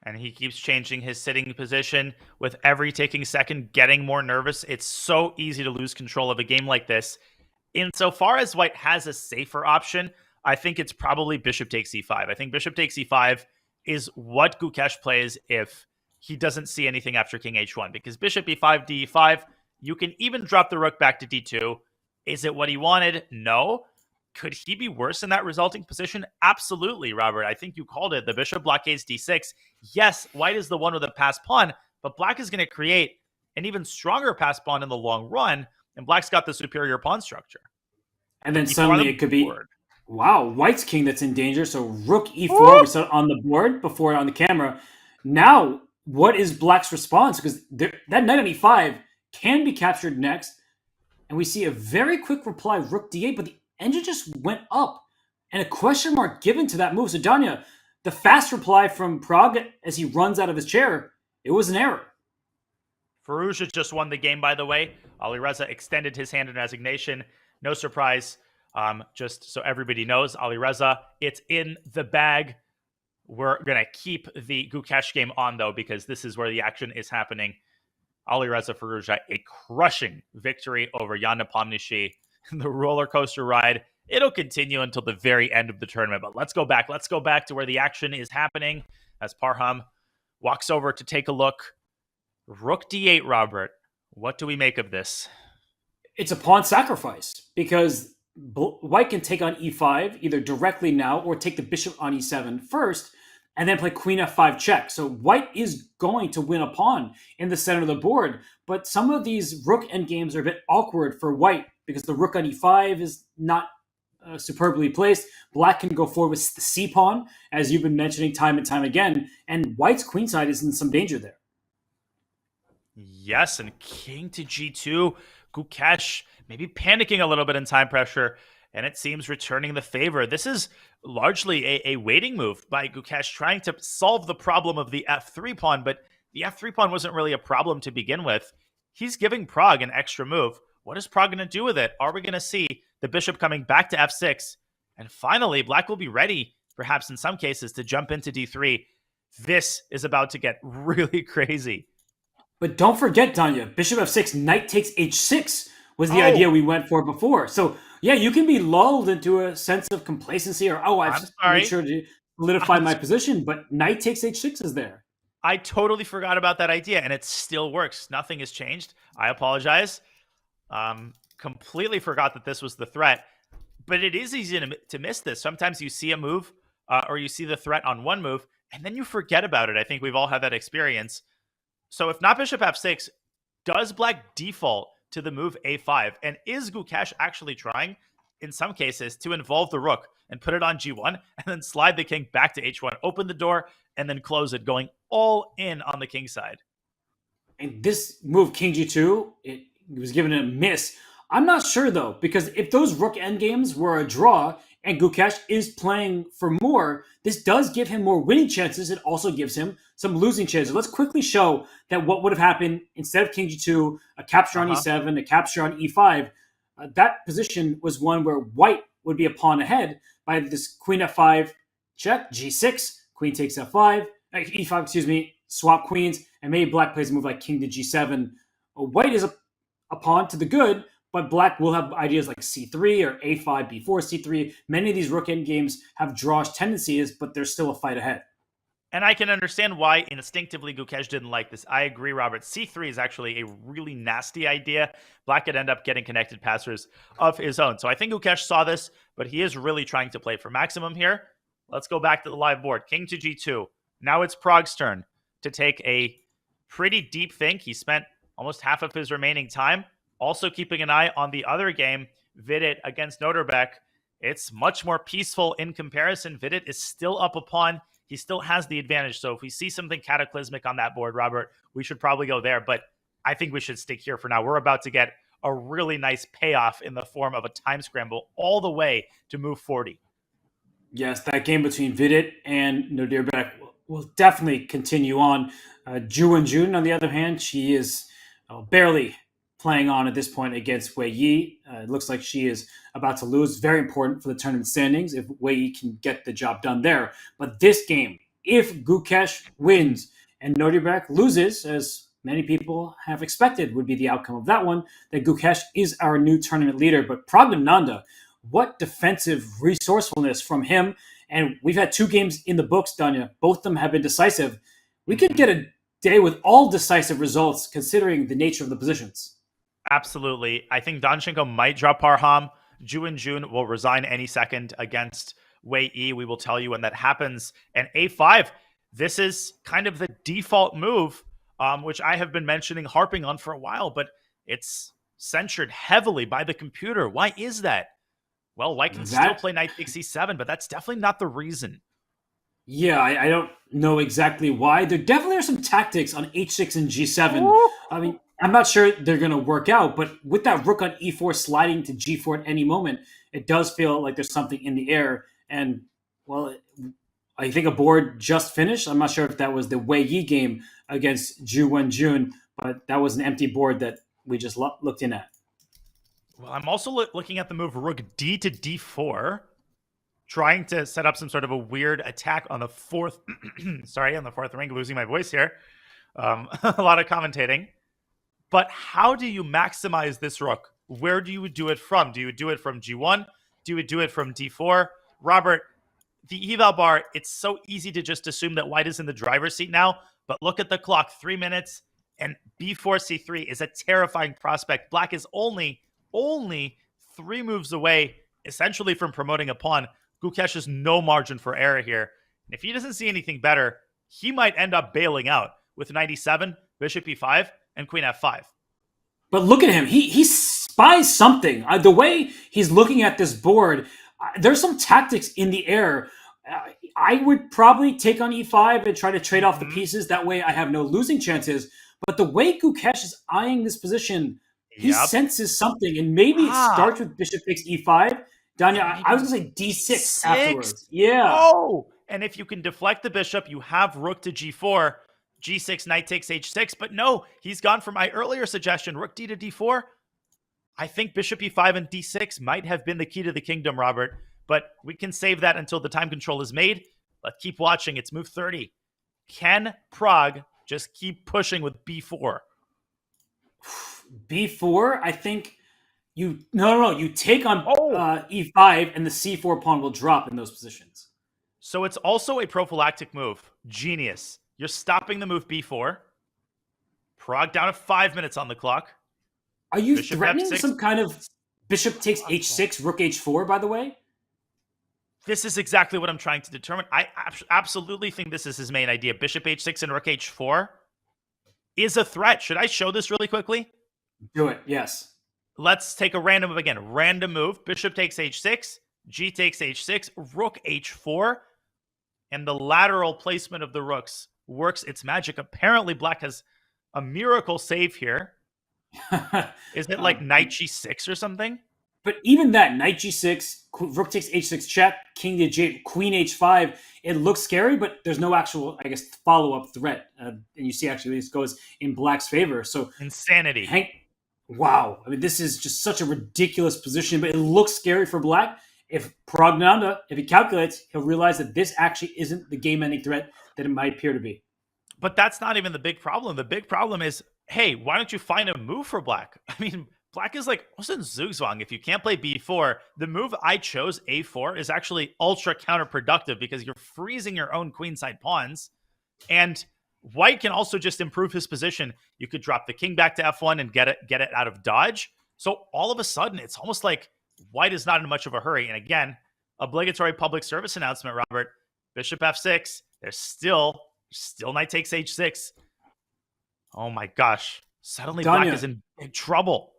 And he keeps changing his sitting position with every ticking second, getting more nervous. It's so easy to lose control of a game like this. Insofar as white has a safer option, I think it's probably bishop takes e5. I think bishop takes e5 is what Gukesh plays if he doesn't see anything after king h1. Because bishop e5, d5, you can even drop the rook back to d2. Is it what he wanted? No. Could he be worse in that resulting position? Absolutely, Robert. I think you called it. The bishop blockades d6. Yes, white is the one with a pass pawn, but black is going to create an even stronger pass pawn in the long run, and black's got the superior pawn structure. And then suddenly it could be, wow, white's king that's in danger. So rook e4 was on the board before on the camera. Now, what is black's response? Because that knight on e5 can be captured next. And we see a very quick reply, rook d8, but the engine just went up. And a question mark given to that move. So Danya, the fast reply from Pragg as he runs out of his chair, it was an error. Firouzja just won the game, by the way. Alireza extended his hand in resignation. No surprise. Just so everybody knows, Alireza, it's in the bag. We're going to keep the Gukesh game on, though, because this is where the action is happening. Alireza Firouzja, a crushing victory over Jan Nepomniachtchi. The roller coaster ride, it'll continue until the very end of the tournament. But let's go back. Let's go back to where the action is happening as Parham walks over to take a look. Rook d8, Robert. What do we make of this? It's a pawn sacrifice because white can take on e5 either directly now or take the bishop on e7 first and then play queen f5 check. So white is going to win a pawn in the center of the board, but some of these rook endgames are a bit awkward for white because the rook on e5 is not superbly placed. Black can go forward with the c pawn, as you've been mentioning time and time again, and white's queenside is in some danger there. Yes, and king to g2. Gukesh maybe panicking a little bit in time pressure, and it seems returning the favor. This is largely a waiting move by Gukesh, trying to solve the problem of the f3 pawn, but the f3 pawn wasn't really a problem to begin with. He's giving Pragg an extra move. What is Pragg going to do with it? Are we going to see the bishop coming back to f6? And finally, black will be ready, perhaps in some cases, to jump into d3. This is about to get really crazy. But don't forget, Danya, bishop f6, knight takes h6 was the idea we went for before. So, yeah, you can be lulled into a sense of complacency or, I've made sure to solidify my position, but knight takes h6 is there. I totally forgot about that idea, and it still works. Nothing has changed. I apologize. Completely forgot that this was the threat. But it is easy to miss this. Sometimes you see a move or you see the threat on one move, and then you forget about it. I think we've all had that experience. So if not bishop f6, does black default to the move a5? And is Gukesh actually trying, in some cases, to involve the rook and put it on g1 and then slide the king back to h1, open the door, and then close it, going all in on the king side? And this move, king g2, it was given a miss. I'm not sure, though, because if those rook endgames were a draw and Gukesh is playing for more, this does give him more winning chances. It also gives him some losing chances. Let's quickly show that what would have happened instead of king g2, a capture on e7, a capture on e5. that position was one where white would be a pawn ahead by this queen f5 check, g6, queen takes f5, e5, excuse me, swap queens, and maybe black plays a move like king to g7. White is a pawn to the good, but black will have ideas like c3 or a5, b4, c3. Many of these rook end games have drawish tendencies, but there's still a fight ahead. And I can understand why instinctively Gukesh didn't like this. I agree, Robert. C3 is actually a really nasty idea. Black could end up getting connected passers of his own. So I think Gukesh saw this, but he is really trying to play for maximum here. Let's go back to the live board. King to g2. Now it's Pragg's turn to take a pretty deep think. He spent almost half of his remaining time. Also keeping an eye on the other game, Vidit against Nodirbek. It's much more peaceful in comparison. Vidit is still up a pawn. He still has the advantage. So if we see something cataclysmic on that board, Robert, we should probably go there. But I think we should stick here for now. We're about to get a really nice payoff in the form of a time scramble all the way to move 40. Yes, that game between Vidit and Nodirbek will definitely continue on. Ju Wenjun, on the other hand, she is barely playing on at this point against Wei Yi. It looks like she is about to lose. Very important for the tournament standings if Wei Yi can get the job done there. But this game, if Gukesh wins and Nodirbek loses, as many people have expected would be the outcome of that one, then Gukesh is our new tournament leader. But Pragg, what defensive resourcefulness from him. And we've had 2 games in the books, Danya. Both of them have been decisive. We could get a day with all decisive results considering the nature of the positions. Absolutely. I think Danchenko might drop Parham. Ju Wenjun will resign any second against Wei Yi. We will tell you when that happens. And A5, this is kind of the default move, which I have been mentioning, harping on for a while, but it's censured heavily by the computer. Why is that? Well, white can still play knight takes c7, but that's definitely not the reason. Yeah, I don't know exactly why. There definitely are some tactics on h6 and g7. I mean, I'm not sure they're going to work out, but with that rook on e4 sliding to g4 at any moment, it does feel like there's something in the air. And, well, I think a board just finished. I'm not sure if that was the Wei Yi game against Ju Wenjun, but that was an empty board that we just looked in at. Well, I'm also looking at the move rook d to d4, trying to set up some sort of a weird attack on the fourth. Sorry, on the fourth ring, losing my voice here. A lot of commentating. But how do you maximize this rook? Where do you do it from? Do you do it from g1? Do you do it from d4? Robert, the eval bar, it's so easy to just assume that white is in the driver's seat now. But look at the clock, 3 minutes, and b4 c3 is a terrifying prospect. Black is only 3 moves away, essentially, from promoting a pawn. Gukesh has no margin for error here. And if he doesn't see anything better, he might end up bailing out with knight e7, bishop e5, and queen f5. But look at him. He spies something. The way he's looking at this board, there's some tactics in the air. I would probably take on e5 and try to trade off the pieces. That way I have no losing chances. But the way Gukesh is eyeing this position, he senses something. And maybe it starts with bishop takes e5. Danya, I was going to say d6 afterwards. Yeah. Oh, and if you can deflect the bishop, you have rook to g4, g6, knight takes h6. But no, he's gone for my earlier suggestion, rook d to d4. I think bishop e5 and d6 might have been the key to the kingdom, Robert. But we can save that until the time control is made. Let's keep watching. It's move 30. Can Pragg just keep pushing with b4? b4, I think you take on e5 and the c4 pawn will drop in those positions. So it's also a prophylactic move. Genius. You're stopping the move b4. Pragg down to 5 minutes on the clock. Are you threatening some kind of bishop takes h6, rook h4, by the way? This is exactly what I'm trying to determine. I absolutely think this is his main idea. Bishop h6 and rook h4 is a threat. Should I show this really quickly? Do it, yes. Let's take a random move again. Random move. Bishop takes h6, g takes h6, rook h4, and the lateral placement of the rooks works its magic. Apparently, black has a miracle save here. Is it like knight g6 or something? But even that, knight g6, rook takes h6 check, king to j, queen h5, it looks scary, but there's no actual, I guess, follow-up threat. And you see, actually, this goes in black's favor. So insanity. Wow. I mean, this is just such a ridiculous position, but it looks scary for Black. If Pragnanda, if he calculates, he'll realize that this actually isn't the game-ending threat that it might appear to be. But that's not even the big problem. The big problem is, hey, why don't you find a move for Black? I mean, Black is like, what's in Zugzwang? If you can't play B4, the move I chose, A4, is actually ultra counterproductive because you're freezing your own queenside pawns. And White can also just improve his position. You could drop the king back to F1 and get it out of dodge. So all of a sudden, it's almost like White is not in much of a hurry. And again, obligatory public service announcement, Robert. Bishop F6. There's still knight takes H6. Oh my gosh. Suddenly Danya, Black is in big trouble.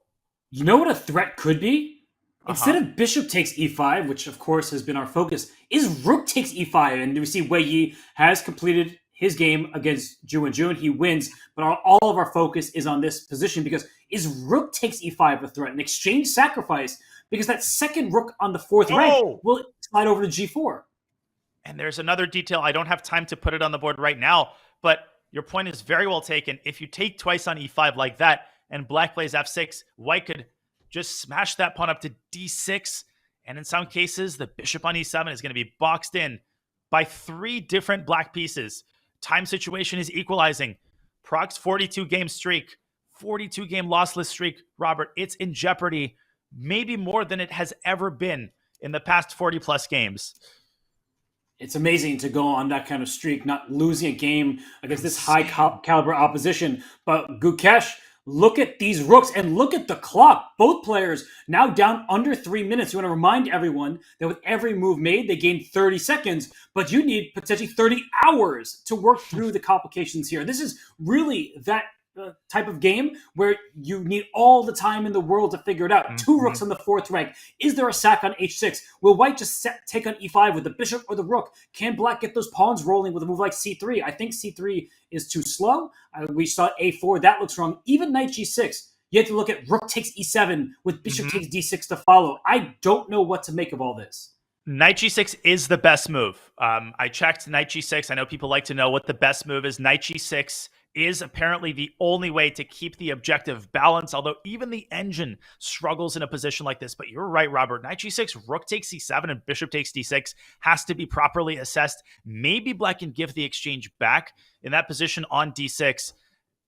You know what a threat could be? Instead of bishop takes e5, which of course has been our focus, is rook takes e5. And we see Wei Yi has completed his game against Ju and Jun. He wins, but all of our focus is on this position because is rook takes e5 a threat? An exchange sacrifice because that second rook on the fourth rank will slide over to g4. And there's another detail. I don't have time to put it on the board right now, but your point is very well taken. If you take twice on e5 like that and Black plays f6, White could just smash that pawn up to d6. And in some cases, the bishop on e7 is going to be boxed in by 3 different Black pieces. Time situation is equalizing. Pragg's 42-game streak, 42-game lossless streak, Robert, it's in jeopardy, maybe more than it has ever been in the past 40-plus games. It's amazing to go on that kind of streak, not losing a game against this high caliber opposition. But Gukesh, look at these rooks and look at the clock. Both players now down under 3 minutes. You want to remind everyone that with every move made, they gain 30 seconds, but you need potentially 30 hours to work through the complications here. This is really that type of game where you need all the time in the world to figure it out. 2 rooks on the 4th rank. Is there a sack on h6? Will White just take on e5 with the bishop or the rook? Can Black get those pawns rolling with a move like c3? I think c3 is too slow. We saw a4. That looks wrong. Even knight g6. You have to look at rook takes e7 with bishop takes d6 to follow. I don't know what to make of all this. Knight g6 is the best move. I checked knight g6. I know people like to know what the best move is. Knight g6 is apparently the only way to keep the objective balance, although even the engine struggles in a position like this. But you're right, Robert. Knight g6, rook takes c7, and bishop takes d6 has to be properly assessed. Maybe Black can give the exchange back in that position on d6.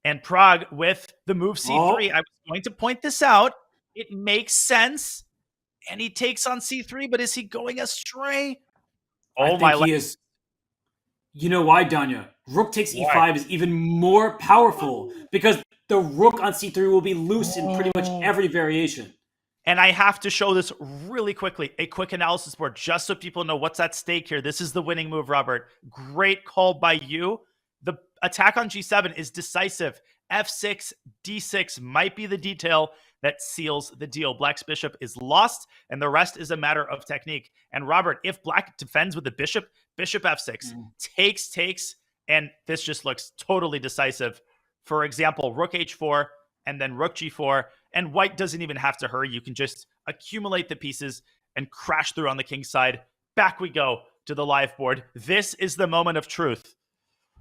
And Pragg with the move c3. I was going to point this out. It makes sense. And he takes on c3, but is he going astray? Oh, my God. He is. You know why, Danya? Rook takes e5 is even more powerful because the rook on c3 will be loose in pretty much every variation. And I have to show this really quickly, a quick analysis board, just so people know what's at stake here. This is the winning move, Robert. Great call by you. The attack on g7 is decisive. f6, d6 might be the detail that seals the deal. Black's bishop is lost, and the rest is a matter of technique. And Robert, if Black defends with the bishop, bishop f6, takes, and this just looks totally decisive. For example, rook h4, and then rook g4, and White doesn't even have to hurry. You can just accumulate the pieces and crash through on the king's side. Back we go to the live board. This is the moment of truth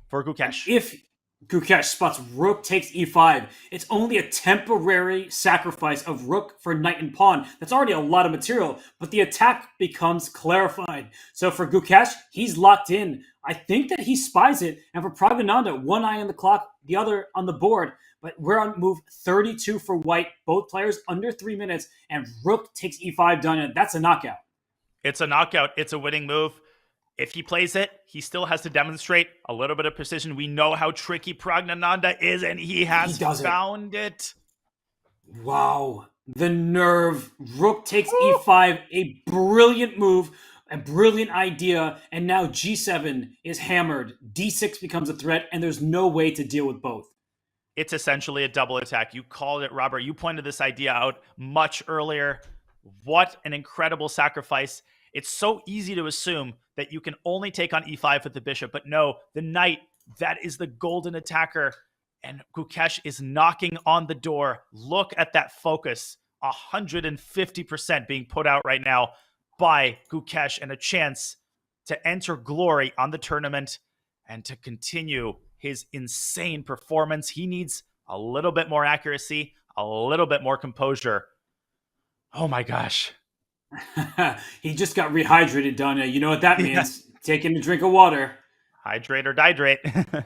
for Gukesh. If Gukesh spots rook takes e5, it's only a temporary sacrifice of rook for knight and pawn. That's already a lot of material, but the attack becomes clarified. So for Gukesh, he's locked in. I think that he spies it, and for Pragnanda, one eye on the clock, the other on the board. But we're on move 32 for White. Both players under 3 minutes, and rook takes e5 done. That's a knockout. It's a knockout. It's a winning move. If he plays it, he still has to demonstrate a little bit of precision. We know how tricky Pragnananda is, and he has found it. Wow. The nerve. Rook takes e5. A brilliant move, a brilliant idea, and now g7 is hammered. d6 becomes a threat, and there's no way to deal with both. It's essentially a double attack. You called it, Robert. You pointed this idea out much earlier. What an incredible sacrifice. It's so easy to assume that you can only take on e5 with the bishop, but no, the knight, that is the golden attacker, and Gukesh is knocking on the door. Look at that focus, 150% being put out right now by Gukesh, and a chance to enter glory on the tournament and to continue his insane performance. He needs a little bit more accuracy, a little bit more composure. Oh my gosh. He just got rehydrated, Danya. You know what that means. Taking a drink of water. Hydrate or dihydrate.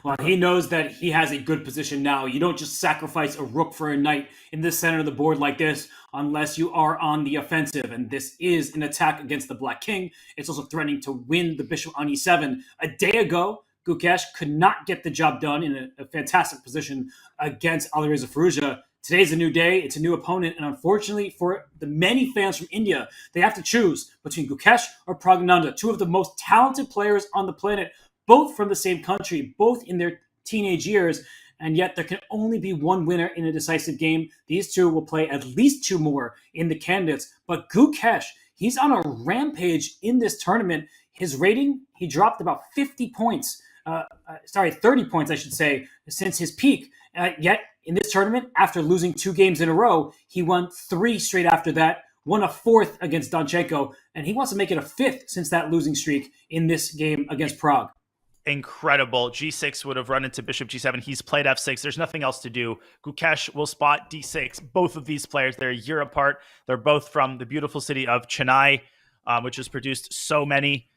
Well, he knows that he has a good position now. You don't just sacrifice a rook for a knight in the center of the board like this unless you are on the offensive. And this is an attack against the Black King. It's also threatening to win the bishop on e7. A day ago, Gukesh could not get the job done in a fantastic position against Alireza Firouzja. Today's a new day. It's a new opponent. And unfortunately for the many fans from India, they have to choose between Gukesh or Pragg, two of the most talented players on the planet, both from the same country, both in their teenage years, and yet there can only be one winner in a decisive game. These two will play at least two more in the candidates. But Gukesh, he's on a rampage in this tournament. His rating, he dropped about 50 points. 30 points, I should say, since his peak. Yet in this tournament, after losing 2 games in a row, he won 3 straight after that, won a 4th against Donchenko, and he wants to make it a 5th since that losing streak in this game against Pragg. Incredible. G6 would have run into bishop G7. He's played F6. There's nothing else to do. Gukesh will spot D6. Both of these players, they're a year apart. They're both from the beautiful city of Chennai, which has produced so many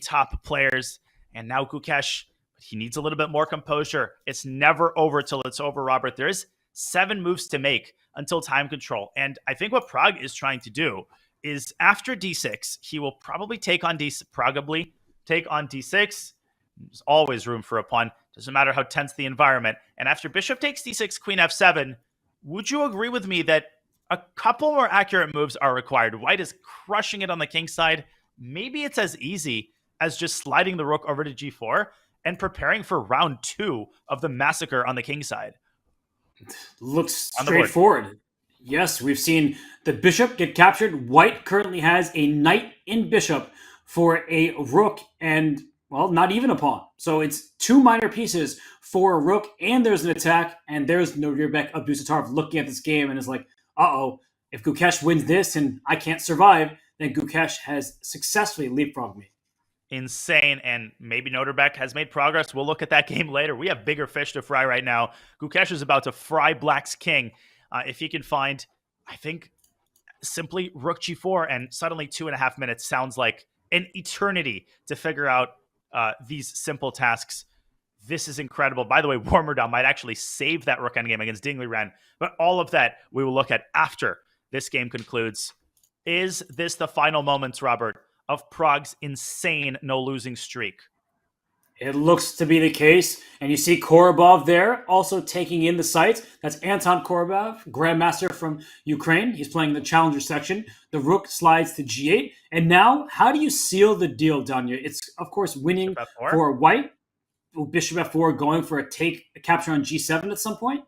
top players. And now Gukesh, he needs a little bit more composure. It's never over till it's over, Robert. There's 7 moves to make until time control. And I think what Pragg is trying to do is after D6, he will probably take on D6. There's always room for a pawn. Doesn't matter how tense the environment. And after bishop takes d6, queen f7, would you agree with me that a couple more accurate moves are required? White is crushing it on the king side. Maybe it's as easy as just sliding the rook over to g4 and preparing for round 2 of the massacre on the king side. Looks straightforward. Yes, we've seen the bishop get captured. White currently has a knight in bishop for a rook and, well, not even a pawn. So it's 2 minor pieces for a rook, and there's an attack, and there's Nodirbek Abdusattorov looking at this game and is like, uh-oh, if Gukesh wins this and I can't survive, then Gukesh has successfully leapfrogged me. Insane, and maybe Nodirbek has made progress. We'll look at that game later. We have bigger fish to fry right now. Gukesh is about to fry Black's king. If he can find, I think, simply rook g4, and suddenly 2.5 minutes sounds like an eternity to figure out these simple tasks. This is incredible. By the way, Warmerdam might actually save that rook endgame against Dingley Ren, but all of that we will look at after this game concludes. Is this the final moments, Robert, of Pragg's insane no-losing streak? It looks to be the case. And you see Korobov there also taking in the sights. That's Anton Korobov, Grandmaster from Ukraine. He's playing the challenger section. The rook slides to g8. And now, how do you seal the deal, Danya? It's, of course, winning for white. Bishop f4 going for a capture on g7 at some point?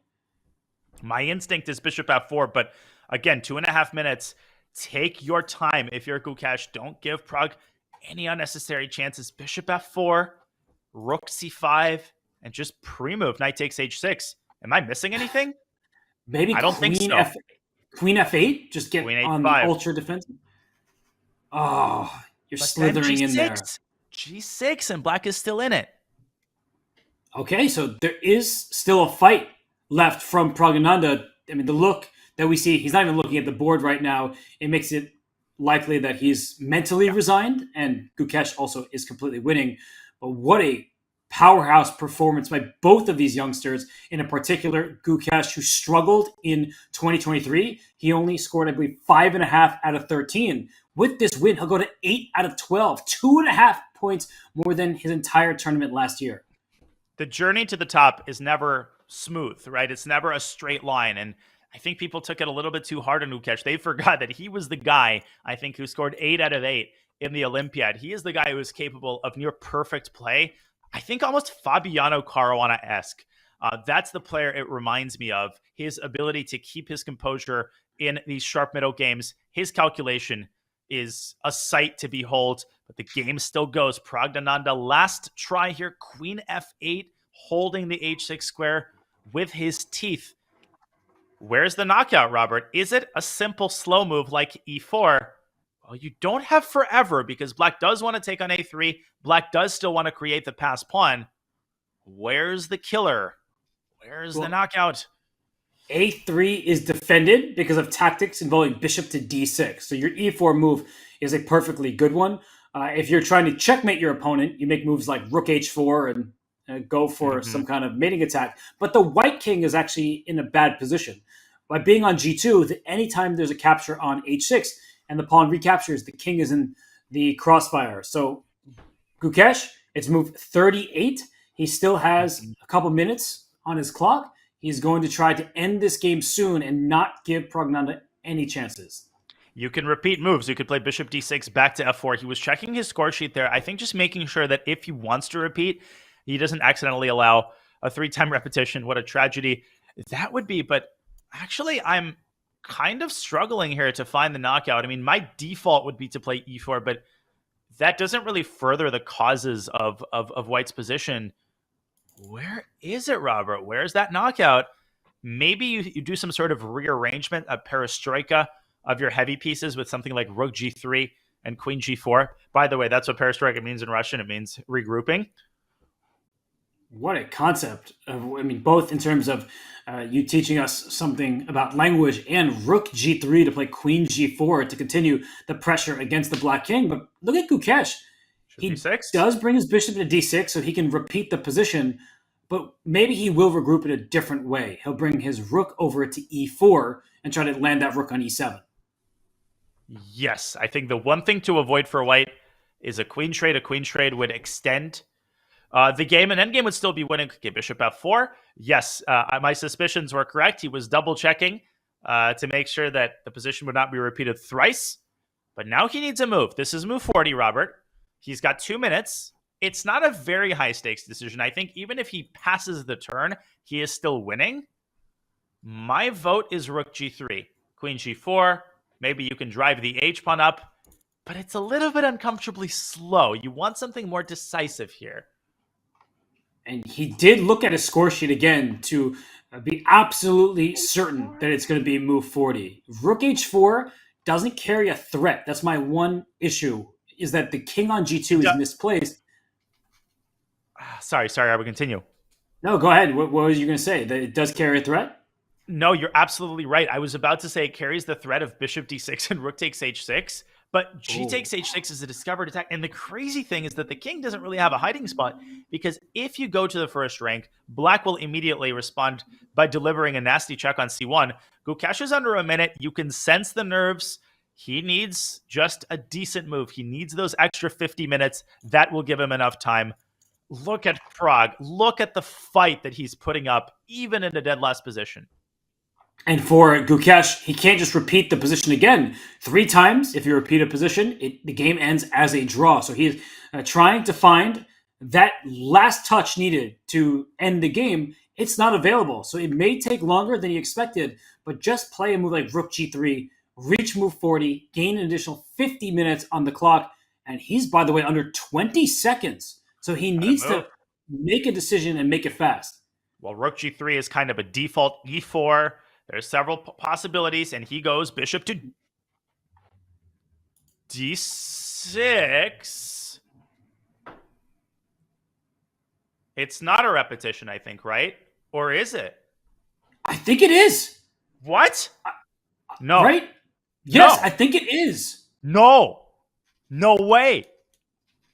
My instinct is bishop f4, but again, 2.5 minutes. Take your time if you're Gukesh. Don't give Pragg any unnecessary chances. Bishop f4, rook c5, and just pre-move. Knight takes h6. Am I missing anything? Maybe I don't think so. Queen f8? Just get on the ultra defensive? Oh, you're slithering in there. G6, and Black is still in it. Okay, so there is still a fight left from Pragg. I mean, the look that we see, he's not even looking at the board right now. It makes it likely that he's mentally resigned, and Gukesh also is completely winning. But what a powerhouse performance by both of these youngsters, in a particular Gukesh, who struggled in 2023. He only scored, I believe, 5.5 out of 13. With this win, he'll go to 8 out of 12, 2.5 points more than his entire tournament last year. The journey to the top is never smooth, right? It's never a straight line. And I think people took it a little bit too hard on Gukesh. They forgot that he was the guy, I think, who scored 8 out of 8 in the Olympiad. He is the guy who is capable of near perfect play. I think almost Fabiano Caruana-esque. That's the player it reminds me of. His ability to keep his composure in these sharp middle games. His calculation is a sight to behold, but the game still goes. Praggnanandhaa, last try here, queen f8, holding the h6 square with his teeth. Where's the knockout, Robert? Is it a simple slow move like e4? Well, you don't have forever, because Black does want to take on a3. Black does still want to create the pass pawn. Where's the killer? Where's the knockout? A3 is defended because of tactics involving bishop to D6. So your E4 move is a perfectly good one. If you're trying to checkmate your opponent, you make moves like rook H4 and go for some kind of mating attack. But the white king is actually in a bad position. By being on G2, anytime there's a capture on H6 and the pawn recaptures, the king is in the crossfire. So Gukesh, it's move 38. He still has a couple minutes on his clock. He's going to try to end this game soon and not give Pragg any chances. You can repeat moves. You could play bishop d6 back to f4. He was checking his score sheet there. I think just making sure that if he wants to repeat, he doesn't accidentally allow a 3-time repetition. What a tragedy that would be. But actually, I'm kind of struggling here to find the knockout. I mean, my default would be to play e4, but that doesn't really further the causes of White's position. Where is it, Robert? Where's that knockout? Maybe you do some sort of rearrangement, a perestroika of your heavy pieces with something like rook g3 and queen g4. By the way, that's what perestroika means in Russian. It means regrouping. What a concept. Both in terms of you teaching us something about language and rook g3 to play queen g4 to continue the pressure against the black king. But look at Gukesh. He does bring his bishop to d6 so he can repeat the position, but maybe he will regroup it a different way. He'll bring his rook over to e4 and try to land that rook on e7. Yes, I think the one thing to avoid for White is a queen trade. A queen trade would extend the game, and endgame would still be winning. Okay, bishop f4. Yes, my suspicions were correct. He was double-checking to make sure that the position would not be repeated thrice. But now he needs a move. This is move 40, Robert. He's got 2 minutes. It's not a very high-stakes decision. I think even if he passes the turn, he is still winning. My vote is rook g3. Queen g4. Maybe you can drive the h-pawn up. But it's a little bit uncomfortably slow. You want something more decisive here. And he did look at his score sheet again to be absolutely certain that it's going to be move 40. Rook h4 doesn't carry a threat. That's my one issue, is that the king on g2 is misplaced. Sorry, I will continue. No, go ahead. What was you going to say? That it does carry a threat? No, you're absolutely right. I was about to say it carries the threat of bishop d6 and rook takes h6, but g takes h6 is a discovered attack. And the crazy thing is that the king doesn't really have a hiding spot, because if you go to the first rank, black will immediately respond by delivering a nasty check on c1. Gukesh is under a minute. You can sense the nerves. He needs just a decent move. He needs those extra 50 minutes. That will give him enough time. Look at Pragg. Look at the fight that he's putting up, even in a dead last position. And for Gukesh, he can't just repeat the position again. 3 times, if you repeat a position, the game ends as a draw. So he is trying to find that last touch needed to end the game. It's not available. So it may take longer than he expected, but just play a move like rook g3, reach move 40, gain an additional 50 minutes on the clock. And he's, by the way, under 20 seconds. So he needs to make a decision and make it fast. Well, rook g3 is kind of a default e4. There's several possibilities, and he goes bishop to d6. It's not a repetition, I think, right? Or is it? I think it is. What? No. Right? Yes, No. I think it is. No. No way.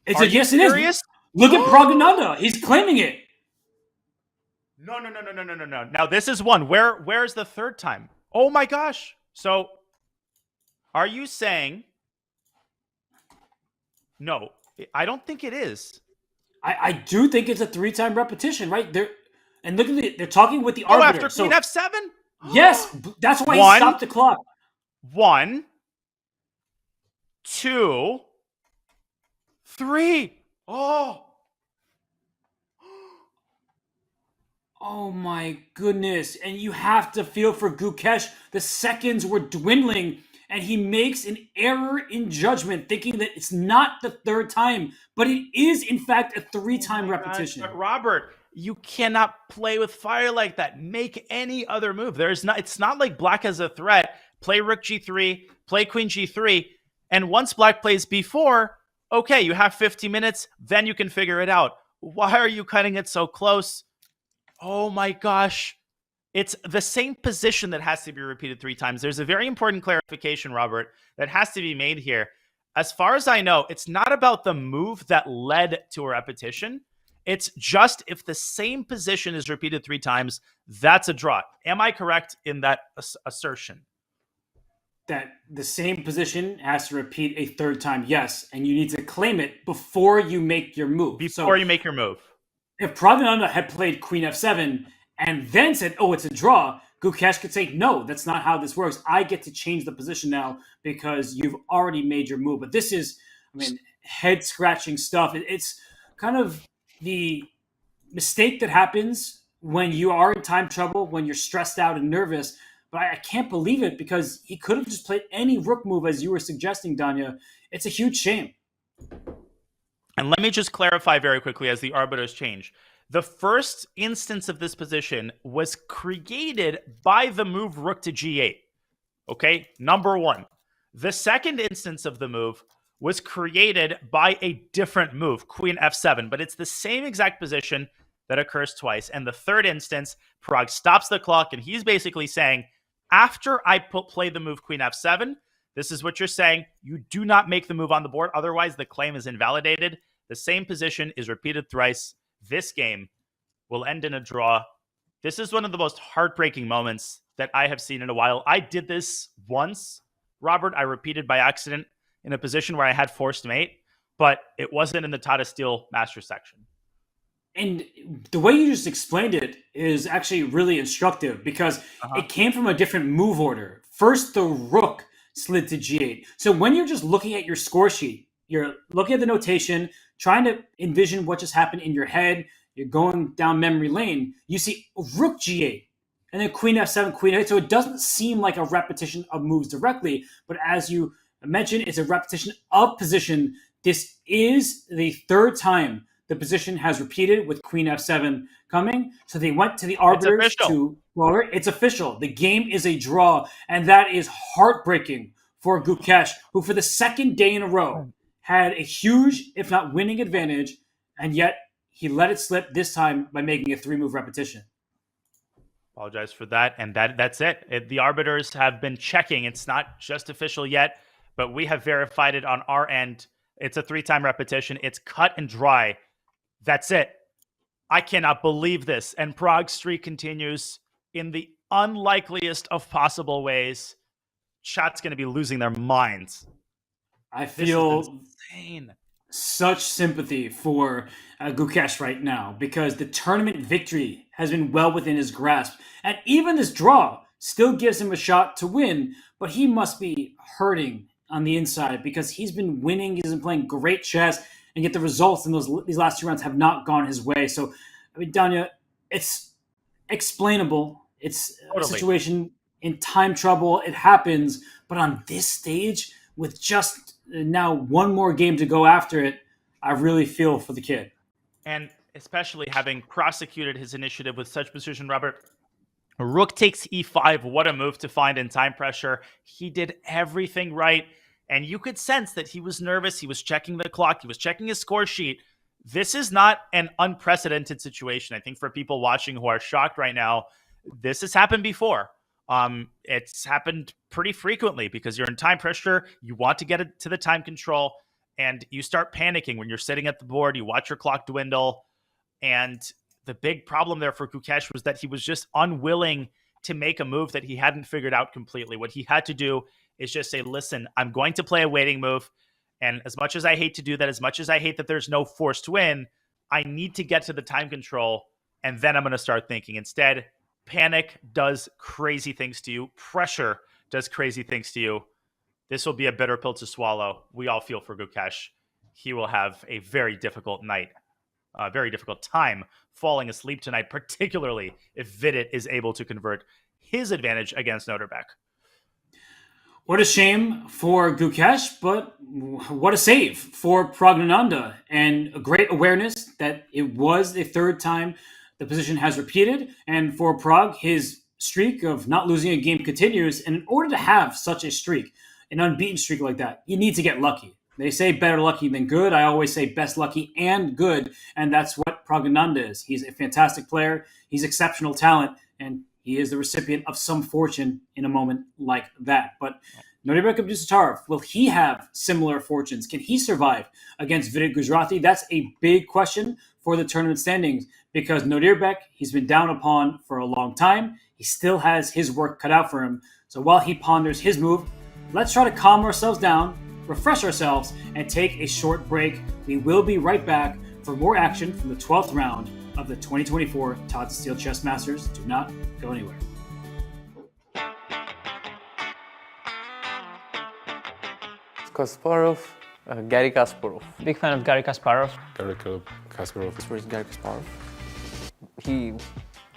Yes, it is. Look at Pragg. He's claiming it. No. Now, this is one. Where's the third time? Oh, my gosh. So, are you saying... No, I don't think it is. I do think it's a 3-time repetition, right? And look at they're talking with the arbiter. After queen f7? Yes, that's why he stopped the clock. 1, 2, 3. Oh my goodness. And you have to feel for Gukesh. The seconds were dwindling, and he makes an error in judgment, thinking that it's not the 3rd time, but it is, in fact, a 3-time repetition. But Robert, you cannot play with fire like that. Make any other move. It's not like black has a threat. Play rook g3, play queen g3, and once black plays b4, okay, you have 50 minutes, then you can figure it out. Why are you cutting it so close? Oh my gosh. It's the same position that has to be repeated 3 times. There's a very important clarification, Robert, that has to be made here. As far as I know, it's not about the move that led to a repetition. It's just if the same position is repeated 3 times, that's a draw. Am I correct in that assertion? That the same position has to repeat a third time, yes, and you need to claim it before you make your move. Before you make your move. If Pragnananda had played Queen F7 and then said, oh, it's a draw, Gukesh could say, no, that's not how this works. I get to change the position now because you've already made your move. But this is, head-scratching stuff. It's kind of the mistake that happens when you are in time trouble, when you're stressed out and nervous. But I can't believe it because he could have just played any rook move as you were suggesting, Danya. It's a huge shame. And let me just clarify very quickly as the arbiters change. The first instance of this position was created by the move rook to g8. Okay, number 1. The second instance of the move was created by a different move, Queen F7, but it's the same exact position that occurs twice. And the third instance, Pragg stops the clock, and he's basically saying, after I play the move Queen F7, this is what you're saying. You do not make the move on the board. Otherwise, the claim is invalidated. The same position is repeated thrice. This game will end in a draw. This is one of the most heartbreaking moments that I have seen in a while. I did this once, Robert. I repeated by accident in a position where I had forced mate, but it wasn't in the Tata Steel Master section. And the way you just explained it is actually really instructive because it came from a different move order. First, the rook slid to g8. So when you're just looking at your score sheet, you're looking at the notation, trying to envision what just happened in your head, you're going down memory lane, you see rook g8, and then queen f7, queen f8. So it doesn't seem like a repetition of moves directly, but as you mentioned, it's a repetition of position. This is the third time the position has repeated with queen f7 coming. So they went to the arbiters to well, it's official. The game is a draw, and that is heartbreaking for Gukesh, who for the second day in a row had a huge, if not winning advantage, and yet he let it slip this time by making a 3-move repetition. Apologize for that, and that's it. The arbiters have been checking. It's not just official yet, but we have verified it on our end. It's a 3-time repetition. It's cut and dry. That's it. I cannot believe this. And Pragg's streak continues in the unlikeliest of possible ways. Chat's going to be losing their minds. I feel insane. Such sympathy for Gukesh right now because the tournament victory has been well within his grasp. And even this draw still gives him a shot to win, but he must be hurting on the inside because he's been winning. He's been playing great chess, and yet the results in these last 2 rounds have not gone his way. So, Danya, it's explainable. It's a situation in time trouble. It happens. But on this stage, with just now one more game to go after it, I really feel for the kid. And especially having prosecuted his initiative with such precision, Robert. Rook takes e5. What a move to find in time pressure. He did everything right. And you could sense that he was nervous. He was checking the clock. He was checking his score sheet. This is not an unprecedented situation. I think for people watching who are shocked right now, this has happened before. It's happened pretty frequently because you're in time pressure. You want to get it to the time control, and you start panicking when you're sitting at the board. You watch your clock dwindle. And the big problem there for Gukesh was that he was just unwilling to make a move that he hadn't figured out completely. What he had to do is just say, listen, I'm going to play a waiting move. And as much as I hate to do that, as much as I hate that there's no forced win, I need to get to the time control, and then I'm going to start thinking. Instead, panic does crazy things to you. Pressure does crazy things to you. This will be a bitter pill to swallow. We all feel for Gukesh. He will have a very difficult night, a very difficult time falling asleep tonight, particularly if Vidit is able to convert his advantage against Nodirbek. What a shame for Gukesh, but what a save for Pragnananda, and a great awareness that it was the third time the position has repeated. And for Pragg, his streak of not losing a game continues. And in order to have such a streak, an unbeaten streak like that, you need to get lucky. They say better lucky than good. I always say best lucky and good. And that's what Pragnananda is. He's a fantastic player. He's exceptional talent. And he is the recipient of some fortune in a moment like that. But Nodirbek Abdusattorov, will he have similar fortunes? Can he survive against Vidit Gujrati? That's a big question for the tournament standings because Nodirbek, he's been down upon for a long time. He still has his work cut out for him. So while he ponders his move, let's try to calm ourselves down, refresh ourselves, and take a short break. We will be right back for more action from the 12th round of the 2024 Tata Steel Chess Masters. Do not go anywhere. Kasparov, Gary Kasparov. Big fan of Gary Kasparov. Gary Kasparov. Where's Gary Kasparov? He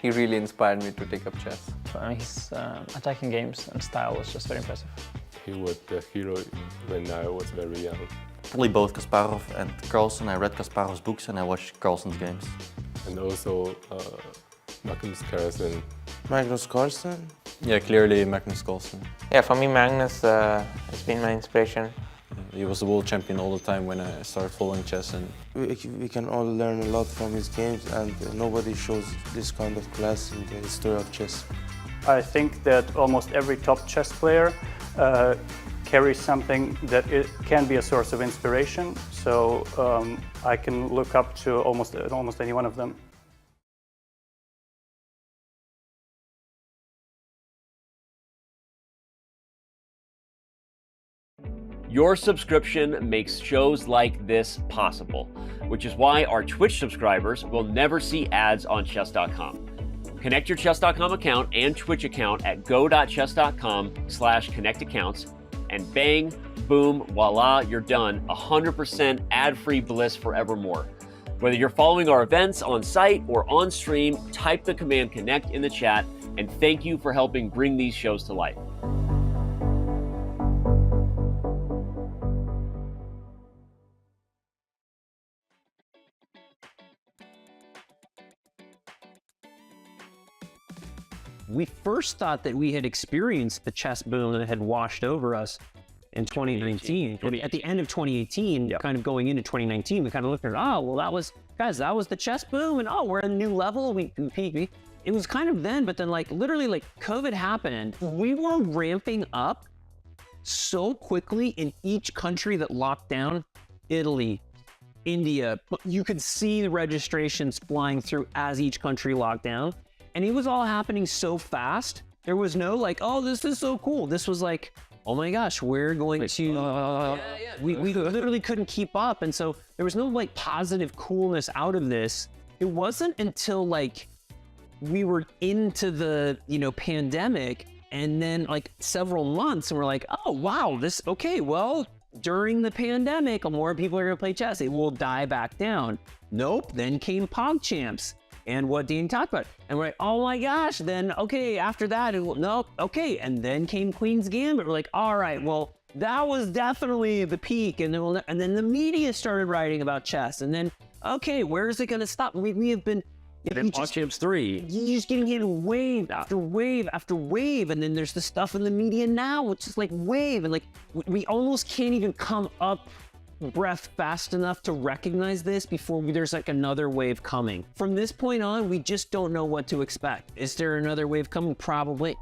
really inspired me to take up chess. His attacking games and style was just very impressive. He was the hero when I was very young. Probably both Kasparov and Carlsen. I read Kasparov's books and I watched Carlsen's games. And also Magnus Carlsen. Magnus Carlsen? Yeah, clearly Magnus Carlsen. Yeah, for me Magnus has been my inspiration. He was the world champion all the time when I started following chess. And we can all learn a lot from his games, and nobody shows this kind of class in the history of chess. I think that almost every top chess player carries something that can be a source of inspiration. So I can look up to almost any one of them. Your subscription makes shows like this possible, which is why our Twitch subscribers will never see ads on chess.com. Connect your chess.com account and Twitch account at go.chess.com/connectaccounts, and bang, boom, voila, you're done. 100% ad-free bliss forevermore. Whether you're following our events on site or on stream, type the command connect in the chat, and thank you for helping bring these shows to life. We first thought that we had experienced the chess boom that had washed over us in 2019. At the end of 2018, kind of going into 2019, we kind of looked at, oh, well, that was the chess boom, and oh, we're at a new level. It was kind of then, but then literally COVID happened. We were ramping up so quickly in each country that locked down, Italy, India, but you could see the registrations flying through as each country locked down. And it was all happening so fast. There was no oh, this is so cool. This was oh my gosh, we're going to, we literally couldn't keep up. And so there was no positive coolness out of this. It wasn't until we were into the, pandemic and then several months and we're oh, wow, okay, well, during the pandemic, more people are gonna play chess. It will die back down. Nope, then came PogChamps. And what Dean talked about. And we're oh my gosh, then, okay, after that, nope, okay. And then came Queen's Gambit. We're all right, well, that was definitely the peak. And then the media started writing about chess. And then, okay, where is it going to stop? We have been... PogChamps 3. You're just getting hit wave after wave after wave. And then there's the stuff in the media now, which is wave. And we almost can't even come up breath fast enough to recognize this before there's another wave coming. From this point on, we just don't know what to expect. Is there another wave coming? Probably.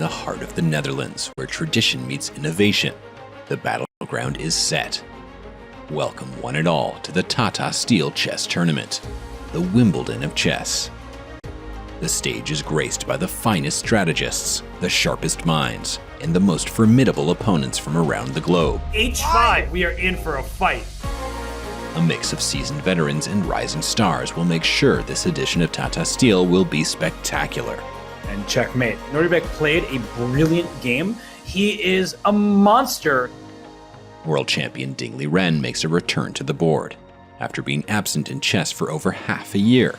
the heart of the Netherlands, where tradition meets innovation. The battleground is set. Welcome one and all to the Tata Steel Chess Tournament, the Wimbledon of chess. The stage is graced by the finest strategists, the sharpest minds, and the most formidable opponents from around the globe. H5, we are in for a fight. A mix of seasoned veterans and rising stars will make sure this edition of Tata Steel will be spectacular. And checkmate. Nodirbek played a brilliant game. He is a monster. World champion Dingley Ren makes a return to the board after being absent in chess for over half a year.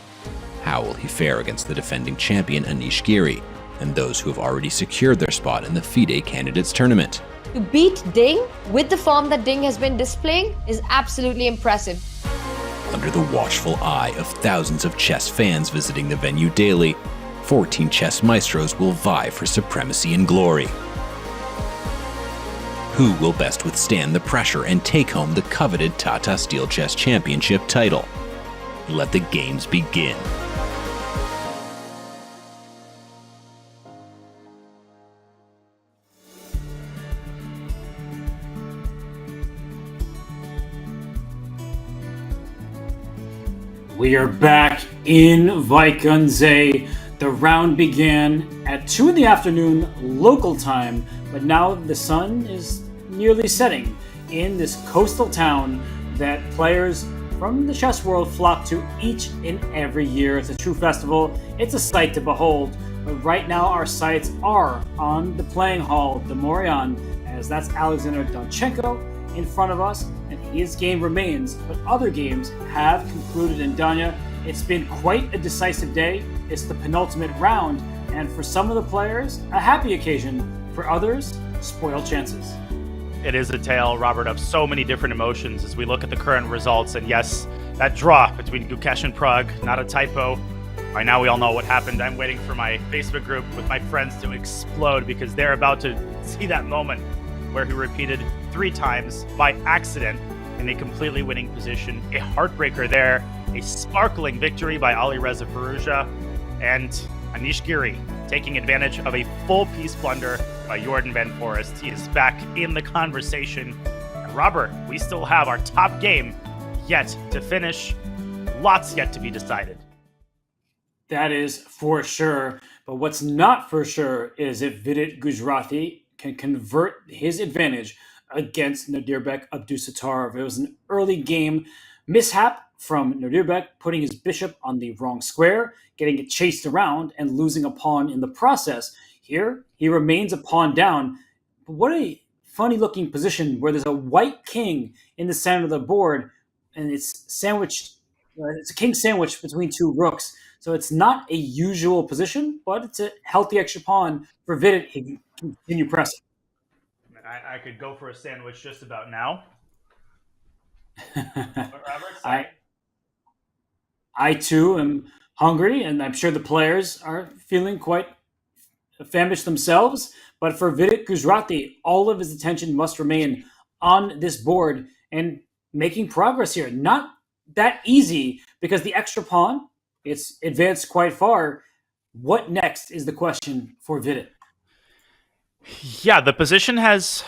How will he fare against the defending champion Anish Giri and those who have already secured their spot in the FIDE Candidates Tournament? To beat Ding with the form that Ding has been displaying is absolutely impressive. Under the watchful eye of thousands of chess fans visiting the venue daily, 14 chess maestros will vie for supremacy and glory. Who will best withstand the pressure and take home the coveted Tata Steel Chess Championship title? Let the games begin. We are back in Vaikunze. The round began at 2 in the afternoon local time, but now the sun is nearly setting in this coastal town that players from the chess world flock to each and every year. It's a true festival. It's a sight to behold. But right now our sights are on the playing hall, the Morion, as that's Alexander Donchenko in front of us, and his game remains, but other games have concluded. And Danya, it's been quite a decisive day. It's the penultimate round, and for some of the players, a happy occasion. For others, spoiled chances. It is a tale, Robert, of so many different emotions as we look at the current results. And yes, that draw between Gukesh and Pragg, not a typo. By now we all know what happened. I'm waiting for my Facebook group with my friends to explode because they're about to see that moment where he repeated 3 times by accident in a completely winning position. A heartbreaker there, a sparkling victory by Alireza Firouzja, and Anish Giri taking advantage of a full piece blunder by Jordan Van Forest. He is back in the conversation. And Robert, we still have our top game yet to finish. Lots yet to be decided. That is for sure. But what's not for sure is if Vidit Gujrati can convert his advantage against Nodirbek Abdusattorov. It was an early game mishap from Nodirbek, putting his bishop on the wrong square, getting it chased around, and losing a pawn in the process. Here, he remains a pawn down. But what a funny-looking position where there's a white king in the center of the board, and it's sandwiched. It's a king sandwich between 2 rooks. So it's not a usual position, but it's a healthy extra pawn for Vidit. He can continue pressing. I could go for a sandwich just about now. I too am hungry, and I'm sure the players are feeling quite famished themselves. But for Vidit Gujrati, all of his attention must remain on this board and making progress here. Not that easy because the extra pawn, it's advanced quite far. What next is the question for Vidit. Yeah, the position has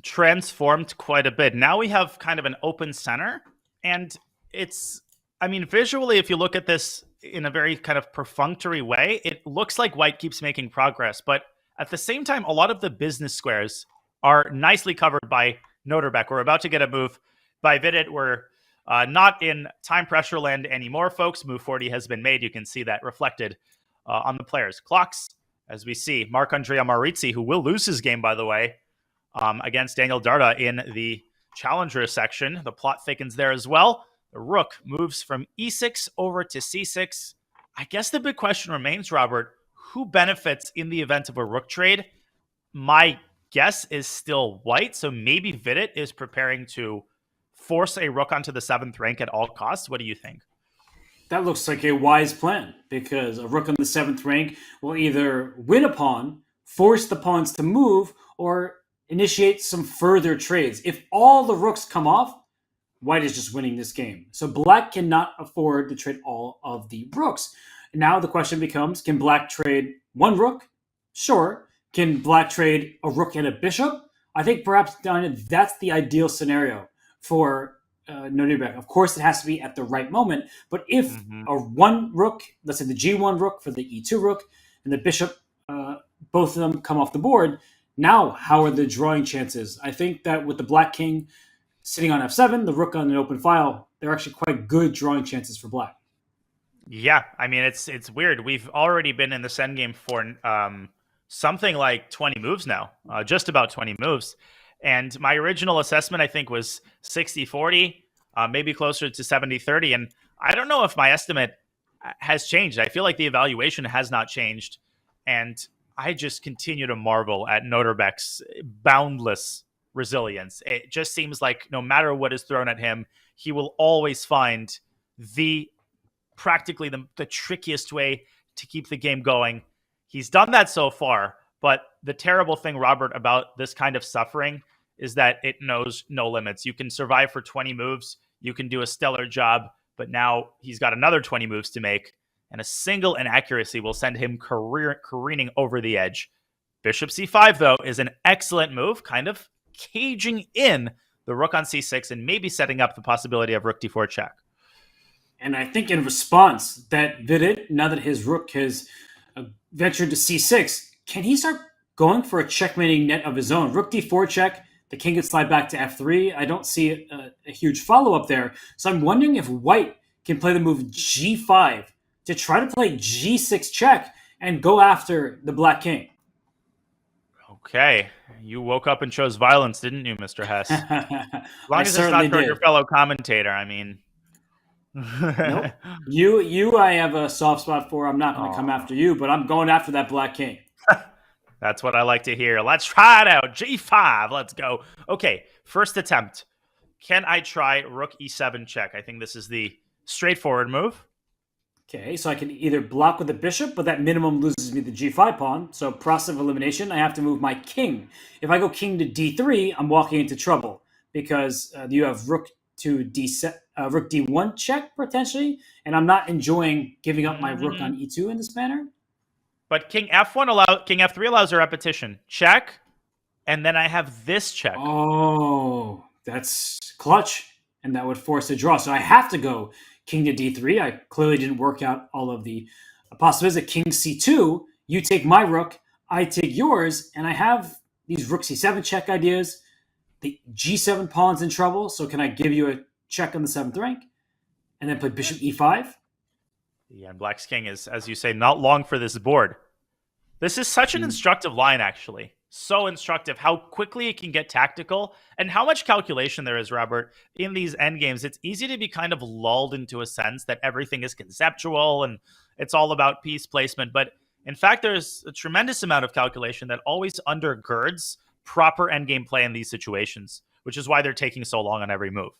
transformed quite a bit. Now we have kind of an open center, and it's, I mean, visually, if you look at this in a very kind of perfunctory way, it looks like white keeps making progress, but at the same time, a lot of the business squares are nicely covered by Nodirbek. We're about to get a move by Vidit. We're not in time pressure land anymore, folks. Move 40 has been made. You can see that reflected on the players' clocks. As we see, Marc-Andrea Maurizi, who will lose his game, by the way, against Daniel Darda in the challenger section. The plot thickens there as well. The rook moves from e6 over to c6. I guess the big question remains, Robert, who benefits in the event of a rook trade? My guess is still white, so maybe Vidit is preparing to force a rook onto the 7th rank at all costs. What do you think? That looks like a wise plan, because a rook on the 7th rank will either win a pawn, force the pawns to move, or initiate some further trades. If all the rooks come off, white is just winning this game. So black cannot afford to trade all of the rooks. Now the question becomes, can black trade 1 rook? Sure. can black trade a rook and a bishop? I think perhaps that's the ideal scenario for Nodirbek. Of course, it has to be at the right moment. But if a one rook, let's say the G1 rook for the E2 rook, and the bishop, both of them come off the board, now how are the drawing chances? I think that with the black king sitting on F7, the rook on an open file, they're actually quite good drawing chances for black. Yeah, I mean, it's weird. We've already been in this endgame for something like 20 moves now, just about 20 moves. And my original assessment, I think, was 60-40, maybe closer to 70-30. And I don't know if my estimate has changed. I feel like the evaluation has not changed. And I just continue to marvel at Nodirbek's boundless resilience. It just seems like no matter what is thrown at him, he will always find practically the trickiest way to keep the game going. He's done that so far, but the terrible thing, Robert, about this kind of suffering is that it knows no limits. You can survive for 20 moves, you can do a stellar job, but now he's got another 20 moves to make, and a single inaccuracy will send him careening over the edge. Bishop c5, though, is an excellent move, kind of caging in the rook on c6 and maybe setting up the possibility of rook d4 check. And I think in response that Vidit, now that his rook has ventured to c6, can he start going for a checkmating net of his own? Rook d4 check, the king can slide back to f3. I don't see a huge follow-up there. So I'm wondering if white can play the move g5 to try to play g6 check and go after the black king. Okay, you woke up and chose violence, didn't you, Mr. Hess? As long as it's not for your fellow commentator, I mean. Nope. You I have a soft spot for. I'm not going to come after you, but I'm going after that black king. That's what I like to hear. Let's try it out. G5. Let's go. Okay, first attempt. Can I try rook e7 check? I think this is the straightforward move. Okay, so I can either block with the bishop, but that minimum loses me the g5 pawn. So process of elimination, I have to move my king. If I go king to d3, I'm walking into trouble because you have rook to rook d1 check potentially, and I'm not enjoying giving up my rook on e2 in this manner. But king f3 allows a repetition. Check, and then I have this check. Oh, that's clutch, and that would force a draw. So I have to go king to d3. I clearly didn't work out all of the possibilities. King c2, you take my rook, I take yours, and I have these rook c7 check ideas. The g7 pawn's in trouble, so can I give you a check on the 7th rank? And then play bishop e5? Yeah, and black's king is, as you say, not long for this board. This is such an instructive line, actually. So instructive how quickly it can get tactical and how much calculation there is, Robert. In these endgames, it's easy to be kind of lulled into a sense that everything is conceptual and it's all about piece placement. But in fact, there's a tremendous amount of calculation that always undergirds proper endgame play in these situations, which is why they're taking so long on every move.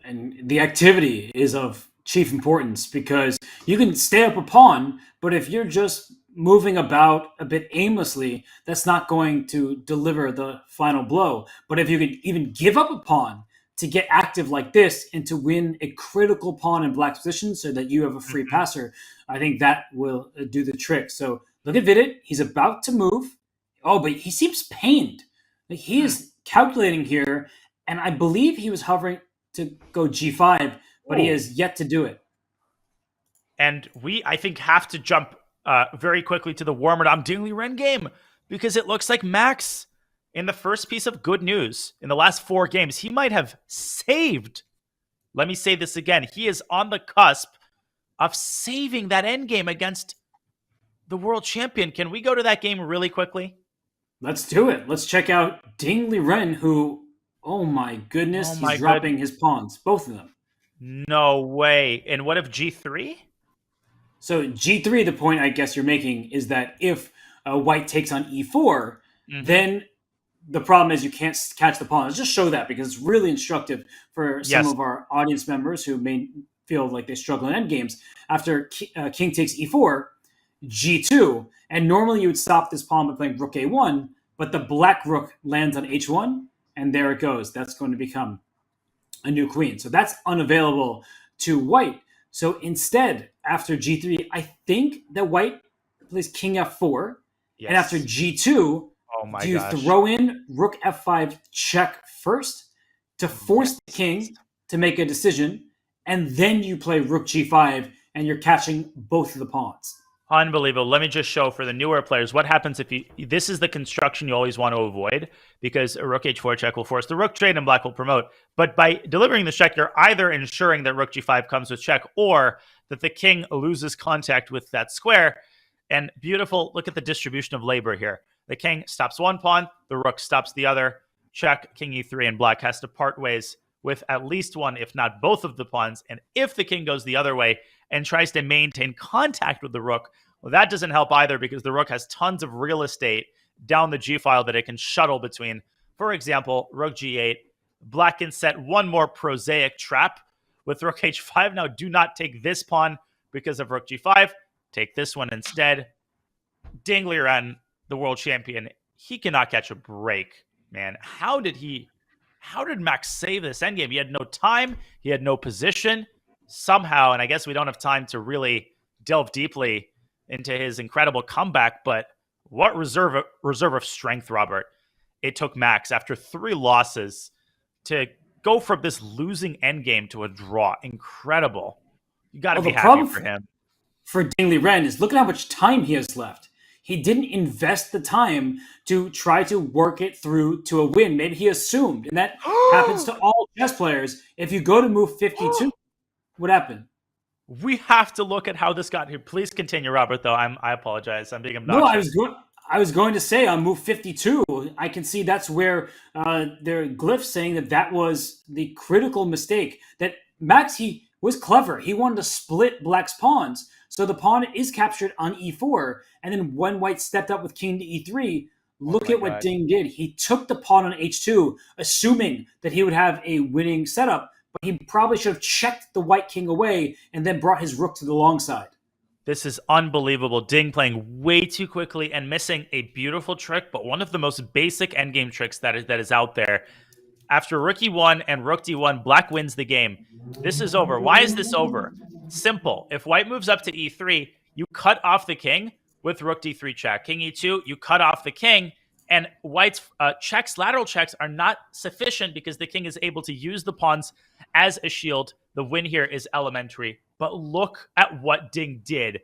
And the activity is of chief importance because you can stay up a pawn, but if you're just moving about a bit aimlessly, that's not going to deliver the final blow. But if you could even give up a pawn to get active like this and to win a critical pawn in black's position so that you have a free passer, I think that will do the trick. So look at Vidit. He's about to move. Oh, but he seems pained. Like he is calculating here, and I believe he was hovering to go g5, but he has yet to do it. And we, I think, have to jump very quickly to the Warmerdam Dingley Ren game because it looks like Max, in the first piece of good news, in the last 4 games, he might have saved. Let me say this again. He is on the cusp of saving that endgame against the world champion. Can we go to that game really quickly? Let's do it. Let's check out Dingley Ren, who, oh my goodness, he's dropping his pawns, both of them. No way. And what if G3? So G3, the point I guess you're making is that if white takes on E4, then the problem is you can't catch the pawn. Let's just show that because it's really instructive for some of our audience members who may feel like they struggle in endgames. After king takes E4, G2, and normally you would stop this pawn by playing rook A1, but the black rook lands on H1, and there it goes. That's going to become a new queen. So that's unavailable to white. So instead, after G3, I think that white plays king F4, And after G2, Oh my do you gosh. throw in Rook F5 check first to force the king to make a decision, and then you play Rook G5 and you're catching both of the pawns? Unbelievable. Let me just show for the newer players what happens if you. This is the construction you always want to avoid, because a Rook H4 check will force the Rook trade and Black will promote. But by delivering the check, you're either ensuring that Rook G5 comes with check, or that the king loses contact with that square. And beautiful, look at the distribution of labor here. The king stops one pawn, the Rook stops the other. Check, King E3, and Black has to part ways with at least one, if not both of the pawns. And if the king goes the other way and tries to maintain contact with the Rook, well, that doesn't help either, because the Rook has tons of real estate down the G file that it can shuttle between. For example, Rook G8, Black can set one more prosaic trap with Rook H5. Now, do not take this pawn because of Rook G5. Take this one instead. Ding Liren, the world champion, he cannot catch a break, man. How did Max save this endgame? He had no time. He had no position. Somehow, and I guess we don't have time to really delve deeply into his incredible comeback, but what reserve of strength, Robert, it took Max after 3 losses to go from this losing endgame to a draw. Incredible. You got to be happy for him. For Ding Liren is look at how much time he has left. He didn't invest the time to try to work it through to a win. Maybe he assumed, and that happens to all chess players. If you go to move 52, what happened? We have to look at how this got here. Please continue, Robert, though. I apologize. I'm being obnoxious. No, I was going to say on move 52, I can see that's where there are glyphs saying that was the critical mistake. That Max, he was clever. He wanted to split Black's pawns. So the pawn is captured on E4. And then when White stepped up with king to E3, look at what Ding did. He took the pawn on H2, assuming that he would have a winning setup. But he probably should have checked the white king away and then brought his rook to the long side. This is unbelievable. Ding playing way too quickly and missing a beautiful trick, but one of the most basic endgame tricks that is out there. After Rook E1 and Rook D1, Black wins the game. This is over. Why is this over? Simple. If White moves up to E3, you cut off the king with Rook D3 check. King E2, you cut off the king. And White's lateral checks are not sufficient because the king is able to use the pawns as a shield. The win here is elementary. But look at what Ding did.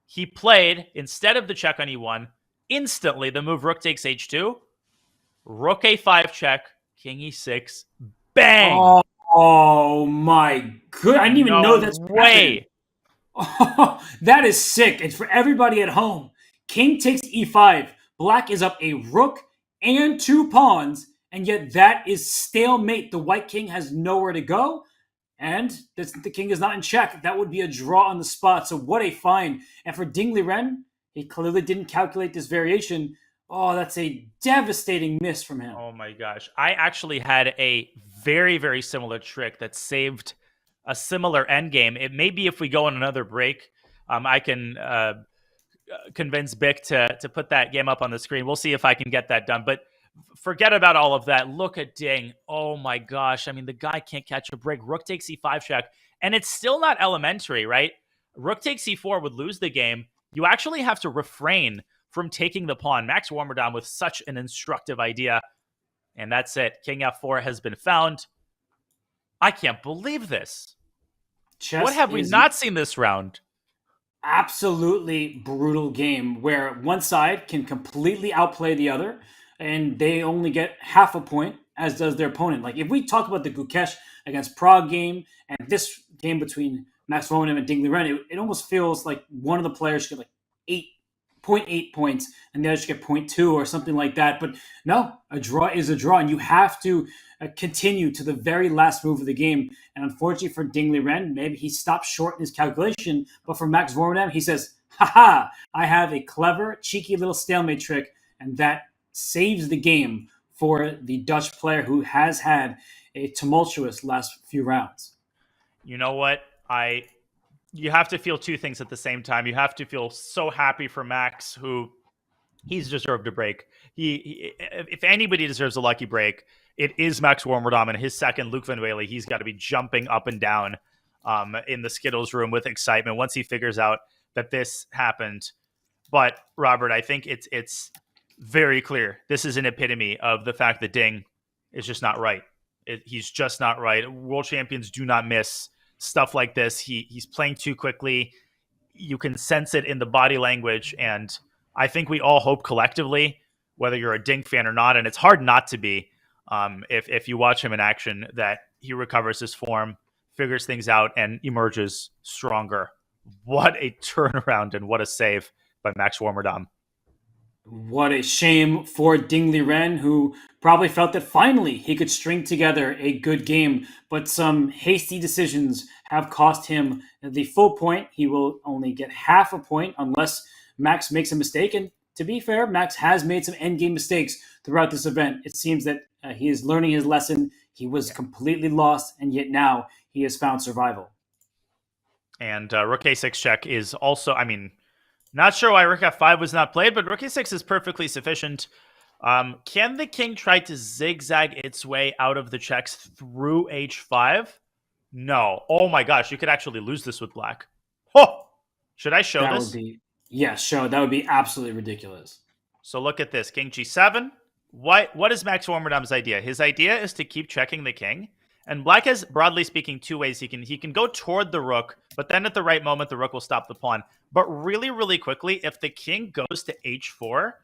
He played, instead of the check on E1, instantly the move Rook takes H2, Rook A5 check, King E6, bang! Oh my good! I didn't even know that's way. Oh, that is sick. It's for everybody at home. King takes E5. Black is up a rook and 2 pawns, and yet that is stalemate. The white king has nowhere to go, and the king is not in check. That would be a draw on the spot. So what a find. And for Ding Liren, he clearly didn't calculate this variation. Oh, that's a devastating miss from him. Oh my gosh. I actually had a very, very similar trick that saved a similar endgame. It may be if we go on another break, I can convince Bick to put that game up on the screen. We'll see if I can get that done. But forget about all of that. Look at Ding. Oh my gosh. I mean, the guy can't catch a break. Rook takes E5 check. And it's still not elementary, right? Rook takes E4 would lose the game. You actually have to refrain from taking the pawn. Max Warmerdam with such an instructive idea. And that's it. King F4 has been found. I can't believe this. What have we not seen this round? Absolutely brutal game where one side can completely outplay the other and they only get half a point, as does their opponent. Like if we talk about the Gukesh against Pragg game and this game between Max Warmerdam and Ding Liren, it almost feels like one of the players should get like 0.8 points and the other should get 0.2 or something like that. But no, a draw is a draw, and you have to continue to the very last move of the game. And unfortunately for Ding Liren, maybe he stopped short in his calculation, but for Max Warmerdam, he says, haha, I have a clever, cheeky little stalemate trick, and that saves the game for the Dutch player who has had a tumultuous last few rounds. You know what? You have to feel two things at the same time. You have to feel so happy for Max, who he's deserved a break. If anybody deserves a lucky break, it is Max Warmerdam, and his second, Luke Van Wely. He's got to be jumping up and down in the Skittles room with excitement once he figures out that this happened. But Robert, I think it's very clear. This is an epitome of the fact that Ding is just not right. He's just not right. World champions do not miss stuff like this. He's playing too quickly. You can sense it in the body language, and I think we all hope collectively, whether you're a Ding fan or not, and it's hard not to be, if you watch him in action, that he recovers his form, figures things out, and emerges stronger. What a turnaround and what a save by Max Warmerdam. What a shame for Ding Liren, who probably felt that finally he could string together a good game, but some hasty decisions have cost him the full point. He will only get half a point unless Max makes a mistake. And to be fair, Max has made some endgame mistakes throughout this event. It seems that he is learning his lesson. He was completely lost, and yet now he has found survival. And Rook A6 check is also, not sure why Rook F5 was not played, but Rook A6 is perfectly sufficient. Can the king try to zigzag its way out of the checks through H5? No. Oh my gosh, you could actually lose this with black. Oh! Should I show this? Show. That would be absolutely ridiculous. So look at this. King G7. What is Max Warmerdam's idea? His idea is to keep checking the king. And black has, broadly speaking, two ways. He can go toward the rook, but then at the right moment, the rook will stop the pawn. But really, really quickly, if the king goes to H4,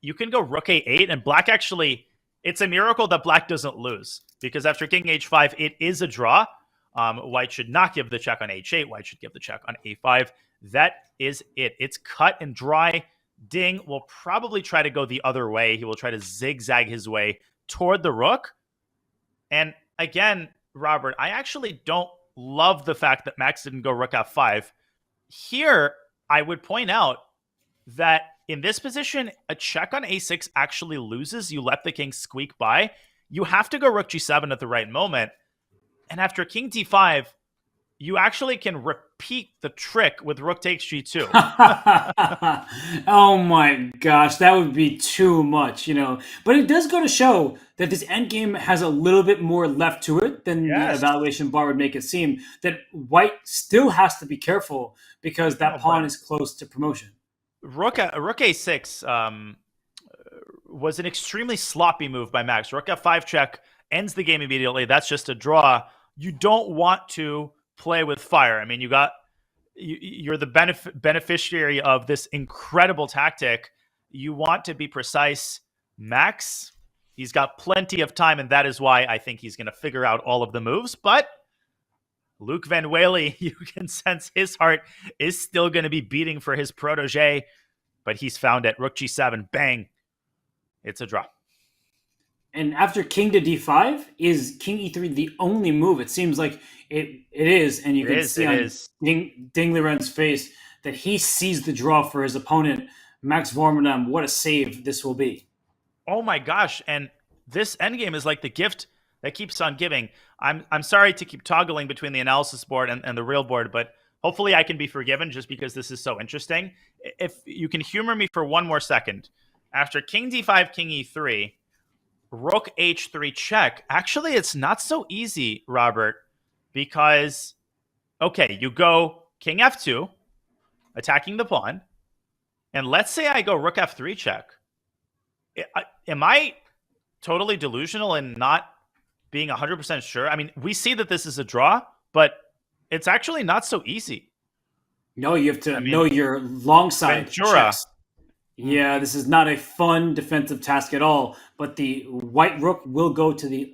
you can go rook A8, and black actually, it's a miracle that black doesn't lose. Because after king H5, it is a draw. White should not give the check on H8. White should give the check on A5. That is it. It's cut and dry. Ding will probably try to go the other way. He will try to zigzag his way toward the rook. And again, Robert, I actually don't love the fact that Max didn't go rook F5. Here, I would point out that in this position, a check on A6 actually loses. You let the king squeak by. You have to go rook G7 at the right moment. And after king D5, you actually can repeat the trick with rook takes G2. Oh my gosh, that would be too much, But it does go to show that this endgame has a little bit more left to it than the evaluation bar would make it seem. That white still has to be careful because that pawn is close to promotion. Rook A6 was an extremely sloppy move by Max. Rook F5 check ends the game immediately. That's just a draw. You don't want to play with fire. You're the beneficiary of this incredible tactic. You want to be precise. Max, he's got plenty of time, and that is why I think he's going to figure out all of the moves. But Luke Van Whaley, you can sense his heart is still going to be beating for his protege, but he's found it. Rook G7, bang. It's a draw. And after king to D5, is king E3 the only move? It seems like it is, and you can see on Ding Liren's face that he sees the draw for his opponent. Max Warmerdam, what a save this will be. Oh my gosh, and this endgame is like the gift that keeps on giving. I'm sorry to keep toggling between the analysis board and the real board, but hopefully I can be forgiven just because this is so interesting. If you can humor me for one more second. After king D5, king E3, rook H3 check. Actually, it's not so easy, Robert, because, okay, you go king F2, attacking the pawn, and let's say I go rook F3 check. Am I totally delusional and not being 100% sure? We see that this is a draw, but it's actually not so easy. No, you have to know your long side checks. Yeah, this is not a fun defensive task at all, but the white rook will go to the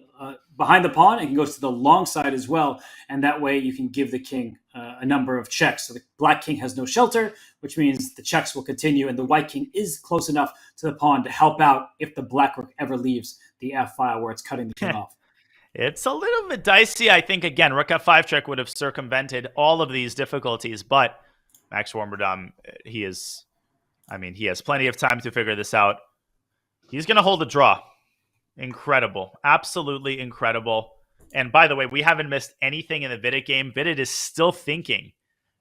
behind the pawn and goes to the long side as well, and that way you can give the king a number of checks. So the black king has no shelter, which means the checks will continue, and the white king is close enough to the pawn to help out if the black rook ever leaves the F file where it's cutting the king off. It's a little bit dicey. I think, again, rook F5 check would have circumvented all of these difficulties, but Max Warmerdam, he has plenty of time to figure this out. He's going to hold a draw. Incredible. Absolutely incredible. And by the way, we haven't missed anything in the Vidit game. Vidit is still thinking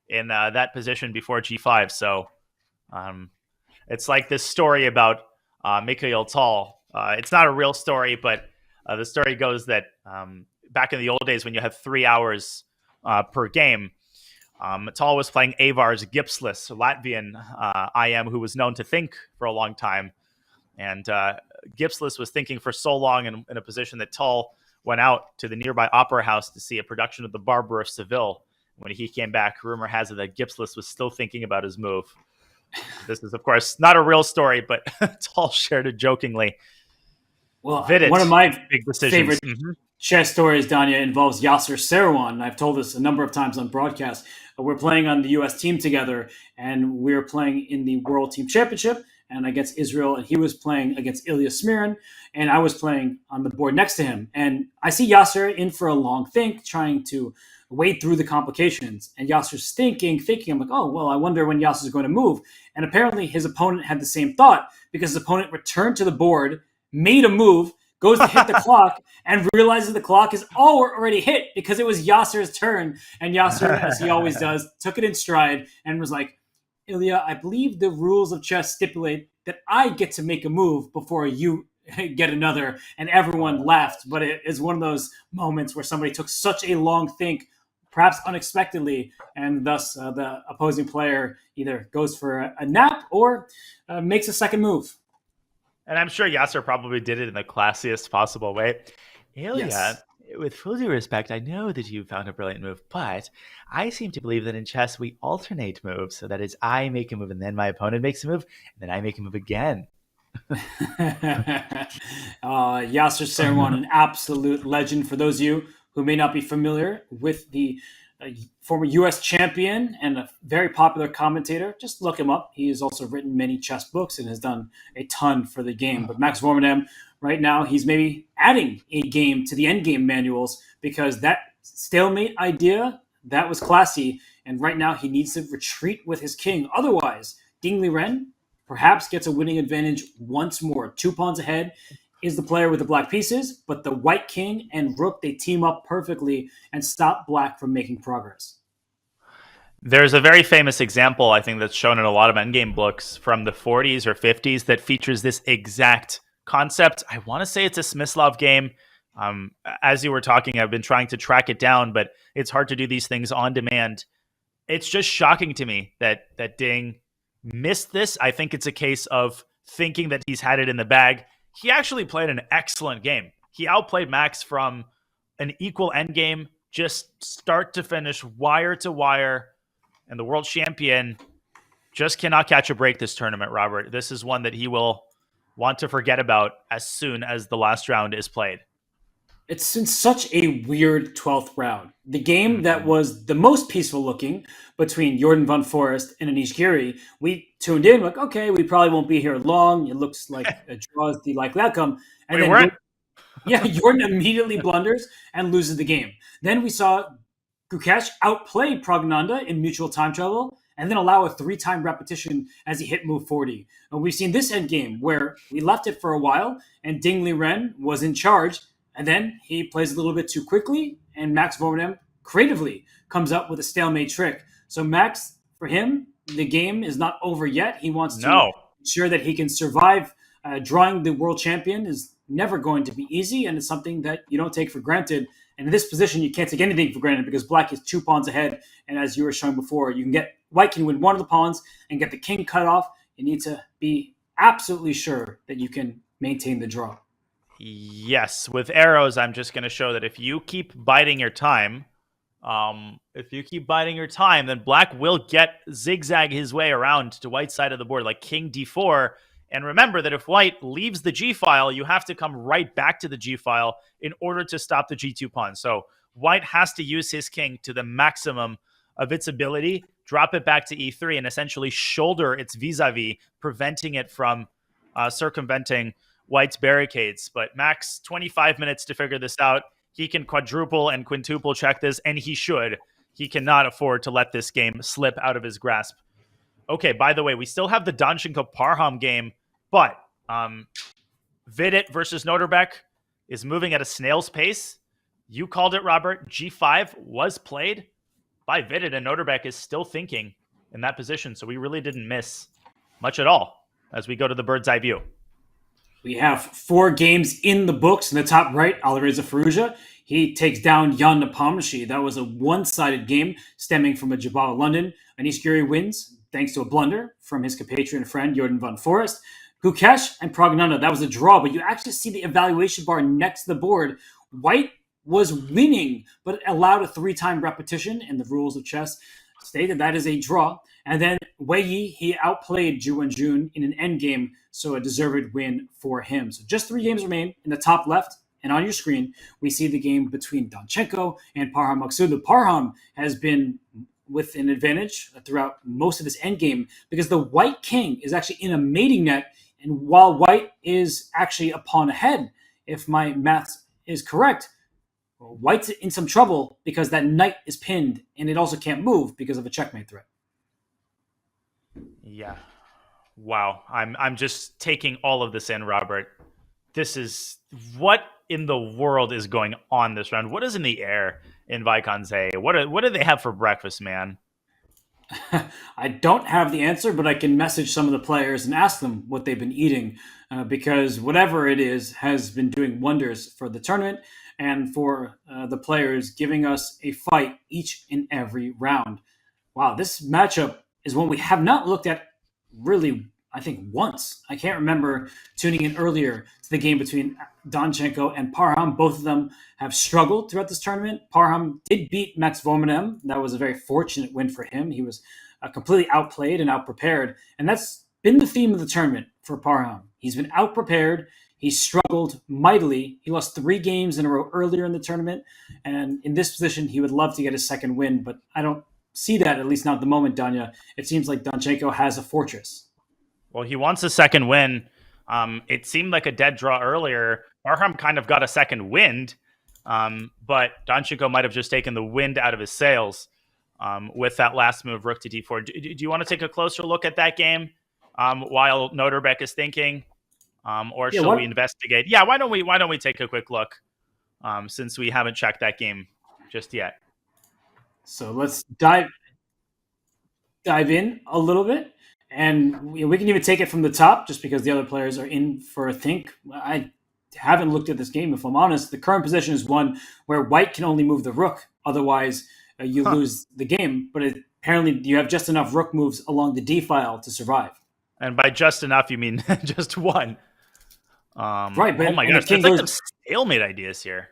in that position before G5. So it's like this story about Mikhail Tal. It's not a real story, but the story goes that back in the old days when you had 3 hours per game, Tal was playing Avar's Gipsless, Latvian IM, who was known to think for a long time. And Gipsless was thinking for so long in a position that Tal went out to the nearby opera house to see a production of The Barber of Seville. When he came back, rumor has it that Gipsless was still thinking about his move. This is, of course, not a real story, but Tal shared it jokingly. Well, Vidit, one of my big decisions. favorite chess stories, Danya, involves Yasser Seirawan. I've told this a number of times on broadcast. We're playing on the U.S. team together, and we're playing in the World Team Championship, and against Israel, and he was playing against Ilya Smirin, and I was playing on the board next to him. And I see Yasser in for a long think, trying to wade through the complications. And Yasser's thinking. I'm like, oh, well, I wonder when Yasser's going to move. And apparently his opponent had the same thought, because his opponent returned to the board, made a move, goes to hit the clock, and realizes the clock is already hit because it was Yasser's turn. And Yasser, as he always does, took it in stride and was like, Ilya, I believe the rules of chess stipulate that I get to make a move before you get another. And everyone laughed, but it is one of those moments where somebody took such a long think, perhaps unexpectedly, and thus the opposing player either goes for a nap or makes a second move. And I'm sure Yasser probably did it in the classiest possible way. Ilya, Yes. with full due respect, I know that you found a brilliant move, but I seem to believe that in chess we alternate moves. So that is, I make a move and then my opponent makes a move, and then I make a move again. Yasser Seirawan, an absolute legend. For those of you who may not be familiar with the former U.S. champion and a very popular commentator, just look him up. He has also written many chess books and has done a ton for the game. But Max Vormenem, right now, he's maybe adding a game to the endgame manuals, because that stalemate idea, that was classy. And right now he needs to retreat with his king. Otherwise, Ding Liren perhaps gets a winning advantage once more. 2 pawns ahead is the player with the black pieces, but the white king and rook, they team up perfectly and stop black from making progress. There's a very famous example, I think, that's shown in a lot of endgame books from the 40s or 50s that features this exact concept. I want to say it's a Smyslov game. As you were talking, I've been trying to track it down, but it's hard to do these things on demand. It's just shocking to me that Ding missed this. I think it's a case of thinking that he's had it in the bag. He actually played an excellent game. He outplayed Max from an equal endgame, just start to finish, wire to wire. And the world champion just cannot catch a break this tournament, Robert. This is one that he will want to forget about as soon as the last round is played. It's in such a weird 12th round. The game that was the most peaceful looking between Jordan Van Forest and Anish Giri, we tuned in like, okay, we probably won't be here long. It looks like a draw is the likely outcome. And We then weren't. Jordan immediately blunders and loses the game. Then we saw Gukesh outplay Pragnanda in mutual time travel and then allow a 3-time repetition as he hit move 40. And we've seen this end game where we left it for a while and Ding Liren was in charge, and then he plays a little bit too quickly, and Max Vormenem creatively comes up with a stalemate trick. So Max, for him, the game is not over yet. He wants to ensure that he can survive. Drawing the world champion is never going to be easy, and it's something that you don't take for granted. And in this position, you can't take anything for granted because black is 2 pawns ahead. And as you were showing before, white can win one of the pawns and get the king cut off. You need to be absolutely sure that you can maintain the draw. Yes, with arrows, I'm just going to show that if you keep biding your time, then black will zigzag his way around to white's side of the board, like king d4. And remember that if white leaves the g file, you have to come right back to the g file in order to stop the g2 pawn. So white has to use his king to the maximum of its ability, drop it back to e3, and essentially shoulder its vis-a-vis, preventing it from circumventing white's barricades. But Max, 25 minutes to figure this out. He can quadruple and quintuple check this, and he should. He cannot afford to let this game slip out of his grasp. Okay, by the way, we still have the Danchenko Parham game, but Vidit versus Nodirbek is moving at a snail's pace. You called it, Robert. G5 was played by Vidit, and Nodirbek is still thinking in that position, so we really didn't miss much at all as we go to the bird's eye view. We have 4 games in the books. In the top right, Alireza Firouzja. He takes down Jan Nepomniachtchi. That was a one-sided game stemming from a Jabal London. Anish wins thanks to a blunder from his compatriot and friend Jordan van Forest. Gukesh and Pragg, that was a draw, but you actually see the evaluation bar next to the board. White was winning, but allowed a 3-time repetition, and the rules of chess stated that is a draw. And then Wei Yi, he outplayed Zhu Wenjun in an endgame, so a deserved win for him. So just 3 games remain. In the top left and on your screen, we see the game between Danchenko and Parham Maksudlu. Parham has been with an advantage throughout most of this endgame because the white king is actually in a mating net, and while white is actually a pawn ahead, if my math is correct, white's in some trouble because that knight is pinned, and it also can't move because of a checkmate threat. Yeah. Wow. I'm just taking all of this in, Robert. This is what in the world is going on this round? What is in the air in Vaikanze? What do they have for breakfast, man? I don't have the answer, but I can message some of the players and ask them what they've been eating because whatever it is has been doing wonders for the tournament and for the players, giving us a fight each and every round. Wow, this matchup is one we have not looked at really, I think, once. I can't remember tuning in earlier to the game between Danchenko and Parham. Both of them have struggled throughout this tournament. Parham did beat Max Vomenem. That was a very fortunate win for him. He was completely outplayed and outprepared. And that's been the theme of the tournament for Parham. He's been outprepared. He struggled mightily. He lost 3 games in a row earlier in the tournament. And in this position, he would love to get his second win, but I don't see that, at least not at the moment, Danya. It seems like Danchenko has a fortress. Well, he wants a second win. It seemed like a dead draw earlier. Parham kind of got a second wind, but Danchenko might have just taken the wind out of his sails with that last move, rook to d4. Do you want to take a closer look at that game while Nodirbek is thinking, or shall we investigate? Yeah, why don't we take a quick look since we haven't checked that game just yet. So let's dive in a little bit, and we can even take it from the top just because the other players are in for a think. I haven't looked at this game, if I'm honest. The current position is one where white can only move the rook. Otherwise, you lose the game. But apparently you have just enough rook moves along the D file to survive. And by just enough, you mean just one. Right. But, oh my gosh, that's like some stalemate ideas here.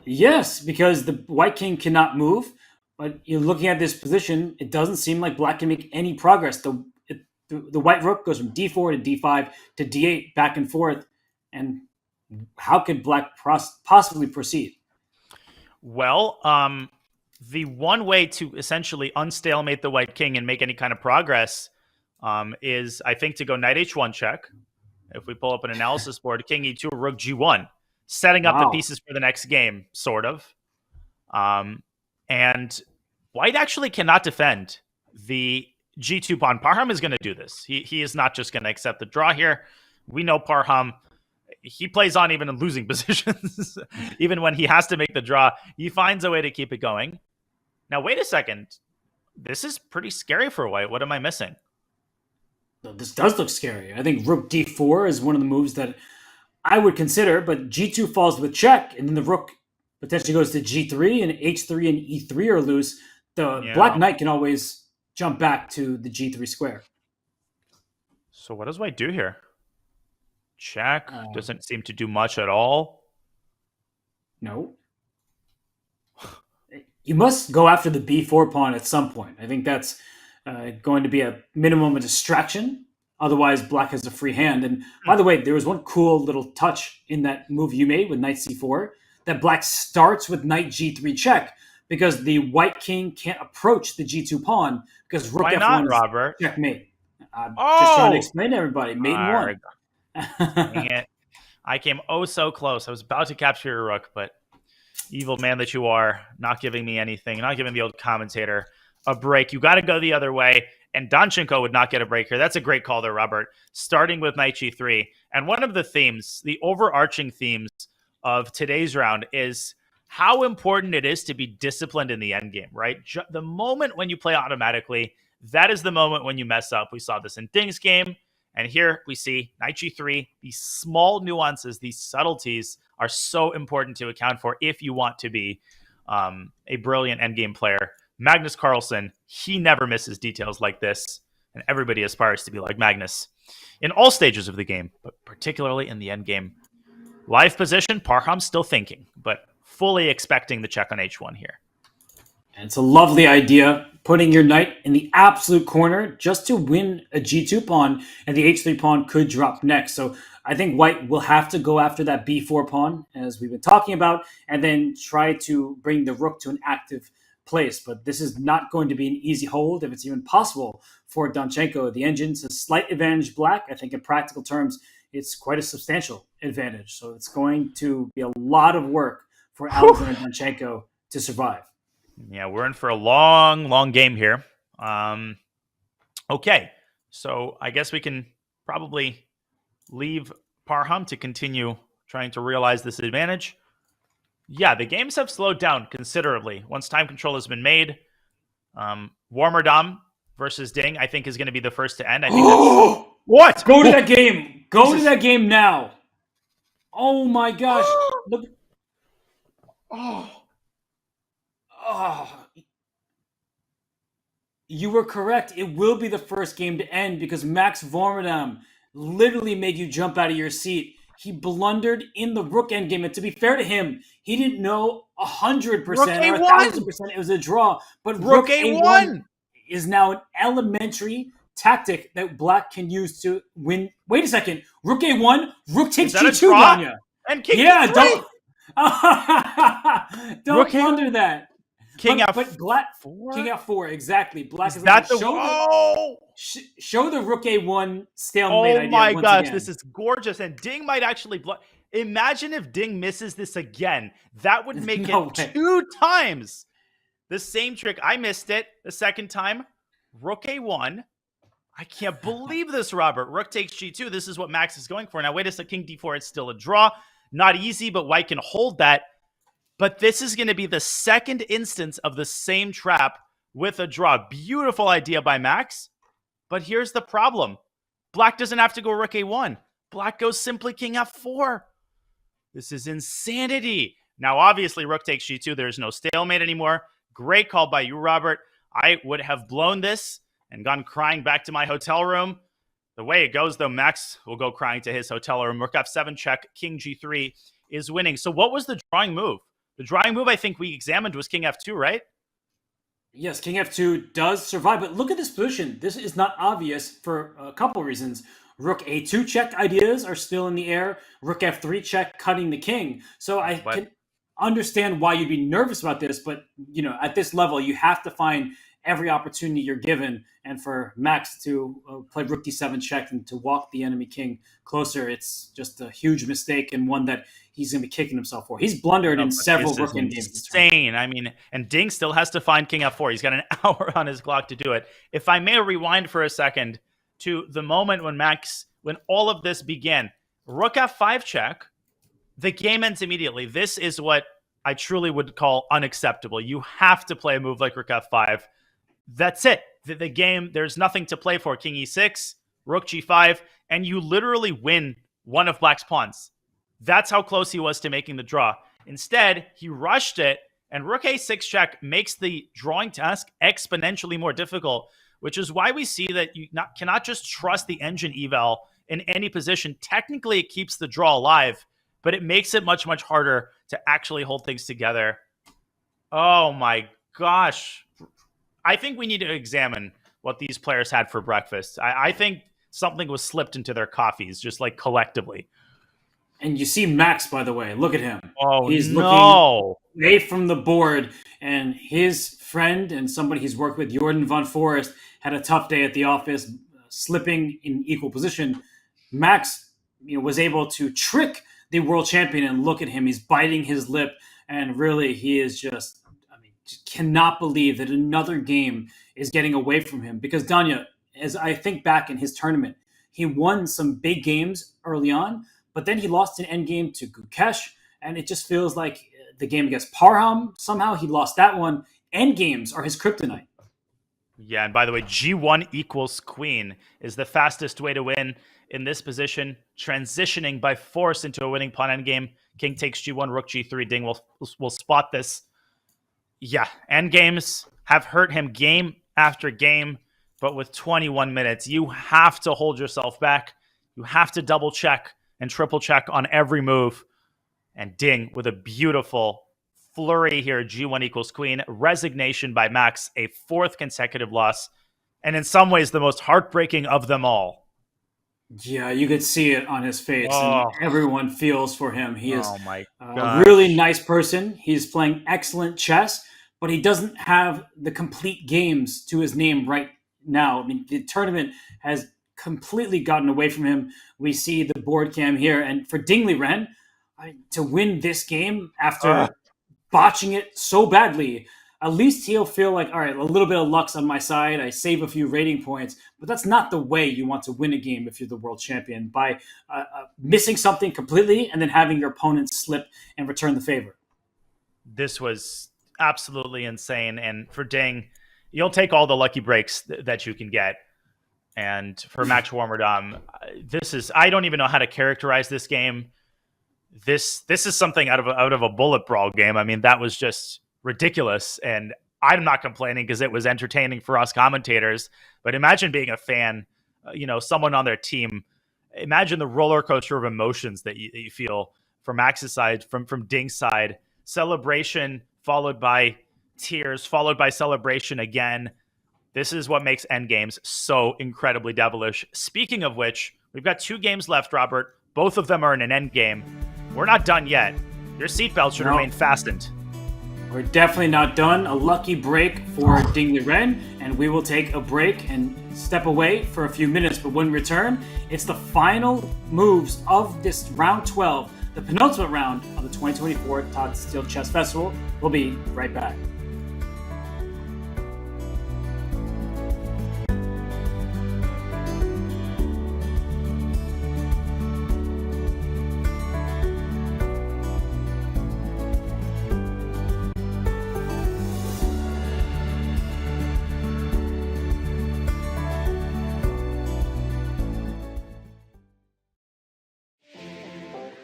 Yes, because the white king cannot move. But you're looking at this position, it doesn't seem like black can make any progress. The white rook goes from d4 to d5 to d8 back and forth. And how could black possibly proceed? Well, the one way to essentially unstalemate the white king and make any kind of progress is, I think, to go knight h1 check. If we pull up an analysis board, king e2, rook g1, setting up the pieces for the next game, sort of. And white actually cannot defend the g2 pawn. Parham is going to do this. He is not just going to accept the draw here. We know Parham, he plays on even in losing positions. Even when he has to make the draw, he finds a way to keep it going. Now, wait a second. This is pretty scary for white. What am I missing? This does look scary. I think rook d4 is one of the moves that I would consider, but g2 falls with check, and then the rook potentially goes to g3, and h3 and e3 are loose. The black knight can always jump back to the g3 square. So what does white do here? Check. Doesn't seem to do much at all. No. You must go after the b4 pawn at some point. I think that's going to be a minimum of distraction. Otherwise, black has a free hand. And by the way, there was one cool little touch in that move you made with knight c4, that black starts with knight g3 check because the white king can't approach the g2 pawn because rook f1 is Robert? Checkmate. I'm just trying to explain to everybody. Mate in one. Dang it. I came oh so close. I was about to capture your rook, but evil man that you are, not giving me anything, not giving the old commentator a break. You got to go the other way, and Danchenko would not get a break here. That's a great call there, Robert. Starting with knight g3. And one of the themes, the overarching themes of today's round is how important it is to be disciplined in the endgame, right? The moment when you play automatically, that is the moment when you mess up. We saw this in Ding's game, and here we see knight g3, these small nuances, these subtleties are so important to account for if you want to be a brilliant endgame player. Magnus Carlsen, he never misses details like this, and everybody aspires to be like Magnus in all stages of the game, but particularly in the endgame. Live position, Parham's still thinking, but fully expecting the check on h1 here. And it's a lovely idea, putting your knight in the absolute corner just to win a g2 pawn, and the h3 pawn could drop next. So I think white will have to go after that b4 pawn, as we've been talking about, and then try to bring the rook to an active place. But this is not going to be an easy hold, if it's even possible, for Danchenko. The engine's a slight advantage black. I think in practical terms, it's quite a substantial advantage. So it's going to be a lot of work for Alexander Danchenko to survive. Yeah, we're in for a long, long game here. Okay, so I guess we can probably leave Parham to continue trying to realize this advantage. Yeah, the games have slowed down considerably once time control has been made. Warmerdam versus Ding, I think, is going to be the first to end. I think that's... What? Go to that game. Go to that game now. Oh my gosh. Look. Oh. You were correct. It will be the first game to end because Max Vormerdam literally made you jump out of your seat. He blundered in the rook endgame, and to be fair to him, he didn't know 100% or 1,000% it was a draw. But rook A1 is now an elementary tactic that black can use to win. Wait a second. Rook A1, rook takes G2, Danya. And king yeah, E3. don't blunder that. King but black, King F4, exactly. Black is that like, the show the rook A1 stalemate idea. Oh my once gosh, again. this is gorgeous. And Ding might actually imagine if Ding misses this again. That would make it 2 times the same trick. I missed it the second time. Rook A1. I can't believe this, Robert. Rook takes G2. This is what Max is going for. Now, wait a second. King D4, it's still a draw. Not easy, but white can hold that. But this is going to be the second instance of the same trap with a draw. Beautiful idea by Max. But here's the problem. Black doesn't have to go rook A1. Black goes simply king F4. This is insanity. Now, obviously, rook takes G2. There's no stalemate anymore. Great call by you, Robert. I would have blown this and gone crying back to my hotel room. The way it goes, though, Max will go crying to his hotel room. Rook F7 check, king G3 is winning. So what was the drawing move? The drawing move I think we examined was king F2, right? Yes, king F2 does survive, but look at this position. This is not obvious for a couple reasons. Rook A2 check ideas are still in the air. Rook F3 check, cutting the king. So I can understand why you'd be nervous about this, but at this level, you have to find every opportunity you're given. And for Max to play rook D7 check and to walk the enemy king closer, it's just a huge mistake and one that he's going to be kicking himself for. He's blundered in several rook endgames. Insane. I mean, and Ding still has to find king F4. He's got an hour on his clock to do it. If I may rewind for a second to the moment when all of this began, rook F5 check, the game ends immediately. This is what I truly would call unacceptable. You have to play a move like rook F5. That's it. The game, there's nothing to play for. King E6, rook G5, and you literally win one of black's pawns. That's how close he was to making the draw. Instead, he rushed it, and rook A6 check makes the drawing task exponentially more difficult, which is why we see that you cannot just trust the engine eval in any position. Technically, it keeps the draw alive, but it makes it much, much harder to actually hold things together. Oh my gosh. I think we need to examine what these players had for breakfast. I think something was slipped into their coffees, just like collectively. And you see Max, by the way. Look at him. Oh, he's no. looking away from the board. And his friend and somebody he's worked with, Jordan von Forest, had a tough day at the office, slipping in equal position. Max was able to trick the world champion, and look at him. He's biting his lip. And really, he is just cannot believe that another game is getting away from him. Because Danya, as I think back in his tournament, he won some big games early on, but then he lost an endgame to Gukesh, and it just feels like the game against Parham, somehow he lost that one. Endgames are his kryptonite. Yeah, and by the way, G1 equals queen is the fastest way to win in this position, transitioning by force into a winning pawn endgame. King takes G1, Rook G3. Ding will spot this. Yeah, endgames have hurt him game after game, but with 21 minutes, you have to hold yourself back. You have to double check and triple check on every move. And Ding with a beautiful flurry here. G1 equals queen. Resignation by Max, a 4th consecutive loss. And in some ways, the most heartbreaking of them all. Yeah, you could see it on his face, and everyone feels for him. He is a really nice person. He's playing excellent chess, but he doesn't have the complete games to his name right now. I mean, the tournament has completely gotten away from him. We see the board cam here, and for Dingley Ren, to win this game after botching it so badly, at least he'll feel like, all right, a little bit of luck's on my side. I save a few rating points, but that's not the way you want to win a game if you're the world champion, by missing something completely and then having your opponent slip and return the favor. This was absolutely insane. And for Ding, you'll take all the lucky breaks that you can get. And for Max Warmerdam, I don't even know how to characterize this game. This is something out of a bullet brawl game. I mean, that was just ridiculous, and I'm not complaining because it was entertaining for us commentators. But imagine being a fan, someone on their team. Imagine the roller coaster of emotions that you feel from Max's side, from Ding's side. Celebration followed by tears, followed by celebration again. This is what makes endgames so incredibly devilish. Speaking of which, we've got 2 games left, Robert. Both of them are in an endgame. We're not done yet. Your seatbelt should remain fastened. We're definitely not done. A lucky break for Dingley Ren, and we will take a break and step away for a few minutes. But when we return, it's the final moves of this round 12, the penultimate round of the 2024 Tata Steel Chess Festival. We'll be right back.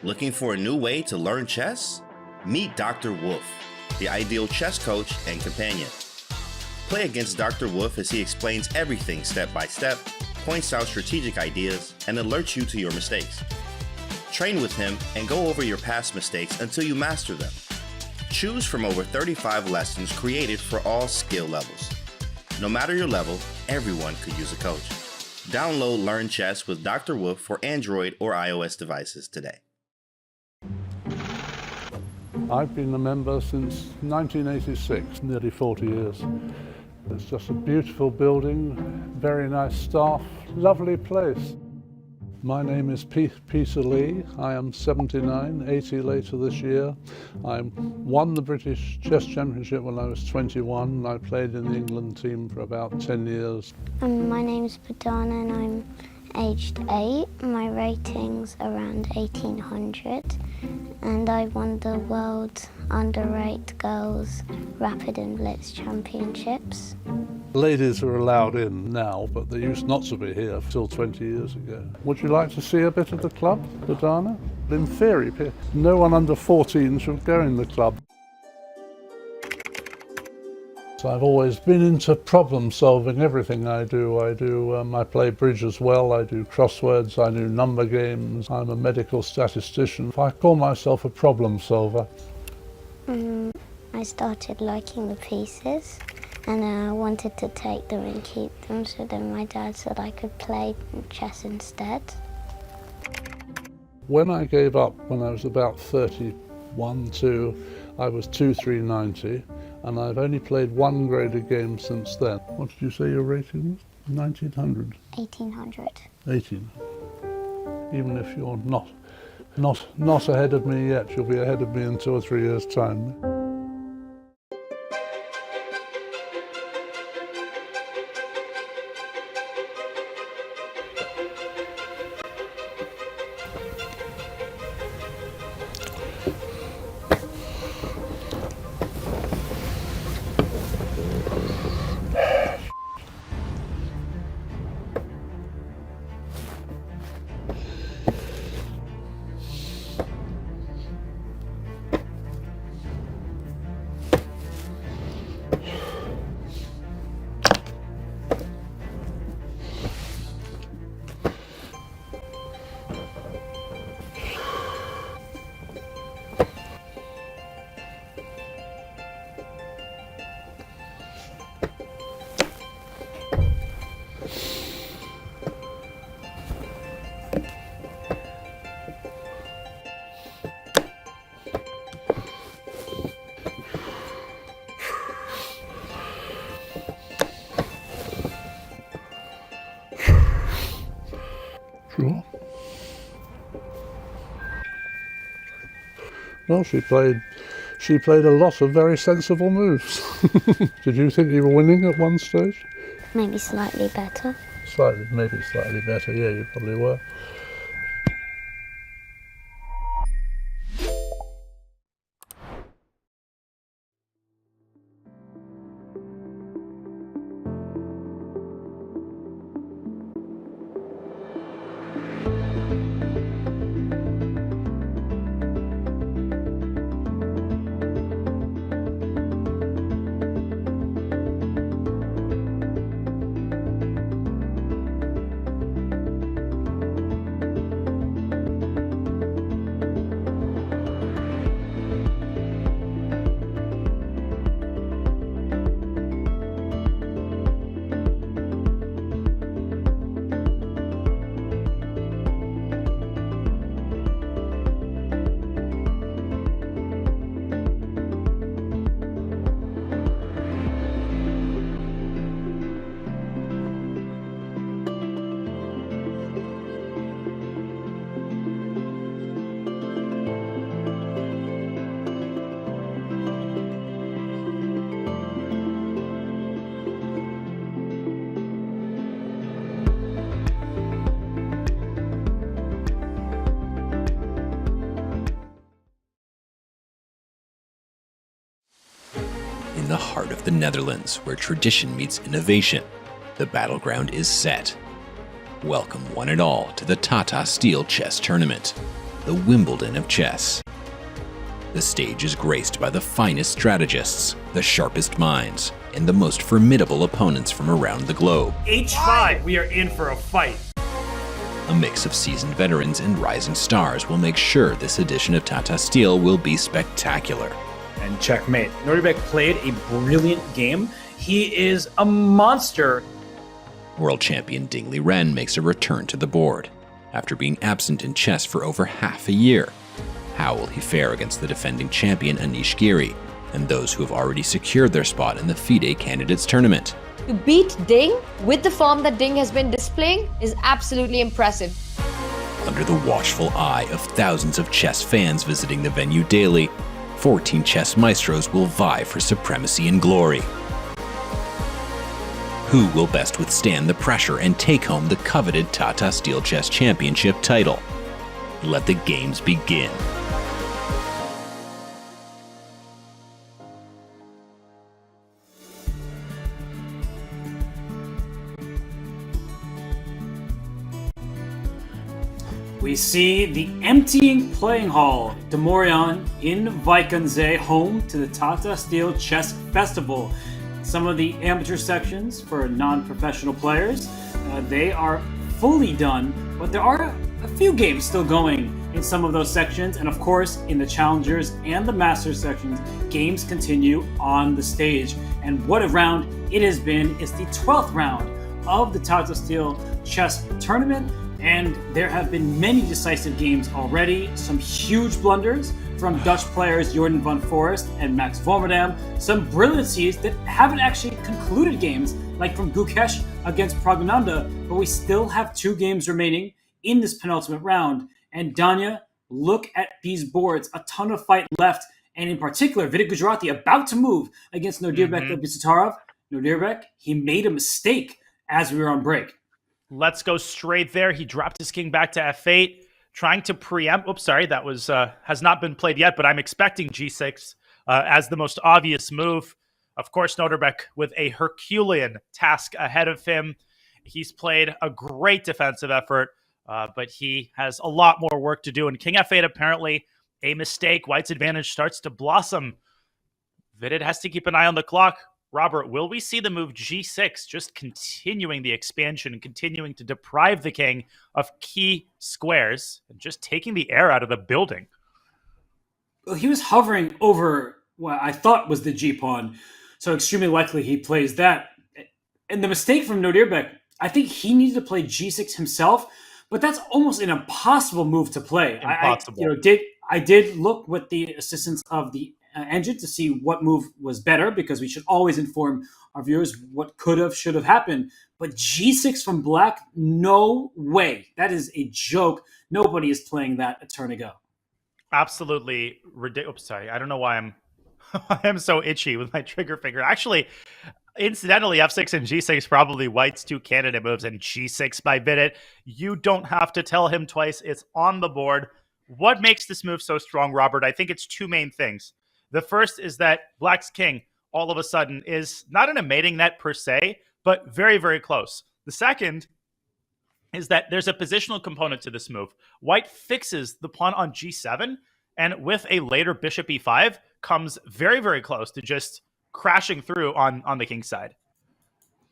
Looking for a new way to learn chess? Meet Dr. Wolf, the ideal chess coach and companion. Play against Dr. Wolf as he explains everything step by step, points out strategic ideas, and alerts you to your mistakes. Train with him and go over your past mistakes until you master them. Choose from over 35 lessons created for all skill levels. No matter your level, everyone could use a coach. Download Learn Chess with Dr. Wolf for Android or iOS devices today. I've been a member since 1986, nearly 40 years. It's just a beautiful building, very nice staff, lovely place. My name is Peter Lee. I am 79, 80 later this year. I won the British Chess Championship when I was 21. I played in the England team for about 10 years. My name's Padana and I'm aged 8. My rating's around 1800 and I won the World Under-8 Girls Rapid and Blitz Championships. Ladies are allowed in now, but they used not to be here until 20 years ago. Would you like to see a bit of the club, Padana? In theory, no one under 14 should go in the club. So I've always been into problem solving, everything I do. I play bridge as well, I do crosswords, I do number games, I'm a medical statistician. I call myself a problem solver. I started liking the pieces and I wanted to take them and keep them, so then my dad said I could play chess instead. When I gave up when I was about 31, I was 2,390. And I've only played one graded game since then. What did you say your rating was? 1900? 1800. 18. Even if you're not ahead of me yet, you'll be ahead of me in 2 or 3 years' time. Sure. Well, she played a lot of very sensible moves. Did you think you were winning at one stage? Maybe slightly better. Maybe slightly better. Yeah, you probably were. In the heart of the Netherlands, where tradition meets innovation, the battleground is set. Welcome one and all to the Tata Steel Chess Tournament, the Wimbledon of chess. The stage is graced by the finest strategists, the sharpest minds, and the most formidable opponents from around the globe. H5, we are in for a fight. A mix of seasoned veterans and rising stars will make sure this edition of Tata Steel will be spectacular. And checkmate. Nodirbek played a brilliant game. He is a monster. World champion Dingley Ren makes a return to the board after being absent in chess for over half a year. How will he fare against the defending champion Anish Giri and those who have already secured their spot in the FIDE Candidates Tournament? To beat Ding with the form that Ding has been displaying is absolutely impressive. Under the watchful eye of thousands of chess fans visiting the venue daily, 14 chess maestros will vie for supremacy and glory. Who will best withstand the pressure and take home the coveted Tata Steel Chess Championship title? Let the games begin. We see the emptying playing hall, De Morion in Vikensee, home to the Tata Steel Chess Festival. Some of the amateur sections for non-professional players, they are fully done, but there are a few games still going in some of those sections, and of course, in the Challengers and the Masters sections, games continue on the stage. And what a round it has been. It's the 12th round of the Tata Steel Chess Tournament, and there have been many decisive games already, some huge blunders from Dutch players Jordan van Forest and Max Vormerdam, some brilliancies that haven't actually concluded games, like from Gukesh against Pragg, but we still have 2 games remaining in this penultimate round. And Danya, look at these boards, a ton of fight left, and in particular, Vidit Gujarati about to move against Nodirbek Bisatarov. Nodirbek, he made a mistake as we were on break. Let's go straight there. He dropped his king back to f8, trying to preempt. Oops, sorry, that was has not been played yet, but I'm expecting g6 as the most obvious move. Of course, Nodirbek with a Herculean task ahead of him. He's played a great defensive effort, but he has a lot more work to do. And king f8, apparently a mistake. White's advantage starts to blossom. Vidit has to keep an eye on the clock. Robert, will we see the move G6 just continuing the expansion and continuing to deprive the king of key squares and just taking the air out of the building? Well, he was hovering over what I thought was the G pawn, so extremely likely he plays that. And the mistake from Nodirbek, I think he needed to play G6 himself, but that's almost an impossible move to play. Impossible. I did look with the assistance of the engine to see what move was better, because we should always inform our viewers what could have, should have happened. But G6 from Black, no way. That is a joke. Nobody is playing that a turn ago. Absolutely ridiculous. Sorry, I don't know why I am so itchy with my trigger finger. Actually, incidentally, F6 and G6 probably White's two candidate moves, and G6 by Vidit. You don't have to tell him twice. It's on the board. What makes this move so strong, Robert? I think it's two main things. The first is that Black's king all of a sudden is not in a mating net per se, but very, very close. The second is that there's a positional component to this move. White fixes the pawn on G7, and with a later bishop E5, comes very, very close to just crashing through on the king's side.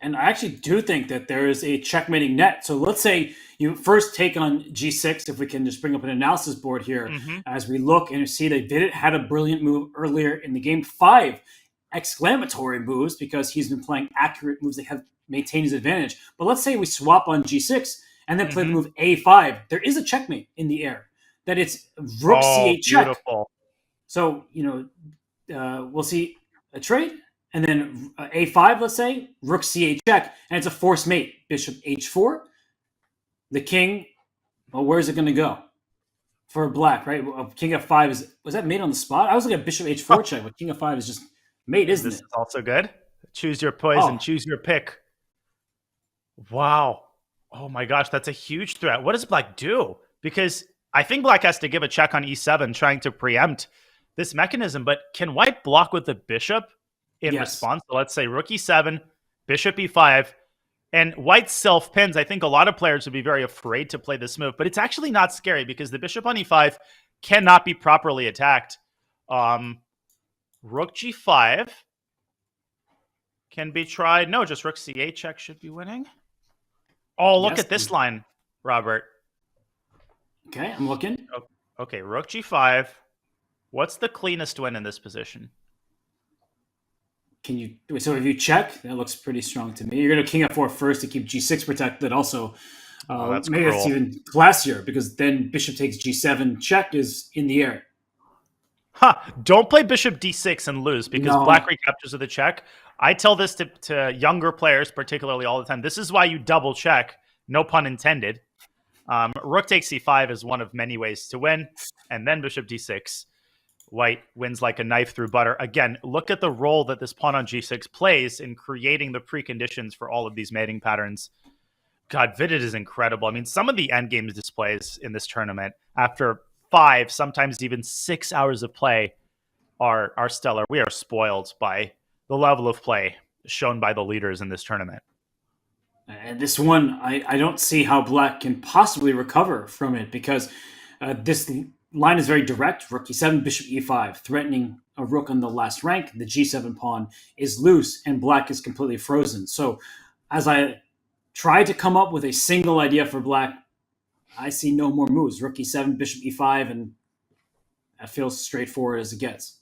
And I actually do think that there is a checkmating net. So let's say you first take on G6, if we can just bring up an analysis board here, as we look and see that Vidit had a brilliant move earlier in the game. 5 exclamatory moves, because he's been playing accurate moves that have maintained his advantage. But let's say we swap on G6 and then play the move A5. There is a checkmate in the air. That it's Rook C8 check. Beautiful. So, we'll see a trade. And then A5, let's say, Rook C8 check, and it's a forced mate. Bishop H4. The king, well, where's it going to go? For Black, right? King F5 was that mate on the spot? I was looking at Bishop H4 check, but King F5 is just mate, isn't This it? is also good. Choose your poison, choose your pick. Wow. Oh my gosh, that's a huge threat. What does Black do? Because I think Black has to give a check on E7, trying to preempt this mechanism, but can White block with the bishop in response? So let's say Rook E7, Bishop E5, and White self-pins. I think a lot of players would be very afraid to play this move, but it's actually not scary because the Bishop on E5 cannot be properly attacked. Rook G5 can be tried. No, just Rook C8 check should be winning. Oh, look at this line, Robert. Okay, I'm looking. Okay, Rook G5. What's the cleanest win in this position? So if you check, that looks pretty strong to me. You're going to King F4 first to keep G6 protected. Also, that's maybe cruel. that's even classier, because then Bishop takes G7 check is in the air. Don't play Bishop D6 and lose, because Black recaptures with a check. I tell this to younger players, particularly all the time. This is why you double check. No pun intended. Rook takes C5 is one of many ways to win, and then Bishop D6. White wins like a knife through butter. Again, look at the role that this pawn on G6 plays in creating the preconditions for all of these mating patterns. God, Vidit is incredible. I mean, some of the endgame displays in this tournament, after 5, sometimes even 6 hours of play, are stellar. We are spoiled by the level of play shown by the leaders in this tournament. And this one, I don't see how Black can possibly recover from it, because this line is very direct. Rook E7, Bishop E5, threatening a rook on the last rank. The G7 pawn is loose, and Black is completely frozen. So as I try to come up with a single idea for Black, I see no more moves. Rook E7, Bishop E5, and that feels straightforward as it gets.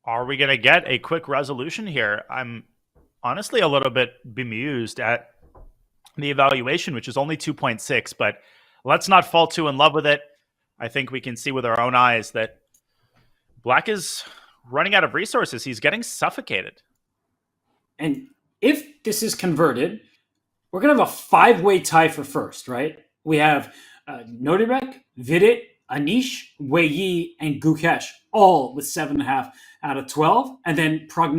Are we going to get a quick resolution here? I'm honestly a little bit bemused at the evaluation, which is only 2.6, but let's not fall too in love with it. I think we can see with our own eyes that Black is running out of resources. He's getting suffocated. And if this is converted, we're going to have a 5-way tie for first, right? We have Nodirbek, Vidit, Anish, Wei Yi, and Gukesh, all with 7.5 out of 12. And then Pragg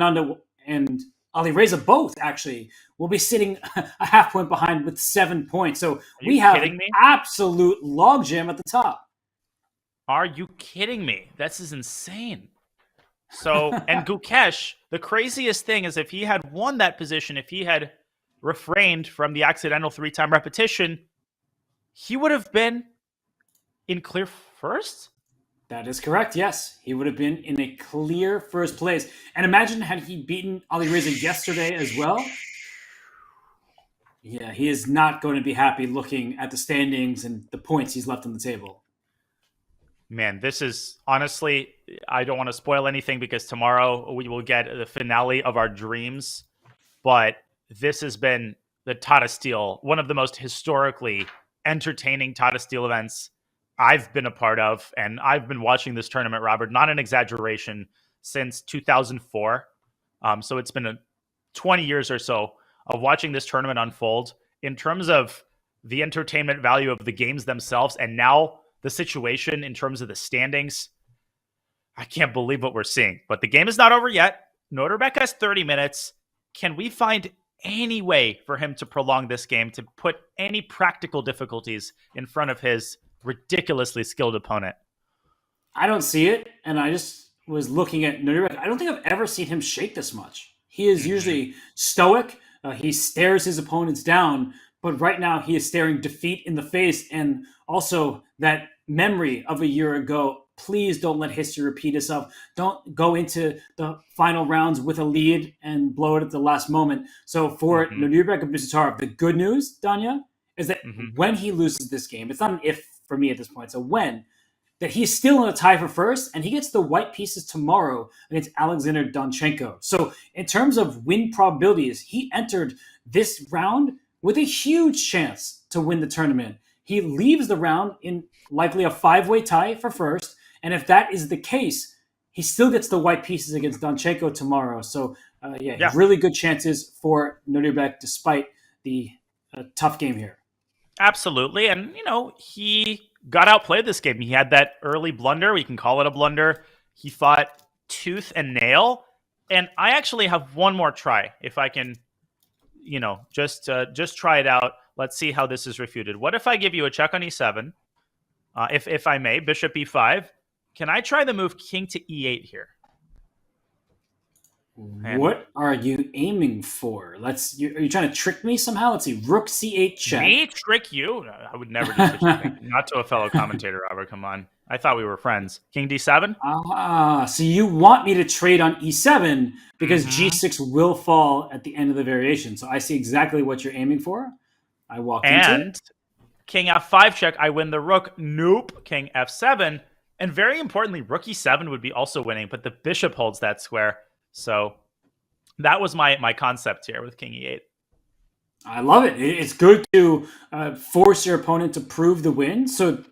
and Ali Reza both actually will be sitting a half point behind with 7 points. So we have an absolute logjam at the top. Are you kidding me? This is insane. So, and Gukesh, the craziest thing is if he had won that position, if he had refrained from the accidental 3-time repetition, he would have been in clear first? That is correct, yes. He would have been in a clear first place. And imagine had he beaten Ali Reza yesterday as well. Yeah, he is not going to be happy looking at the standings and the points he's left on the table. Man, this is honestly, I don't want to spoil anything because tomorrow we will get the finale of our dreams. But this has been the Tata Steel, one of the most historically entertaining Tata Steel events I've been a part of. And I've been watching this tournament, Robert, not an exaggeration, since 2004. So it's been 20 years or so of watching this tournament unfold in terms of the entertainment value of the games themselves. And now the situation in terms of the standings, I can't believe what we're seeing. But the game is not over yet. Nodirbek has 30 minutes. Can we find any way for him to prolong this game, to put any practical difficulties in front of his ridiculously skilled opponent? I don't see it, and I just was looking at Nodirbek. I don't think I've ever seen him shake this much. He is usually stoic. He stares his opponents down, but right now he is staring defeat in the face, and also that memory of a year ago. Please don't let history repeat itself. Don't go into the final rounds with a lead and blow it at the last moment. So for Nodirbek and Bishatarov, the good news, Danya, is that when he loses this game, it's not an if for me at this point, it's a when, that he's still in a tie for first, and he gets the white pieces tomorrow against Alexander Donchenko. So in terms of win probabilities, he entered this round with a huge chance to win the tournament. He leaves the round in likely a 5-way tie for first, and if that is the case, he still gets the white pieces against Donchenko tomorrow. So, really good chances for Nodirbek despite the tough game here. Absolutely. And, he got outplayed this game. He had that early blunder. We can call it a blunder. He fought tooth and nail. And I actually have one more try. If I can, just try it out. Let's see how this is refuted. What if I give you a check on e7? If I may, bishop e5. Can I try the move king to e8 here? What are you aiming for? Are you trying to trick me somehow? Let's see. Rook c8 check. Me trick you? No, I would never do such a thing. Not to a fellow commentator, Robert. Come on. I thought we were friends. King d7? So you want me to trade on e7 because g6 will fall at the end of the variation. So I see exactly what you're aiming for. I walked into it. King f5 check. I win the rook. Nope. King f7. And very importantly, rook e7 would be also winning, but the bishop holds that square. So that was my concept here with king e8. I love it. It's good to force your opponent to prove the win. So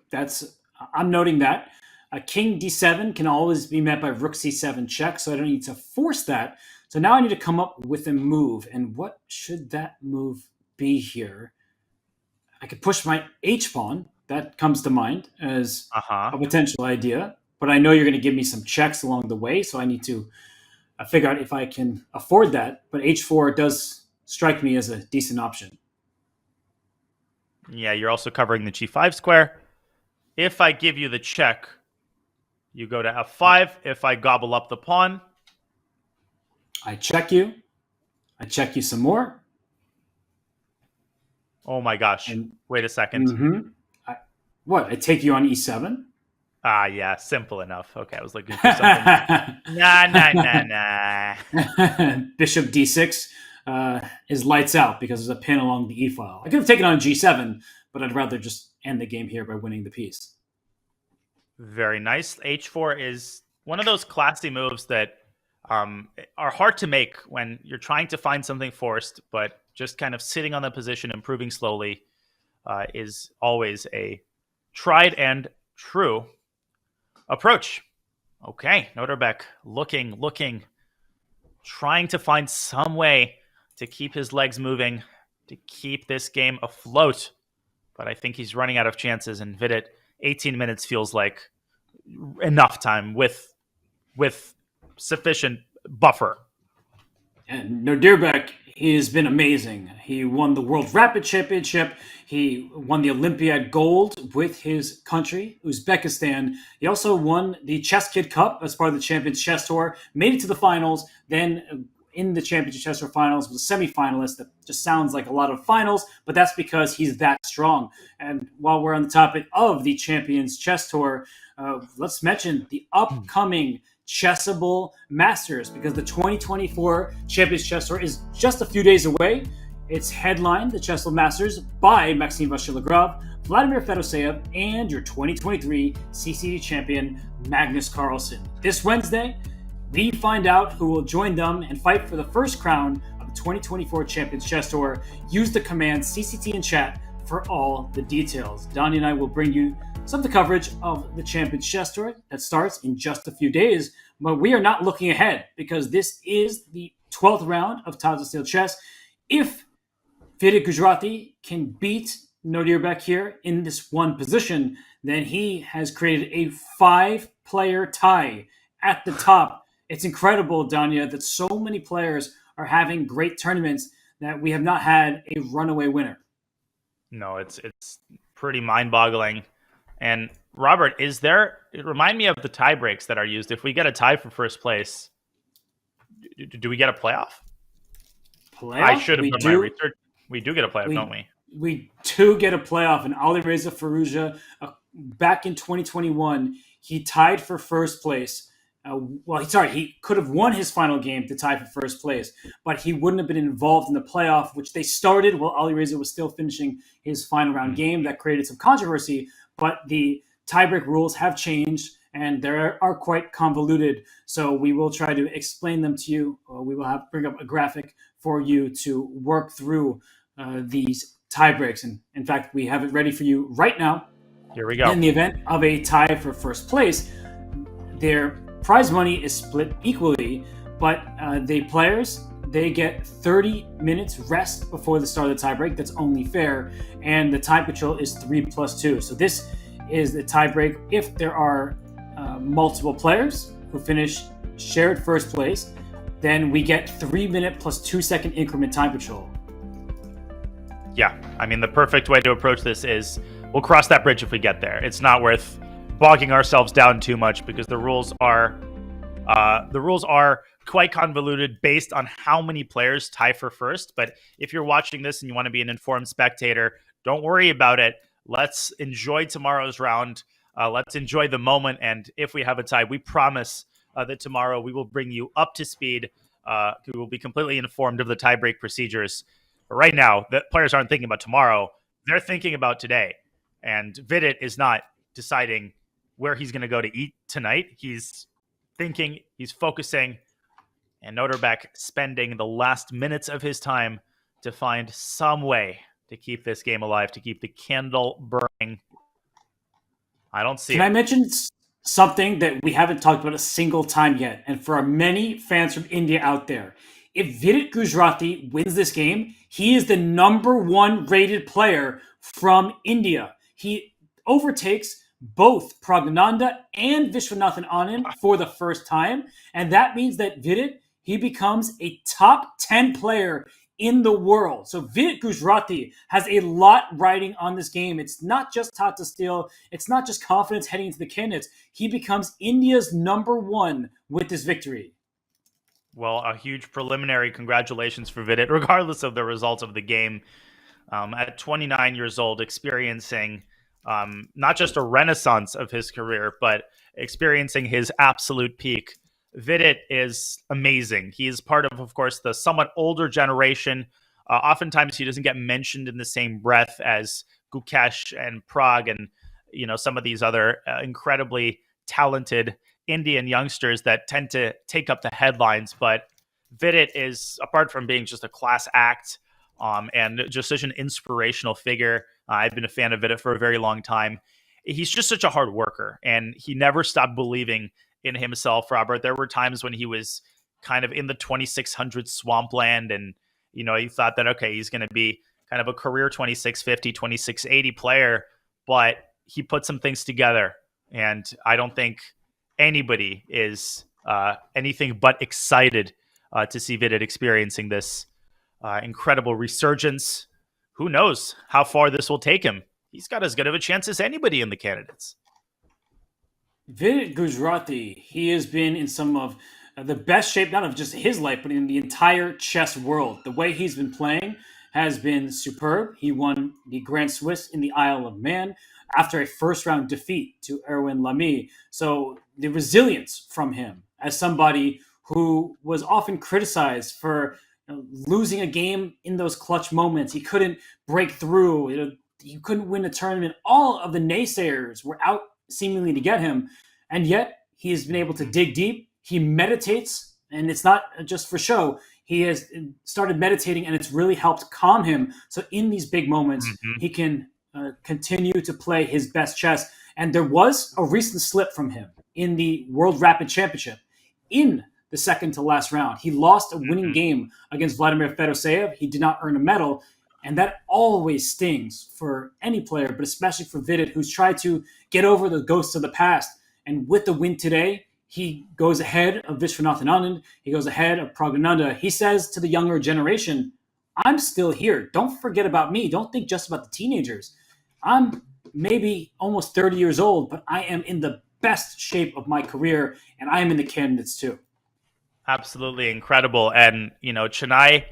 I'm noting that. King d7 can always be met by rook c7 check, so I don't need to force that. So now I need to come up with a move. And what should that move be here? I could push my h-pawn. That comes to mind as a potential idea. But I know you're going to give me some checks along the way, so I need to figure out if I can afford that. But h4 does strike me as a decent option. Yeah, you're also covering the g5 square. If I give you the check, you go to f5. If I gobble up the pawn, I check you. I check you some more. Oh my gosh. Wait a second. What? I take you on e7? Yeah, simple enough. Okay, I was looking for something. Nah. Bishop d6 is lights out because there's a pin along the e file. I could have taken on g7, but I'd rather just end the game here by winning the piece. Very nice. h4 is one of those classy moves that are hard to make when you're trying to find something forced, but just kind of sitting on the position, improving slowly, is always a tried and true approach. Okay, Nodirbek looking, trying to find some way to keep his legs moving, to keep this game afloat. But I think he's running out of chances, and Vidit, 18 minutes feels like enough time with sufficient buffer. And Nodirbek, he has been amazing. He won the World Rapid Championship. He won the Olympiad gold with his country, Uzbekistan. He also won the Chess Kid Cup as part of the Champions Chess Tour, made it to the finals, then in the Championship Chess Tour finals was a semifinalist. That just sounds like a lot of finals, but that's because he's that strong. And while we're on the topic of the Champions Chess Tour, let's mention the upcoming Chessable Masters, because the 2024 Champions Chess Tour is just a few days away. It's headlined, the Chessable Masters, by Maxime Vachier-Lagrave, Vladimir Fedoseev, and your 2023 CCD champion, Magnus Carlsen. This Wednesday, we find out who will join them and fight for the first crown of the 2024 Champions Chess Tour. Use the command CCT in chat for all the details. Donnie and I will bring you some of the coverage of the Champions Chess Tour that starts in just a few days, but we are not looking ahead because this is the 12th round of Tata Steel Chess. If Vidit Gujrati can beat Nodirbek here in this one position, then he has created a 5-player tie at the top. It's incredible, Danya, that so many players are having great tournaments that we have not had a runaway winner. No, it's pretty mind-boggling. And Robert, remind me of the tie breaks that are used. If we get a tie for first place, do we get a playoff? I should have done my research. We do get a playoff, don't we? We do get a playoff. And Alireza Firouzja, back in 2021, he tied for first place. He could have won his final game to tie for first place, but he wouldn't have been involved in the playoff, which they started while Alireza was still finishing his final round game. That created some controversy, but the tiebreak rules have changed, and they are quite convoluted. So we will try to explain them to you. We will bring up a graphic for you to work through these tie breaks. And in fact, we have it ready for you right now. Here we go. In the event of a tie for first place, their prize money is split equally, but the players, they get 30 minutes rest before the start of the tiebreak. That's only fair. And the time control is 3+2. So this is the tiebreak if there are multiple players who finish shared first place. Then we get 3-minute plus 2-second increment time control. Yeah, I mean, the perfect way to approach this is we'll cross that bridge if we get there. It's not worth bogging ourselves down too much because the rules are quite convoluted based on how many players tie for first. But if you're watching this and you want to be an informed spectator, don't worry about it. Let's enjoy tomorrow's round. Let's enjoy the moment. And if we have a tie, we promise that tomorrow we will bring you up to speed. We will be completely informed of the tiebreak procedures. But right now, the players aren't thinking about tomorrow. They're thinking about today. And Vidit is not deciding where he's going to go to eat tonight. He's thinking, he's focusing, and Nodirbek spending the last minutes of his time to find some way to keep this game alive, to keep the candle burning. I don't see Can it. I mention something that we haven't talked about a single time yet? And for our many fans from India out there, if Vidit Gujrati wins this game, he is the #1 rated player from India. He overtakes both Pragnananda and Vishwanathan Anand for the first time. And that means that Vidit, he becomes a top 10 player in the world. So Vidit Gujrati has a lot riding on this game. It's not just Tata Steel. It's not just confidence heading into the candidates. He becomes India's #1 with this victory. Well, a huge preliminary congratulations for Vidit, regardless of the results of the game. At 29 years old, experiencing not just a renaissance of his career, but experiencing his absolute peak. Vidit is amazing. He is part of course, the somewhat older generation. Oftentimes, he doesn't get mentioned in the same breath as Gukesh and Pragg and some of these other incredibly talented Indian youngsters that tend to take up the headlines. But Vidit is, apart from being just a class act and just such an inspirational figure, I've been a fan of Vidit for a very long time. He's just such a hard worker, and he never stopped believing in himself, Robert. There were times when he was kind of in the 2600 swampland, and he thought that, okay, he's going to be kind of a career 2650, 2680 player, but he put some things together, and I don't think anybody is anything but excited to see Vidit experiencing this incredible resurgence. Who knows how far this will take him? He's got as good of a chance as anybody in the candidates. Vidit Gujrati, he has been in some of the best shape, not of just his life, but in the entire chess world. The way he's been playing has been superb. He won the Grand Swiss in the Isle of Man. after a first-round defeat to Erwin Lamy. So the resilience from him as somebody who was often criticized for losing a game in those clutch moments. He couldn't break through. You couldn't win a tournament. All of the naysayers were out seemingly to get him, and yet he has been able to dig deep. He meditates, and it's not just for show. He has started meditating, and it's really helped calm him. So in these big moments, he can continue to play his best chess. And there was a recent slip from him in the World Rapid Championship in the second to last round. He lost a winning game against Vladimir Fedoseev. He did not earn a medal. And that always stings for any player, but especially for Vidit, who's tried to get over the ghosts of the past. And with the win today, he goes ahead of Vishwanathan Anand. He goes ahead of Pragg. He says to the younger generation, I'm still here. Don't forget about me. Don't think just about the teenagers. I'm maybe almost 30 years old, but I am in the best shape of my career, and I am in the candidates too. Absolutely incredible. And, Chennai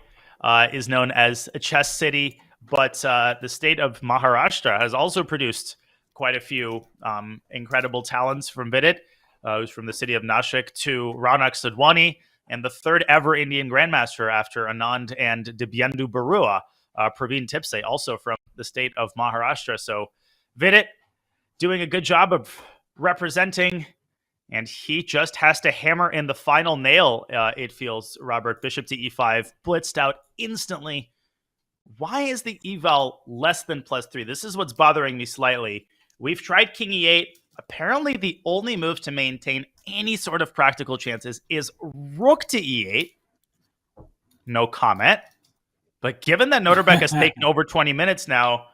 is known as a chess city, but the state of Maharashtra has also produced quite a few incredible talents, from Vidit, who's from the city of Nashik, to Raunak Sadhwani, and the third ever Indian Grandmaster after Anand and Dibyendu Barua, Praveen Tipse, also from the state of Maharashtra. So Vidit doing a good job of representing, and he just has to hammer in the final nail, it feels, Robert. Bishop to e5, blitzed out instantly. Why is the eval less than +3? This is what's bothering me slightly. We've tried king e8. Apparently, the only move to maintain any sort of practical chances is rook to e8. No comment. But given that Nodirbek has taken over 20 minutes now,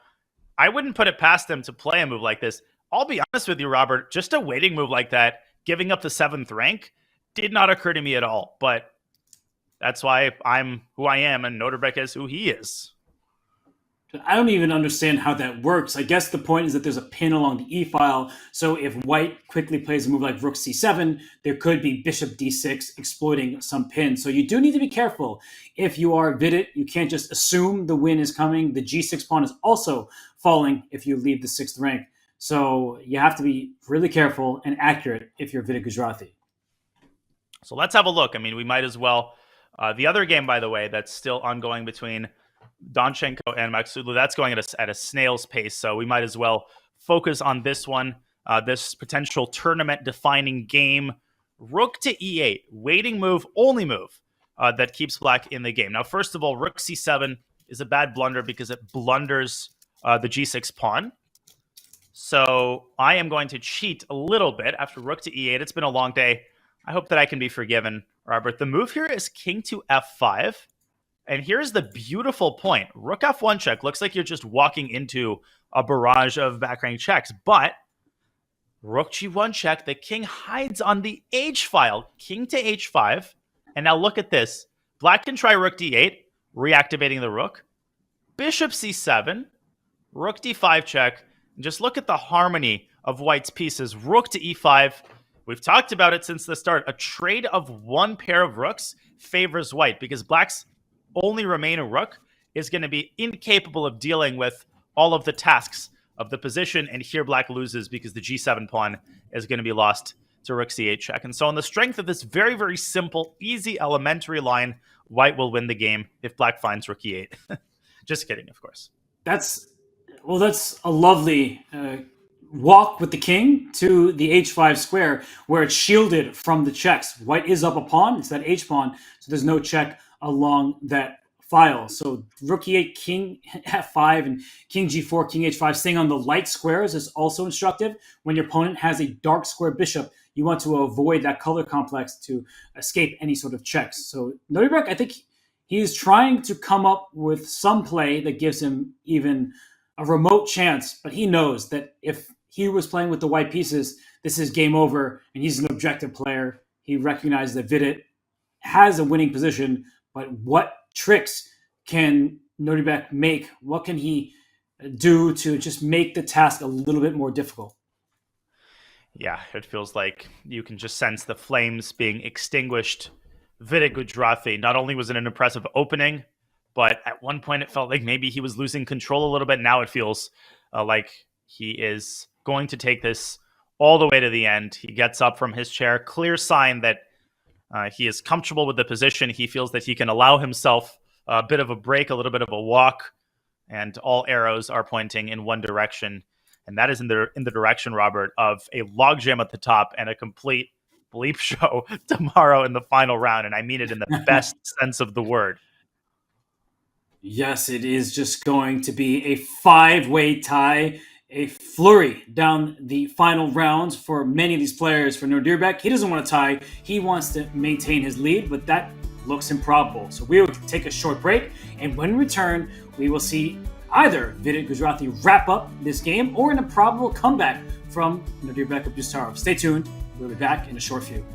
I wouldn't put it past them to play a move like this. I'll be honest with you, Robert, just a waiting move like that, giving up the 7th rank, did not occur to me at all. But that's why I'm who I am, and Nodirbek is who he is. I don't even understand how that works. I guess the point is that there's a pin along the e-file, so if white quickly plays a move like rook c7, there could be bishop d6 exploiting some pin. So you do need to be careful. If you are Vidit, you can't just assume the win is coming. The g6 pawn is also falling if you leave the 6th rank. So you have to be really careful and accurate if you're Vidit Gujrathi. So let's have a look. I mean, we might as well. The other game, by the way, that's still ongoing between Donchenko and Maksudlu, that's going at a snail's pace. So we might as well focus on this one, this potential tournament-defining game. Rook to e8, waiting move, only move that keeps black in the game. Now, first of all, rook c7 is a bad blunder because it blunders the g6 pawn. So I am going to cheat a little bit after rook to e8. It's been a long day. I hope that I can be forgiven, Robert. The move here is king to f5. And here's the beautiful point. Rook f1 check. Looks like you're just walking into a barrage of back-rank checks. But rook g1 check. The king hides on the h file. King to h5. And now look at this. Black can try rook d8, reactivating the rook. Bishop c7. Rook d5 check. And just look at the harmony of white's pieces. Rook to e5. We've talked about it since the start. A trade of one pair of rooks favors white because black's only remaining rook is going to be incapable of dealing with all of the tasks of the position, and here black loses because the g7 pawn is going to be lost to rook c8 check. And so on the strength of this very, very simple, easy, elementary line, white will win the game if black finds rook e8. Just kidding, of course. That's a lovely walk with the king to the h5 square where it's shielded from the checks. White is up a pawn. It's that h pawn, so there's no check along that file. So rook e8, king f5, and king g4, king h5, staying on the light squares is also instructive. When your opponent has a dark square bishop, you want to avoid that color complex to escape any sort of checks. So Nodirbek, I think he's trying to come up with some play that gives him even a remote chance, but he knows that if he was playing with the white pieces, this is game over, and he's an objective player. He recognizes that Vidit has a winning position, but what tricks can Nodirbek make? What can he do to just make the task a little bit more difficult? Yeah, it feels like you can just sense the flames being extinguished. Vidit Gujrathi, not only was it an impressive opening, but at one point it felt like maybe he was losing control a little bit. Now it feels like He is going to take this all the way to the end. He gets up from his chair, clear sign that he is comfortable with the position. He feels that he can allow himself a bit of a break, a little bit of a walk, and all arrows are pointing in one direction. And that is in the direction, Robert, of a logjam at the top and a complete bleep show tomorrow in the final round. And I mean it in the best sense of the word. Yes, it is just going to be a 5-way tie, a flurry down the final rounds for many of these players. For Nodirbek, he doesn't want to tie. He wants to maintain his lead, but that looks improbable. So we will take a short break, and when we return, we will see either Vidit Gujrathi wrap up this game or an improbable comeback from Nodirbek Abdusarov. Stay tuned. We'll be back in a short few.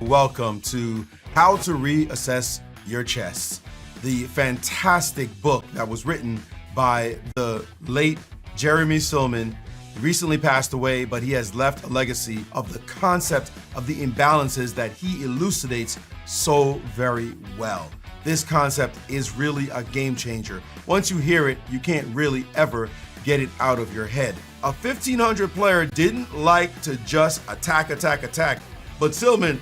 Welcome to How to Reassess Your Chess, the fantastic book that was written by the late Jeremy Silman. He recently passed away, but he has left a legacy of the concept of the imbalances that he elucidates so very well. This concept is really a game changer. Once you hear it, you can't really ever get it out of your head. A 1500 player didn't like to just attack, but Silman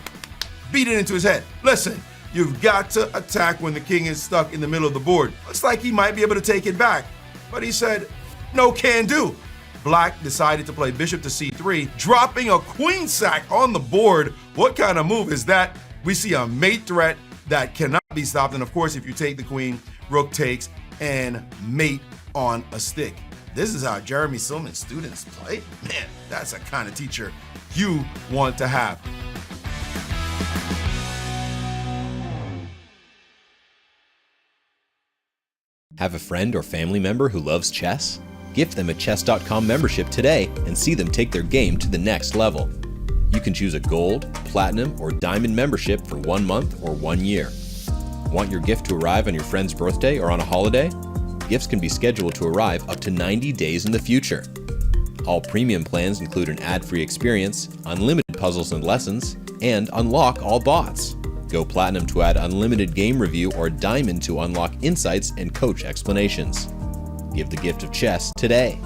beat it into his head. Listen, you've got to attack when the king is stuck in the middle of the board. Looks like he might be able to take it back, but he said, no can do. Black decided to play bishop to c3, dropping a queen sack on the board. What kind of move is that? We see a mate threat that cannot be stopped, and of course, if you take the queen, rook takes, and mate on a stick. This is how Jeremy Silman's students play? Man, that's a kind of teacher you want to have. Have a friend or family member who loves chess? Gift them a chess.com membership today and see them take their game to the next level. You can choose a gold, platinum, or diamond membership for 1 month or 1 year. Want your gift to arrive on your friend's birthday or on a holiday? Gifts can be scheduled to arrive up to 90 days in the future. All premium plans include an ad-free experience, unlimited puzzles and lessons, and unlock all bots. Go platinum to add unlimited game review or diamond to unlock insights and coach explanations. Give the gift of chess today.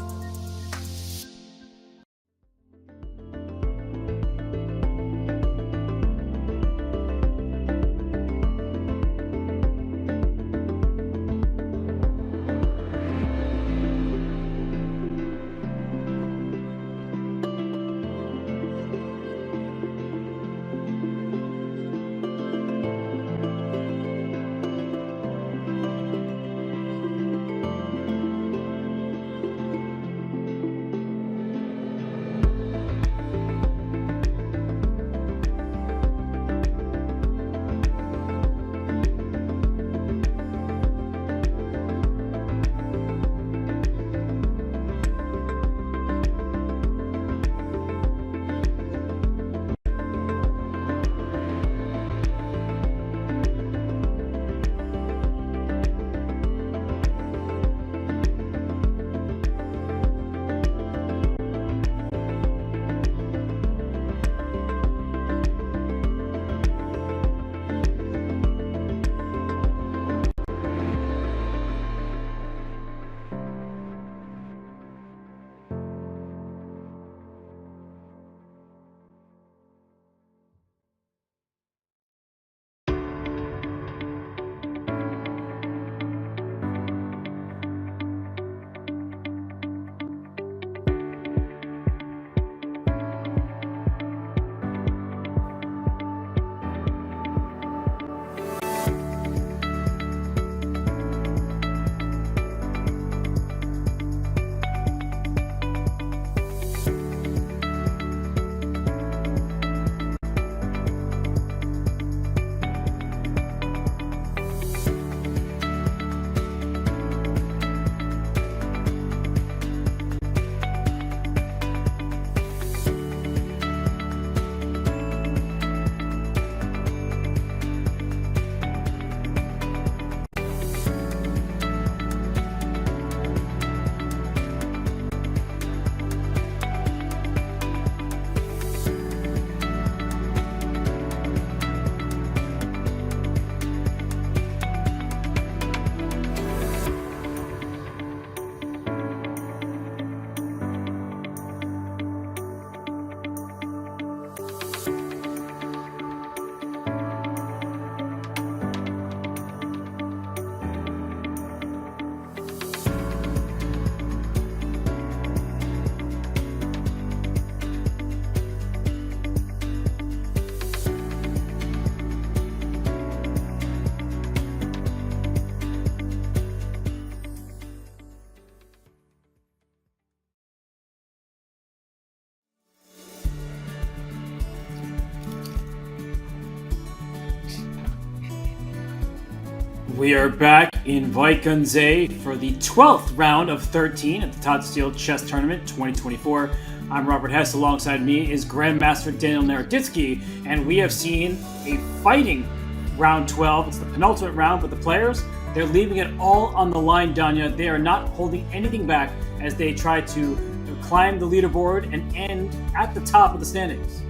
We are back in Weikunze for the 12th round of 13 at the Tata Steel Chess Tournament 2024. I'm Robert Hess. Alongside me is Grandmaster Daniel Naroditsky, and we have seen a fighting round 12. It's the penultimate round, but the players, they're leaving it all on the line, Danya. They are not holding anything back as they try to climb the leaderboard and end at the top of the standings.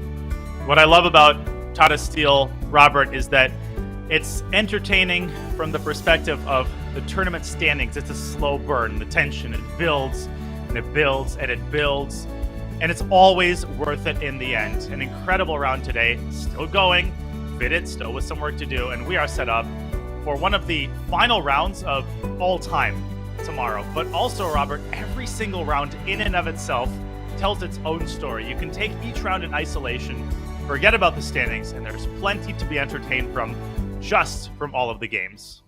What I love about Tata Steel, Robert, is that it's entertaining from the perspective of the tournament standings. It's a slow burn. The tension, it builds and it builds and it builds. And it's always worth it in the end. An incredible round today. Still going. Vidit still with some work to do. And we are set up for one of the final rounds of all time tomorrow. But also, Robert, every single round in and of itself tells its own story. You can take each round in isolation, forget about the standings, and there's plenty to be entertained from just from all of the games.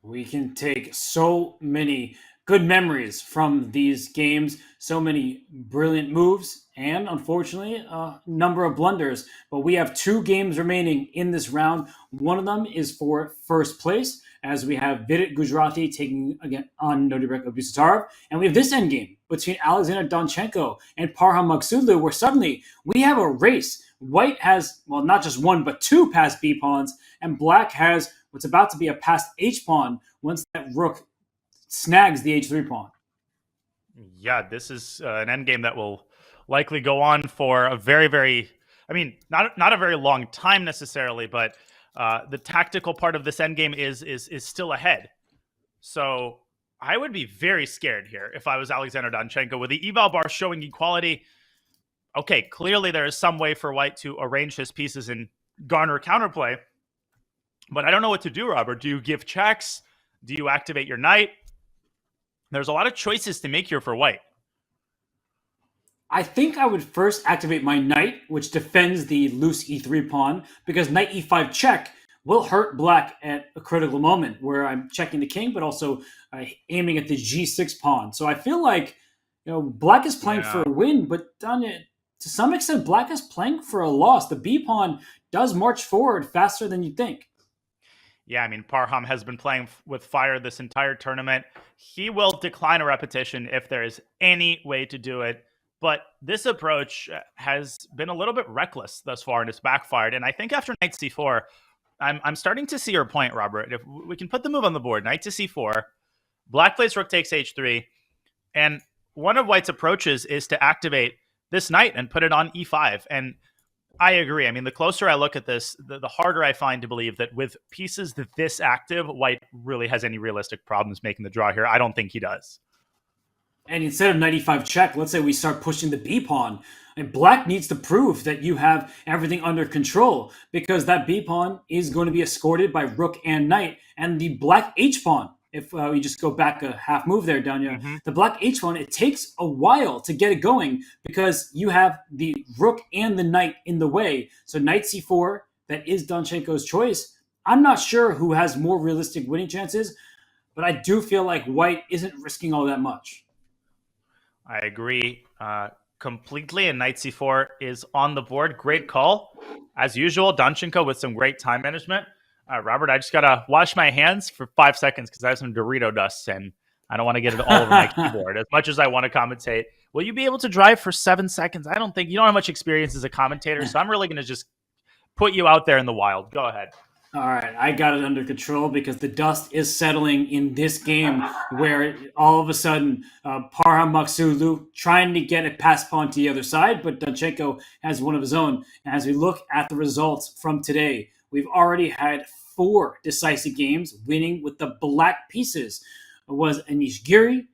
We can take so many good memories from these games, so many brilliant moves, and unfortunately, a number of blunders. But we have 2 games remaining in this round. One of them is for first place, as we have Vidit Gujarati taking again on Nodirbek Abdusattorov. And we have this endgame between Alexander Donchenko and Parham Maghsoodloo, where suddenly we have a race. White has, well, not just 1, but 2 passed B pawns, and Black has what's about to be a passed H pawn once that rook snags the H3 pawn. Yeah, this is an endgame that will likely go on for a very, very, I mean, not a very long time necessarily, but the tactical part of this endgame is still ahead. So I would be very scared here if I was Alexander Donchenko. With the eval bar showing equality, okay, clearly there is some way for White to arrange his pieces and garner counterplay. But I don't know what to do, Robert. Do you give checks? Do you activate your knight? There's a lot of choices to make here for White. I think I would first activate my knight, which defends the loose E3 pawn, because knight E5 check will hurt Black at a critical moment where I'm checking the king, but also aiming at the G6 pawn. So I feel like, Black is playing for a win, but to some extent, Black is playing for a loss. The B pawn does march forward faster than you think. Yeah, I mean, Parham has been playing with fire this entire tournament. He will decline a repetition if there is any way to do it. But this approach has been a little bit reckless thus far, and it's backfired. And I think after knight c4, I'm starting to see your point, Robert. If we can put the move on the board, knight to c4, Black plays rook takes h3, and one of White's approaches is to activate this knight and put it on e5. And I agree. I mean, the closer I look at this, the harder I find to believe that with pieces this active, White really has any realistic problems making the draw here. I don't think he does. And instead of knight e5 check, let's say we start pushing the B pawn. And Black needs to prove that you have everything under control, because that B pawn is going to be escorted by rook and knight. And the Black H pawn, if we just go back a half move there, Danya, the Black H pawn, it takes a while to get it going because you have the rook and the knight in the way. So knight c4, that is Donchenko's choice. I'm not sure who has more realistic winning chances, but I do feel like White isn't risking all that much. I agree completely, and knight c4 is on the board. Great call. As usual, Donchenko with some great time management. Robert, I just got to wash my hands for 5 seconds because I have some Dorito dust and I don't want to get it all over my keyboard. As much as I want to commentate, will you be able to drive for 7 seconds? I don't think you don't have much experience as a commentator, so I'm really going to just put you out there in the wild. Go ahead. All right, I got it under control because the dust is settling in this game where all of a sudden Parham Maghsoodloo trying to get a pass pawn to the other side, but Donchenko has one of his own. And as we look at the results from today, we've already had 4 decisive games, winning with the Black pieces. It was Anish Giri,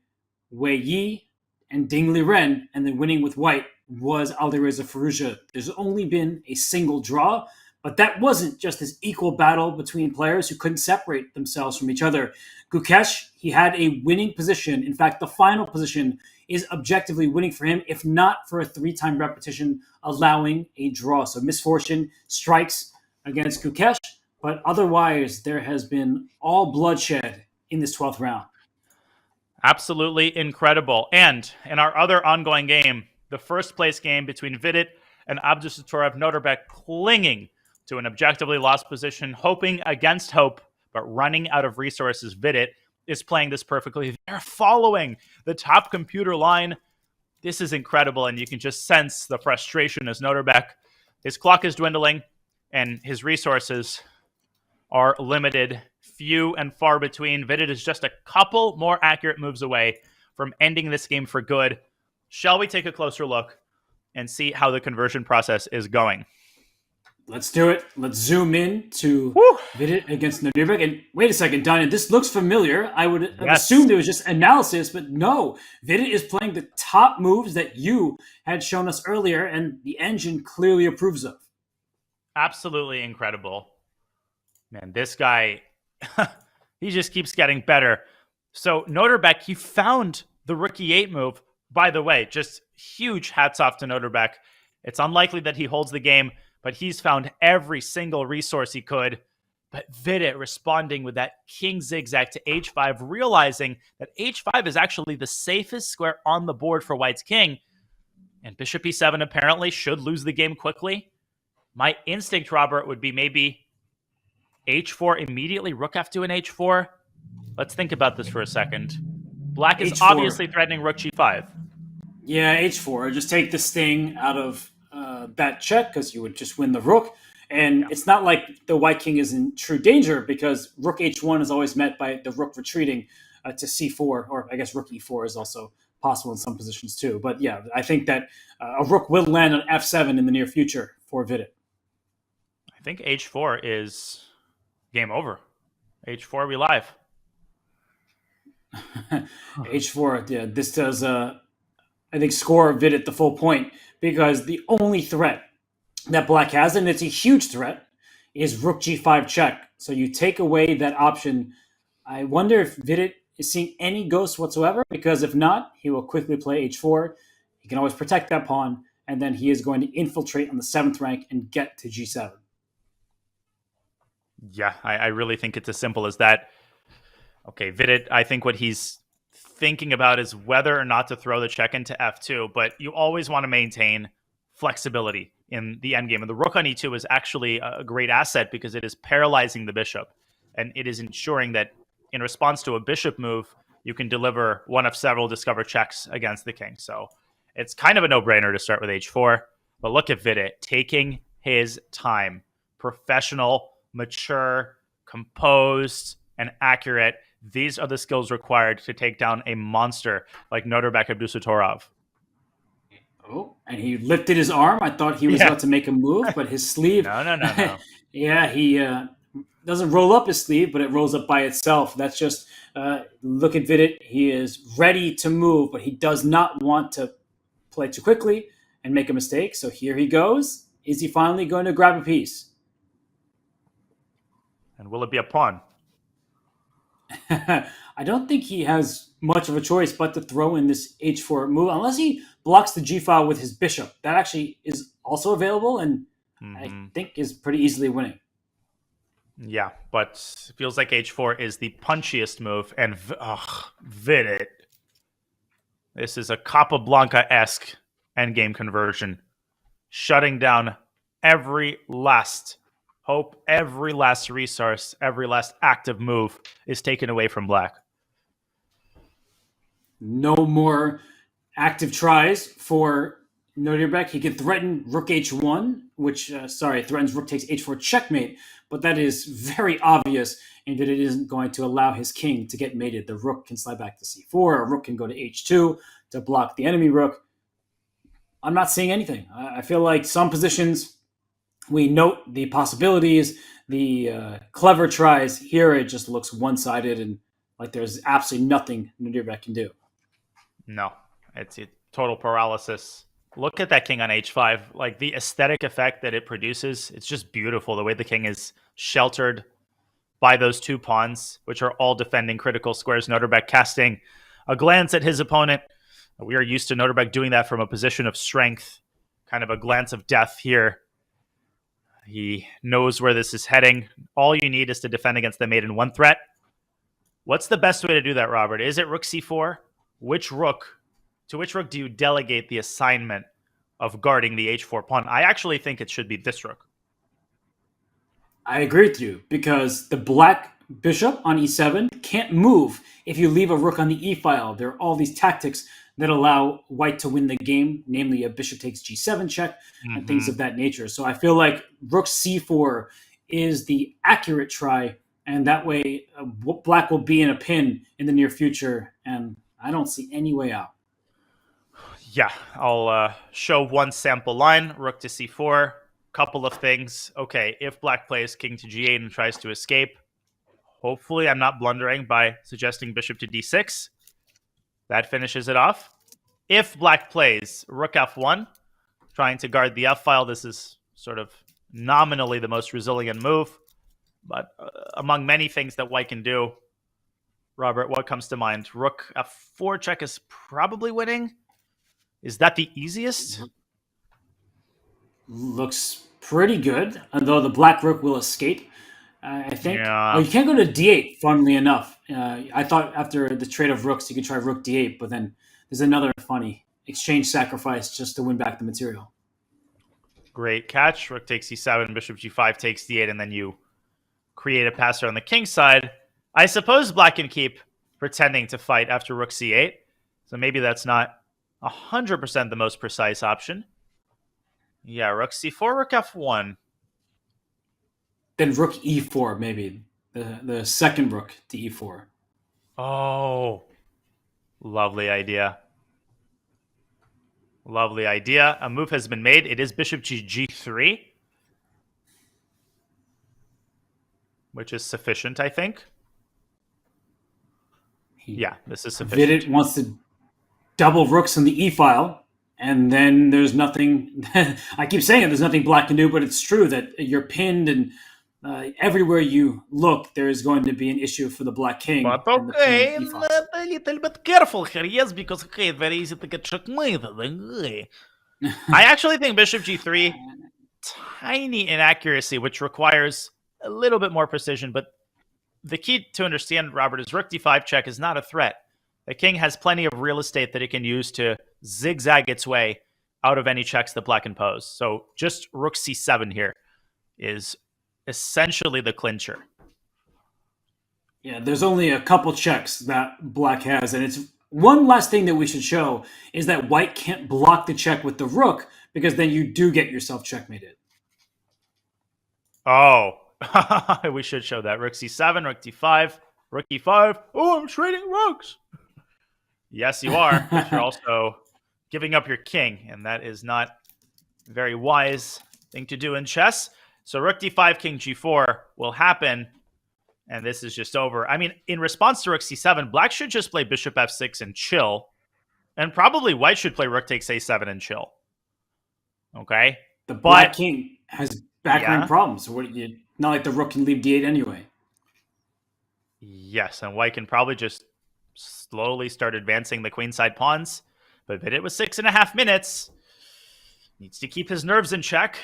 Wei Yi, and Ding Liren, and then winning with White was Alireza Firouzja. There's only been a single draw, but that wasn't just this equal battle between players who couldn't separate themselves from each other. Gukesh, he had a winning position. In fact, the final position is objectively winning for him, if not for a 3-time repetition, allowing a draw. So misfortune strikes against Gukesh, but otherwise there has been all bloodshed in this 12th round. Absolutely incredible. And in our other ongoing game, the first place game between Vidit and Abdusattorov, Nodirbek clinging to an objectively lost position, hoping against hope, but running out of resources. Vidit is playing this perfectly. They're following the top computer line. This is incredible, and you can just sense the frustration as Nodirbek. His clock is dwindling, and his resources are limited, few and far between. Vidit is just a couple more accurate moves away from ending this game for good. Shall we take a closer look and see how the conversion process is going? Let's do it. Let's zoom in to Vidit against Nodirbek. And wait a second, Donnie, this looks familiar. I would have assumed it was just analysis, but no. Vidit is playing the top moves that you had shown us earlier, and the engine clearly approves of. Absolutely incredible. Man, this guy, he just keeps getting better. So Nodirbek, he found the rook e8 move. By the way, just huge hats off to Nodirbek. It's unlikely that he holds the game, but he's found every single resource he could. But Vidit responding with that king zigzag to h5, realizing that h5 is actually the safest square on the board for white's king. And bishop e7 apparently should lose the game quickly. My instinct, Robert, would be maybe h4 immediately, rook f2 and h4. Let's think about this for a second. Black is H4. Obviously threatening rook g5. Yeah, h4. Just take this thing out of that check because you would just win the rook. And it's not like the white king is in true danger because rook h1 is always met by the rook retreating to c4, or I guess rook e4 is also possible in some positions too. But yeah, I think that a rook will land on f7 in the near future for Vidit. I think h4 is game over. h4, we live. h4, yeah, this does, I think, score Vidit the full point because the only threat that black has, and it's a huge threat, is rook g5 check. So you take away that option. I wonder if Vidit is seeing any ghosts whatsoever, because if not, he will quickly play h4. He can always protect that pawn, and then he is going to infiltrate on the 7th rank and get to g7. Yeah, I really think it's as simple as that. Okay, Vidit, I think what he's thinking about is whether or not to throw the check into f2, but you always want to maintain flexibility in the endgame. And the rook on e2 is actually a great asset because it is paralyzing the bishop, and it is ensuring that in response to a bishop move, you can deliver one of several discover checks against the king. So it's kind of a no-brainer to start with h4, but look at Vidit taking his time. Professional, mature, composed, and accurate. These are the skills required to take down a monster like Nodirbek Abdusattorov. Oh, and he lifted his arm. I thought he was about to make a move, but his sleeve... No. Yeah, he doesn't roll up his sleeve, but it rolls up by itself. That's just... look at Vidit. He is ready to move, but he does not want to play too quickly and make a mistake. So here he goes. Is he finally going to grab a piece? And will it be a pawn? I don't think he has much of a choice but to throw in this h4 move, unless he blocks the g-file with his bishop. That actually is also available, and I think is pretty easily winning. Yeah, but it feels like h4 is the punchiest move, and Vidit. This is a Capablanca-esque endgame conversion, shutting down every last hope, every last resource, every last active move is taken away from black. No more active tries for Nodirbek. He can threaten rook h1, which, threatens rook takes h4 checkmate, but that is very obvious in that it isn't going to allow his king to get mated. The rook can slide back to c4, a rook can go to h2 to block the enemy rook. I'm not seeing anything. I feel like some positions we note the possibilities, the clever tries. Here it just looks one-sided and like there's absolutely nothing Nodirbek can do. No, it's a total paralysis. Look at that king on h5. Like the aesthetic effect that it produces, it's just beautiful. The way the king is sheltered by those two pawns, which are all defending critical squares. Nodirbek casting a glance at his opponent. We are used to Nodirbek doing that from a position of strength, kind of a glance of death here. He knows where this is heading. All you need is to defend against the mate in one threat. What's the best way to do that, Robert? Is it rook c4? To which rook do you delegate the assignment of guarding the h4 pawn? I actually think it should be this rook. I agree with you because the black bishop on e7 can't move if you leave a rook on the e-file. There are all these tactics that allow white to win the game, namely a bishop takes g7 check and things of that nature. So I feel like rook c4 is the accurate try, and that way black will be in a pin in the near future, and I don't see any way out. Yeah, I'll show one sample line. Rook to c4. Couple of things. Okay, if black plays king to g8 and tries to escape, hopefully I'm not blundering by suggesting bishop to d6. That finishes it off. If black plays rook f1, trying to guard the f-file, this is sort of nominally the most resilient move. But among many things that white can do, Robert, what comes to mind? Rook f4 check is probably winning. Is that the easiest? Looks pretty good, although the black rook will escape. I think. Yeah. Well, you can't go to d8, funnily enough. I thought after the trade of rooks, you could try rook d8, but then there's another funny exchange sacrifice just to win back the material. Great catch. Rook takes c7, bishop g5 takes d8, and then you create a passer on the king side. I suppose black can keep pretending to fight after rook c8, so maybe that's not 100% the most precise option. Yeah, rook c4, rook f1. Then rook e4, maybe. The second rook to e4. Oh, lovely idea. Lovely idea. A move has been made. It is bishop to g3, which is sufficient, I think. Yeah, this is sufficient. Vidit wants to double rooks on the e-file, and then there's nothing. I keep saying it, there's nothing black can do, but it's true that you're pinned, and everywhere you look, there is going to be an issue for the black king. But okay, a little bit careful here, yes, because okay, it's very easy to get checkmated. I actually think bishop g3, tiny inaccuracy, which requires a little bit more precision, but the key to understand, Robert, is rook d5 check is not a threat. The king has plenty of real estate that it can use to zigzag its way out of any checks that black can pose. So just rook c7 here is essentially the clincher. Yeah, there's only a couple checks that black has, and it's one last thing that we should show is that white can't block the check with the rook, because then you do get yourself checkmated. Oh, we should show that. Rook c7, rook d5, rook e5. Oh, I'm trading rooks. Yes, you are. But you're also giving up your king, and that is not a very wise thing to do in chess. So rook d5, king g4 will happen, and this is just over. I mean, in response to rook c7, black should just play bishop f6 and chill, and probably white should play rook takes a7 and chill. Okay? The black king has background problems. So not like the rook can leave d8 anyway. Yes, and white can probably just slowly start advancing the queenside pawns, but Vidit was 6.5 minutes. Needs to keep his nerves in check.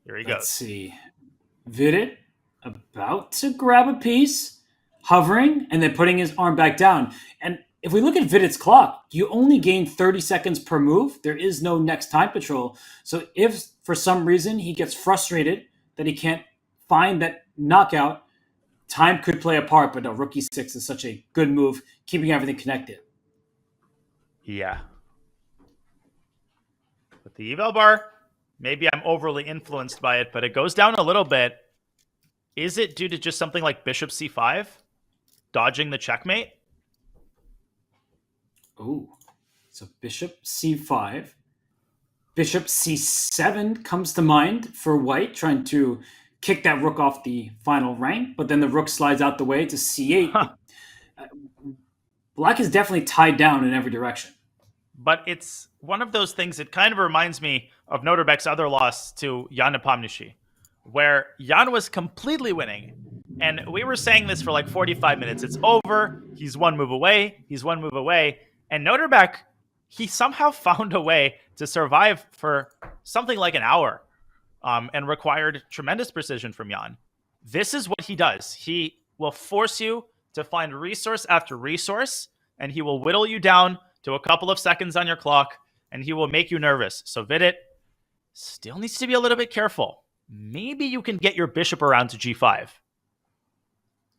Here he goes. Let's see. Vidit about to grab a piece, hovering, and then putting his arm back down. And if we look at Vidit's clock, you only gain 30 seconds per move. There is no next time patrol. So if for some reason he gets frustrated that he can't find that knockout, time could play a part, but no, rook e6 is such a good move, keeping everything connected. Yeah. But the eval bar, maybe I'm overly influenced by it, but it goes down a little bit. Is it due to just something like bishop c5? Dodging the checkmate? Ooh. So bishop c5. Bishop c7 comes to mind for white, trying to kick that rook off the final rank, but then the rook slides out the way to c8. Black is definitely tied down in every direction. But it's one of those things, it kind of reminds me of Nodirbek's other loss to Jan Nepomniachtchi, where Jan was completely winning. And we were saying this for like 45 minutes. It's over. He's one move away. He's one move away. And Nodirbek, he somehow found a way to survive for something like an hour and required tremendous precision from Jan. This is what he does. He will force you to find resource after resource, and he will whittle you down to a couple of seconds on your clock, and he will make you nervous. So Vidit still needs to be a little bit careful. maybe you can get your bishop around to g5.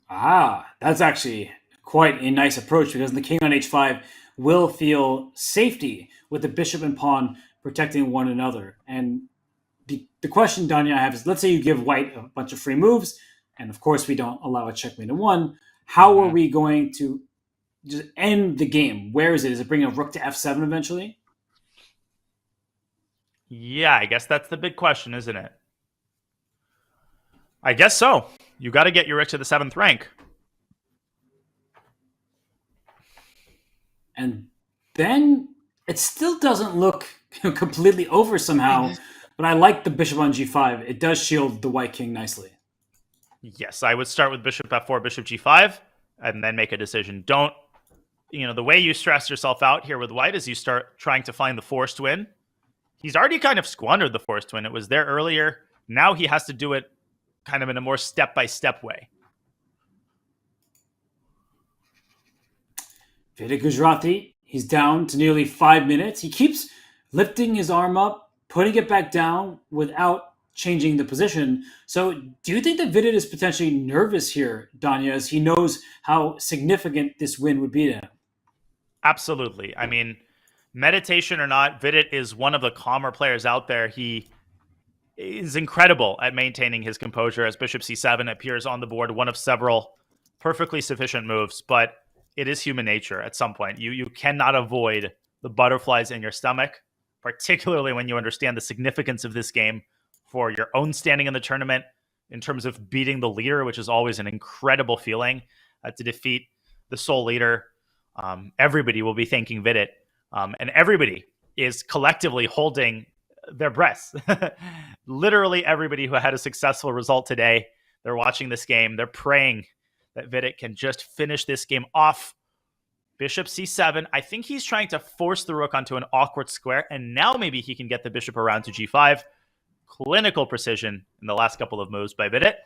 Ah, that's actually quite a nice approach because the king on h5 will feel safety with the bishop and pawn protecting one another. And the question, Danya, I have is, let's say you give white a bunch of free moves, and of course we don't allow a checkmate in one. How are we going to just end the game? Where is it? Is it bringing a rook to f7 eventually? Yeah, I guess that's the big question, isn't it? I guess so. You got to get your rook to the 7th rank. And then it still doesn't look completely over somehow, but I like the bishop on g5. It does shield the white king nicely. Yes, I would start with bishop f4, bishop g5, and then make a decision. Don't, the way you stress yourself out here with white is you start trying to find the forced win. He's already kind of squandered the forced win. It was there earlier. Now he has to do it kind of in a more step-by-step way. Vidit Gujrati, he's down to nearly 5 minutes. He keeps lifting his arm up, putting it back down without changing the position. So do you think that Vidit is potentially nervous here, Danya, as he knows how significant this win would be to him? Absolutely. I mean, meditation or not, Vidit is one of the calmer players out there. He is incredible at maintaining his composure as bishop c7 appears on the board, one of several perfectly sufficient moves, but it is human nature at some point. You cannot avoid the butterflies in your stomach, particularly when you understand the significance of this game for your own standing in the tournament in terms of beating the leader, which is always an incredible feeling to defeat the sole leader. Everybody will be thanking Vidit, and everybody is collectively holding their breaths. Literally everybody who had a successful result today, they're watching this game. They're praying that Vidit can just finish this game off. Bishop c7. I think he's trying to force the rook onto an awkward square, and now maybe he can get the bishop around to g5. Clinical precision in the last couple of moves by Vidit.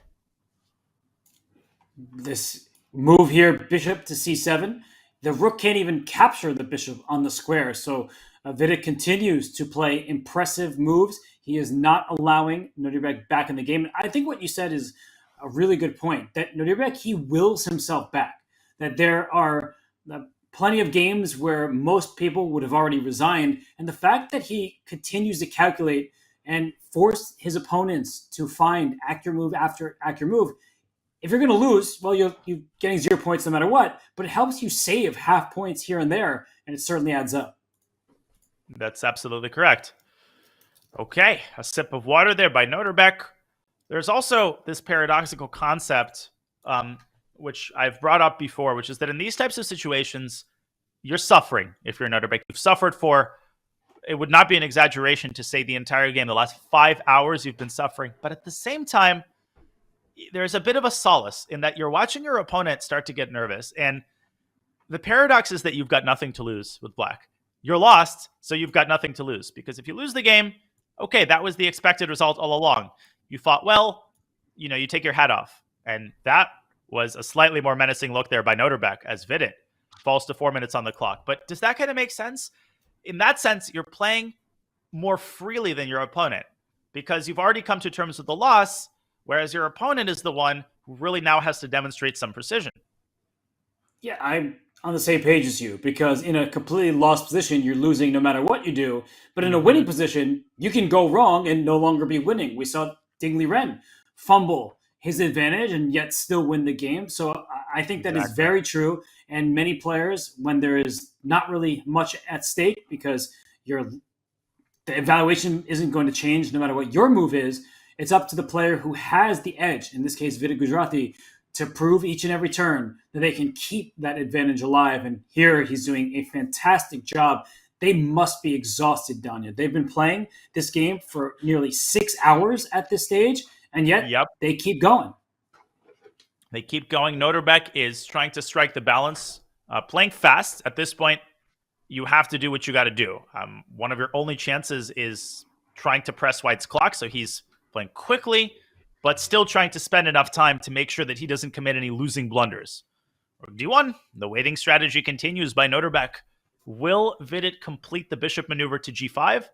This move here, bishop to c7, the rook can't even capture the bishop on the square. So Vidit continues to play impressive moves. He is not allowing Nodirbek back in the game. I think what you said is a really good point, that Nodirbek, he wills himself back. That there are plenty of games where most people would have already resigned. And the fact that he continues to calculate and force his opponents to find accurate move after accurate move. If you're going to lose, well, you're getting 0 points no matter what, but it helps you save half points here and there, and it certainly adds up. That's absolutely correct. Okay, a sip of water there by Nodirbek. There's also this paradoxical concept, which I've brought up before, which is that in these types of situations, you're suffering if you're Nodirbek. You've suffered for, it would not be an exaggeration to say the entire game, the last 5 hours you've been suffering. But at the same time, there's a bit of a solace in that you're watching your opponent start to get nervous. And the paradox is that you've got nothing to lose with black. You're lost, so you've got nothing to lose. Because if you lose the game, okay, that was the expected result all along. You fought well, you take your hat off. And that was a slightly more menacing look there by Nodirbek as Vidit falls to 4 minutes on the clock. But does that kind of make sense? In that sense, you're playing more freely than your opponent because you've already come to terms with the loss, whereas your opponent is the one who really now has to demonstrate some precision. Yeah, I'm on the same page as you because in a completely lost position, you're losing no matter what you do. But in a winning position, you can go wrong and no longer be winning. We saw Dingley Ren fumble his advantage and yet still win the game. So I think that is very true. And many players, when there is not really much at stake because the evaluation isn't going to change no matter what your move is, it's up to the player who has the edge, in this case Vidit Gujrati, to prove each and every turn that they can keep that advantage alive. And here he's doing a fantastic job. They must be exhausted, Danya. They've been playing this game for nearly 6 hours at this stage, and yet they keep going. They keep going. Nodirbek is trying to strike the balance, playing fast. At this point, you have to do what you got to do. One of your only chances is trying to press White's clock, so he's playing quickly, but still trying to spend enough time to make sure that he doesn't commit any losing blunders. Rook d1, the waiting strategy continues by Nodirbek. Will Vidit complete the bishop maneuver to g5?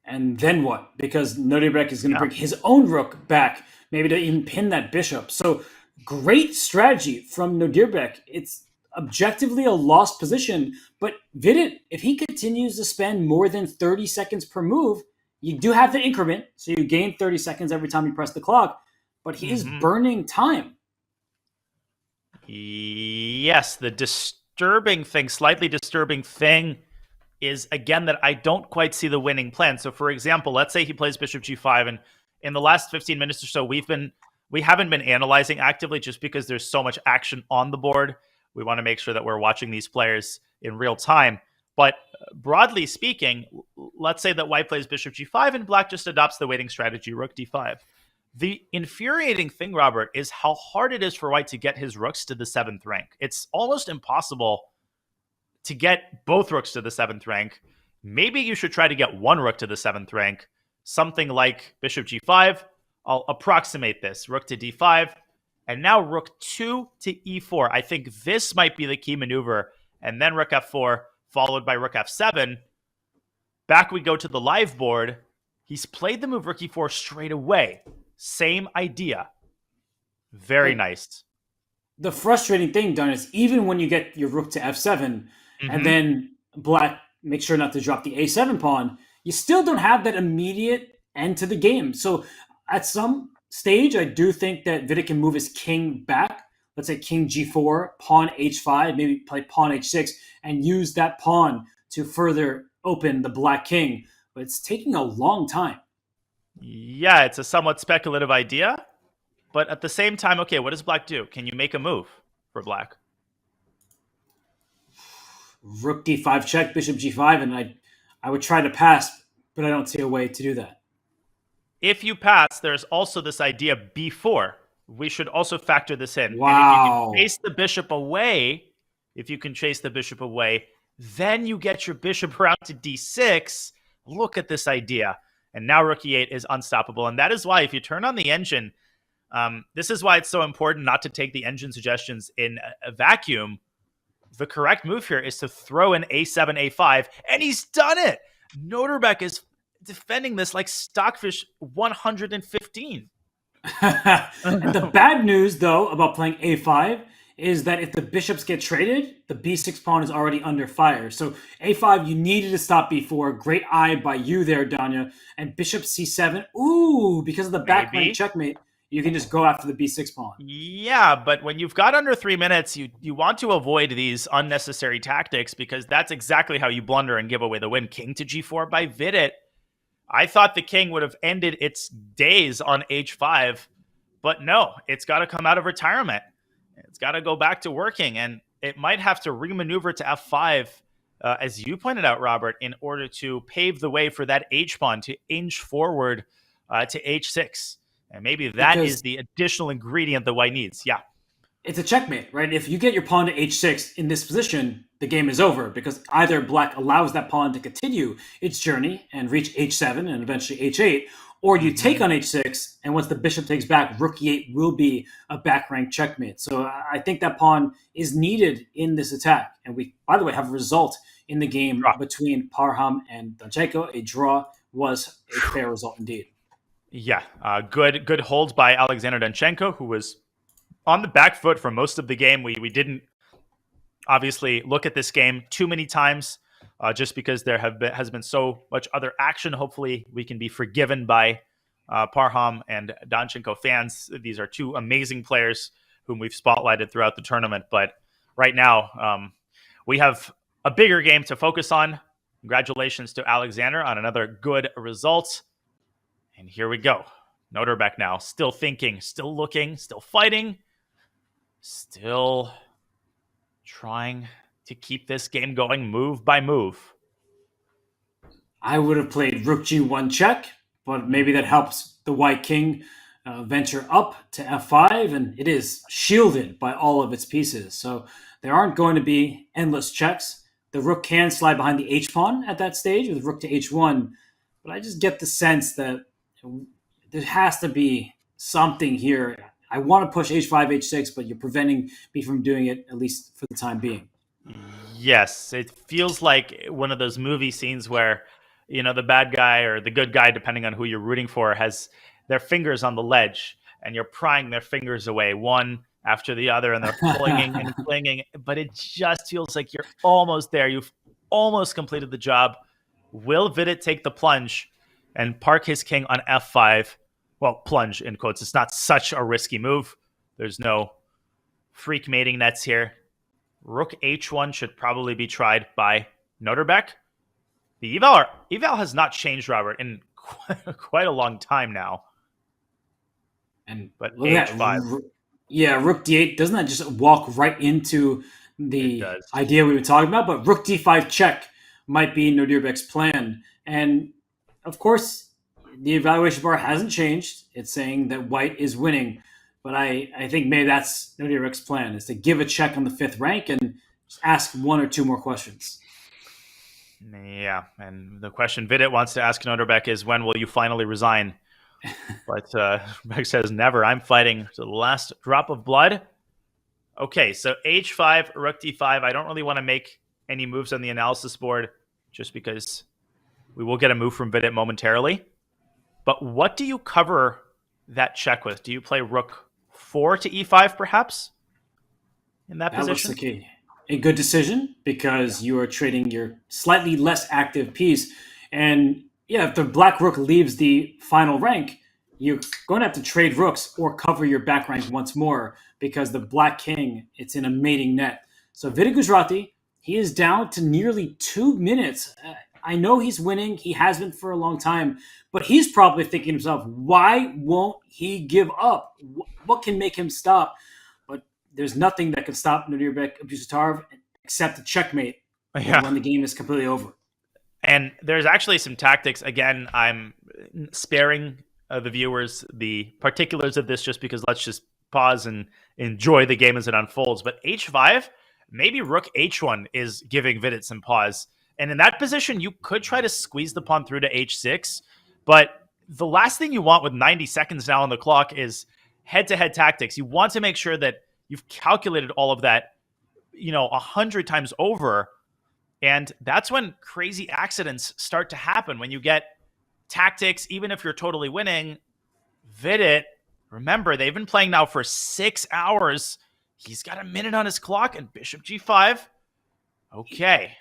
And then what? Because Nodirbek is going to bring his own rook back, maybe to even pin that bishop. So great strategy from Nodirbek. It's objectively a lost position, but Vidit, if he continues to spend more than 30 seconds per move, you do have the increment, so you gain 30 seconds every time you press the clock, but he is burning time. Yes, the slightly disturbing thing is, again, that I don't quite see the winning plan. So, for example, let's say he plays bishop g5, and in the last 15 minutes or so, we haven't been analyzing actively just because there's so much action on the board. We want to make sure that we're watching these players in real time. But broadly speaking, let's say that white plays bishop g5 and black just adopts the waiting strategy, rook d5. The infuriating thing, Robert, is how hard it is for white to get his rooks to the 7th rank. It's almost impossible to get both rooks to the 7th rank. Maybe you should try to get one rook to the 7th rank, something like bishop g5. I'll approximate this. Rook to d5, and now rook 2 to e4. I think this might be the key maneuver, and then rook f4, followed by rook f7. Back we go to the live board. He's played the move rook e4 straight away. Same idea. Very nice. The frustrating thing, Don, is even when you get your rook to f7, and then black makes sure not to drop the a7 pawn, you still don't have that immediate end to the game. So at some stage, I do think that Vidit can move his king back. Let's say king g4, pawn h5, maybe play pawn h6, and use that pawn to further open the black king. But it's taking a long time. Yeah, it's a somewhat speculative idea. But at the same time, okay, what does black do? Can you make a move for black? Rook d5 check, bishop g5, and I would try to pass, but I don't see a way to do that. If you pass, there's also this idea b4. We should also factor this in. Wow. And if you can chase the bishop away, then you get your bishop around to d6. Look at this idea. And now rook e8 is unstoppable. And that is why if you turn on the engine, this is why it's so important not to take the engine suggestions in a vacuum. The correct move here is to throw in a7, a5, and he's done it. Nodirbek is defending this like Stockfish 115. And the bad news, though, about playing a5 is that if the bishops get traded, the b6 pawn is already under fire. So a5, you needed to stop b4. Great eye by you there, Danya. And bishop c7, ooh, because of the back rank checkmate, you can just go after the b6 pawn. Yeah, but when you've got under 3 minutes, you want to avoid these unnecessary tactics because that's exactly how you blunder and give away the win. King to g4 by Vidit. I thought the king would have ended its days on h5, but no, it's got to come out of retirement. It's got to go back to working, and it might have to remaneuver to f5, as you pointed out, Robert, in order to pave the way for that h-pawn to inch forward to h6. And maybe that is the additional ingredient that white needs. Yeah. It's a checkmate, right? If you get your pawn to h6 in this position, the game is over because either black allows that pawn to continue its journey and reach h7 and eventually h8, or you take on h6, and once the bishop takes back, rook e8 will be a back rank checkmate. So I think that pawn is needed in this attack. And we, by the way, have a result in the game between Parham and Danchenko. A draw was a fair result indeed. Yeah, good hold by Alexander Danchenko, who was on the back foot for most of the game. We didn't obviously look at this game too many times just because there has been so much other action. Hopefully we can be forgiven by Parham and Danchenko fans. These are two amazing players whom we've spotlighted throughout the tournament. But right now we have a bigger game to focus on. Congratulations to Alexander on another good result. And here we go. Nodirbek now, still thinking, still looking, still fighting, still trying to keep this game going move by move. I would have played rook g1 check, but maybe that helps the white king venture up to f5, and it is shielded by all of its pieces. So there aren't going to be endless checks. The rook can slide behind the h-pawn at that stage with rook to h1, but I just get the sense that there has to be something here. I want to push h5, h6, but you're preventing me from doing it, at least for the time being. Yes, it feels like one of those movie scenes where the bad guy or the good guy, depending on who you're rooting for, has their fingers on the ledge, and you're prying their fingers away one after the other, and they're clinging and clinging, but it just feels like you're almost there. You've almost completed the job. Will Vidit take the plunge and park his king on f5? Well, plunge in quotes. It's not such a risky move. There's no freak mating nets here. Rook h1 should probably be tried by Nodirbek. The eval has not changed, Robert, in quite a long time now. But h5. Yeah, rook d8, doesn't that just walk right into the idea we were talking about? But rook d5 check might be Nodirbek's plan. And of course, the evaluation bar hasn't changed. It's saying that white is winning. But I think maybe that's Nodirbek's plan, is to give a check on the 5th rank and just ask one or two more questions. Yeah, and the question Vidit wants to ask Nodirbek is, when will you finally resign? But Nodirbek says, never. I'm fighting to the last drop of blood. Okay, so h5, rook d5. I don't really want to make any moves on the analysis board just because we will get a move from Vidit momentarily. But what do you cover that check with? Do you play rook 4 to e5 perhaps in that position? Looks like a good decision, because you are trading your slightly less active piece. And yeah, if the black rook leaves the final rank, you're going to have to trade rooks or cover your back rank once more, because the black king, it's in a mating net. So Vidit Gujrati, he is down to nearly 2 minutes. I know he's winning. He has been for a long time, but he's probably thinking to himself, why won't he give up? What can make him stop? But there's nothing that can stop Nodirbek Abusatarov except a checkmate when the game is completely over. And there's actually some tactics. Again, I'm sparing the viewers the particulars of this just because let's just pause and enjoy the game as it unfolds. But h5, maybe rook h1 is giving Vidit some pause. And in that position, you could try to squeeze the pawn through to h6. But the last thing you want with 90 seconds now on the clock is head-to-head tactics. You want to make sure that you've calculated all of that, 100 times over. And that's when crazy accidents start to happen. When you get tactics, even if you're totally winning, Vidit, remember, they've been playing now for 6 hours. He's got a minute on his clock, and bishop g5. Okay.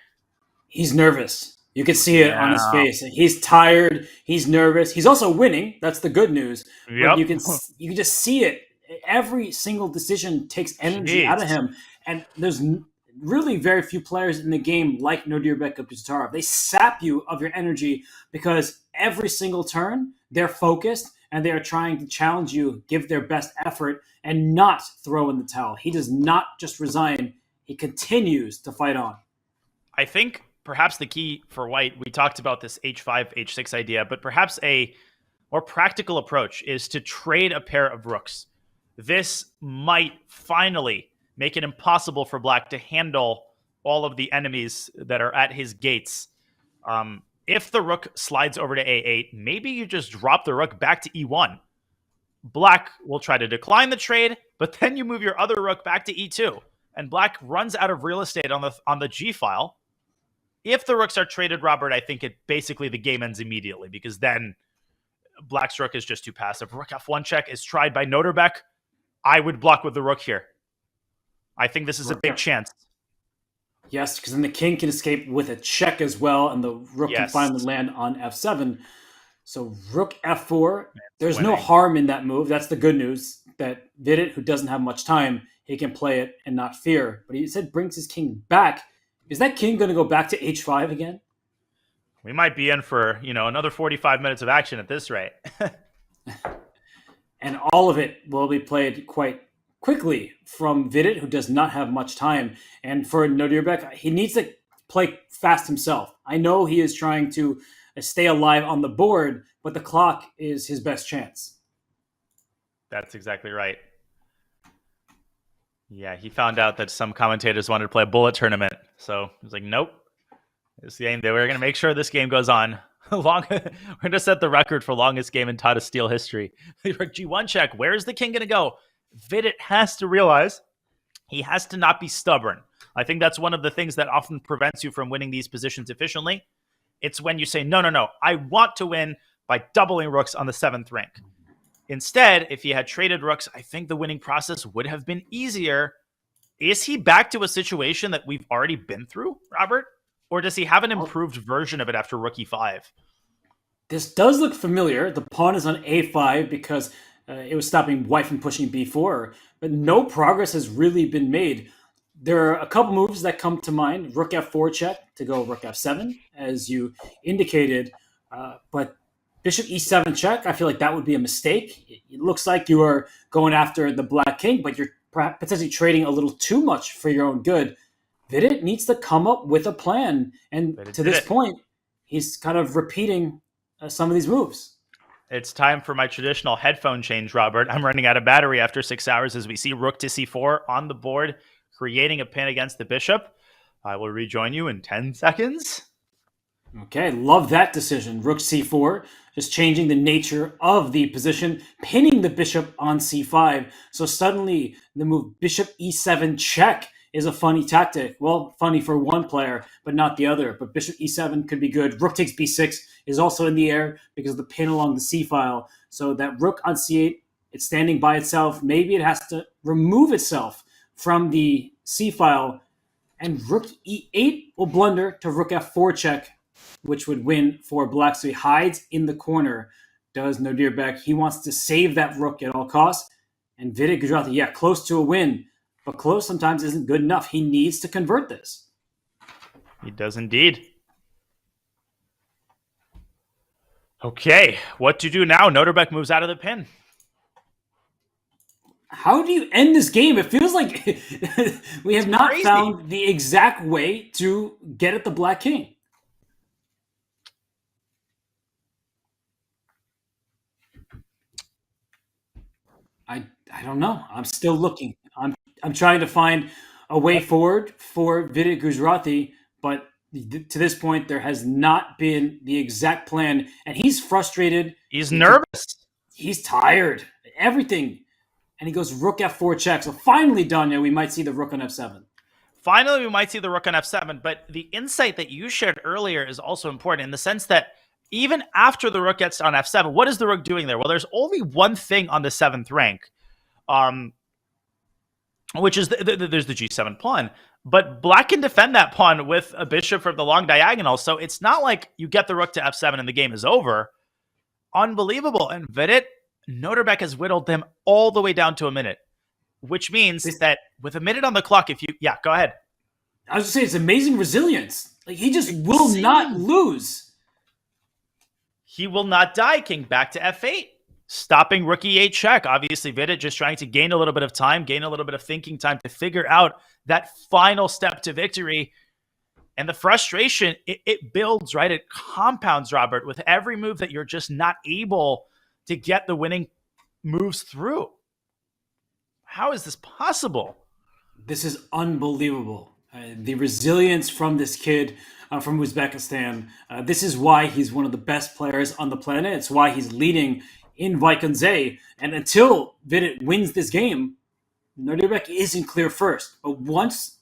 He's nervous. You can see it on his face. He's tired. He's nervous. He's also winning. That's the good news. Yep. But you can just see it. Every single decision takes energy out of him. And there's really very few players in the game like Nodirbek Abusatarov. They sap you of your energy because every single turn, they're focused and they are trying to challenge you, give their best effort, and not throw in the towel. He does not just resign. He continues to fight on. I think perhaps the key for white, we talked about this h5, h6 idea, but perhaps a more practical approach is to trade a pair of rooks. This might finally make it impossible for black to handle all of the enemies that are at his gates. If the rook slides over to a8, maybe you just drop the rook back to e1. Black will try to decline the trade, but then you move your other rook back to e2, and black runs out of real estate on the g file. If the rooks are traded, Robert, I think basically the game ends immediately, because then black's rook is just too passive. Rook f1 check is tried by Nodirbek. I would block with the rook here. I think this is a big chance. Yes, because then the king can escape with a check as well, and the rook can finally land on f7. So rook f4, there's no harm in that move. That's the good news, that Vidit, who doesn't have much time, he can play it and not fear. But he said brings his king back. Is that king going to go back to h5 again? We might be in for, another 45 minutes of action at this rate. And all of it will be played quite quickly from Vidit, who does not have much time. And for Nodirbek, he needs to play fast himself. I know he is trying to stay alive on the board, but the clock is his best chance. That's exactly right. Yeah, he found out that some commentators wanted to play a bullet tournament. So he was like, nope. This game, we're going to make sure this game goes on. We're going to set the record for longest game in Tata Steel history. G1 check. Where's the king going to go? Vidit has to realize he has to not be stubborn. I think that's one of the things that often prevents you from winning these positions efficiently. It's when you say, no, no, no, I want to win by doubling rooks on the 7th rank. Instead, if he had traded rooks, I think the winning process would have been easier. Is he back to a situation that we've already been through, Robert? Or does he have an improved version of it after rook e5? This does look familiar. The pawn is on a5 because it was stopping white from pushing b4, but no progress has really been made. There are a couple moves that come to mind. Rook f4 check to go rook f7, as you indicated, but bishop e7 check, I feel like that would be a mistake. It looks like you are going after the black king, but you're potentially trading a little too much for your own good. Vidit needs to come up with a plan, and to this point, he's kind of repeating some of these moves. It's time for my traditional headphone change, Robert. I'm running out of battery after 6 hours as we see rook to c4 on the board, creating a pin against the bishop. I will rejoin you in 10 seconds. Okay, love that decision. Rook c4, just changing the nature of the position, pinning the bishop on c5. So suddenly the move bishop e7 check is a funny tactic. Well, funny for one player, but not the other. But bishop e7 could be good. Rook takes b6 is also in the air because of the pin along the c file. So that rook on c8, it's standing by itself. Maybe it has to remove itself from the c file. And rook e8 will blunder to rook f4 check, which would win for black. So he hides in the corner, does Nodirbek. He wants to save that rook at all costs. And Vidit Gujrati, yeah, close to a win. But close sometimes isn't good enough. He needs to convert this. He does indeed. Okay, what to do now? Nodirbek moves out of the pin. How do you end this game? It feels like we have not crazy. found the exact way to get at the black king. I don't know. I'm still looking. I'm trying to find a way forward for Vidit Gujrati, but to this point, there has not been the exact plan, and he's frustrated. He's nervous. He's tired. Everything. And he goes rook f4 check. So finally, Danya, we might see the rook on f7. Finally, we might see the rook on f7, but the insight that you shared earlier is also important in the sense that even after the rook gets on f7, what is the rook doing there? Well, there's only one thing on the 7th rank, which is there's the g7 pawn. But black can defend that pawn with a bishop from the long diagonal, so it's not like you get the rook to f7 and the game is over. Unbelievable. And Vidit, Nodirbek has whittled them all the way down to a minute, which means that with a minute on the clock, if you... Yeah, go ahead. I was going to say, it's amazing resilience. Like, he just will not lose. He will not die. King back to f8. Stopping rook e8 check. Obviously, Vidit just trying to gain a little bit of time, gain a little bit of thinking time to figure out that final step to victory. And the frustration, it builds, right? It compounds, Robert, with every move that you're just not able to get the winning moves through. How is this possible? This is unbelievable. The resilience from this kid from Uzbekistan. This is why he's one of the best players on the planet. It's why he's leading in Vaikanze. And until Vidit wins this game, Nodirbek is in clear first. But once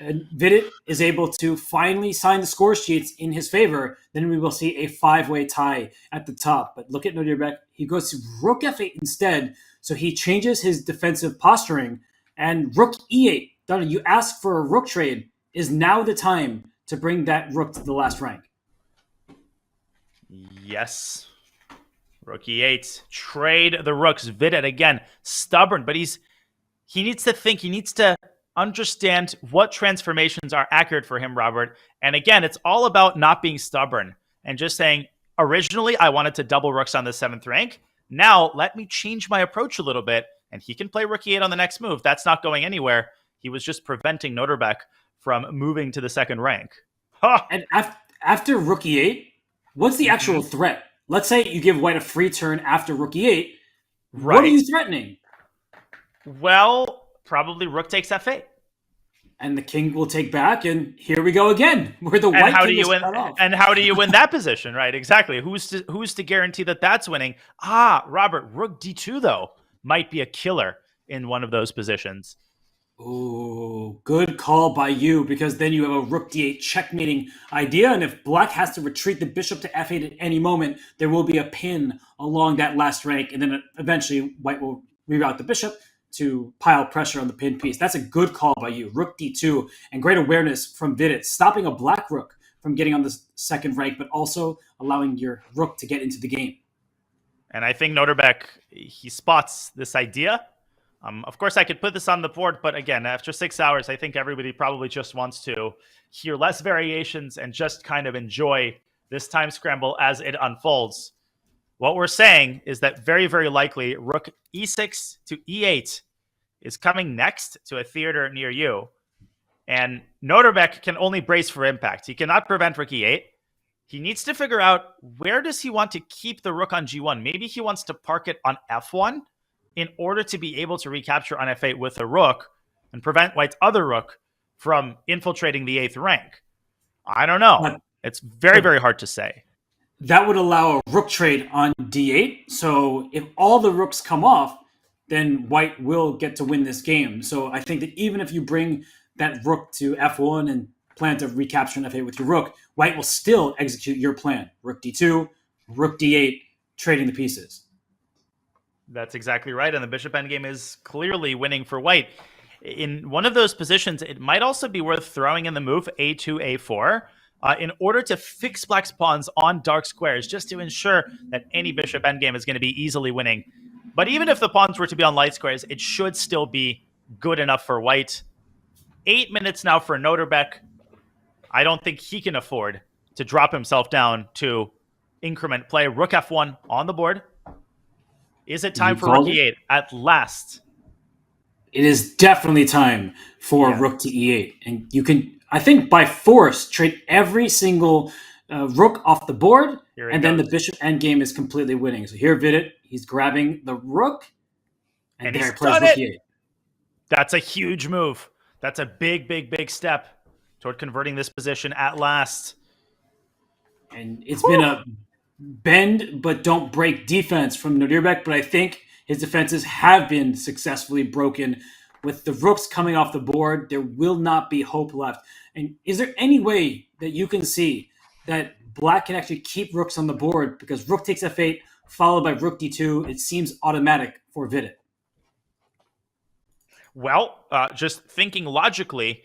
Vidit is able to finally sign the score sheets in his favor, then we will see a 5-way tie at the top. But look at Nodirbek. He goes to rook f8 instead. So he changes his defensive posturing. And rook e8. Donna, you ask for a rook trade. Is now the time to bring that rook to the last rank? Yes. Rook e8. Trade the rooks. Vidit, again, stubborn. But he needs to think. He needs to understand what transformations are accurate for him, Robert. And again, it's all about not being stubborn and just saying, originally, I wanted to double rooks on the 7th rank. Now, let me change my approach a little bit. And he can play rook e8 on the next move. That's not going anywhere. He was just preventing Nodirbek from moving to the 2nd rank. Huh. And after rook e8, what's the actual threat? Let's say you give white a free turn after rook e8. Right. What are you threatening? Well, probably rook takes f8. And the king will take back, and here we go again, where the white king is cut off. And how do you win that position, right? Exactly. Who's to guarantee that that's winning? Robert, rook d2, though, might be a killer in one of those positions. Ooh, good call by you, because then you have a rook d8 checkmating idea, and if black has to retreat the bishop to f8 at any moment, there will be a pin along that last rank, and then eventually white will reroute the bishop to pile pressure on the pin piece. That's a good call by you. Rook d2, and great awareness from Vidit, stopping a black rook from getting on the second rank, but also allowing your rook to get into the game. And I think Nodirbek, he spots this idea. Of course, I could put this on the board, but again, after 6 hours, I think everybody probably just wants to hear less variations and just kind of enjoy this time scramble as it unfolds. What we're saying is that very, very likely rook e6 to e8 is coming next to a theater near you. And Nodirbek can only brace for impact. He cannot prevent rook e8. He needs to figure out, where does he want to keep the rook on g1? Maybe he wants to park it on f1 in order to be able to recapture on f8 with a rook and prevent white's other rook from infiltrating the 8th rank. I don't know. It's very, very hard to say. That would allow a rook trade on d8. So if all the rooks come off, then white will get to win this game. So I think that even if you bring that rook to f1 and plan to recapture an f8 with your rook, white will still execute your plan. Rook d2, rook d8, trading the pieces. That's exactly right. And the bishop endgame is clearly winning for white. In one of those positions, it might also be worth throwing in the move a2, a4 in order to fix black's pawns on dark squares, just to ensure that any bishop endgame is going to be easily winning. But even if the pawns were to be on light squares, it should still be good enough for white. 8 minutes now for Nodirbek. I don't think he can afford to drop himself down to increment play. Rook f1 on the board. Is it time for rook e8 at last? It is definitely time for rook to e8. And you can, I think, by force, trade every single rook off the board, and then the bishop endgame is completely winning. So here, Vidit, he's grabbing the rook, and there he plays rook e8. That's a huge move. That's a big, big, big step toward converting this position at last. And it's been a bend but don't break defense from Nodirbek, but I think his defenses have been successfully broken. With the rooks coming off the board, there will not be hope left. And is there any way that you can see that black can actually keep rooks on the board? Because rook takes f8, followed by rook d2, it seems automatic for Vidit. Well, just thinking logically,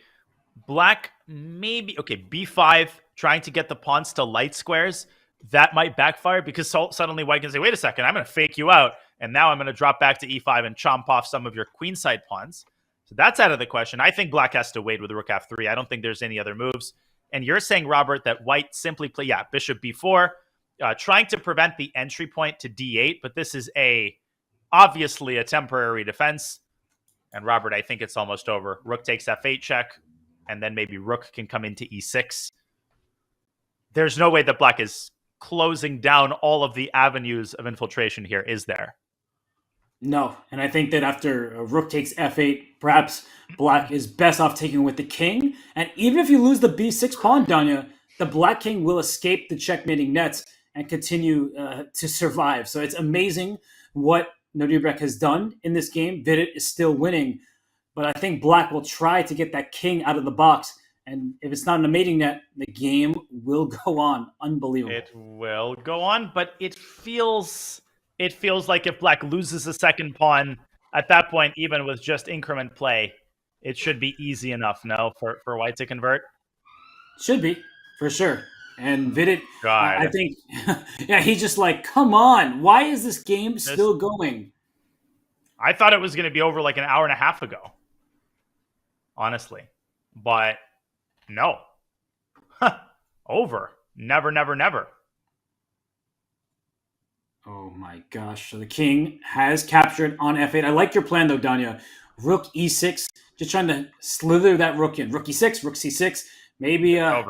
black maybe, okay, b5, trying to get the pawns to light squares. That might backfire because suddenly white can say, wait a second, I'm going to fake you out. And now I'm going to drop back to e5 and chomp off some of your queenside pawns. So that's out of the question. I think black has to wait with rook f3. I don't think there's any other moves. And you're saying, Robert, that white simply play, bishop b4, trying to prevent the entry point to d8. But this is obviously a temporary defense. And Robert, I think it's almost over. Rook takes f8 check, and then maybe rook can come into e6. There's no way that black is closing down all of the avenues of infiltration here, is there? No, and I think that after rook takes f8, perhaps black is best off taking with the king. And even if you lose the b6 pawn, Danya, the black king will escape the checkmating nets and continue to survive. So it's amazing what Nodirbek has done in this game. Vidit is still winning, but I think black will try to get that king out of the box. And if it's not in a mating net, the game will go on. Unbelievable. It will go on, but it feels like if black loses a second pawn, at that point, even with just increment play, it should be easy enough, no, for white to convert? Should be, for sure. And Vidit, God. I think, he's just like, come on, why is this game still going? I thought it was going to be over like an hour and a half ago, honestly. But no. Over. Never, never, never. Oh my gosh. So the king has captured on f8. I like your plan though, Danya. Rook e6. Just trying to slither that rook in. Rook e6, rook c6. Maybe a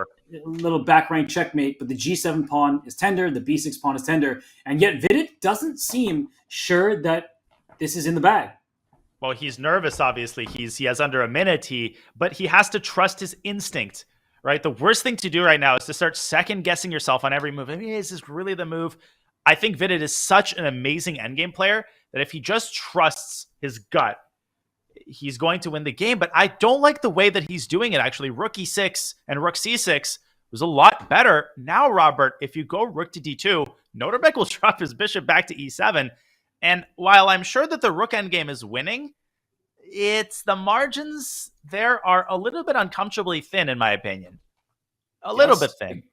little back rank checkmate, but the g7 pawn is tender, the b6 pawn is tender, and yet Vidit doesn't seem sure that this is in the bag. Well, he's nervous, obviously. He has under a minute, but he has to trust his instinct, right? The worst thing to do right now is to start second-guessing yourself on every move. I mean, is this really the move? I think Vidit is such an amazing endgame player that if he just trusts his gut, he's going to win the game, but I don't like the way that he's doing it, actually. Rook e6 and rook c6 was a lot better. Now, Robert, if you go rook to d2, Nodirbek will drop his bishop back to e7. And while I'm sure that the rook endgame is winning, it's the margins there are a little bit uncomfortably thin, in my opinion. A little bit thin.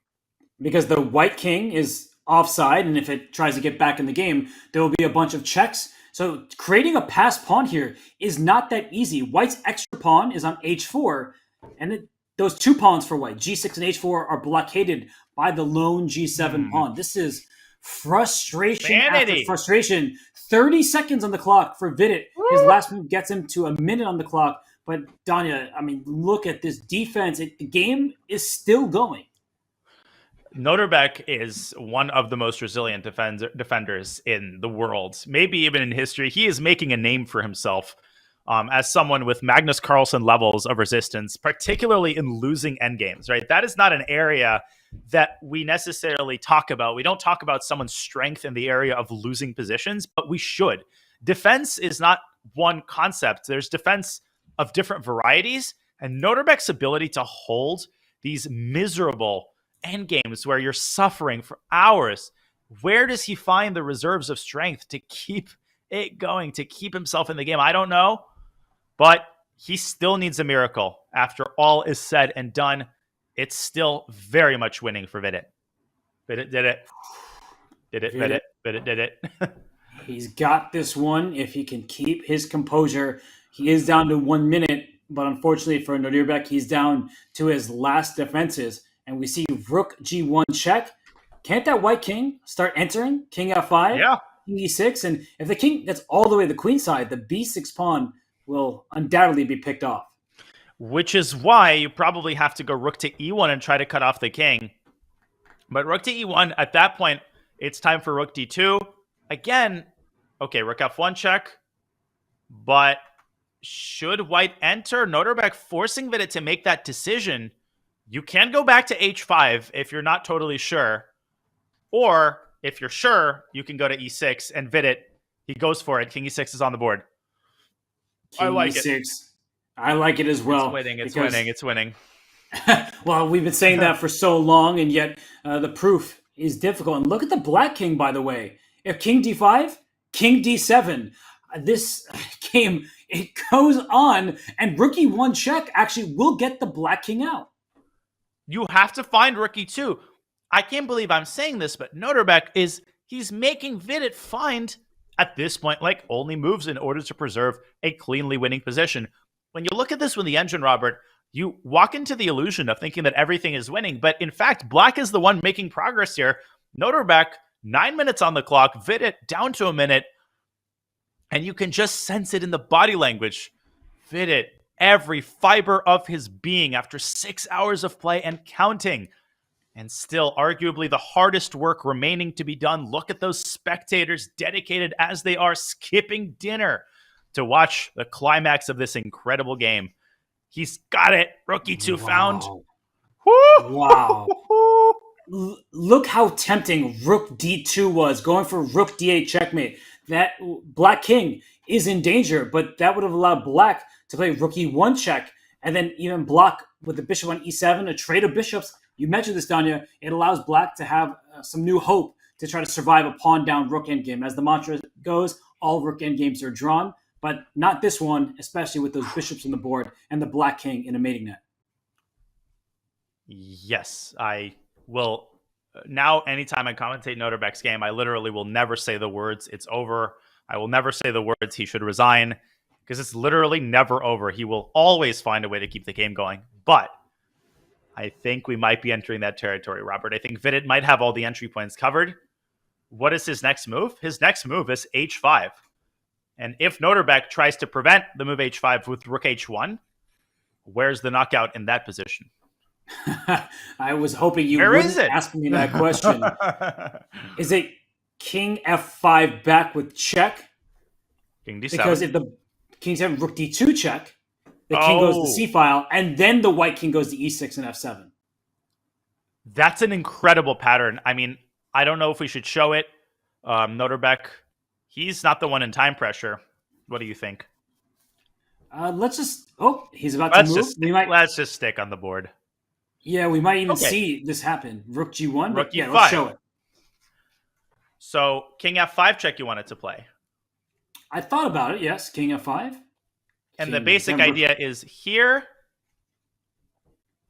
Because the white king is offside, and if it tries to get back in the game, there will be a bunch of checks. So creating a passed pawn here is not that easy. White's extra pawn is on h4, and those two pawns for white, g6 and h4, are blockaded by the lone g7 pawn. This is frustration after frustration. 30 seconds on the clock for Vidit. His last move gets him to a minute on the clock. But Danya, I mean, look at this defense. The game is still going. Nodirbek is one of the most resilient defenders in the world, maybe even in history. He is making a name for himself as someone with Magnus Carlsen levels of resistance, particularly in losing endgames, right? That is not an area that we necessarily talk about. We don't talk about someone's strength in the area of losing positions, but we should. Defense is not one concept. There's defense of different varieties, and Nodirbek's ability to hold these miserable endgames where you're suffering for hours, where does he find the reserves of strength to keep it going, to keep himself in the game? I don't know, but he still needs a miracle. After all is said and done, it's still very much winning for Vidit. Vidit did it. Vidit did it. He's got this one if he can keep his composure. He is down to 1 minute, but unfortunately for Nodirbek, he's down to his last defenses. And we see rook g1 check. Can't that white king start entering? King f5, yeah. King e6. And if the king gets all the way to the queen side, the b6 pawn will undoubtedly be picked off. Which is why you probably have to go rook to e1 and try to cut off the king. But rook to e1, at that point, it's time for rook d2. Again, okay, rook f1 check. But should white enter? Nodirbek forcing Vidit to make that decision. You can go back to h5 if you're not totally sure. Or if you're sure, you can go to e6 and Vidit, he goes for it. King e6 is on the board. King I like e6. it. I like it as well. It's winning. Well, we've been saying that for so long, and yet the proof is difficult. And look at the black king, by the way. If king d5, king d7. This game, it goes on, and rook e1 check actually will get the black king out. You have to find rook e2. I can't believe I'm saying this, but Nodirbek he's making Vidit find, at this point, like only moves in order to preserve a cleanly winning position. When you look at this with the engine, Robert, you walk into the illusion of thinking that everything is winning, but in fact, black is the one making progress here. Nodirbek, 9 minutes on the clock, Vidit down to a minute, and you can just sense it in the body language. Vidit, every fiber of his being after 6 hours of play and counting. And still, arguably, the hardest work remaining to be done. Look at those spectators, dedicated as they are, skipping dinner to watch the climax of this incredible game. He's got it. Rook e2 found. Wow. Look how tempting rook d2 was, going for rook d8 checkmate. That black king is in danger, but that would have allowed black to play rook e1 check and then even block with the bishop on e7, a trade of bishops. You mentioned this, Danya. It allows black to have some new hope to try to survive a pawn down rook endgame. As the mantra goes, all rook endgames are drawn, but not this one, especially with those bishops on the board and the black king in a mating net. Yes, I will. Now, anytime I commentate Nodirbek's game, I literally will never say the words, "It's over." I will never say the words, "He should resign," because it's literally never over. He will always find a way to keep the game going. But I think we might be entering that territory, Robert. I think Vidit might have all the entry points covered. What is his next move? His next move is h5. And if Nodirbek tries to prevent the move h5 with rook h1, where's the knockout in that position? I was hoping you wouldn't ask me that question. Is it king f5 back with check? King d7. Because if the king's having rook d2 check, the king goes to c file, and then the white king goes to e6 and f7. That's an incredible pattern. I mean, I don't know if we should show it. Nodirbek, he's not the one in time pressure. What do you think? Let's just. Oh, he's about to move. Let's just stick on the board. Yeah, we might even see this happen. Rook G1. Rook yeah, E5. let's show it. So King F5 check you wanted to play. I thought about it. Yes, King F5. And the basic idea is here.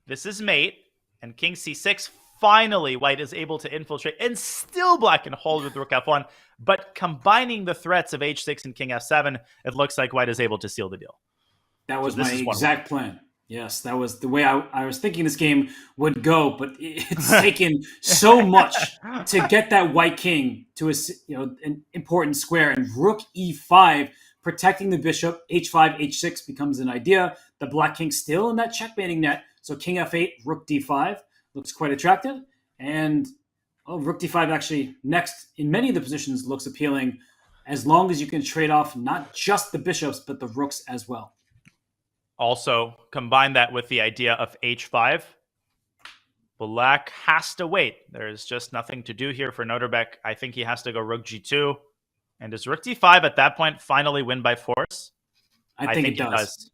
This is mate, and King C6. Finally, White is able to infiltrate, and still Black can hold with Rook F1. But combining the threats of H6 and King F7, it looks like White is able to seal the deal. That was my exact plan. Yes, that was the way I was thinking this game would go, but it's taken so much to get that White King to an important square. And Rook E5, protecting the bishop, H5, H6 becomes an idea. The Black King still in that checkmating net. So King F8, Rook D5 looks quite attractive. And Rook D5 actually next in many of the positions looks appealing, as long as you can trade off not just the bishops, but the rooks as well. Also, combine that with the idea of H5. Black has to wait. There's just nothing to do here for Nodirbek. I think he has to go Rook G2. And does Rook D5 at that point finally win by force? I think it does.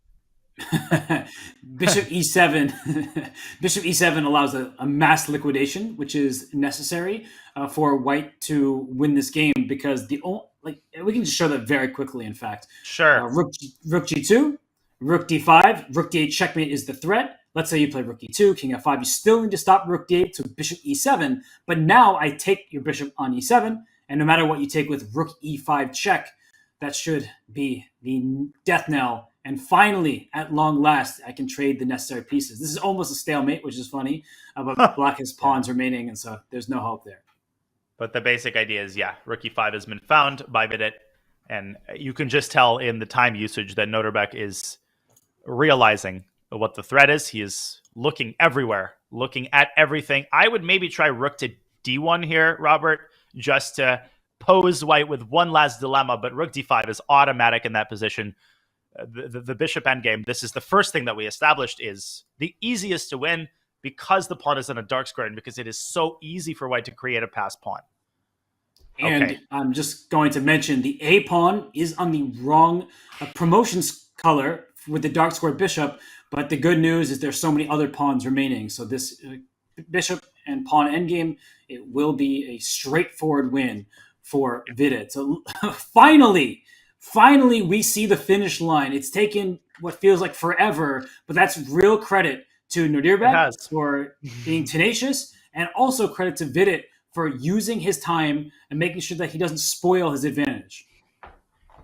Bishop E7. Bishop E7 allows a mass liquidation, which is necessary for White to win this game, because we can just show that very quickly. In fact, sure. Rook G2, Rook D5, Rook D8 checkmate is the threat. Let's say you play Rook E2, King F5. You still need to stop Rook D8 to Bishop E7. But now I take your bishop on E7, and no matter what you take with Rook E5 check, that should be the death knell. And finally, at long last, I can trade the necessary pieces. This is almost a stalemate, which is funny, but Black has pawns remaining, and so there's no hope there. But the basic idea is, Rook E5 has been found by Vidit, and you can just tell in the time usage that Nodirbek is realizing what the threat is. He is looking everywhere, looking at everything. I would maybe try Rook to D1 here, Robert, just to pose White with one last dilemma, but Rook D5 is automatic in that position. The bishop endgame, this is the first thing that we established, is the easiest to win because the pawn is in a dark square and because it is so easy for White to create a passed pawn. And I'm just going to mention the A pawn is on the wrong promotion color with the dark square bishop, but the good news is there's so many other pawns remaining. So this bishop and pawn endgame, it will be a straightforward win for Vidit. So finally, we see the finish line. It's taken what feels like forever, but that's real credit to Nodirbek for being tenacious, and also credit to Vidit for using his time and making sure that he doesn't spoil his advantage.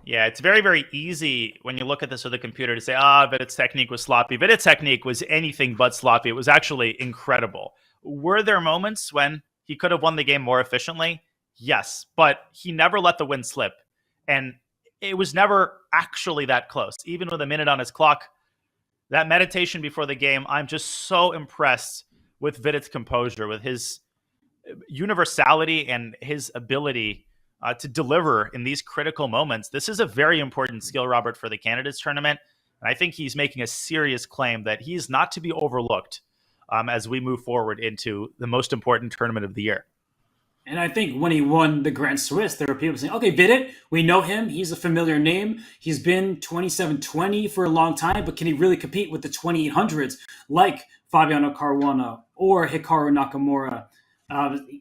Yeah, it's very, very easy when you look at this with a computer to say, Vidit's technique was sloppy. Vidit's technique was anything but sloppy. It was actually incredible. Were there moments when he could have won the game more efficiently? Yes, but he never let the win slip. And it was never actually that close. Even with a minute on his clock, that meditation before the game, I'm just so impressed with Vidit's composure, with his universality and his ability to deliver in these critical moments. This is a very important skill, Robert, for the Candidates Tournament. And I think he's making a serious claim that he's not to be overlooked as we move forward into the most important tournament of the year. And I think when he won the Grand Swiss, there were people saying, okay, Vidit, we know him. He's a familiar name. He's been 27-20 for a long time, but can he really compete with the 2800s like Fabiano Caruana or Hikaru Nakamura?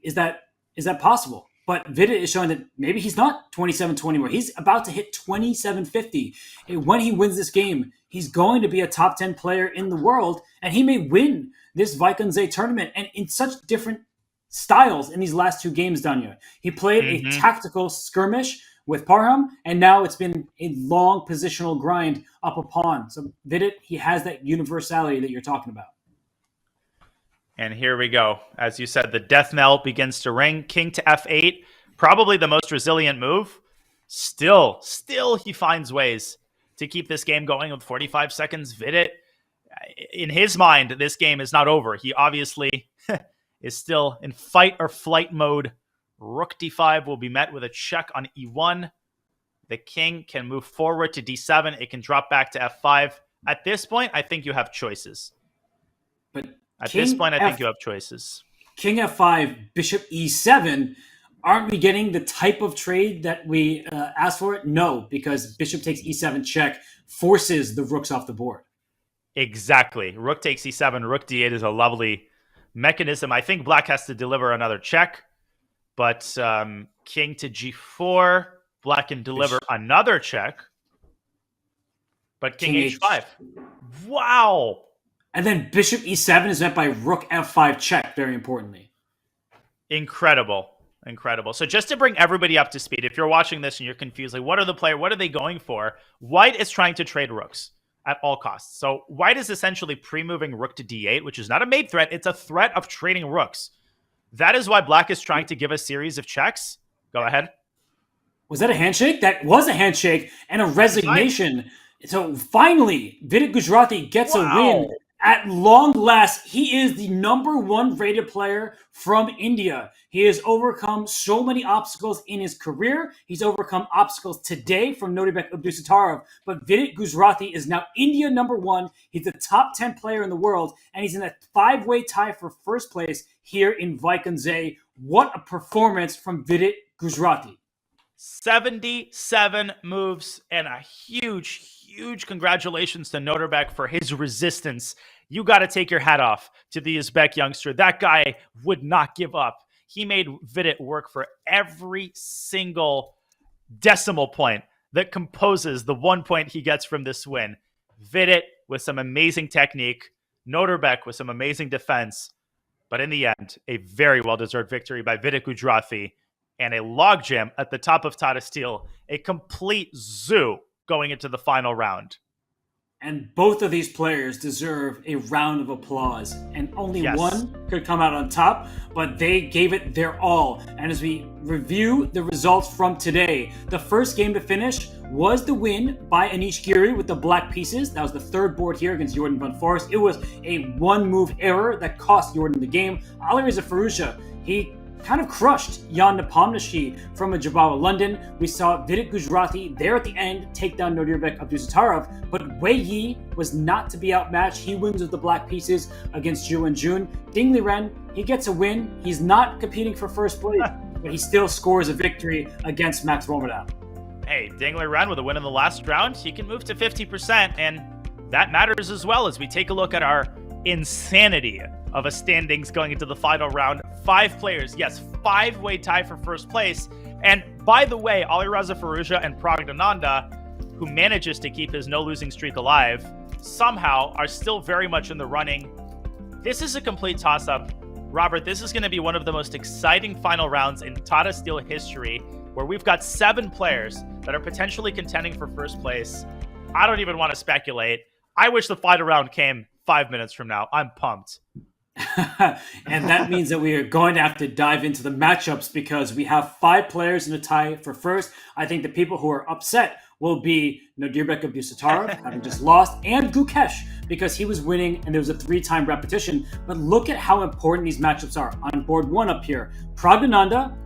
Is that possible? But Vidit is showing that maybe he's not 27-20 more. He's about to hit 27-50. And when he wins this game, he's going to be a top 10 player in the world, and he may win this Vaikonze tournament, and in such different styles in these last two games, Danya. He played a tactical skirmish with Parham, and now it's been a long positional grind up a pawn. So Vidit, he has that universality that you're talking about. And here we go. As you said, the death knell begins to ring. King to F8, probably the most resilient move. Still he finds ways to keep this game going with 45 seconds. Vidit, in his mind, this game is not over. He obviously is still in fight or flight mode. Rook D5 will be met with a check on E1. The king can move forward to D7. It can drop back to F5. At this point, I think you have choices. But at this point, I think you have choices. King F5, Bishop E7 Aren't we getting the type of trade that we asked for? No, because bishop takes e7 check forces the rooks off the board. Exactly. Rook takes e7, rook d8 is a lovely mechanism. I think black has to deliver another check, but king to g4, black can deliver another check, but king h5. Wow. And then bishop e7 is met by rook f5 check, very importantly. Incredible. Incredible. So just to bring everybody up to speed, if you're watching this and you're confused, like what are they going for? White is trying to trade rooks at all costs. So white is essentially pre-moving rook to d8, which is not a mate threat. It's a threat of trading rooks. That is why black is trying to give a series of checks. Go ahead. Was that a handshake? That was a handshake and a resignation. So finally, Vidit Gujarati gets a win. At long last, he is the #1 rated player from India. He has overcome so many obstacles in his career. He's overcome obstacles today from Nodirbek Abdusattorov. But Vidit Gujarati is now India #1. He's the top 10 player in the world, and he's in a 5-way tie for first place here in Vaikunze. What a performance from Vidit Gujarati. 77 moves and a huge congratulations to Nodirbek for his resistance. You got to take your hat off to the Uzbek youngster. That guy would not give up. He made Vidit work for every single decimal point that composes the 1 point he gets from this win. Vidit with some amazing technique, Nodirbek with some amazing defense, but in the end, a very well-deserved victory by Vidit Gujarati and a logjam at the top of Tata Steel, a complete zoo going into the final round. And both of these players deserve a round of applause. And only one could come out on top, but they gave it their all. And as we review the results from today, the first game to finish was the win by Anish Giri with the black pieces. That was the third board here against Jordan van Forest. It was a one-move error that cost Jordan the game. Alireza Farusha, he kind of crushed Jan Nepomniachtchi from a Jabawa London. We saw Vidit Gujarati there at the end take down Nodirbek Abdusattorov, but Wei Yi was not to be outmatched. He wins with the black pieces against Zhu and Jun. Ding Liren, he gets a win. He's not competing for first place, but he still scores a victory against Max Vormadam. Hey, Ding Liren with a win in the last round, he can move to 50%, and that matters as well as we take a look at our insanity of a standings going into the final round. 5 players, yes, 5-way tie for first place. And by the way, Alireza Farusha and Pragg, who manages to keep his no-losing streak alive, somehow are still very much in the running. This is a complete toss-up. Robert, this is going to be one of the most exciting final rounds in Tata Steel history, where we've got 7 players that are potentially contending for first place. I don't even want to speculate. I wish the final round came 5 minutes from now. I'm pumped. And that means that we are going to have to dive into the matchups because we have 5 players in a tie for first. I think the people who are upset will be Nodirbek Abdusattorov, having just lost, and Gukesh, because he was winning and there was a 3-time repetition. But look at how important these matchups are. On board 1 up here, Pragg,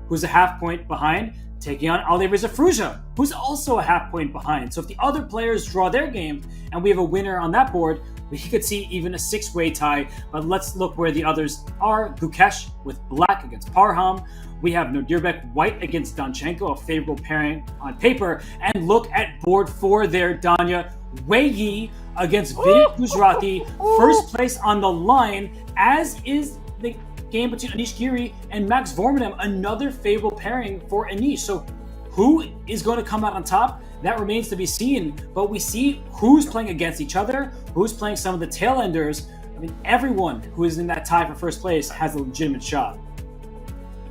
who's a half point behind, taking on Alireza Farusha, who's also a half point behind. So if the other players draw their game and we have a winner on that board, we could see even a 6-way tie. But let's look where the others are. Gukesh with black against Parham. We have Nodirbek white against Danchenko, a favorable pairing on paper. And look at board 4 there, Danya. Wei Yi against Vidit Gujarati. First place on the line, as is the game between Anish Giri and Max Vormadam, another favorable pairing for Anish. So who is going to come out on top? That remains to be seen, but we see who's playing against each other, who's playing some of the tail enders. I mean, everyone who is in that tie for first place has a legitimate shot.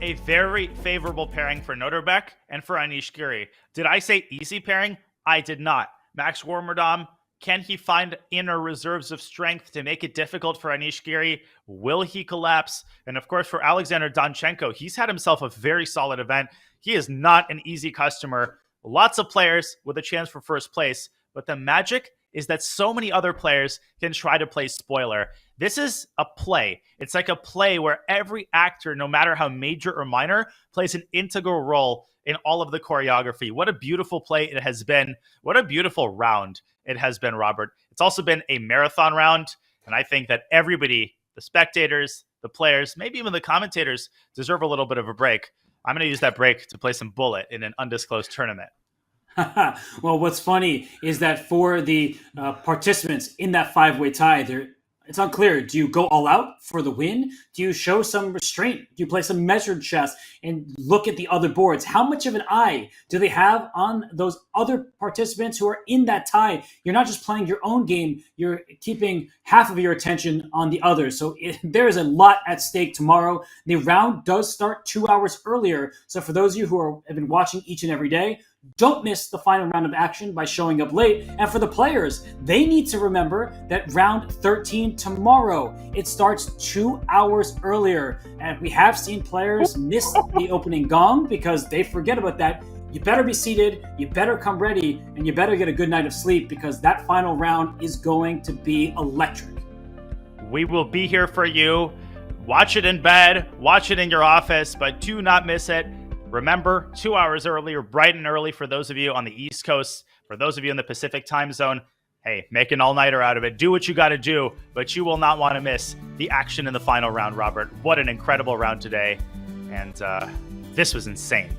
A very favorable pairing for Nodirbek and for Anish Giri. Did I say easy pairing? I did not. Max Vormadam, can he find inner reserves of strength to make it difficult for Anish Giri? Will he collapse? And of course, for Alexander Danchenko, he's had himself a very solid event. He is not an easy customer. Lots of players with a chance for first place, but the magic is that so many other players can try to play spoiler. This is a play. It's like a play where every actor, no matter how major or minor, plays an integral role in all of the choreography. What a beautiful play it has been. What a beautiful round it has been, Robert. It's also been a marathon round, and I think that everybody, the spectators, the players, maybe even the commentators, deserve a little bit of a break. I'm going to use that break to play some Bullet in an undisclosed tournament. Well, what's funny is that for the participants in that five-way tie, it's unclear. Do you go all out for the win? Do you show some restraint? Do you play some measured chess and look at the other boards? How much of an eye do they have on those other participants who are in that tie? You're not just playing your own game. You're keeping half of your attention on the others. So there is a lot at stake tomorrow. The round does start 2 hours earlier. So for those of you who have been watching each and every day, don't miss the final round of action by showing up late. And for the players, they need to remember that round 13 tomorrow, it starts 2 hours earlier. And we have seen players miss the opening gong because they forget about that. You better be seated, you better come ready, and you better get a good night of sleep because that final round is going to be electric. We will be here for you. Watch it in bed, watch it in your office, but do not miss it. Remember, 2 hours earlier, bright and early for those of you on the East Coast. For those of you in the Pacific time zone, hey, make an all-nighter out of it. Do what you got to do, but you will not want to miss the action in the final round, Robert. What an incredible round today. And this was insane.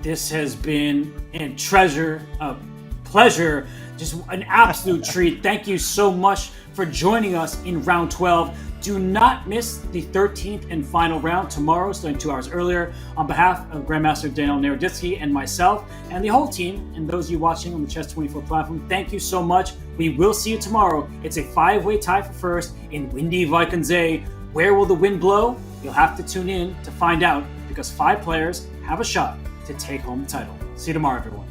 This has been a treasure, a pleasure, just an absolute treat. Thank you so much for joining us in round 12. Do not miss the 13th and final round tomorrow, starting 2 hours earlier. On behalf of Grandmaster Daniel Naroditsky and myself and the whole team, and those of you watching on the Chess24 platform, thank you so much. We will see you tomorrow. It's a five-way tie for first in windy Vikensee. Where will the wind blow? You'll have to tune in to find out because 5 players have a shot to take home the title. See you tomorrow, everyone.